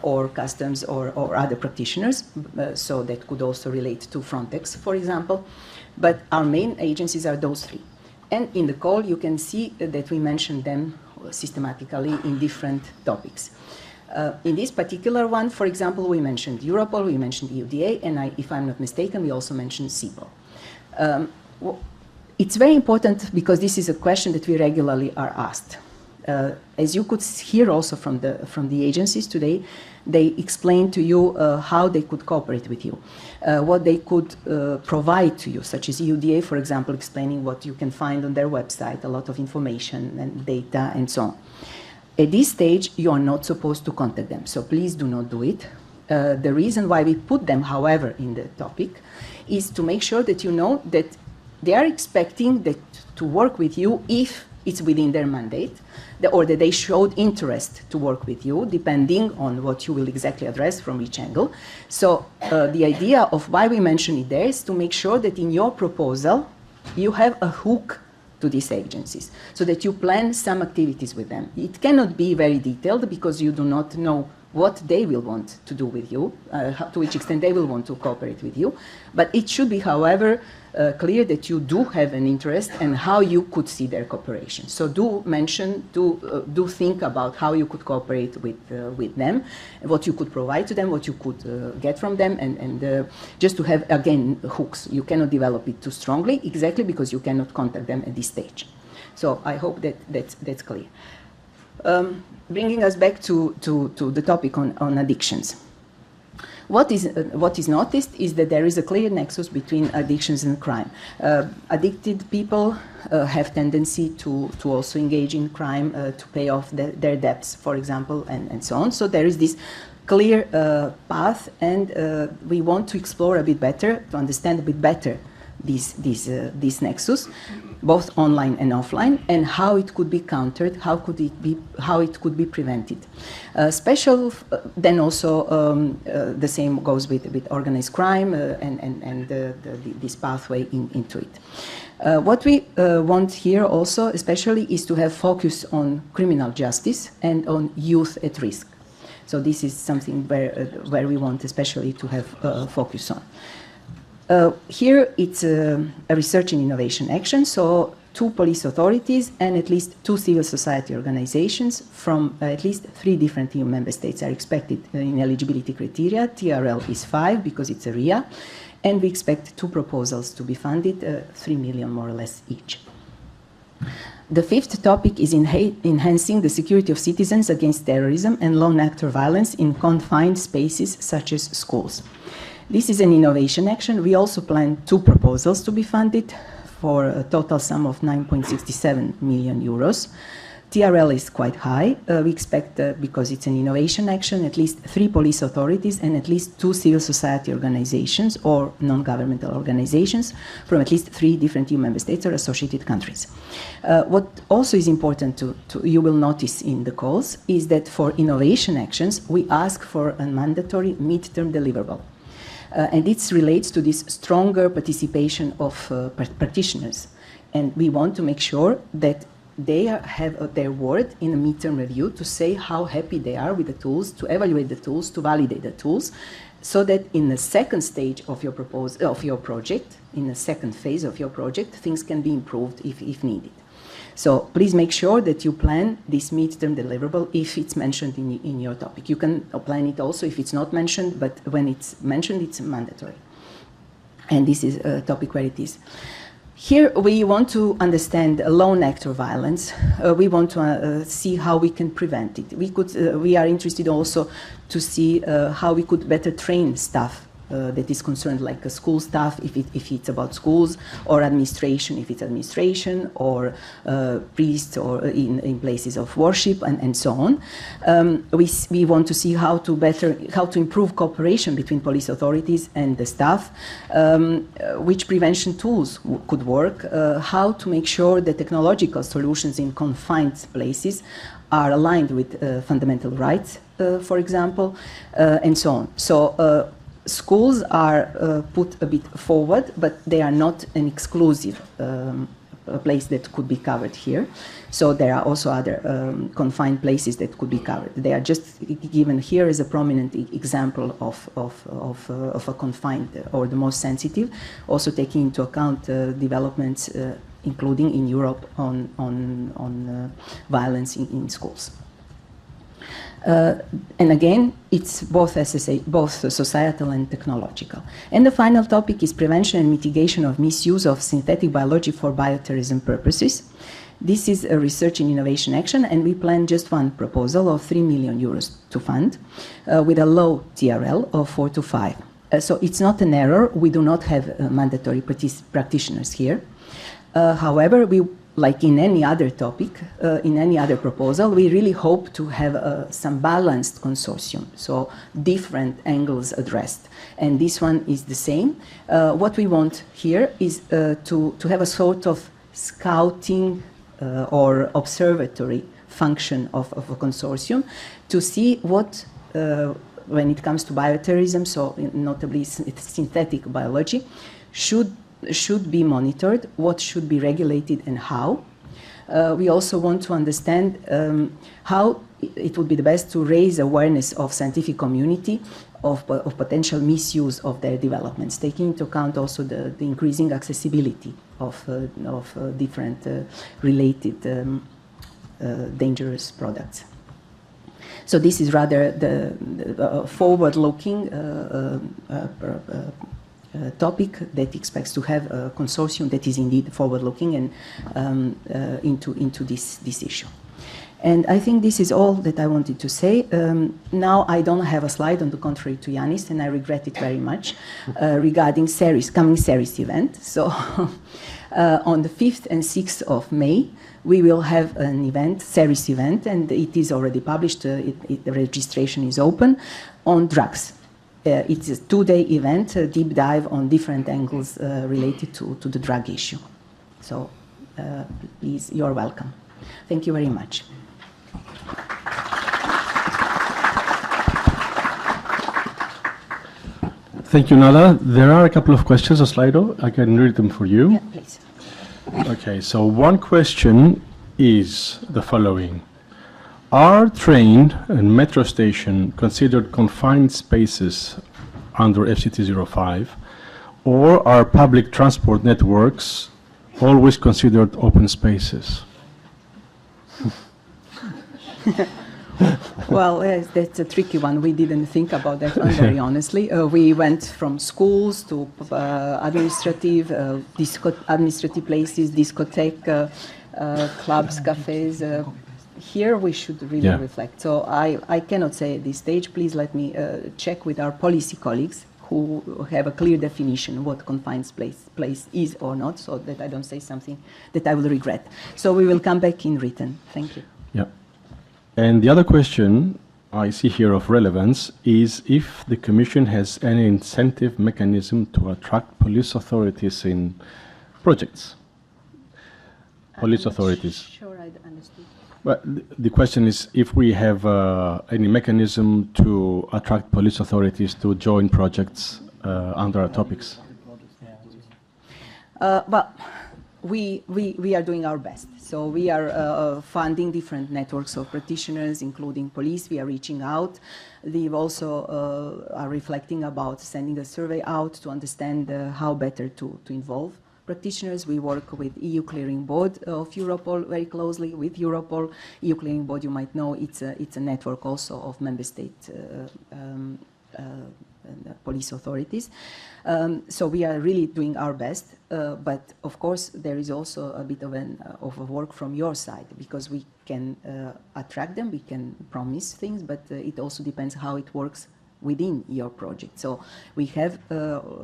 or customs, or other practitioners. So that could also relate to Frontex, for example. But our main agencies are those 3. And in the call, you can see that we mentioned them systematically in different topics. In this particular one, for example, we mentioned Europol, we mentioned EUDA, and if I'm not mistaken, we also mentioned CEPOL. It's very important because this is a question that we regularly are asked. As you could hear also from the agencies today, they explain to you how they could cooperate with you, what they could provide to you, such as EUDA, for example, explaining what you can find on their website, a lot of information and data and so on. At this stage, you are not supposed to contact them, so please do not do it. The reason why we put them, however, in the topic is to make sure that you know that they are expecting that to work with you if it's within their mandate, or that they showed interest to work with you, depending on what you will exactly address from each angle. So the idea of why we mention it there is to make sure that in your proposal, you have a hook to these agencies, so that you plan some activities with them. It cannot be very detailed because you do not know what they will want to do with you, to which extent they will want to cooperate with you. But it should be, however, clear that you do have an interest and how you could see their cooperation. So do mention, do think about how you could cooperate with them, what you could provide to them, what you could get from them, and just to have, again, hooks. You cannot develop it too strongly, exactly because you cannot contact them at this stage. So I hope that's clear. Bringing us back to the topic on addictions. What is noticed is that there is a clear nexus between addictions and crime. Addicted people have tendency to also engage in crime, to pay off their debts, for example, and so on. So there is this clear path, and we want to explore a bit better, to understand a bit better this nexus, both online and offline, and how it could be countered, how it could be prevented. Then also the same goes with organized crime and this pathway into it. What we want here also, especially, is to have focus on criminal justice and on youth at risk. So this is something where we want especially to have focus on. Here it's a research and innovation action, so 2 police authorities and at least 2 civil society organizations from at least 3 different EU member states are expected in eligibility criteria. TRL is 5 because it's a RIA, and we expect 2 proposals to be funded, 3 million more or less each. The 5th topic is enhancing the security of citizens against terrorism and lone actor violence in confined spaces such as schools. This is an innovation action. We also plan 2 proposals to be funded for a total sum of 9.67 million euros. TRL is quite high. We expect, because it's an innovation action, at least 3 police authorities and at least 2 civil society organizations or non-governmental organizations from at least 3 different EU member states or associated countries. What also is important you will notice in the calls is that for innovation actions, we ask for a mandatory midterm deliverable. And this relates to this stronger participation of practitioners. And we want to make sure that they have their word in a midterm review to say how happy they are with the tools, to evaluate the tools, to validate the tools, so that in the second stage of your project, in the second phase of your project, things can be improved if needed. So please make sure that you plan this midterm deliverable if it's mentioned in your topic. You can plan it also if it's not mentioned, but when it's mentioned, it's mandatory. And this is a topic where it is. Here we want to understand lone actor violence. We want to see how we can prevent it. We are interested also to see how we could better train staff that is concerned, like school staff, if it's about schools, or administration, if it's administration, or priests, or in places of worship, and so on. We want to see how to improve cooperation between police authorities and the staff, which prevention tools could work, how to make sure that technological solutions in confined places are aligned with fundamental rights, for example, and so on. So schools are put a bit forward, but they are not an exclusive place that could be covered here. So there are also other confined places that could be covered. They are just given here as a prominent example of a confined or the most sensitive, also taking into account developments including in Europe on violence in schools. And again, it's both, as I say, both societal and technological. And the final topic is prevention and mitigation of misuse of synthetic biology for bioterrorism purposes. This is a research and innovation action, and we plan just one proposal of 3 million euros to fund, with a low TRL of 4 to 5. So it's not an error. We do not have mandatory practitioners here. However, we, like in any other topic, in any other proposal, we really hope to have some balanced consortium, so different angles addressed. And this one is the same. What we want here is to have a sort of scouting or observatory function of a consortium to see what, when it comes to bioterrorism, so notably synthetic biology, should be monitored, what should be regulated and how. We also want to understand how it would be the best to raise awareness of scientific community of potential misuse of their developments, taking into account also the increasing accessibility of different related dangerous products. So this is rather the forward-looking topic that expects to have a consortium that is indeed forward-looking and into this issue. And I think this is all that I wanted to say. Now I don't have a slide, on the contrary to Yanis, and I regret it very much, regarding coming Ceres event. So on the 5th and 6th of May, we will have an event, Ceres event, and it is already published, the registration is open, on drugs. It's a 2-day event, a deep dive on different angles related to the drug issue. So please, you're welcome. Thank you very much. Thank you, Nada. There are a couple of questions on Slido. I can read them for you. Yeah, please. Okay, so one question is the following. Are train and metro station considered confined spaces under FCT 05, or are public transport networks always considered open spaces? Well, that's a tricky one. We didn't think about that one, very honestly. We went from schools to administrative places, discotheque, clubs, cafes. Here we should really reflect. So I cannot say at this stage. Please let me check with our policy colleagues who have a clear definition what confined place is or not, so that I don't say something that I will regret. So we will come back in written. Thank you. Yeah. And the other question I see here of relevance is if the Commission has any incentive mechanism to attract police authorities in projects. Police authorities. Sure, I understood. Well, the question is if we have any mechanism to attract police authorities to join projects under our topics. Well, we are doing our best. So we are funding different networks of practitioners, including police. We are reaching out. We also are reflecting about sending a survey out to understand how better to involve practitioners. We work with EU Clearing Board of Europol very closely with Europol. EU Clearing Board, you might know, it's a network also of member state police authorities. So we are really doing our best, but of course there is also a bit of a work from your side, because we can attract them, we can promise things, but it also depends how it works within your project. So we have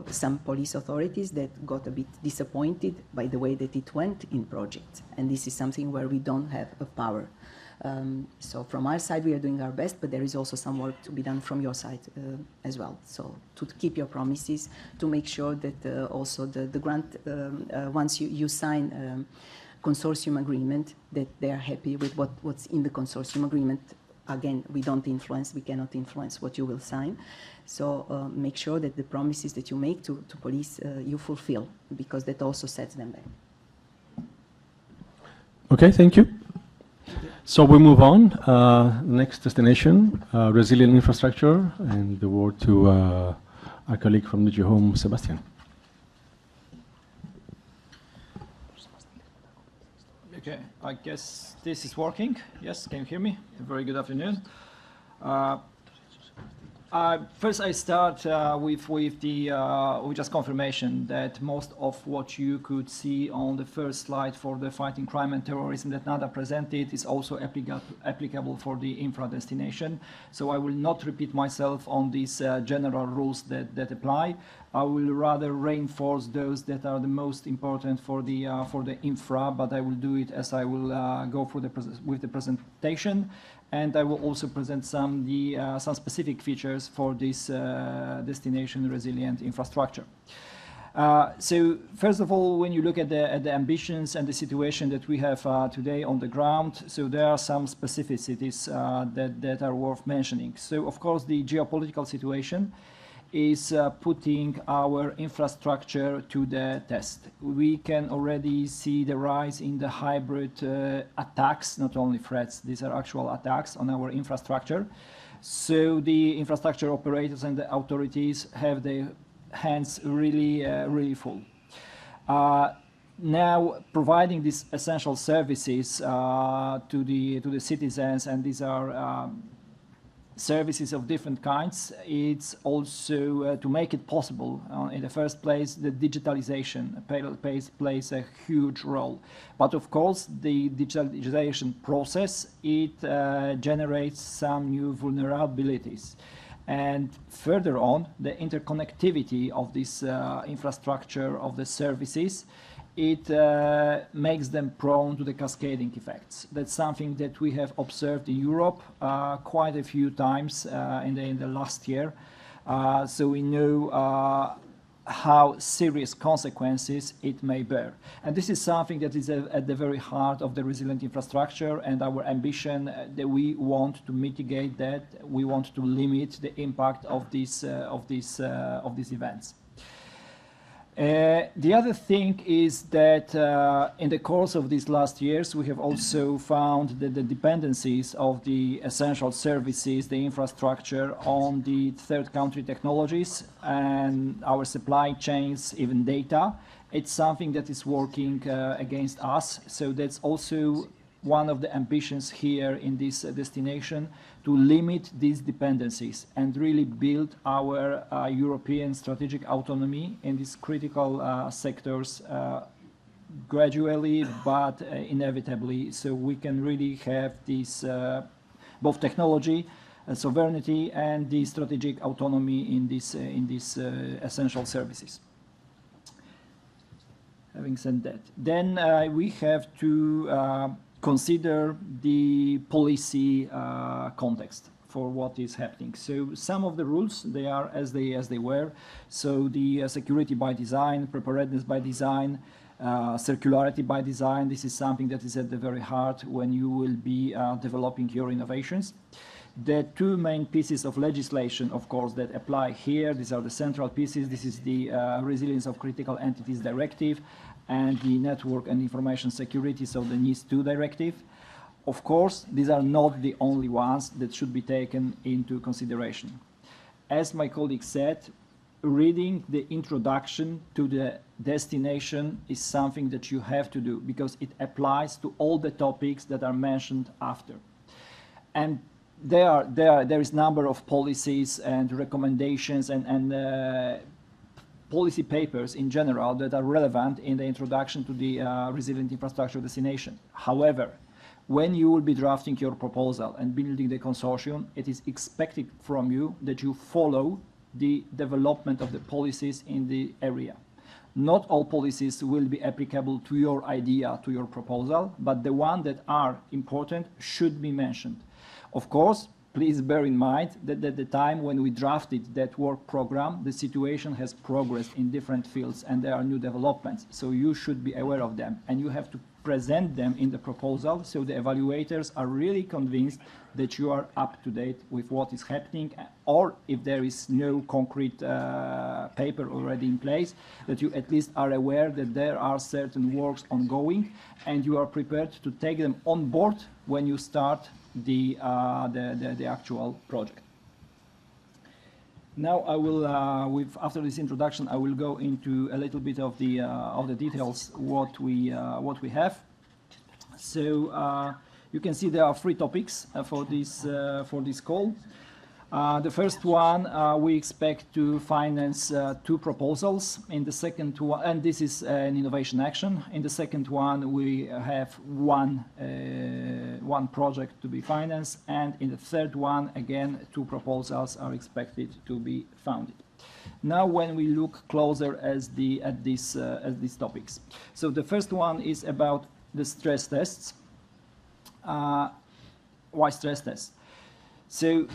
some police authorities that got a bit disappointed by the way that it went in projects, and this is something where we don't have a power. So from our side, we are doing our best, but there is also some work to be done from your side as well. So to keep your promises, to make sure that also the grant, once you sign consortium agreement, that they are happy with what's in the consortium agreement. Again, we cannot influence what you will sign. So make sure that the promises that you make to police, you fulfill, because that also sets them back. Okay, thank you. So we move on. Next destination, resilient infrastructure, and the word to our colleague from DG Home, Sebastian. Okay, I guess this is working. Yes, can you hear me? Very good afternoon. First, I start with just confirmation that most of what you could see on the first slide for the fighting crime and terrorism that Nada presented is also applicable for the infra destination. So I will not repeat myself on these general rules that apply. I will rather reinforce those that are the most important for the infra, but I will do it as I will go through with the presentation. And I will also present some specific features for this destination resilient infrastructure. So first of all, when you look at the ambitions and the situation that we have today on the ground, so there are some specificities that are worth mentioning. So of course, the geopolitical situation is putting our infrastructure to the test. We can already see the rise in the hybrid attacks, not only threats, these are actual attacks on our infrastructure. So the infrastructure operators and the authorities have their hands really full. Now, providing these essential services to the citizens, and these are services of different kinds, it's also to make it possible. In the first place, the digitalization plays a huge role. But of course, the digitalization process, it generates some new vulnerabilities. And further on, the interconnectivity of this infrastructure, of the services, it makes them prone to the cascading effects. That's something that we have observed in Europe quite a few times in the last year. So we know how serious consequences it may bear. And this is something that is at the very heart of the resilient infrastructure, and our ambition that we want to mitigate that, we want to limit the impact of these events. The other thing is that in the course of these last years, we have also found that the dependencies of the essential services, the infrastructure on the third country technologies and our supply chains, even data, it's something that is working against us. So that's also one of the ambitions here in this destination, to limit these dependencies and really build our European strategic autonomy in these critical sectors gradually but inevitably, so we can really have this both technology, sovereignty, and the strategic autonomy in these essential services. Having said that, then we have to consider the policy context for what is happening. So some of the rules, they are as they were. So the security by design, preparedness by design, circularity by design, this is something that is at the very heart when you will be developing your innovations. The two main pieces of legislation, of course, that apply here, these are the central pieces. This is the Resilience of Critical Entities Directive and the Network and Information Security, so the NIS2 directive. Of course, these are not the only ones that should be taken into consideration. As my colleague said, reading the introduction to the destination is something that you have to do because it applies to all the topics that are mentioned after. And there is a number of policies and recommendations and policy papers in general that are relevant in the introduction to the resilient infrastructure destination. However, When you will be drafting your proposal and building the consortium, it is expected from you that you follow the development of the policies in the area. Not all policies will be applicable to your idea, to your proposal, but the ones that are important should be mentioned. Of course, please bear in mind that at the time when we drafted that work program, the situation has progressed in different fields and there are new developments. So you should be aware of them and you have to present them in the proposal so the evaluators are really convinced that you are up to date with what is happening, or if there is no concrete paper already in place, that you at least are aware that there are certain works ongoing and you are prepared to take them on board when you start the actual project. Now I will, after this introduction, I will go into a little bit of the details what we have. So you can see there are 3 topics for this call. The first one, we expect to finance 2 proposals. In the second one, and this is an innovation action. In the second one, we have one project to be financed, and in the third one, again, 2 proposals are expected to be funded. Now, when we look closer at these topics, so the first one is about the stress tests. Why stress tests? So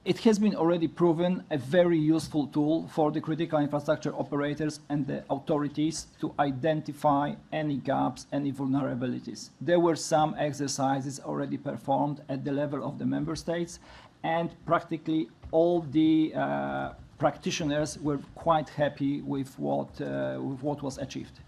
it has been already proven a very useful tool for the critical infrastructure operators and the authorities to identify any gaps, any vulnerabilities. There were some exercises already performed at the level of the member states, and practically all the practitioners were quite happy with what was achieved.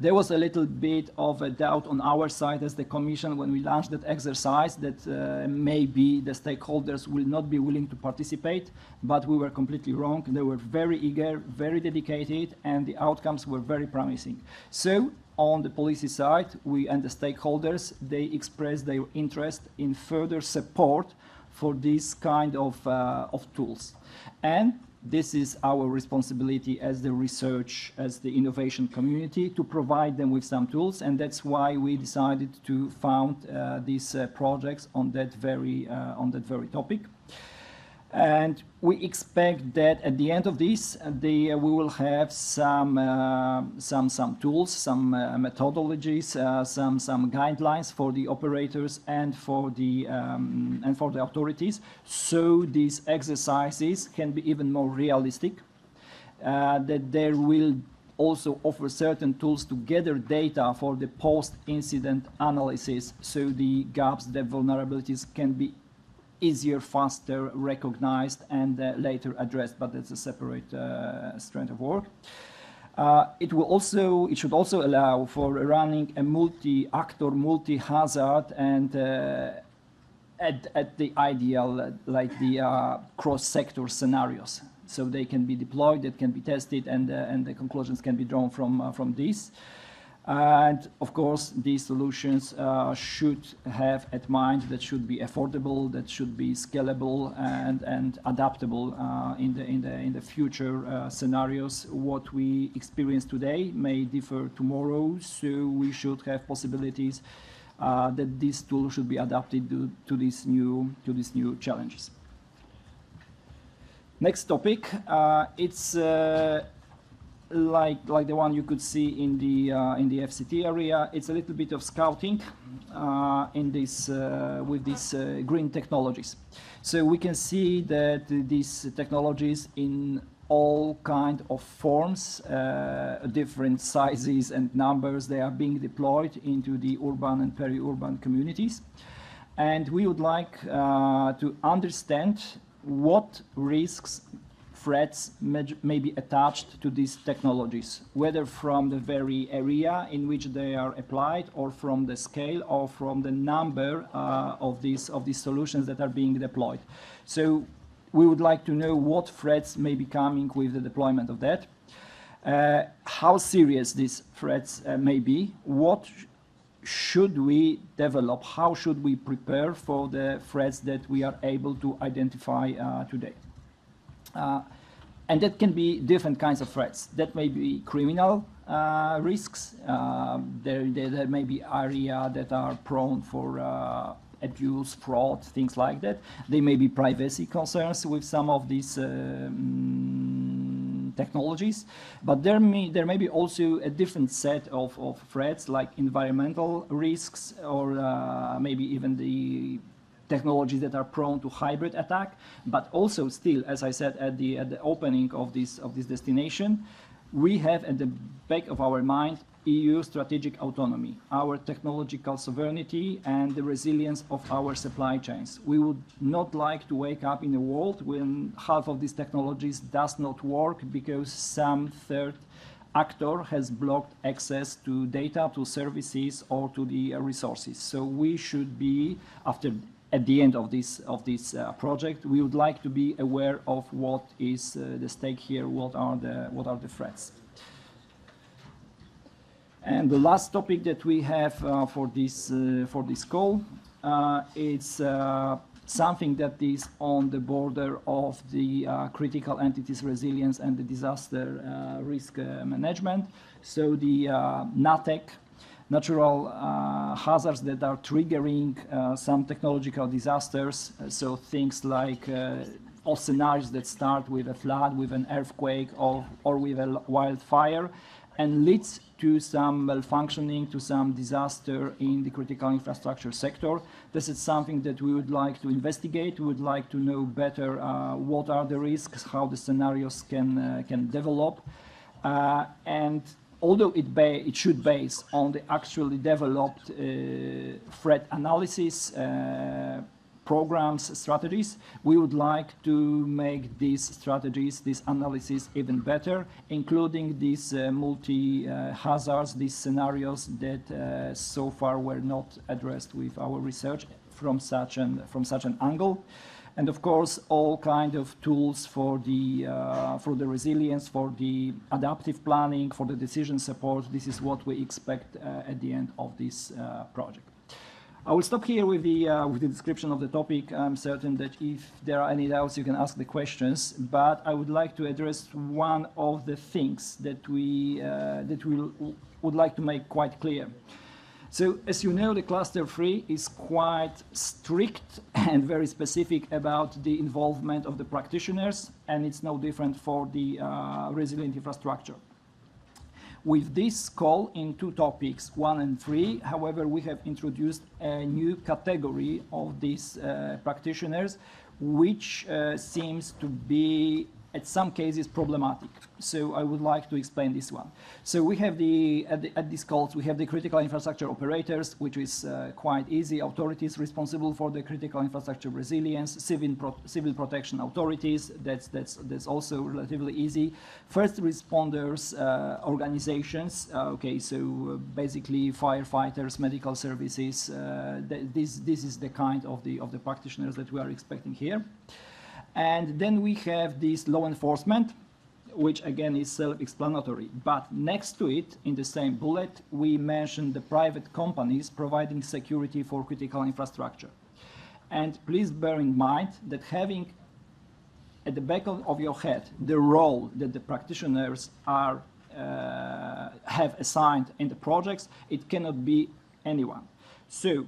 There was a little bit of a doubt on our side as the Commission when we launched that exercise that maybe the stakeholders will not be willing to participate, but we were completely wrong. They were very eager, very dedicated, and the outcomes were very promising. So on the policy side, we and the stakeholders, they expressed their interest in further support for this kind of tools. And this is our responsibility as the research, as the innovation community, to provide them with some tools, and that's why we decided to found these projects on that very topic. And we expect that at the end of this, we will have some tools, some methodologies, some guidelines for the operators and for the authorities, so these exercises can be even more realistic. That there will also offer certain tools to gather data for the post-incident analysis, so the gaps, the vulnerabilities can be easier, faster recognized and later addressed, but that's a separate strand of work. It should also allow for running a multi-actor, multi-hazard, and at the ideal, like the cross-sector scenarios. So they can be deployed, that can be tested, and the conclusions can be drawn from this. And of course, these solutions should have at mind that should be affordable, that should be scalable and adaptable in the future scenarios. What we experience today may differ tomorrow, so we should have possibilities that this tool should be adapted to these new challenges. Next topic, it's like the one you could see in the FCT area. It's a little bit of scouting in this with these green technologies. So we can see that these technologies in all kind of forms, different sizes and numbers, they are being deployed into the urban and peri-urban communities. And we would like to understand what risks, threats may be attached to these technologies, whether from the very area in which they are applied, or from the scale, or from the number of these solutions that are being deployed. So we would like to know what threats may be coming with the deployment of that, how serious these threats may be, what should we develop, how should we prepare for the threats that we are able to identify today. And that can be different kinds of threats. That may be criminal risks. There may be areas that are prone for abuse, fraud, things like that. There may be privacy concerns with some of these technologies, but there may be also a different set of threats like environmental risks or maybe even the technologies that are prone to hybrid attack, but also still, as I said at the opening of this destination, we have at the back of our mind EU strategic autonomy, our technological sovereignty, and the resilience of our supply chains. We would not like to wake up in a world when half of these technologies does not work because some third actor has blocked access to data, to services, or to the resources. So we should be, at the end of this project, we would like to be aware of what is the stake here, what are the threats. And the last topic that we have for this call is something that is on the border of the critical entities resilience and the disaster risk management. So the NATEC, natural hazards that are triggering some technological disasters. So things like all scenarios that start with a flood, with an earthquake, or with a wildfire, and leads to some malfunctioning, to some disaster in the critical infrastructure sector. This is something that we would like to investigate. We would like to know better what are the risks, how the scenarios can develop. And although it should base on the actually developed threat analysis programs, strategies, we would like to make these strategies, this analysis even better, including these multi-hazards, these scenarios that so far were not addressed with our research from such an angle. And of course, all kind of tools for the resilience, for the adaptive planning, for the decision support. This is what we expect at the end of this project. I will stop here with the description of the topic. I'm certain that if there are any doubts, you can ask the questions. But I would like to address one of the things that we would like to make quite clear. So, as you know, the cluster 3 is quite strict and very specific about the involvement of the practitioners, and it's no different for the resilient infrastructure. With this call in 2 topics, 1 and 3, however, we have introduced a new category of these practitioners, which seems to be, at some cases, problematic. So I would like to explain this one. So we have at these calls, we have the critical infrastructure operators, which is quite easy, authorities responsible for the critical infrastructure resilience, civil protection authorities, that's also relatively easy. First responders organizations, okay, so basically firefighters, medical services, this is the kind of the practitioners that we are expecting here. And then we have this law enforcement, which again is self-explanatory. But next to it, in the same bullet, we mention the private companies providing security for critical infrastructure. And please bear in mind that having at the back of your head the role that the practitioners are have assigned in the projects, it cannot be anyone. So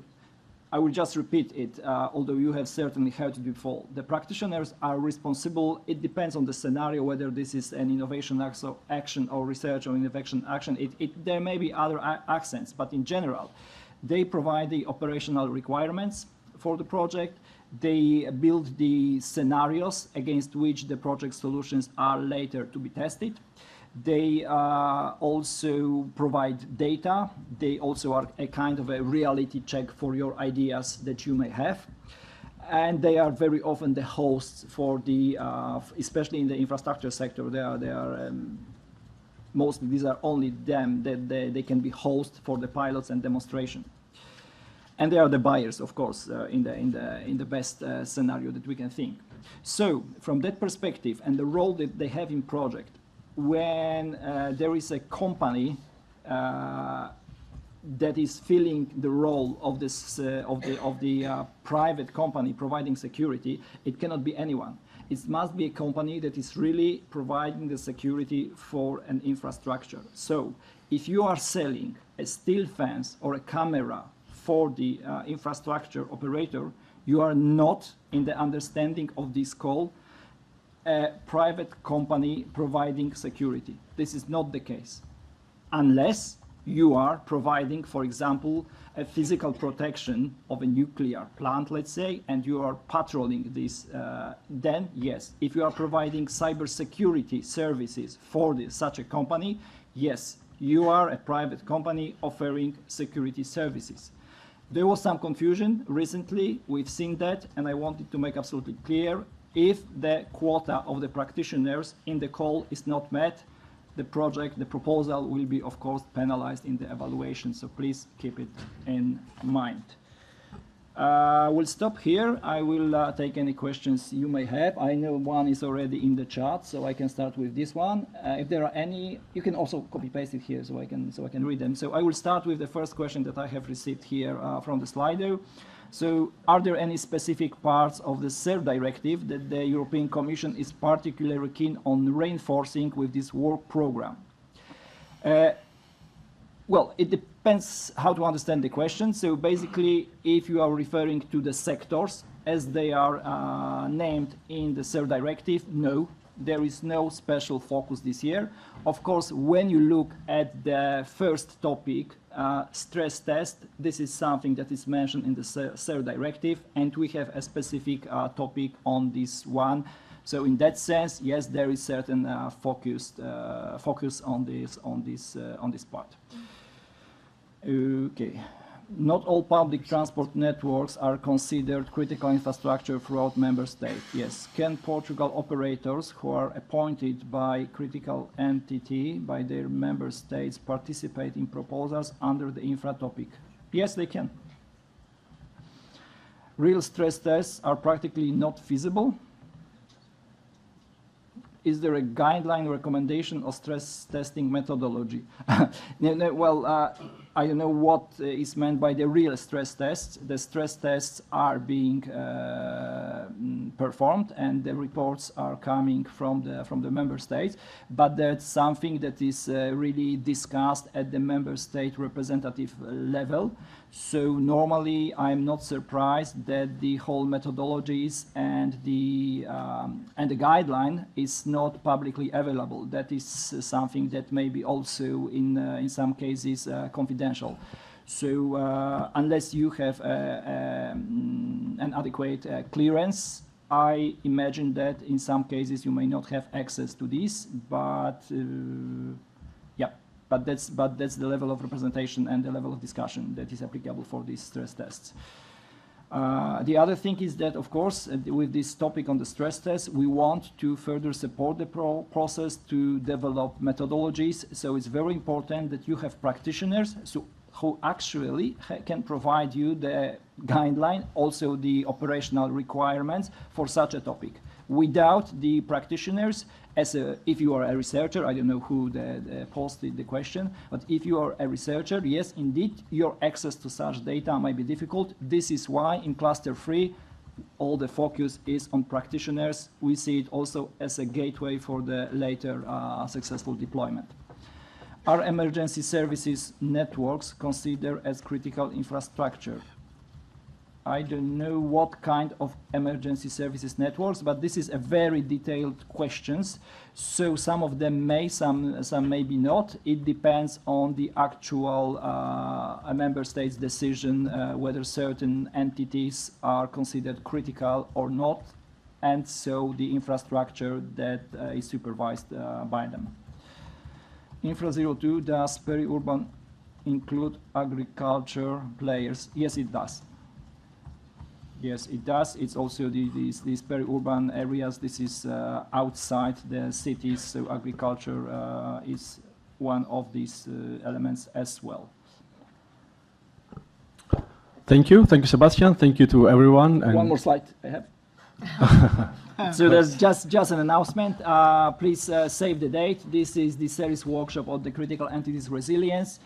I will just repeat it, although you have certainly heard it before. The practitioners are responsible. It depends on the scenario, whether this is an innovation action or research or innovation action. There may be other accents, but in general, they provide the operational requirements for the project. They build the scenarios against which the project solutions are later to be tested. They also provide data. They also are a kind of a reality check for your ideas that you may have. And they are very often the hosts for the, especially in the infrastructure sector, mostly these are only them that they can be host for the pilots and demonstration. And they are the buyers, of course, in the best scenario that we can think. So from that perspective and the role that they have in project, when there is a company that is filling the role of this of the private company providing security, it cannot be anyone. It must be a company that is really providing the security for an infrastructure. So if you are selling a steel fence or a camera for the infrastructure operator, you are not in the understanding of this call a private company providing security. This is not the case, unless you are providing, for example, a physical protection of a nuclear plant, let's say, and you are patrolling this, then yes. If you are providing cybersecurity services for such a company, yes, you are a private company offering security services. There was some confusion recently, we've seen that, and I wanted to make absolutely clear, if the quota of the practitioners in the call is not met, the proposal will be, of course, penalized in the evaluation, so please keep it in mind. We'll stop here. I will take any questions you may have. I know one is already in the chat, so I can start with this one. If there are any, you can also copy-paste it here so I can read them. So I will start with the first question that I have received here from the Slido. So are there any specific parts of the CER directive that the European Commission is particularly keen on reinforcing with this work program? Well, it depends how to understand the question. So basically, if you are referring to the sectors as they are named in the CER directive, no, there is no special focus this year. Of course, when you look at the first topic, stress test, this is something that is mentioned in the CER directive, and we have a specific topic on this one. So in that sense, yes, there is certain focus on this part. Okay. Not all public transport networks are considered critical infrastructure throughout member states. Yes. Can Portugal operators who are appointed by critical entity by their member states participate in proposals under the infra topic? Yes, they can. Real stress tests are practically not feasible. Is there a guideline recommendation of stress testing methodology? Well, I don't know what is meant by the real stress tests. The stress tests are being performed, and the reports are coming from the member states. But that's something that is really discussed at the member state representative level. So normally, I'm not surprised that the whole methodologies and the guideline is not publicly available. That is something that may be also in some cases confidential. So unless you have an adequate clearance, I imagine that in some cases you may not have access to this, but yeah. But that's the level of representation and the level of discussion that is applicable for these stress tests. The other thing is that, of course, with this topic on the stress tests, we want to further support the process to develop methodologies. So it's very important that you have practitioners who actually can provide you the guideline, also the operational requirements for such a topic. Without the practitioners, if you are a researcher, I don't know who posted the question, but if you are a researcher, yes, indeed, your access to such data might be difficult. This is why in cluster 3, all the focus is on practitioners. We see it also as a gateway for the later successful deployment. Are emergency services networks considered as critical infrastructure? I don't know what kind of emergency services networks, but this is a very detailed questions. So some of them may, some maybe not. It depends on the actual member state's decision whether certain entities are considered critical or not, and so the infrastructure that is supervised by them. Infra 02, does peri-urban include agriculture players? Yes, it does. Yes, it does. It's also these peri-urban areas. This is outside the cities, so agriculture is one of these elements as well. Thank you. Thank you, Sebastian. Thank you to everyone. And one more slide I have. So there's just an announcement. Please save the date. This is the series workshop on the critical entities resilience.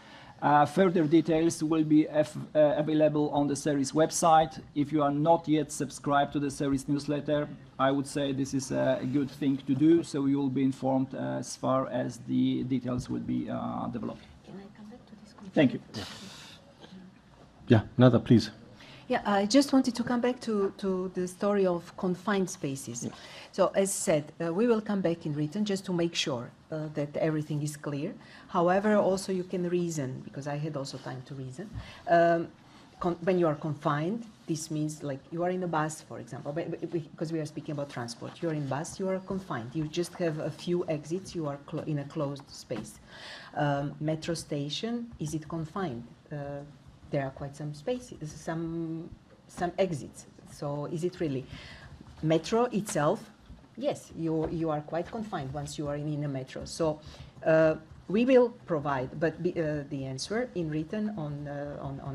Further details will be available on the series website. If you are not yet subscribed to the series newsletter, I would say this is a good thing to do, so you will be informed as far as the details will be developed. Can I come back to this question? Thank you. Yeah, Nada, please. Yeah, I just wanted to come back to the story of confined spaces. So as said, we will come back in written just to make sure that everything is clear. However, also you can reason, because I had also time to reason. When you are confined, this means like you are in a bus, for example, because we are speaking about transport. You are in bus, you are confined. You just have a few exits, you are in a closed space. Metro station, is it confined? There are quite some spaces, some exits. So is it really? Metro itself, yes, you are quite confined once you are in a metro. So we will provide, but the answer in written on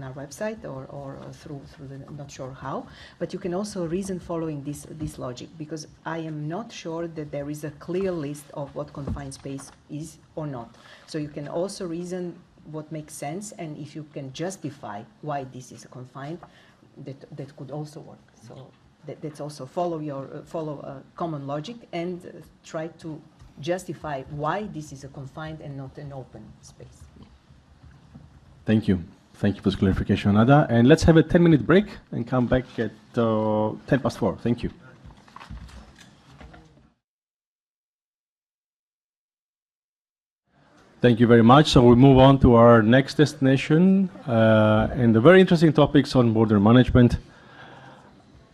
our website or through the, not sure how, but you can also reason following this logic, because I am not sure that there is a clear list of what confined space is or not. So you can also reason what makes sense, and if you can justify why this is confined, that could also work. So that's also follow common logic and try to justify why this is a confined and not an open space. Thank you. Thank you for this clarification, Nada. And let's have a 10-minute break and come back at 4:10. Thank you. Thank you very much. So we move on to our next destination and the very interesting topics on border management.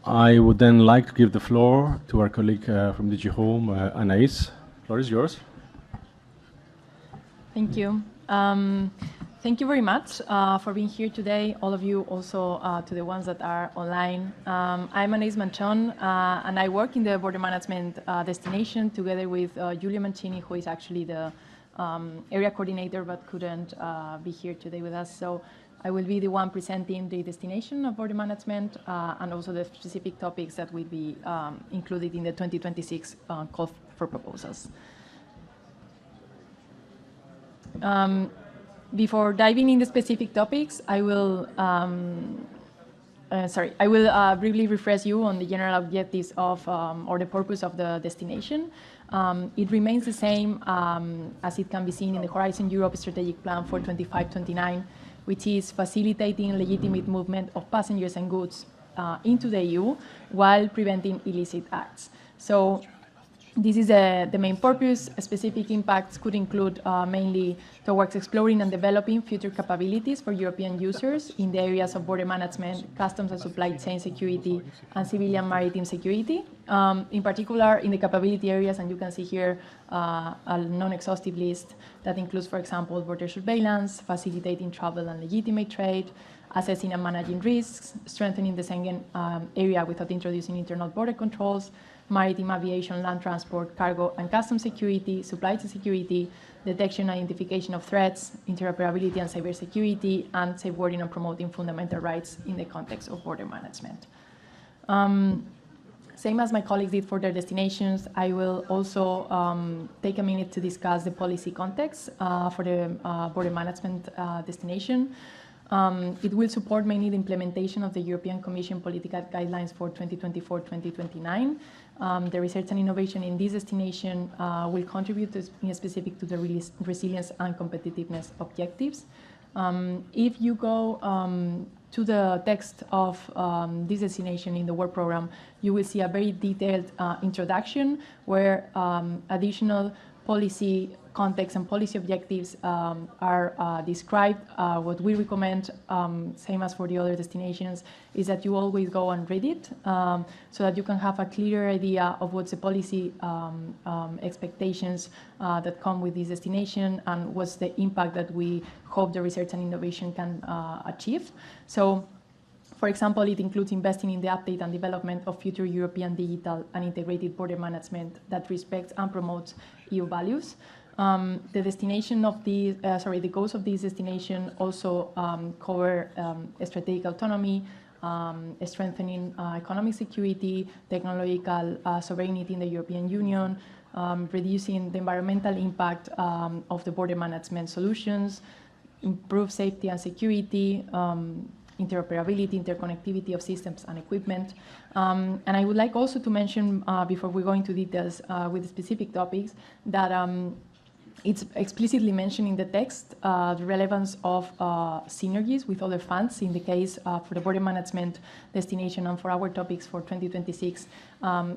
I would then like to give the floor to our colleague from DG Home, Anaïs. The floor is yours. Thank you. Thank you very much for being here today, all of you, also to the ones that are online. I'm Anaïs Manchon, and I work in the border management destination together with Giulio Mancini, who is actually the area coordinator but couldn't be here today with us. So I will be the one presenting the destination of border management and also the specific topics that will be included in the 2026 call for proposals. Before diving in the specific topics, I will briefly refresh you on the general objectives of or the purpose of the destination. It remains the same as it can be seen in the Horizon Europe Strategic Plan for 25-29, which is facilitating legitimate movement of passengers and goods into the EU while preventing illicit acts. So this is the main purpose. Specific impacts could include mainly towards exploring and developing future capabilities for European users in the areas of border management, customs and supply chain security, and civilian maritime security. In particular, in the capability areas, and you can see here a non-exhaustive list that includes, for example, border surveillance, facilitating travel and legitimate trade, assessing and managing risks, strengthening the Schengen area without introducing internal border controls, maritime aviation, land transport, cargo and customs security, supply chain security, detection and identification of threats, interoperability and cybersecurity, and safeguarding and promoting fundamental rights in the context of border management. Same as my colleagues did for their destinations, I will also take a minute to discuss the policy context for the border management destination. It will support mainly the implementation of the European Commission political guidelines for 2024-2029. The research and innovation in this destination will contribute in specific to the resilience and competitiveness objectives. If you go to the text of this destination in the work program, you will see a very detailed introduction where additional policy context and policy objectives are described. What we recommend, same as for the other destinations, is that you always go and read it so that you can have a clearer idea of what's the policy expectations that come with this destination and what's the impact that we hope the research and innovation can achieve. So, for example, it includes investing in the update and development of future European digital and integrated border management that respects and promotes EU values. The destination of the goals of this destination also cover strategic autonomy, strengthening economic security, technological sovereignty in the European Union, reducing the environmental impact of the border management solutions, improve safety and security, interoperability, interconnectivity of systems and equipment. And I would like also to mention, before we go into details with specific topics, that it's explicitly mentioned in the text the relevance of synergies with other funds. In the case for the border management destination and for our topics for 2026,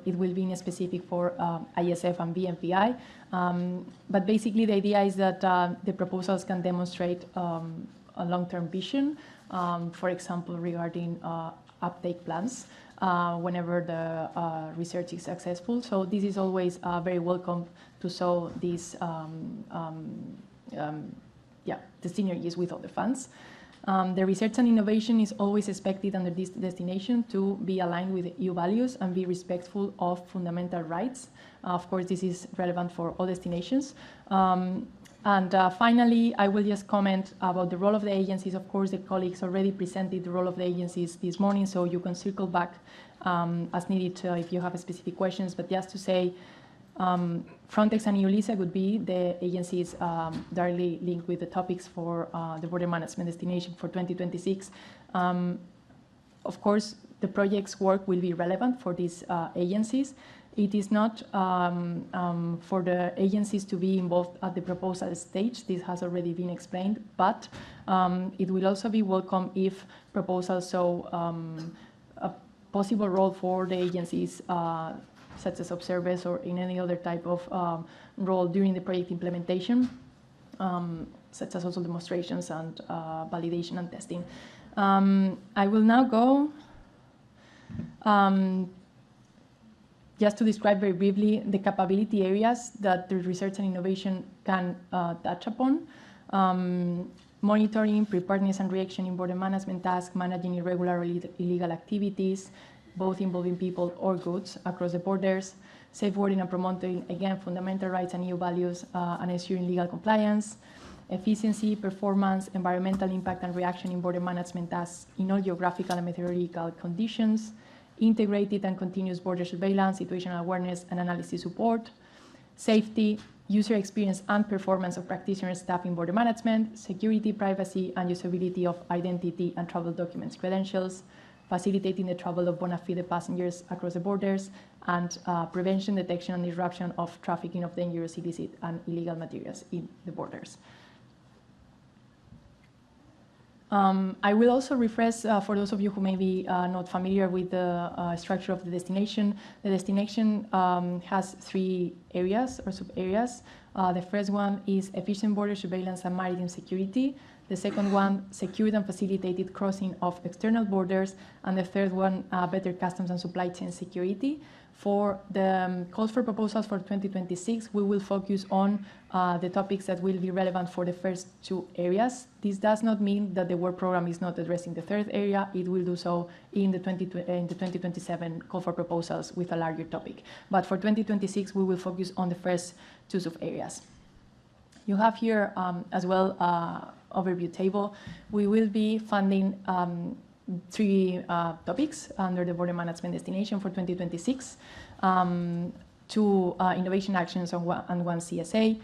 it will be in specific for ISF and BMPI. But basically the idea is that the proposals can demonstrate a long-term vision, for example, regarding uptake plans whenever the research is successful. So this is always very welcome to show these the synergies with other funds. The research and innovation is always expected under this destination to be aligned with EU values and be respectful of fundamental rights. Of course, this is relevant for all destinations. And finally, I will just comment about the role of the agencies. Of course, the colleagues already presented the role of the agencies this morning, so you can circle back as needed if you have specific questions. But just to say, Frontex and EULISA would be the agencies directly linked with the topics for the border management destination for 2026. Of course, the project's work will be relevant for these agencies. It is not for the agencies to be involved at the proposal stage. This has already been explained, but it will also be welcome if proposals show a possible role for the agencies, such as observers or in any other type of role during the project implementation, such as also demonstrations and validation and testing. I will now go just to describe very briefly the capability areas that the research and innovation can touch upon. Monitoring, preparedness and reaction in border management tasks, managing irregular or illegal activities, both involving people or goods across the borders, safeguarding and promoting, again, fundamental rights and EU values, and ensuring legal compliance, efficiency, performance, environmental impact and reaction in border management tasks in all geographical and meteorological conditions, integrated and continuous border surveillance, situational awareness and analysis support, safety, user experience and performance of practitioners, staff in border management, security, privacy and usability of identity and travel documents credentials, facilitating the travel of bona fide passengers across the borders, and prevention, detection and disruption of trafficking of dangerous, illicit and illegal materials in the borders. I will also refresh, for those of you who may be not familiar with the structure of the destination. The destination has 3 areas or sub-areas. The first one is efficient border surveillance and maritime security. The second one, secured and facilitated crossing of external borders. And the third one, better customs and supply chain security. For the calls for proposals for 2026, we will focus on the topics that will be relevant for the first 2 areas. This does not mean that the work program is not addressing the third area. It will do so in the 2027 call for proposals with a larger topic. But for 2026, we will focus on the first 2 sub-areas. You have here as well overview table. We will be funding 3 topics under the border management destination for 2026, 2 innovation actions and 1 CSA.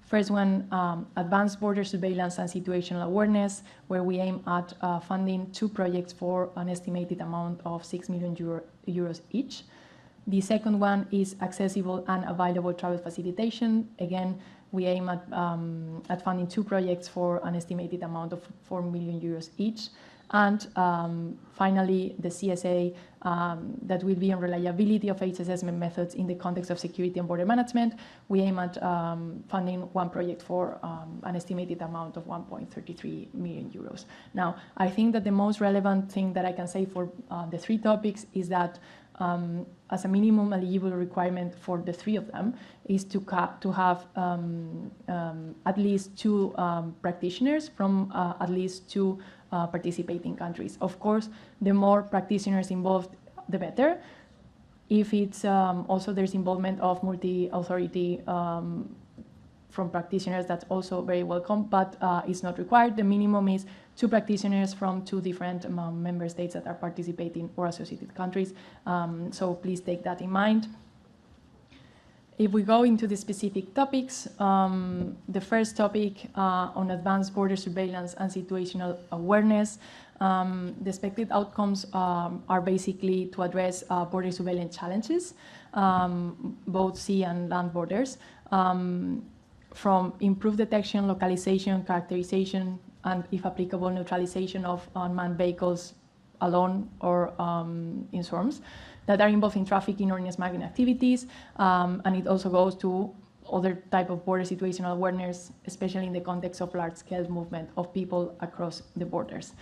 First one, advanced border surveillance and situational awareness, where we aim at funding 2 projects for an estimated amount of 6 million euros each. The second one is accessible and available travel facilitation. Again, we aim at funding 2 projects for an estimated amount of 4 million euros each. And finally, the CSA that will be on reliability of AIDS assessment methods in the context of security and border management. We aim at funding 1 project for an estimated amount of 1.33 million euros. Now, I think that the most relevant thing that I can say for the 3 topics is that as a minimum eligible requirement for the 3 of them is to have at least 2 practitioners from at least 2 participating countries. Of course, the more practitioners involved, the better. If it's also there's involvement of multi-authority from practitioners, that's also very welcome, but it's not required. The minimum is 2 practitioners from 2 different member states that are participating or associated countries. So please take that in mind. If we go into the specific topics, the first topic on advanced border surveillance and situational awareness, the expected outcomes are basically to address border surveillance challenges, both sea and land borders, from improved detection, localization, characterization, and if applicable, neutralization of unmanned vehicles alone or in swarms that are involved in trafficking or in smuggling activities. And it also goes to other type of border situational awareness, especially in the context of large-scale movement of people across the borders.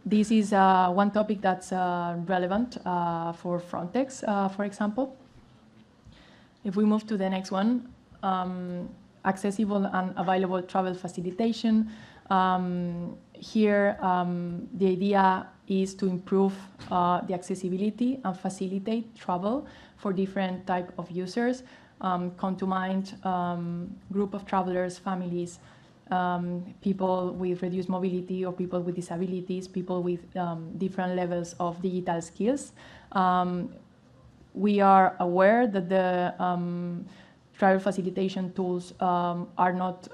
This is one topic that's relevant for Frontex, for example. If we move to the next one, accessible and available travel facilitation. Here, the idea is to improve the accessibility and facilitate travel for different type of users. Come to mind group of travelers, families, people with reduced mobility or people with disabilities, people with different levels of digital skills. We are aware that the travel facilitation tools are not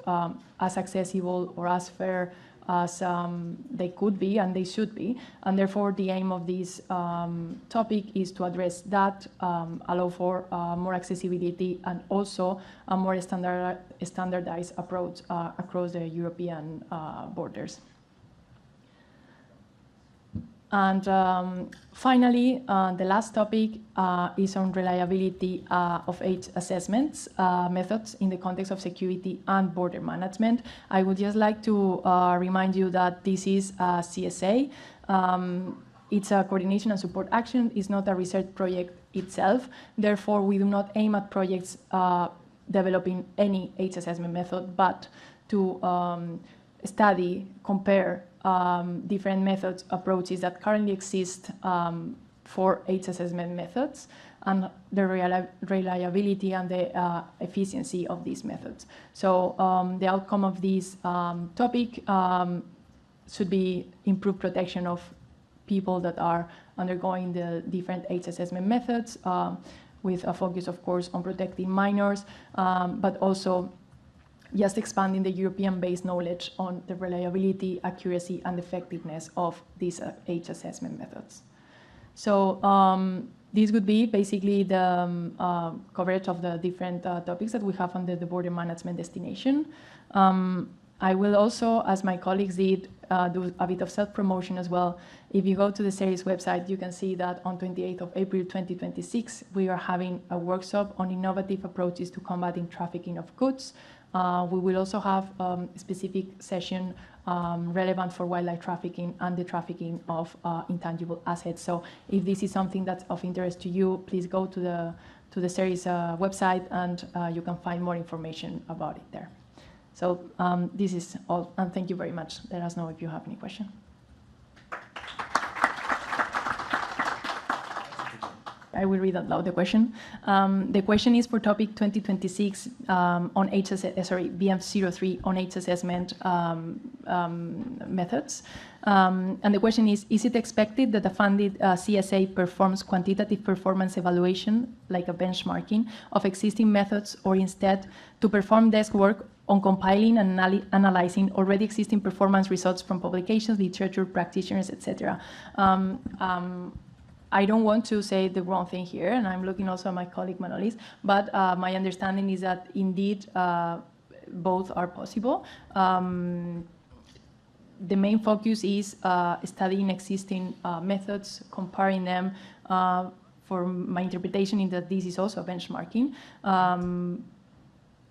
as accessible or as fair as they could be and they should be. And therefore, the aim of this topic is to address that, allow for more accessibility and also a more standardized approach across the European borders. And finally, the last topic is on reliability of age assessments methods in the context of security and border management. I would just like to remind you that this is a CSA. It's a coordination and support action. It's not a research project itself. Therefore, we do not aim at projects developing any age assessment method, but to study, compare different methods, approaches that currently exist for age assessment methods and the reliability and the efficiency of these methods. So the outcome of this topic should be improved protection of people that are undergoing the different age assessment methods with a focus, of course, on protecting minors, but also just expanding the European-based knowledge on the reliability, accuracy, and effectiveness of these age assessment methods. So this would be basically the coverage of the different topics that we have under the border management destination. I will also, as my colleagues did, do a bit of self-promotion as well. If you go to the series website, you can see that on 28th of April 2026, we are having a workshop on innovative approaches to combating trafficking of goods. We will also have a specific session relevant for wildlife trafficking and the trafficking of intangible assets. So if this is something that's of interest to you, please go to the series website and you can find more information about it there. So this is all, and thank you very much. Let us know if you have any question. I will read out loud the question. The question is for topic 2026 on BM03 on age assessment methods. And the question is it expected that the funded CSA performs quantitative performance evaluation, like a benchmarking, of existing methods, or instead to perform desk work on compiling and analyzing already existing performance results from publications, literature, practitioners, etc.? I don't want to say the wrong thing here, and I'm looking also at my colleague Manolis, but my understanding is that indeed both are possible. The main focus is studying existing methods, comparing them. For my interpretation is that this is also benchmarking.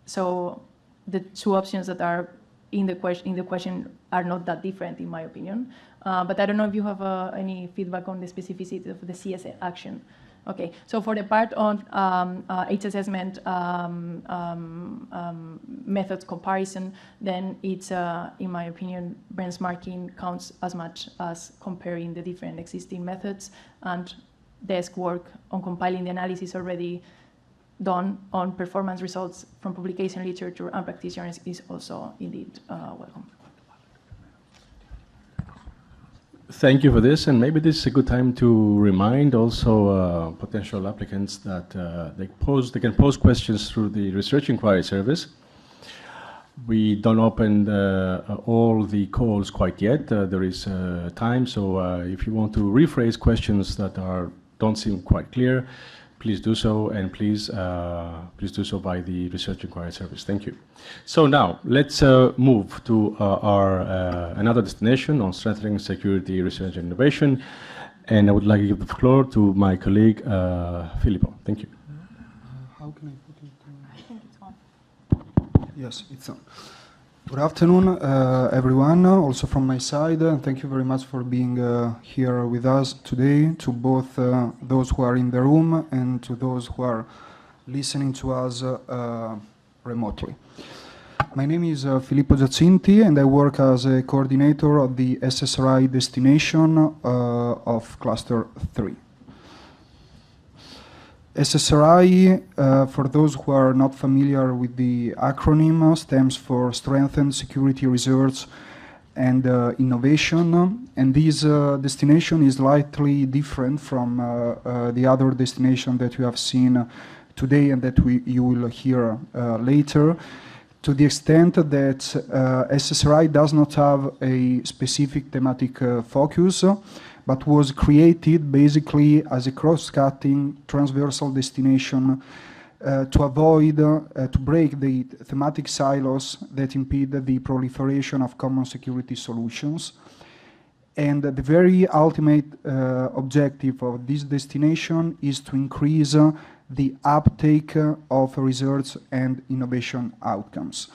So the two options that are in the question are not that different, in my opinion. But I don't know if you have any feedback on the specificity of the CSA action. Okay, so for the part on age assessment methods comparison, then it's, in my opinion, benchmarking counts as much as comparing the different existing methods, and desk work on compiling the analysis already done on performance results from publication, literature, and practitioners is also indeed welcome. Thank you for this, and maybe this is a good time to remind also potential applicants that they can pose questions through the Research Inquiry Service. We don't open all the calls quite yet. There is time, so if you want to rephrase questions that don't seem quite clear, please do so, and please do so by the Research Inquiry Service. Thank you. So now let's move to our another destination on strengthening security, research, and innovation. And I would like to give the floor to my colleague Filippo. Thank you. How can I put it? I think it's on. Yes, it's on. Good afternoon, everyone, also from my side. Thank you very much for being here with us today, to both those who are in the room and to those who are listening to us remotely. My name is Filippo Giacinti, and I work as a coordinator of the SSRI destination of Cluster 3. SSRI, for those who are not familiar with the acronym, stands for Strengthened Security Research and Innovation. And this destination is slightly different from the other destination that you have seen today and that you will hear later, to the extent that SSRI does not have a specific thematic focus, but was created basically as a cross-cutting transversal destination to avoid, to break the thematic silos that impede the proliferation of common security solutions. And the very ultimate objective of this destination is to increase the uptake of research and innovation outcomes.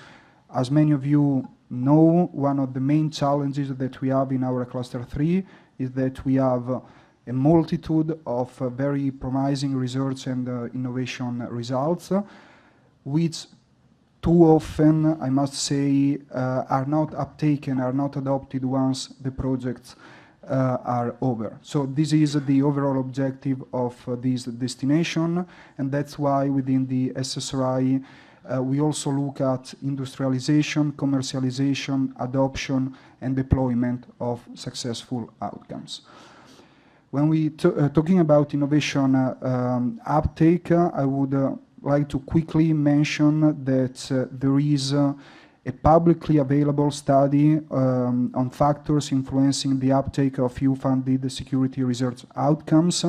As many of you know, one of the main challenges that we have in our Cluster 3 is that we have a multitude of very promising research and innovation results, which too often, I must say, are not uptaken, are not adopted once the projects are over. So this is the overall objective of this destination, and that's why within the SSRI we also look at industrialization, commercialization, adoption, and deployment of successful outcomes. When we talking about innovation uptake, I would like to quickly mention that there is a publicly available study on factors influencing the uptake of EU-funded security research outcomes,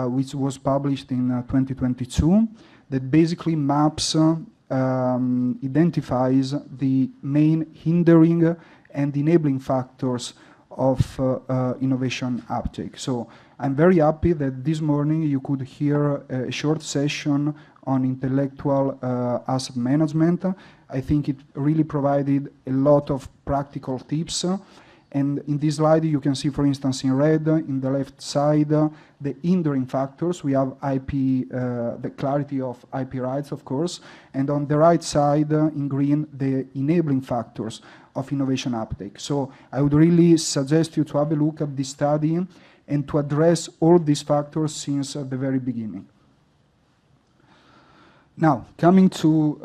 which was published in 2022, that basically maps, identifies the main hindering and enabling factors of innovation uptake. So I'm very happy that this morning you could hear a short session on intellectual asset management. I think it really provided a lot of practical tips. And in this slide, you can see, for instance, in red, in the left side, the hindering factors. We have IP, the clarity of IP rights, of course. And on the right side, in green, the enabling factors of innovation uptake. So I would really suggest you to have a look at this study and to address all these factors since the very beginning. Now, coming to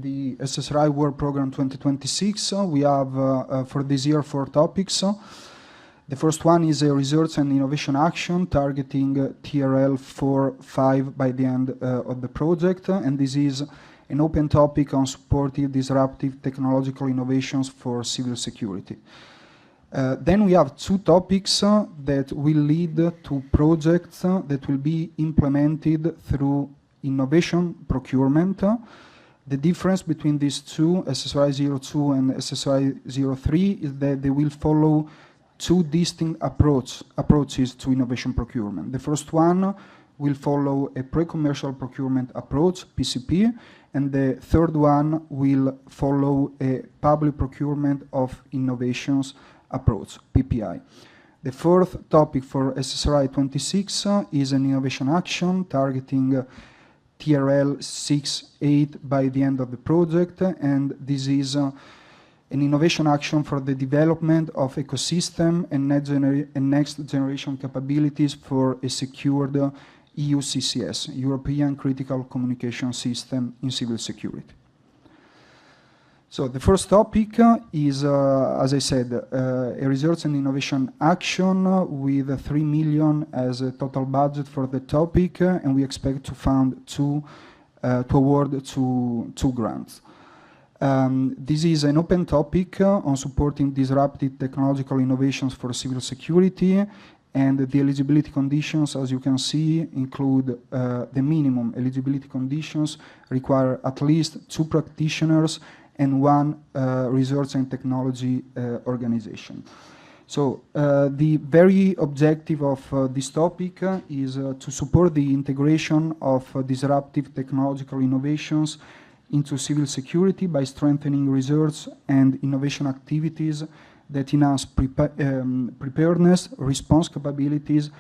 the SSRI Work Program 2026, we have for this year 4 topics. The first one is a research and innovation action targeting TRL 4-5 by the end of the project, and this is an open topic on supportive disruptive technological innovations for civil security. Then we have 2 topics that will lead to projects that will be implemented through innovation procurement. The difference between these 2, SSRI 02 and SSRI 03, is that they will follow 2 distinct approaches to innovation procurement. The first one will follow a pre-commercial procurement approach, PCP, and the third one will follow a public procurement of innovations approach, PPI. The fourth topic for SSRI 26 is an innovation action targeting TRL 6-8 by the end of the project, and this is an innovation action for the development of ecosystem and next generation capabilities for a secured EU CCS, European Critical Communication System in civil security. So the first topic is, as I said, a research and innovation action with 3 million as a total budget for the topic, and we expect to award two grants. This is an open topic on supporting disruptive technological innovations for civil security, and the eligibility conditions, as you can see, include the minimum eligibility conditions require at least 2 practitioners and 1 research and technology organization. So the very objective of this topic is to support the integration of disruptive technological innovations into civil security by strengthening research and innovation activities that enhance preparedness, response capabilities,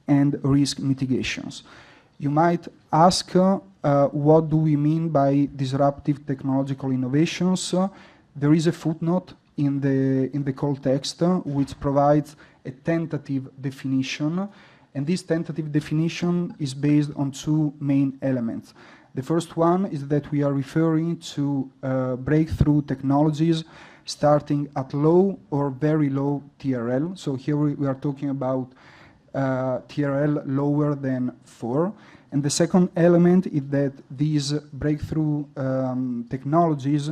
and risk mitigations. You might ask, what do we mean by disruptive technological innovations? There is a footnote in the call text which provides a tentative definition, and this tentative definition is based on 2 main elements. The first one is that we are referring to breakthrough technologies starting at low or very low TRL. So here we are talking about TRL lower than 4. And the second element is that these breakthrough technologies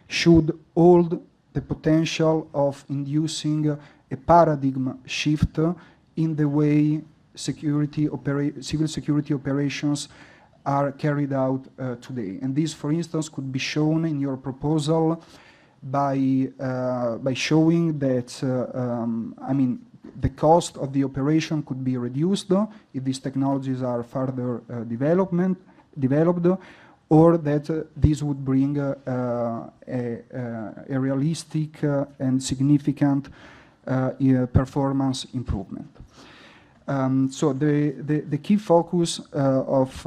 should hold the potential of inducing a paradigm shift in the way civil security operations are carried out today. And this, for instance, could be shown in your proposal by showing that, the cost of the operation could be reduced if these technologies are further developed, or that this would bring a realistic and significant performance improvement. So the key focus of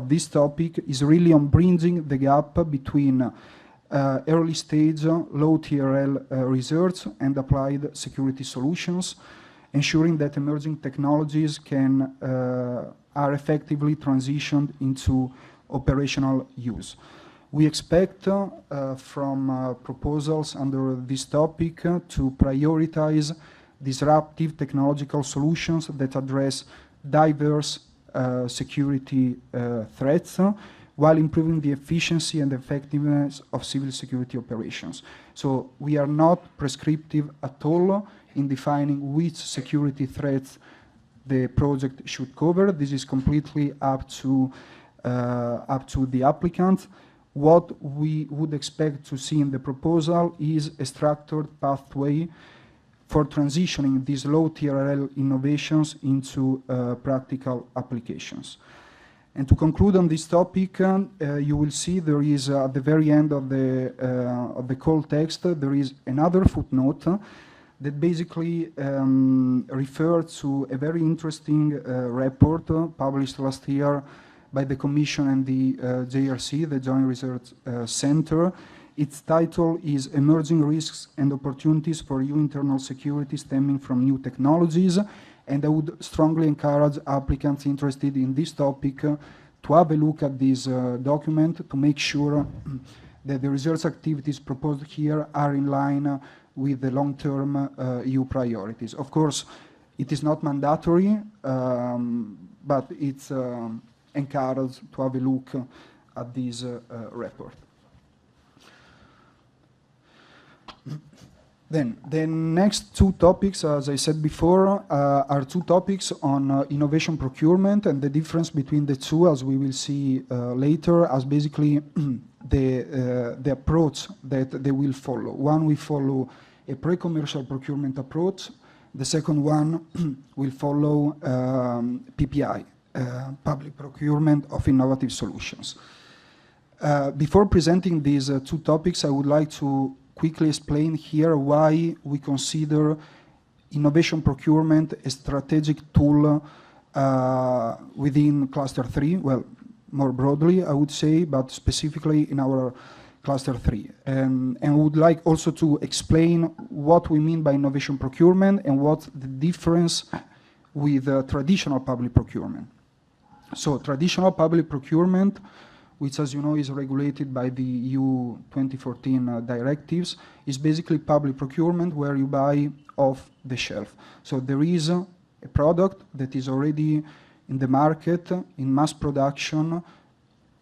this topic is really on bridging the gap between early stage, low TRL research and applied security solutions, ensuring that emerging technologies are effectively transitioned into operational use. We expect from proposals under this topic to prioritize disruptive technological solutions that address diverse security threats, while improving the efficiency and effectiveness of civil security operations. So we are not prescriptive at all in defining which security threats the project should cover. This is completely up to the applicant. What we would expect to see in the proposal is a structured pathway for transitioning these low TRL innovations into practical applications. And to conclude on this topic, you will see there is at the very end of the call text, there is another footnote that basically refers to a very interesting report published last year by the Commission and the JRC, the Joint Research Center. Its title is Emerging Risks and Opportunities for EU Internal Security Stemming from New Technologies. And I would strongly encourage applicants interested in this topic to have a look at this document to make sure that the research activities proposed here are in line with the long-term EU priorities. Of course, it is not mandatory, but it's encouraged to have a look at this report. Then, the next 2 topics, as I said before, are 2 topics on innovation procurement, and the difference between the 2, as we will see later, as basically the approach that they will follow. One will follow a pre-commercial procurement approach. The second one will follow PPI, public procurement of innovative solutions. Before presenting these 2 topics, I would like to quickly explain here why we consider innovation procurement a strategic tool within Cluster 3, well, more broadly, I would say, but specifically in our Cluster 3. And would like also to explain what we mean by innovation procurement and what's the difference with traditional public procurement. So traditional public procurement which, as you know, is regulated by the EU 2014 directives, is basically public procurement where you buy off the shelf. So there is a product that is already in the market, in mass production,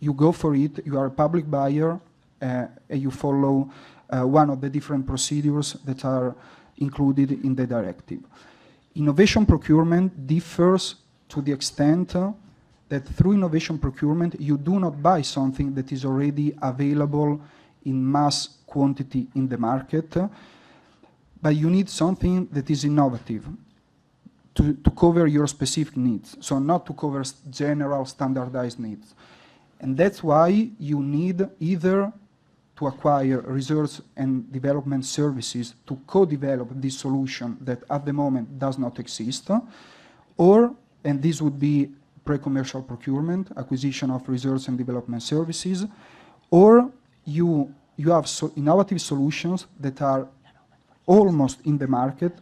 you go for it, you are a public buyer, and you follow one of the different procedures that are included in the directive. Innovation procurement differs to the extent that through innovation procurement, you do not buy something that is already available in mass quantity in the market, but you need something that is innovative to cover your specific needs, so not to cover general standardized needs. And that's why you need either to acquire research and development services to co-develop this solution that at the moment does not exist, or, and this would be pre-commercial procurement, acquisition of research and development services, or you have innovative solutions that are almost in the market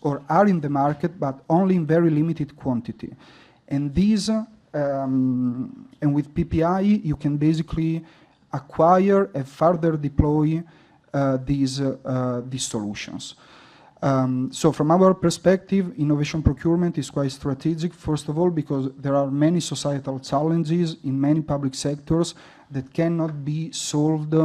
or are in the market but only in very limited quantity. And these, and with PPI, you can basically acquire and further deploy these solutions. So from our perspective, innovation procurement is quite strategic, first of all, because there are many societal challenges in many public sectors that cannot be solved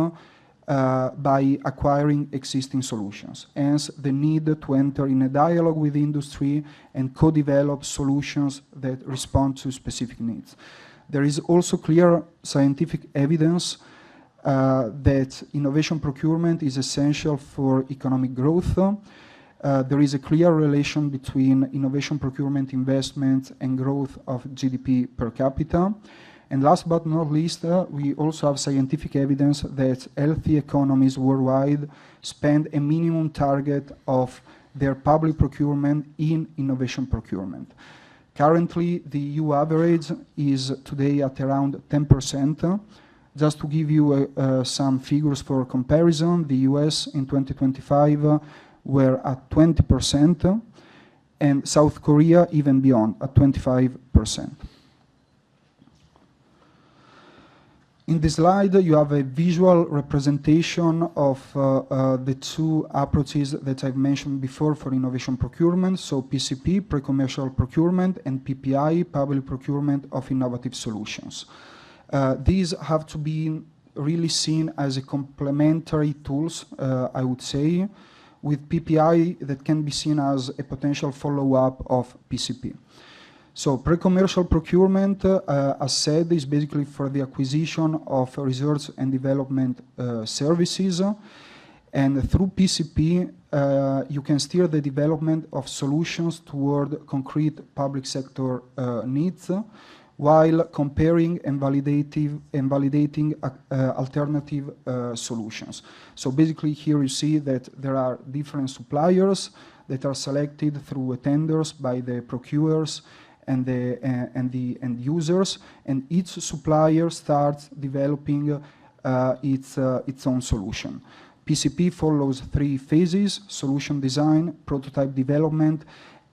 by acquiring existing solutions. Hence, the need to enter in a dialogue with industry and co-develop solutions that respond to specific needs. There is also clear scientific evidence that innovation procurement is essential for economic growth. There is a clear relation between innovation procurement investment and growth of GDP per capita. And last but not least, we also have scientific evidence that healthy economies worldwide spend a minimum target of their public procurement in innovation procurement. Currently, the EU average is today at around 10%. Just to give you some figures for comparison, the US in 2025 were at 20%, and South Korea even beyond, at 25%. In this slide, you have a visual representation of the two approaches that I've mentioned before for innovation procurement, so PCP, pre-commercial procurement, and PPI, public procurement of innovative solutions. These have to be really seen as a complementary tools, I would say, with PPI that can be seen as a potential follow-up of PCP. So pre-commercial procurement, as said, is basically for the acquisition of research and development services. And through PCP, you can steer the development of solutions toward concrete public sector needs, while comparing and validating alternative solutions. So basically here you see that there are different suppliers that are selected through tenders by the procurers and the end users, and each supplier starts developing its own solution. PCP follows 3 phases: solution design, prototype development,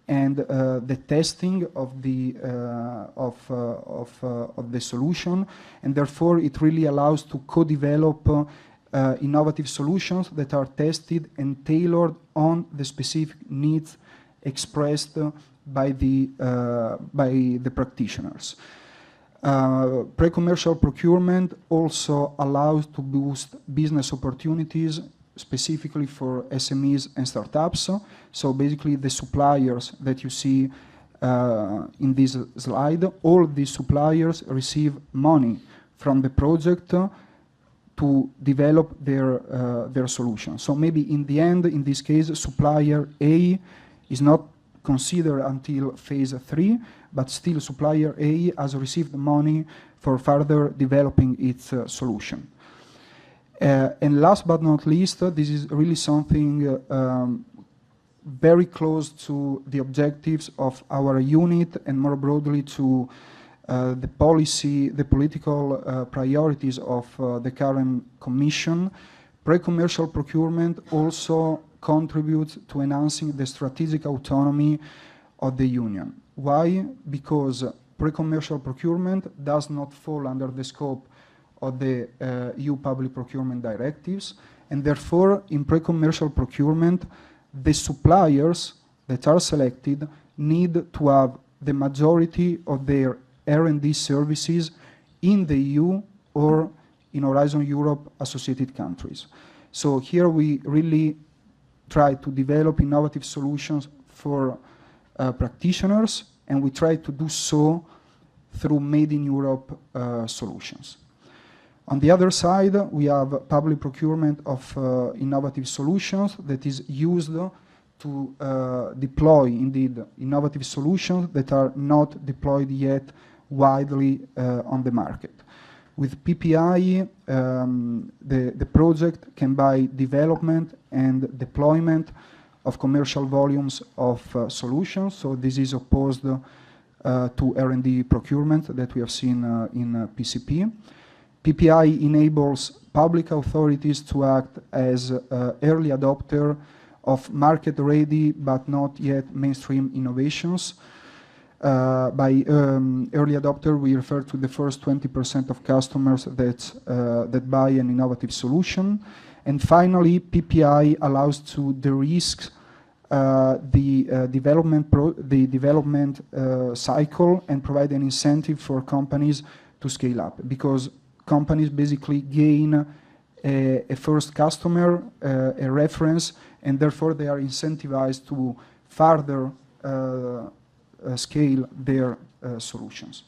and the testing of the solution, and therefore it really allows to co-develop innovative solutions that are tested and tailored on the specific needs expressed by the practitioners. Pre-commercial procurement also allows to boost business opportunities specifically for SMEs and startups. So basically the suppliers that you see in this slide, all these suppliers receive money from the project to develop their solution. So maybe in the end, in this case, supplier A is not considered until phase 3, but still supplier A has received money for further developing its solution. And last but not least, this is really something very close to the objectives of our unit and more broadly to the political priorities of the current Commission. Pre-commercial procurement also contributes to enhancing the strategic autonomy of the Union. Why? Because pre-commercial procurement does not fall under the scope of the EU public procurement directives, and therefore in pre-commercial procurement, the suppliers that are selected need to have the majority of their R&D services in the EU or in Horizon Europe associated countries. So here we really try to develop innovative solutions for practitioners, and we try to do so through Made in Europe solutions. On the other side, we have public procurement of innovative solutions that is used to deploy, indeed, innovative solutions that are not deployed yet widely on the market. With PPI, the project can buy development and deployment of commercial volumes of solutions, so this is opposed to R&D procurement that we have seen in PCP. PPI enables public authorities to act as early adopter of market-ready but not yet mainstream innovations. By early adopter, we refer to the first 20% of customers that buy an innovative solution. And finally, PPI allows to de-risk the development cycle and provide an incentive for companies to scale up, because companies basically gain a first customer, a reference, and therefore they are incentivized to further scale their solutions.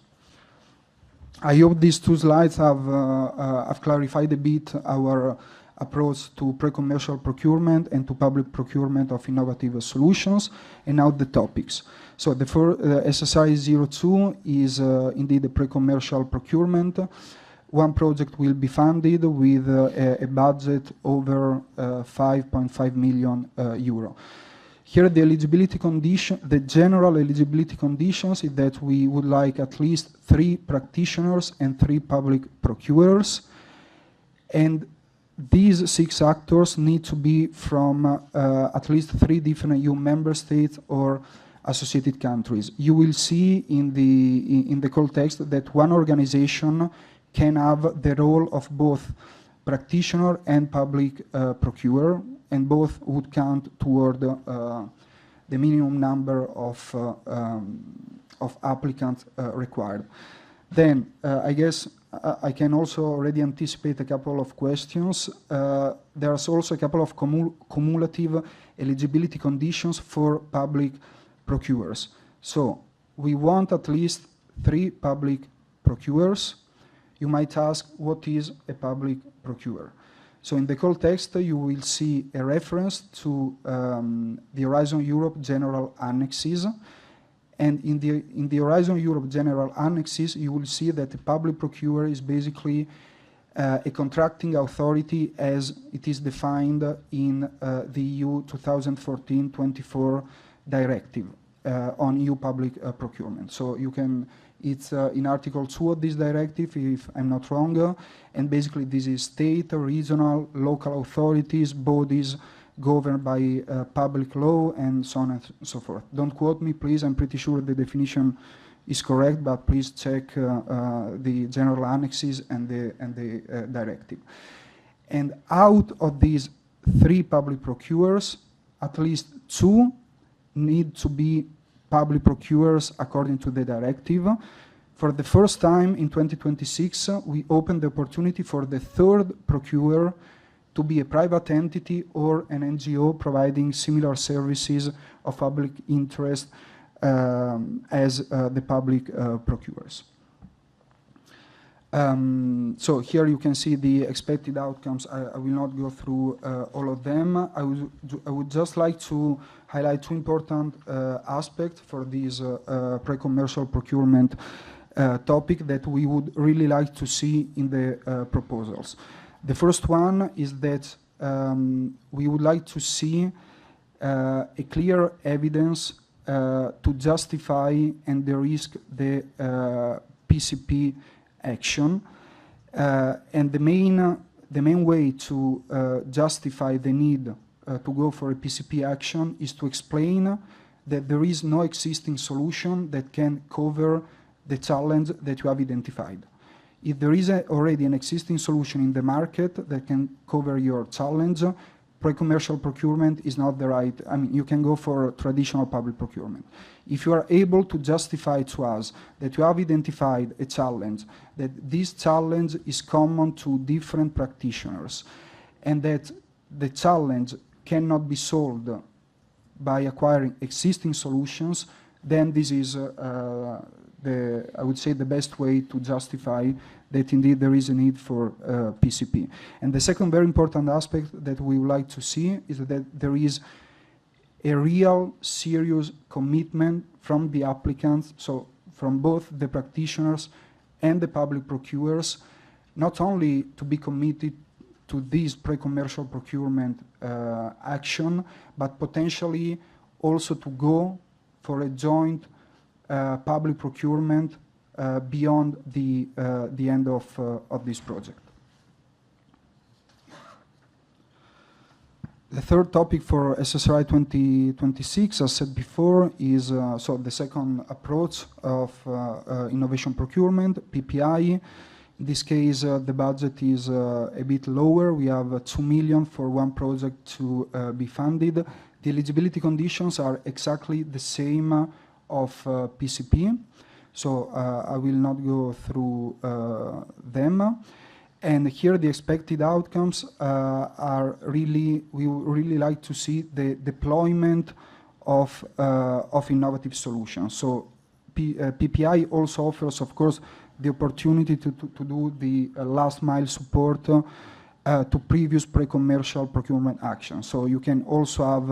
I hope these two slides have clarified a bit our approach to pre-commercial procurement and to public procurement of innovative solutions. And now the topics. So the SSI 02 is indeed a pre-commercial procurement. One project will be funded with a budget over 5.5 million euro. Here the eligibility condition, the general eligibility conditions is that we would like at least 3 practitioners and 3 public procurers. And these 6 actors need to be from at least 3 different EU member states or associated countries. You will see in the call text that one organization can have the role of both practitioner and public procurer, and both would count toward the minimum number of applicants required. Then I guess I can also already anticipate a couple of questions. There's also a couple of cumulative eligibility conditions for public procurers. So we want at least 3 public procurers. You might ask, what is a public procurer? So in the call text, you will see a reference to the Horizon Europe General Annexes. And in the Horizon Europe General Annexes, you will see that the public procurer is basically a contracting authority as it is defined in the EU 2014-24 directive on EU public procurement. So you can, it's in Article 2 of this directive, if I'm not wrong, and basically this is state, regional, local authorities, bodies governed by public law, and so on and so forth. Don't quote me, please. I'm pretty sure the definition is correct, but please check the general annexes and the directive. And out of these 3 public procurers, at least 2 need to be public procurers according to the directive. For the first time in 2026, we opened the opportunity for the 3rd procurer to be a private entity or an NGO providing similar services of public interest as the public procurers. So here you can see the expected outcomes. I will not go through all of them. I would just like to highlight 2 important aspects for this pre-commercial procurement topic that we would really like to see in the proposals. The first one is that we would like to see a clear evidence to justify and de-risk the PCP action, and the main way to justify the need to go for a PCP action is to explain that there is no existing solution that can cover the challenge that you have identified. If there is already an existing solution in the market that can cover your challenge, pre-commercial procurement is not the right, I mean, you can go for traditional public procurement. If you are able to justify to us that you have identified a challenge, that this challenge is common to different practitioners, and that the challenge cannot be solved by acquiring existing solutions, then this is I would say the best way to justify that indeed there is a need for PCP. And the second very important aspect that we would like to see is that there is a real serious commitment from the applicants, so from both the practitioners and the public procurers, not only to be committed to this pre-commercial procurement action, but potentially also to go for a joint public procurement beyond the end of this project. The third topic for SSRI 2026, as said before, is so the second approach of innovation procurement, PPI. In this case, the budget is a bit lower. We have 2 million for one project to be funded. The eligibility conditions are exactly the same of PCP, so I will not go through them. And here the expected outcomes are really, we would really like to see the deployment of innovative solutions. So PPI also offers, of course, the opportunity to do the last mile support to previous pre-commercial procurement actions. So you can also have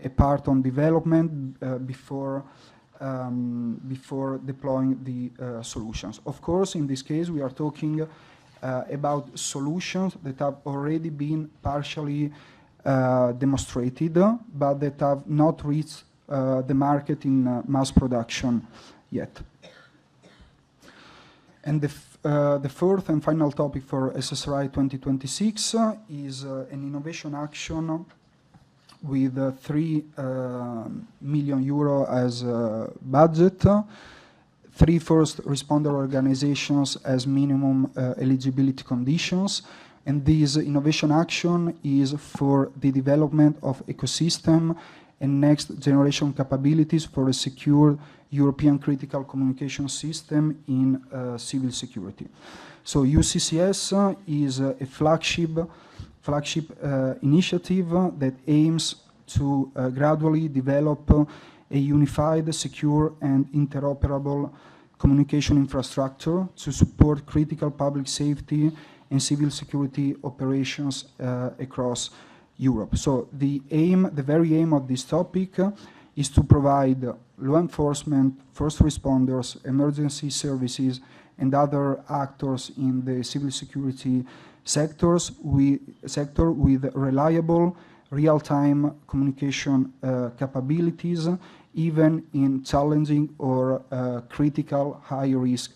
a part on development before deploying the solutions. Of course, in this case, we are talking about solutions that have already been partially demonstrated, but that have not reached the market in mass production yet. And the fourth and final topic for SSRI 2026 is an innovation action with 3 million euro as budget, 3 first responder organizations as minimum eligibility conditions, and this innovation action is for the development of ecosystem and next generation capabilities for a secure European critical communication system in civil security. So UCCS is a flagship initiative that aims to gradually develop a unified, secure, and interoperable communication infrastructure to support critical public safety and civil security operations across Europe. So the very aim of this topic is to provide law enforcement, first responders, emergency services, and other actors in the civil security sector with reliable, real-time communication capabilities, even in challenging or critical high-risk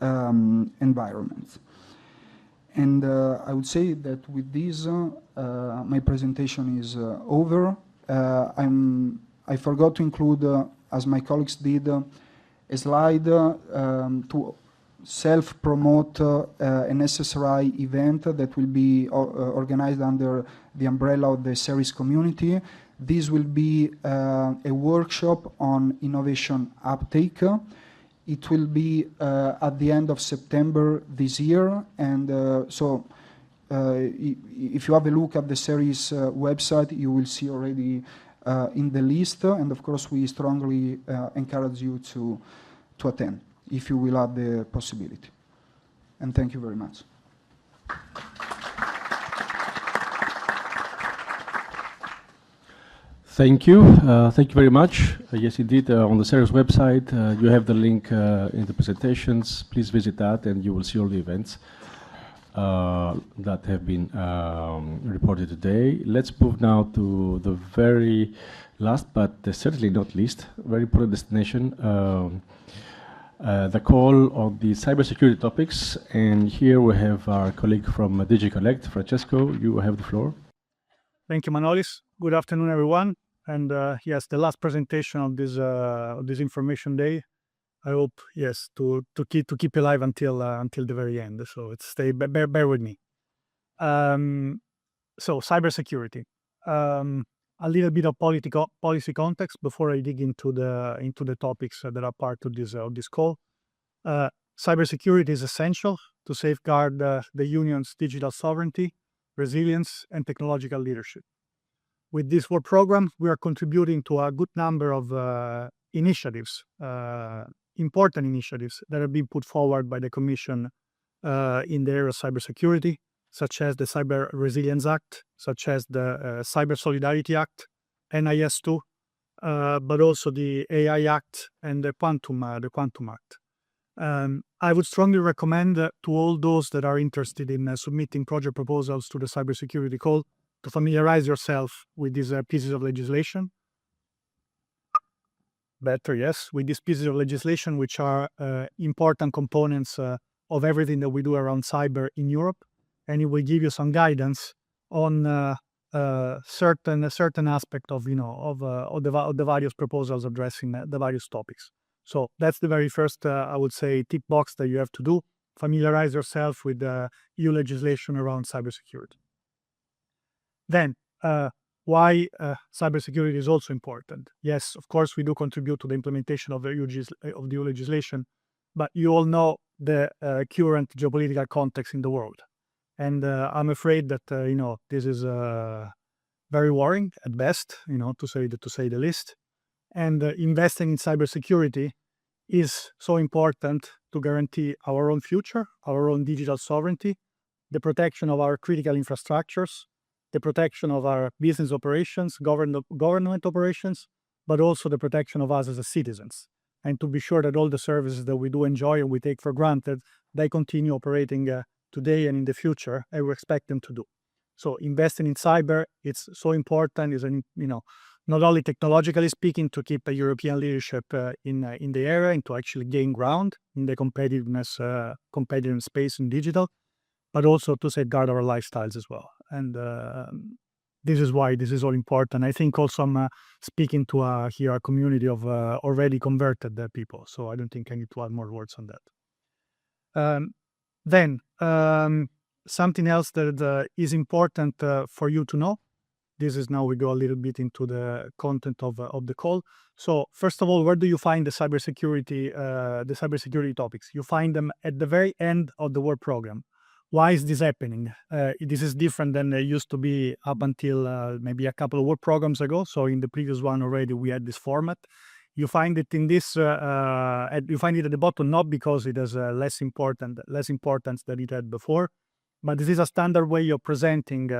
environments. And I would say that with this, my presentation is over. I forgot to include, as my colleagues did, a slide to self-promote an SSRI event that will be organized under the umbrella of the CERIS community. This will be a workshop on innovation uptake. It will be at the end of September this year, and so if you have a look at the CERIS website, you will see already in the list, and of course we strongly encourage you to attend if you will have the possibility. And thank you very much. Thank you. Thank you very much. Yes, indeed, on the CERIS website, you have the link in the presentations. Please visit that and you will see all the events that have been reported today. Let's move now to the very last, but certainly not least, very important destination, the call on the cybersecurity topics. And here we have our colleague from DigiCollect, Francesco. You have the floor. Thank you, Manolis. Good afternoon, everyone. And yes, the last presentation of this information day. I hope, yes, to keep alive until the very end. So it's bear with me. So cybersecurity. A little bit of policy context before I dig into the topics that are part of this call. Cybersecurity is essential to safeguard the Union's digital sovereignty, resilience, and technological leadership. With this work program, we are contributing to a good number of initiatives, important initiatives that have been put forward by the Commission in the area of cybersecurity, such as the Cyber Resilience Act, such as the Cyber Solidarity Act, NIS2, but also the AI Act and the Quantum Act. I would strongly recommend to all those that are interested in submitting project proposals to the cybersecurity call to familiarize yourself with these pieces of legislation. Better, yes, with these pieces of legislation, which are important components of everything that we do around cyber in Europe, and it will give you some guidance on certain aspect of the various proposals addressing the various topics. So that's the very first, I would say, tick box that you have to do. Familiarize yourself with EU legislation around cybersecurity. Then, why cybersecurity is also important. Yes, of course, we do contribute to the implementation of the EU legislation, but you all know the current geopolitical context in the world. And I'm afraid that, this is very worrying at best, to say the least. And investing in cybersecurity is so important to guarantee our own future, our own digital sovereignty, the protection of our critical infrastructures, the protection of our business operations, government operations, but also the protection of us as citizens. And to be sure that all the services that we do enjoy and we take for granted, they continue operating today and in the future, and we expect them to do. So investing in cyber, it's so important, not only technologically speaking, to keep a European leadership in the area and to actually gain ground in the competitive space in digital, but also to safeguard our lifestyles as well. And this is why this is all important. I think also I'm speaking to a community of already converted people, so I don't think I need to add more words on that. Then something else that is important for you to know. This is now we go a little bit into the content of the call. So first of all, where do you find the cybersecurity topics? You find them at the very end of the work program. Why is this happening? This is different than it used to be up until maybe a couple of work programs ago. So in the previous one already we had this format. You find it in this. You find it at the bottom not because it has less importance than it had before, but this is a standard way of presenting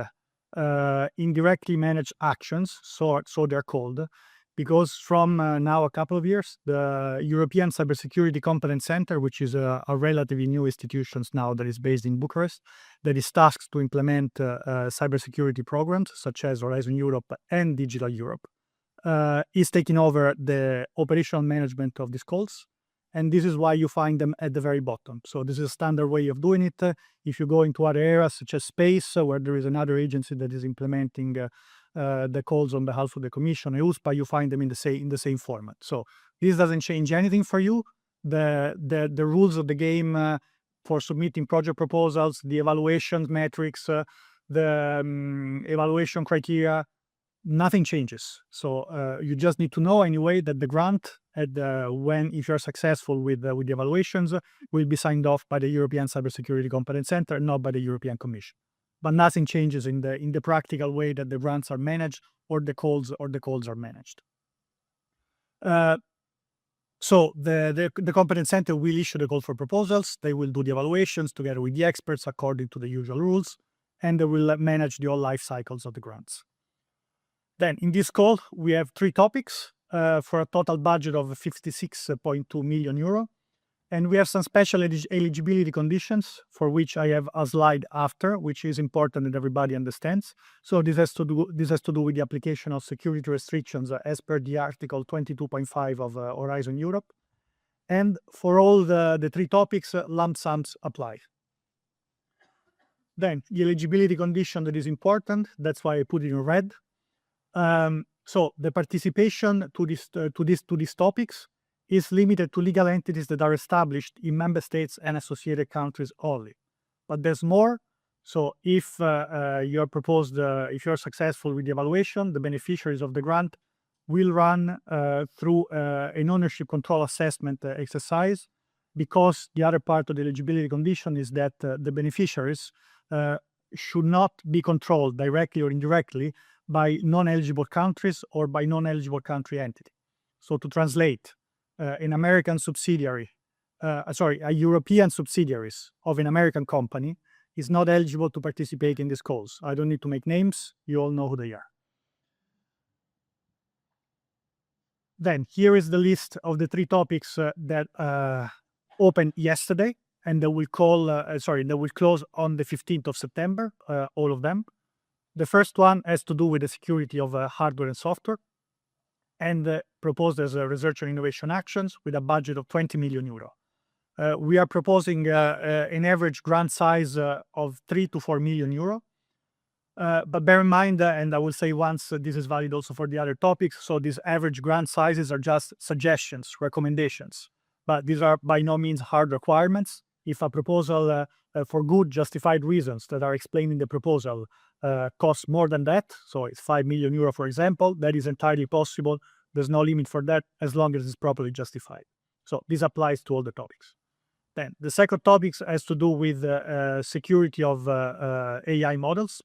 indirectly managed actions. So they're called. Because from now a couple of years, the European Cybersecurity Competence Center, which is a relatively new institution now that is based in Bucharest, that is tasked to implement cybersecurity programs such as Horizon Europe and Digital Europe, is taking over the operational management of these calls. And this is why you find them at the very bottom. So this is a standard way of doing it. If you go into other areas such as space, where there is another agency that is implementing the calls on behalf of the Commission, EUSPA, you find them in the same format. So this doesn't change anything for you. The rules of the game for submitting project proposals, the evaluation metrics, the evaluation criteria, nothing changes. So you just need to know anyway that the grant, if you're successful with the evaluations, will be signed off by the European Cybersecurity Competence Center, not by the European Commission. But nothing changes in the practical way that the grants are managed or the calls are managed. So the Competence Center will issue the call for proposals. They will do the evaluations together with the experts according to the usual rules, and they will manage the whole life cycles of the grants. Then in this call, we have 3 topics for a total budget of 56.2 million euro. And we have some special eligibility conditions for which I have a slide after, which is important that everybody understands. So this has to do with the application of security restrictions as per the Article 22.5 of Horizon Europe. And for all the 3 topics, lump sums apply. Then the eligibility condition that is important, that's why I put it in red. So the participation to these topics is limited to legal entities that are established in member states and associated countries only. But there's more. So if if you're successful with the evaluation, the beneficiaries of the grant will run through an ownership control assessment exercise, because the other part of the eligibility condition is that the beneficiaries should not be controlled directly or indirectly by non-eligible countries or by non-eligible country entity. So to translate, an American subsidiary, a European subsidiaries of an American company is not eligible to participate in this calls. I don't need to make names. You all know who they are. Then here is the list of the 3 topics that opened yesterday, and that will close on the 15th of September, all of them. The first one has to do with the security of hardware and software, and proposed as a research and innovation actions with a budget of 20 million euro. We are proposing an average grant size of 3 to 4 million euro. But bear in mind, and I will say once, this is valid also for the other topics, so these average grant sizes are just suggestions, recommendations, but these are by no means hard requirements. If a proposal for good justified reasons that are explained in the proposal costs more than that, so it's 5 million euro, for example, that is entirely possible. There's no limit for that as long as it's properly justified. So this applies to all the topics. Then the second topic has to do with security of AI models.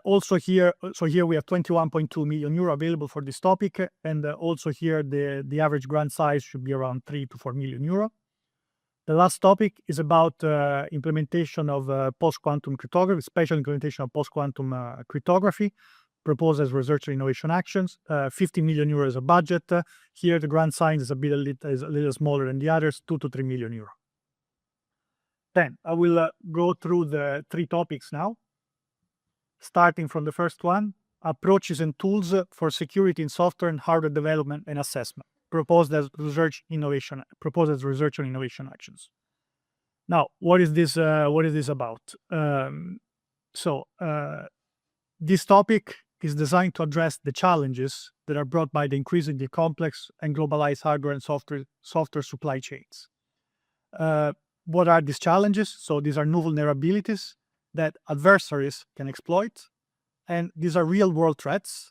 Also here we have 21.2 million euro available for this topic, and also here the average grant size should be around 3 to 4 million euro. The last topic is about implementation of post-quantum cryptography, special implementation of post-quantum cryptography, proposed as research and innovation actions. 50 million euros is a budget. Here the grant size is a little smaller than the others, 2 to 3 million euro. Then I will go through the 3 topics now. Starting from the first one, approaches and tools for security in software and hardware development and assessment, proposed as research and innovation actions. Now, what is this about? This topic is designed to address the challenges that are brought by the increasingly complex and globalized hardware and software supply chains. What are these challenges? So these are new vulnerabilities that adversaries can exploit, and these are real-world threats.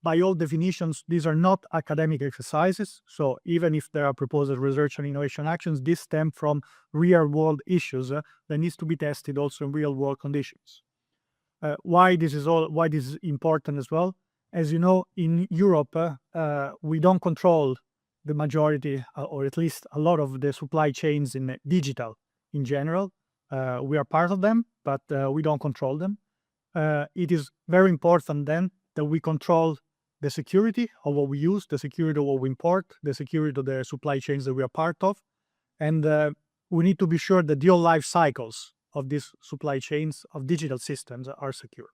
By all definitions, these are not academic exercises, so even if there are proposed research and innovation actions, these stem from real-world issues that needs to be tested also in real-world conditions. Why this is important as well? As you know, in Europe, we don't control the majority, or at least a lot of the supply chains in digital in general. We are part of them, but we don't control them. It is very important then that we control the security of what we use, the security of what we import, the security of the supply chains that we are part of. And we need to be sure that the whole life cycles of these supply chains of digital systems are secure.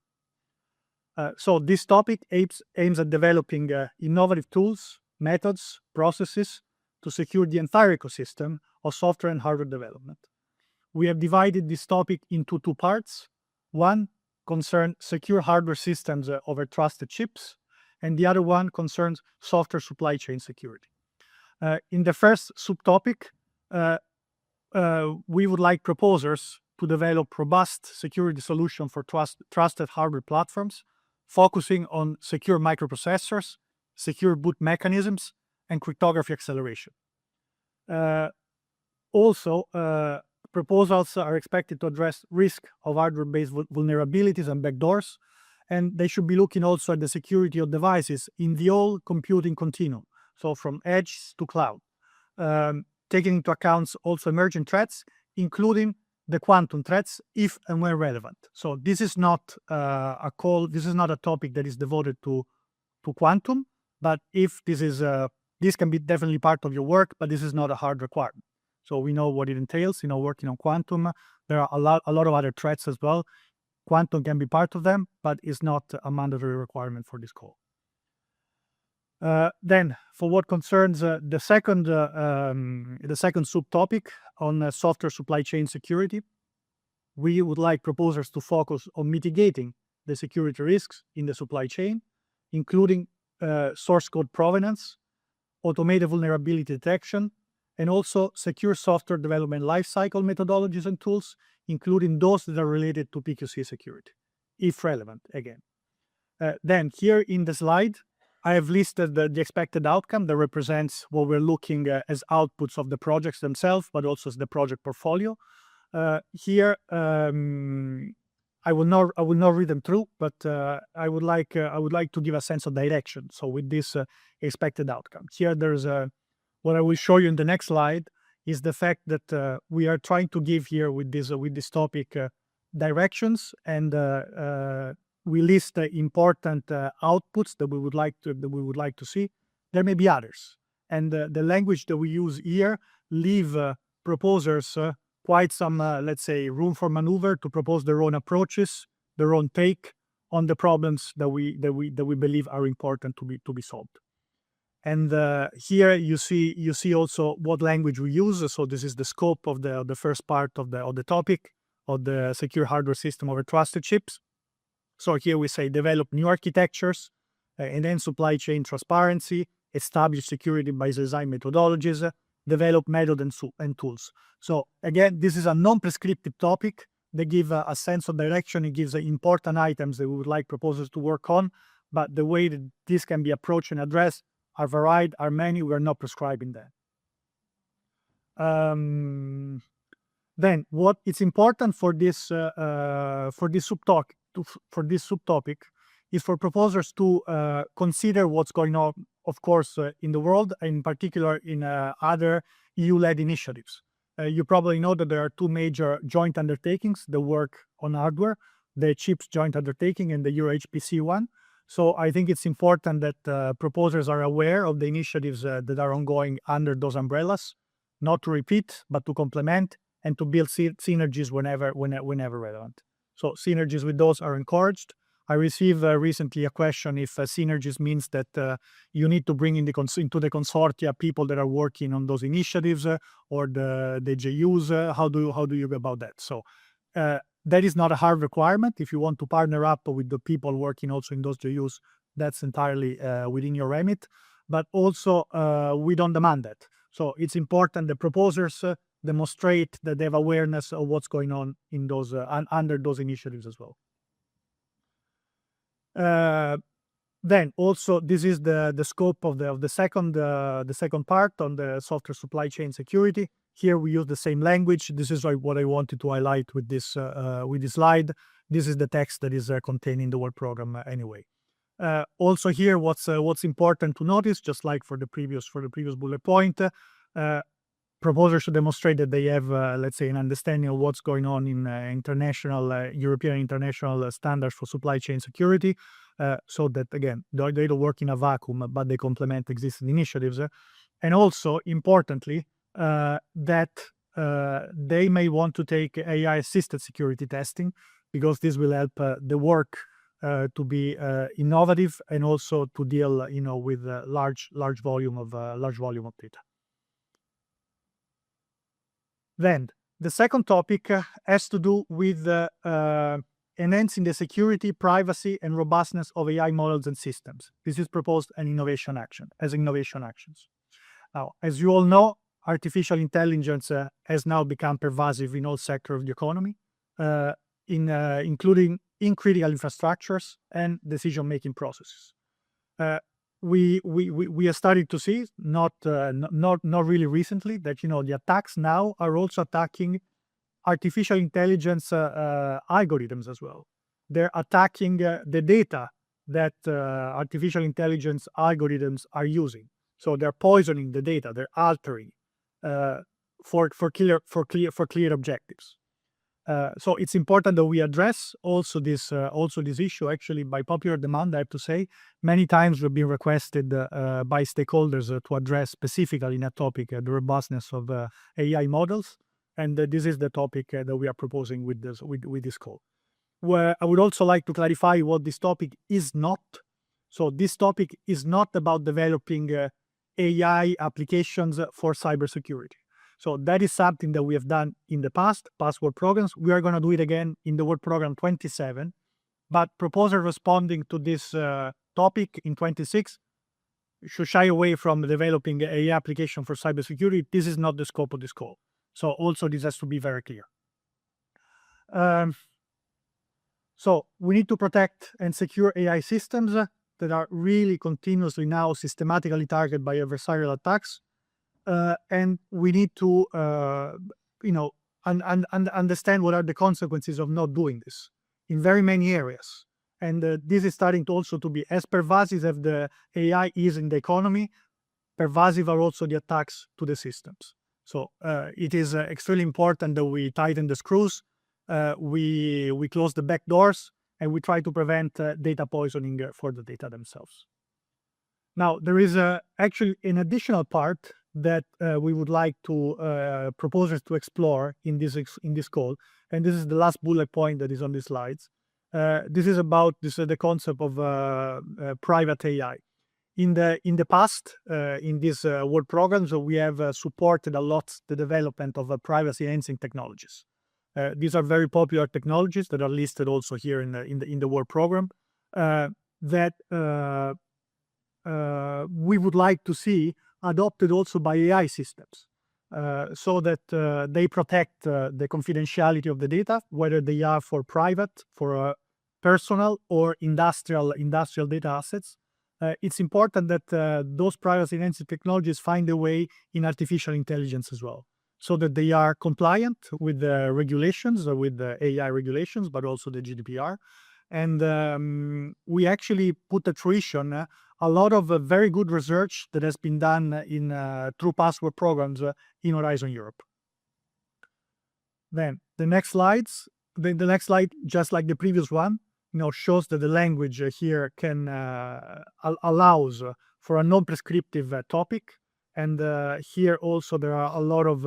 So this topic aims at developing innovative tools, methods, processes to secure the entire ecosystem of software and hardware development. We have divided this topic into 2 parts. One concerns secure hardware systems over trusted chips, and the other one concerns software supply chain security. In the first subtopic, we would like proposers to develop robust security solutions for trusted hardware platforms, focusing on secure microprocessors, secure boot mechanisms, and cryptography acceleration. Also, proposals are expected to address risk of hardware-based vulnerabilities and backdoors, and they should be looking also at the security of devices in the whole computing continuum, so from edge to cloud, taking into account also emerging threats, including the quantum threats, if and when relevant. So this is not this is not a topic that is devoted to quantum, but if this can be definitely part of your work, but this is not a hard requirement. So we know what it entails, working on quantum. There are a lot of other threats as well. Quantum can be part of them, but it's not a mandatory requirement for this call. Then, for what concerns the second subtopic on software supply chain security, we would like proposers to focus on mitigating the security risks in the supply chain, including source code provenance, automated vulnerability detection, and also secure software development lifecycle methodologies and tools, including those that are related to PQC security, if relevant, again. Then here in the slide, I have listed the expected outcome that represents what we're looking as outputs of the projects themselves, but also as the project portfolio. Here, I will not read them through, but I would like to give a sense of direction. So with this expected outcome, here there's what I will show you in the next slide is the fact that we are trying to give here with this topic directions, and we list important outputs that we would like to see. There may be others, and the language that we use here leave proposers quite some, let's say, room for maneuver to propose their own approaches, their own take on the problems that we believe are important to be solved. And here you see also what language we use. So this is the scope of the first part of the topic of the secure hardware system over trusted chips. So here we say develop new architectures, enhance supply chain transparency, establish security by design methodologies, develop method and tools. So again, this is a non-prescriptive topic. They give a sense of direction. It gives important items that we would like proposals to work on, but the way that this can be approached and addressed are varied, are many. We are not prescribing that. Then what is important for this subtopic is for proposers to consider what's going on, of course, in the world, in particular in other EU-led initiatives. You probably know that there are two major joint undertakings that work on hardware, the CHIPS joint undertaking and the Euro HPC one. So I think it's important that proposers are aware of the initiatives that are ongoing under those umbrellas, not to repeat, but to complement and to build synergies whenever relevant. So synergies with those are encouraged. I received recently a question if synergies means that you need to bring into the consortia people that are working on those initiatives or the JUs. How do you go about that? So that is not a hard requirement. If you want to partner up with the people working also in those JUs, that's entirely within your remit. But also, we don't demand that. So it's important the proposers demonstrate that they have awareness of what's going on in those under those initiatives as well. Then also, this is the scope of the second part on the software supply chain security. Here we use the same language. This is what I wanted to highlight with this slide. This is the text that is contained in the work program anyway. Also here, what's important to notice, just like for the previous bullet point, proposers should demonstrate that they have, let's say, an understanding of what's going on in European international standards for supply chain security, so that, again, they don't work in a vacuum, but they complement existing initiatives. And also, importantly, that they may want to take AI-assisted security testing, because this will help the work to be innovative and also to deal, with large volume of data. Then the second topic has to do with enhancing the security, privacy, and robustness of AI models and systems. This is proposed as innovation actions. Now, as you all know, artificial intelligence has now become pervasive in all sectors of the economy, including in critical infrastructures and decision-making processes. We are starting to see, not really recently, that the attacks now are also attacking artificial intelligence algorithms as well. They're attacking the data that artificial intelligence algorithms are using. So they're poisoning the data. They're altering for clear objectives. So it's important that we address also this issue. Actually, by popular demand, I have to say, many times we've been requested by stakeholders to address specifically in a topic the robustness of AI models, and this is the topic that we are proposing with this call. Where I would also like to clarify what this topic is not. So this topic is not about developing AI applications for cybersecurity. So that is something that we have done in the past work programs. We are going to do it again in the work program 27, but proposal responding to this topic in 26 should shy away from developing AI application for cybersecurity. This is not the scope of this call. So also this has to be very clear. So we need to protect and secure AI systems that are really continuously now systematically targeted by adversarial attacks. And we need to, understand what are the consequences of not doing this in very many areas. And this is starting to also to be as pervasive as the AI is in the economy, pervasive are also the attacks to the systems. So it is extremely important that we tighten the screws, we close the back doors, and we try to prevent data poisoning for the data themselves. Now, there is actually an additional part that we would like to proposers to explore in this call, and this is the last bullet point that is on the slides. This is about the concept of private AI. In the past, in these work programs, we have supported a lot the development of privacy enhancing technologies. These are very popular technologies that are listed also here in the work program that we would like to see adopted also by AI systems, so that they protect the confidentiality of the data, whether they are for private, for personal, or industrial data assets. It's important that those privacy-enhancing technologies find a way in artificial intelligence as well, so that they are compliant with the regulations, with the AI regulations, but also the GDPR. And we actually put at fruition a lot of very good research that has been done in through password programs in Horizon Europe. Then the next slides, the next slide, just like the previous one, shows that the language here can allows for a non-prescriptive topic. And here also there are a lot of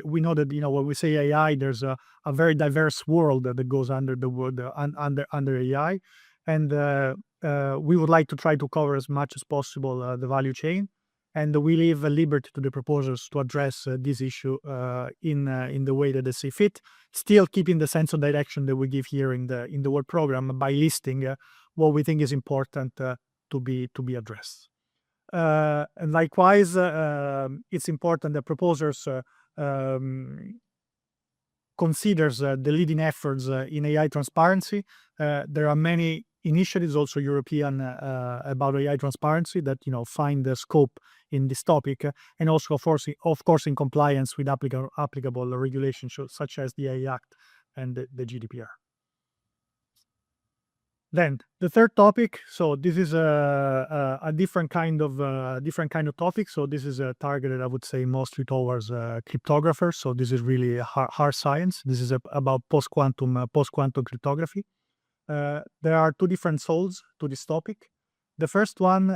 we know that when we say AI, there's a very diverse world that goes under the word under AI, and we would like to try to cover as much as possible the value chain, and we leave liberty to the proposers to address this issue in the way that they see fit, still keeping the sense of direction that we give here in the work program by listing what we think is important to be addressed. And likewise, it's important that proposers considers the leading efforts in AI transparency. There are many initiatives, also European, about AI transparency that find the scope in this topic, and also of course in compliance with applicable regulations such as the AI Act and the GDPR. Then the third topic. So this is a different kind of topic. So this is targeted, I would say, mostly towards cryptographers. So this is really hard science. This is about post-quantum cryptography. There are two different souls to this topic. The first one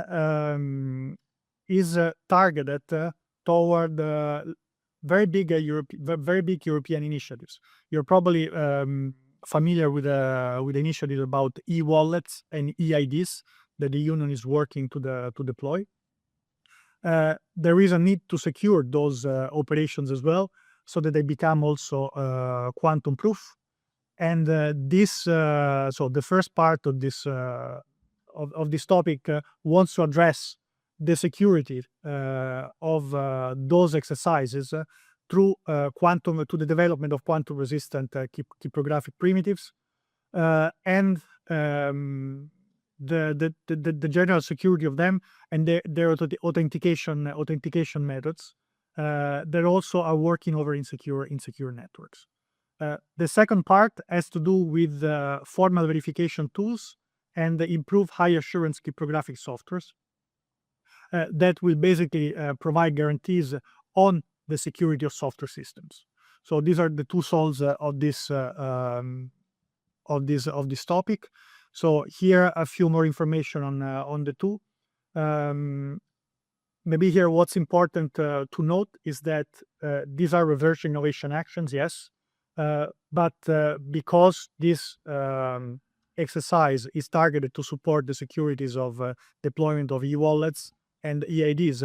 is targeted toward very big European initiatives. You're probably familiar with the initiative about e-wallets and e-IDs that the Union is working to deploy. There is a need to secure those operations as well, so that they become also quantum proof. And so the first part of this topic wants to address the security of those exercises through to the development of quantum-resistant cryptographic primitives, and the general security of them, and their authentication methods that also are working over insecure networks. The second part has to do with formal verification tools and improve high assurance cryptographic softwares that will basically provide guarantees on the security of software systems. So these are the two souls of this topic. So here a few more information on the two. Maybe here what's important to note is that these are reverse innovation actions, yes, but because this exercise is targeted to support the securities of deployment of e-wallets and e-IDs,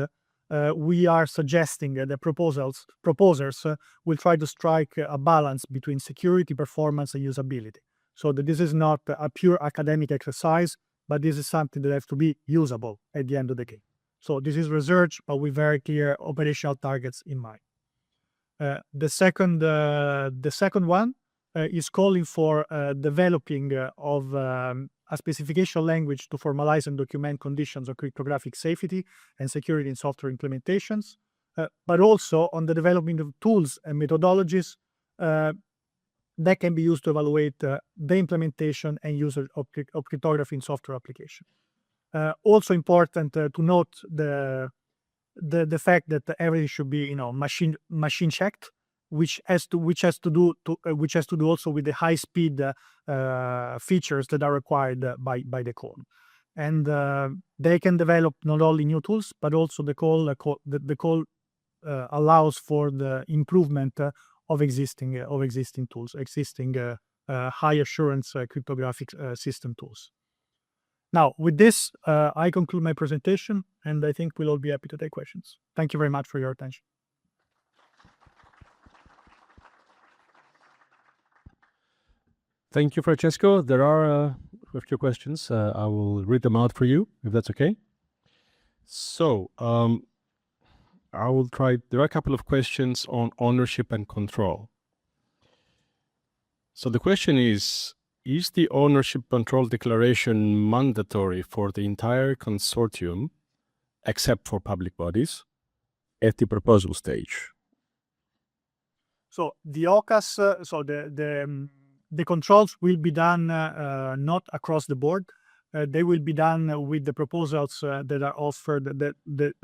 we are suggesting that the proposers will try to strike a balance between security, performance, and usability. So that this is not a pure academic exercise, but this is something that has to be usable at the end of the day. So this is research, but with very clear operational targets in mind. The second one is calling for developing of a specification language to formalize and document conditions of cryptographic safety and security in software implementations, but also on the development of tools and methodologies that can be used to evaluate the implementation and use of cryptography in software application. Also important to note the fact that everything should be machine checked, which has to do also with the high speed features that are required by the code. And they can develop not only new tools, but also the call allows for the improvement of existing tools, high assurance cryptographic system tools. Now, with this, I conclude my presentation, and I think we'll all be happy to take questions. Thank you very much for your attention. Thank you, Francesco. There are a few questions. I will read them out for you, if that's okay. So, I will try. There are a couple of questions on ownership and control. So the question is the ownership control declaration mandatory for the entire consortium, except for public bodies, at the proposal stage? So the OCAS, so the controls will be done not across the board. They will be done with the proposals that are offered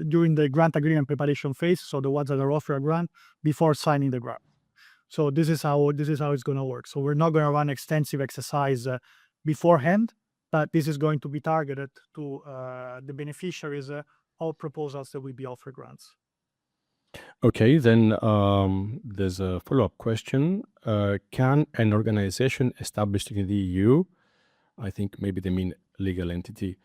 during the grant agreement preparation phase. So the ones that are offered a grant before signing the grant. So this is how it's going to work. So we're not going to run extensive exercise beforehand, but this is going to be targeted to the beneficiaries of proposals that will be offered grants. Okay, then there's a follow-up question. Can an organization established in the EU, I think maybe they mean legal entity,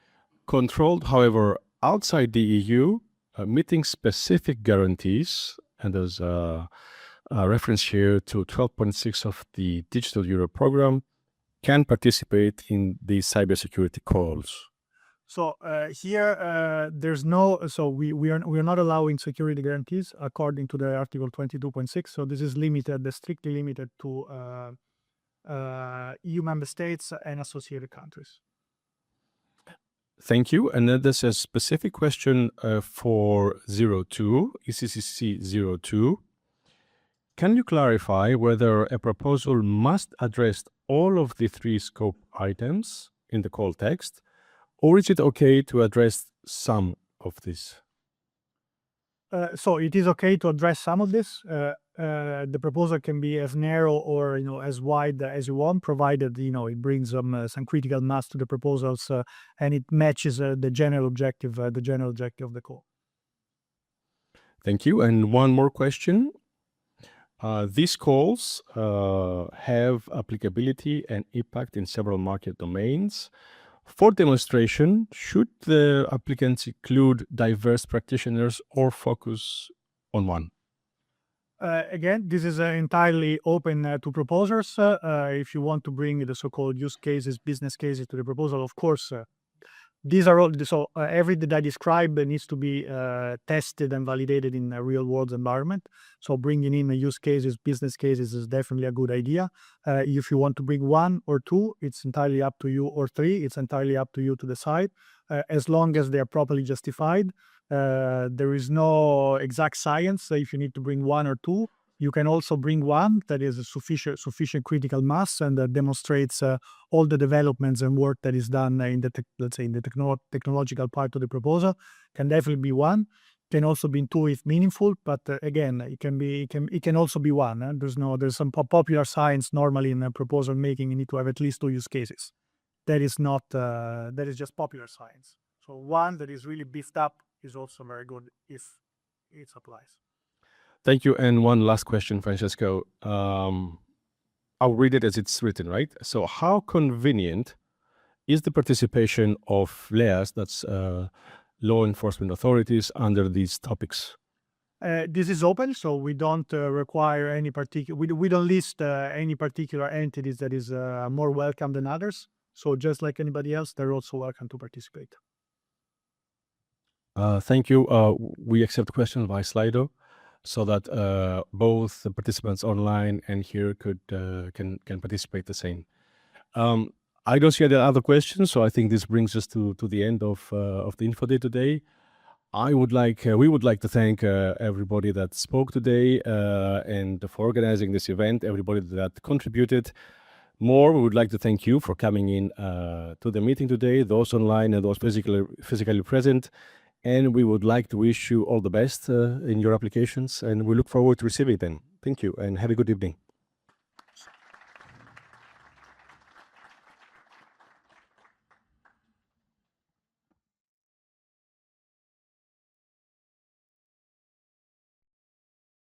controlled, however, outside the EU, meeting specific guarantees, and there's a reference here to 12.6 of the Digital Euro program, can participate in these cybersecurity calls? So here there's no, so we are not allowing security guarantees according to the Article 22.6. So this is limited, strictly limited to EU member states and associated countries. Thank you. And then there's a specific question for 02, ECCC 02. Can you clarify whether a proposal must address all of the three scope items in the call text, or is it okay to address some of this? So it is okay to address some of this. The proposal can be as narrow or as wide as you want, provided it brings some critical mass to the proposals and it matches the general objective of the call. Thank you. And one more question. These calls have applicability and impact in several market domains. For demonstration, should the applicants include diverse practitioners or focus on one? Again, this is entirely open to proposers. If you want to bring the so-called use cases, business cases to the proposal, of course, these are all, so everything that I described needs to be tested and validated in a real world environment. So bringing in use cases, business cases is definitely a good idea. If you want to bring one or two, it's entirely up to you, or three, it's entirely up to you to decide, as long as they are properly justified. There is no exact science. So if you need to bring one or two, you can also bring one that is a sufficient critical mass and that demonstrates all the developments and work that is done in the let's say in the technological part of the proposal. Can definitely be one. Can also be two if meaningful, but again, it can also be one. There's some popular science normally in proposal making. You need to have at least two use cases. That is not that is just popular science. So one that is really beefed up is also very good if it applies. Thank you. And one last question, Francesco. I'll read it as it's written, right? So how convenient is the participation of LEAs, that's law enforcement authorities, under these topics? This is open, so we don't require any particular, we don't list any particular entities that is more welcome than others. So just like anybody else, they're also welcome to participate. Thank you. We accept questions by Slido, so that both the participants online and here can participate the same. I don't see any other questions, so I think this brings us to the end of the info day today. We would like to thank everybody that spoke today and for organizing this event, everybody that contributed. More, we would like to thank you for coming in to the meeting today, those online and those physically present. And we would like to wish you all the best in your applications, and we look forward to receiving them. Thank you, and have a good evening.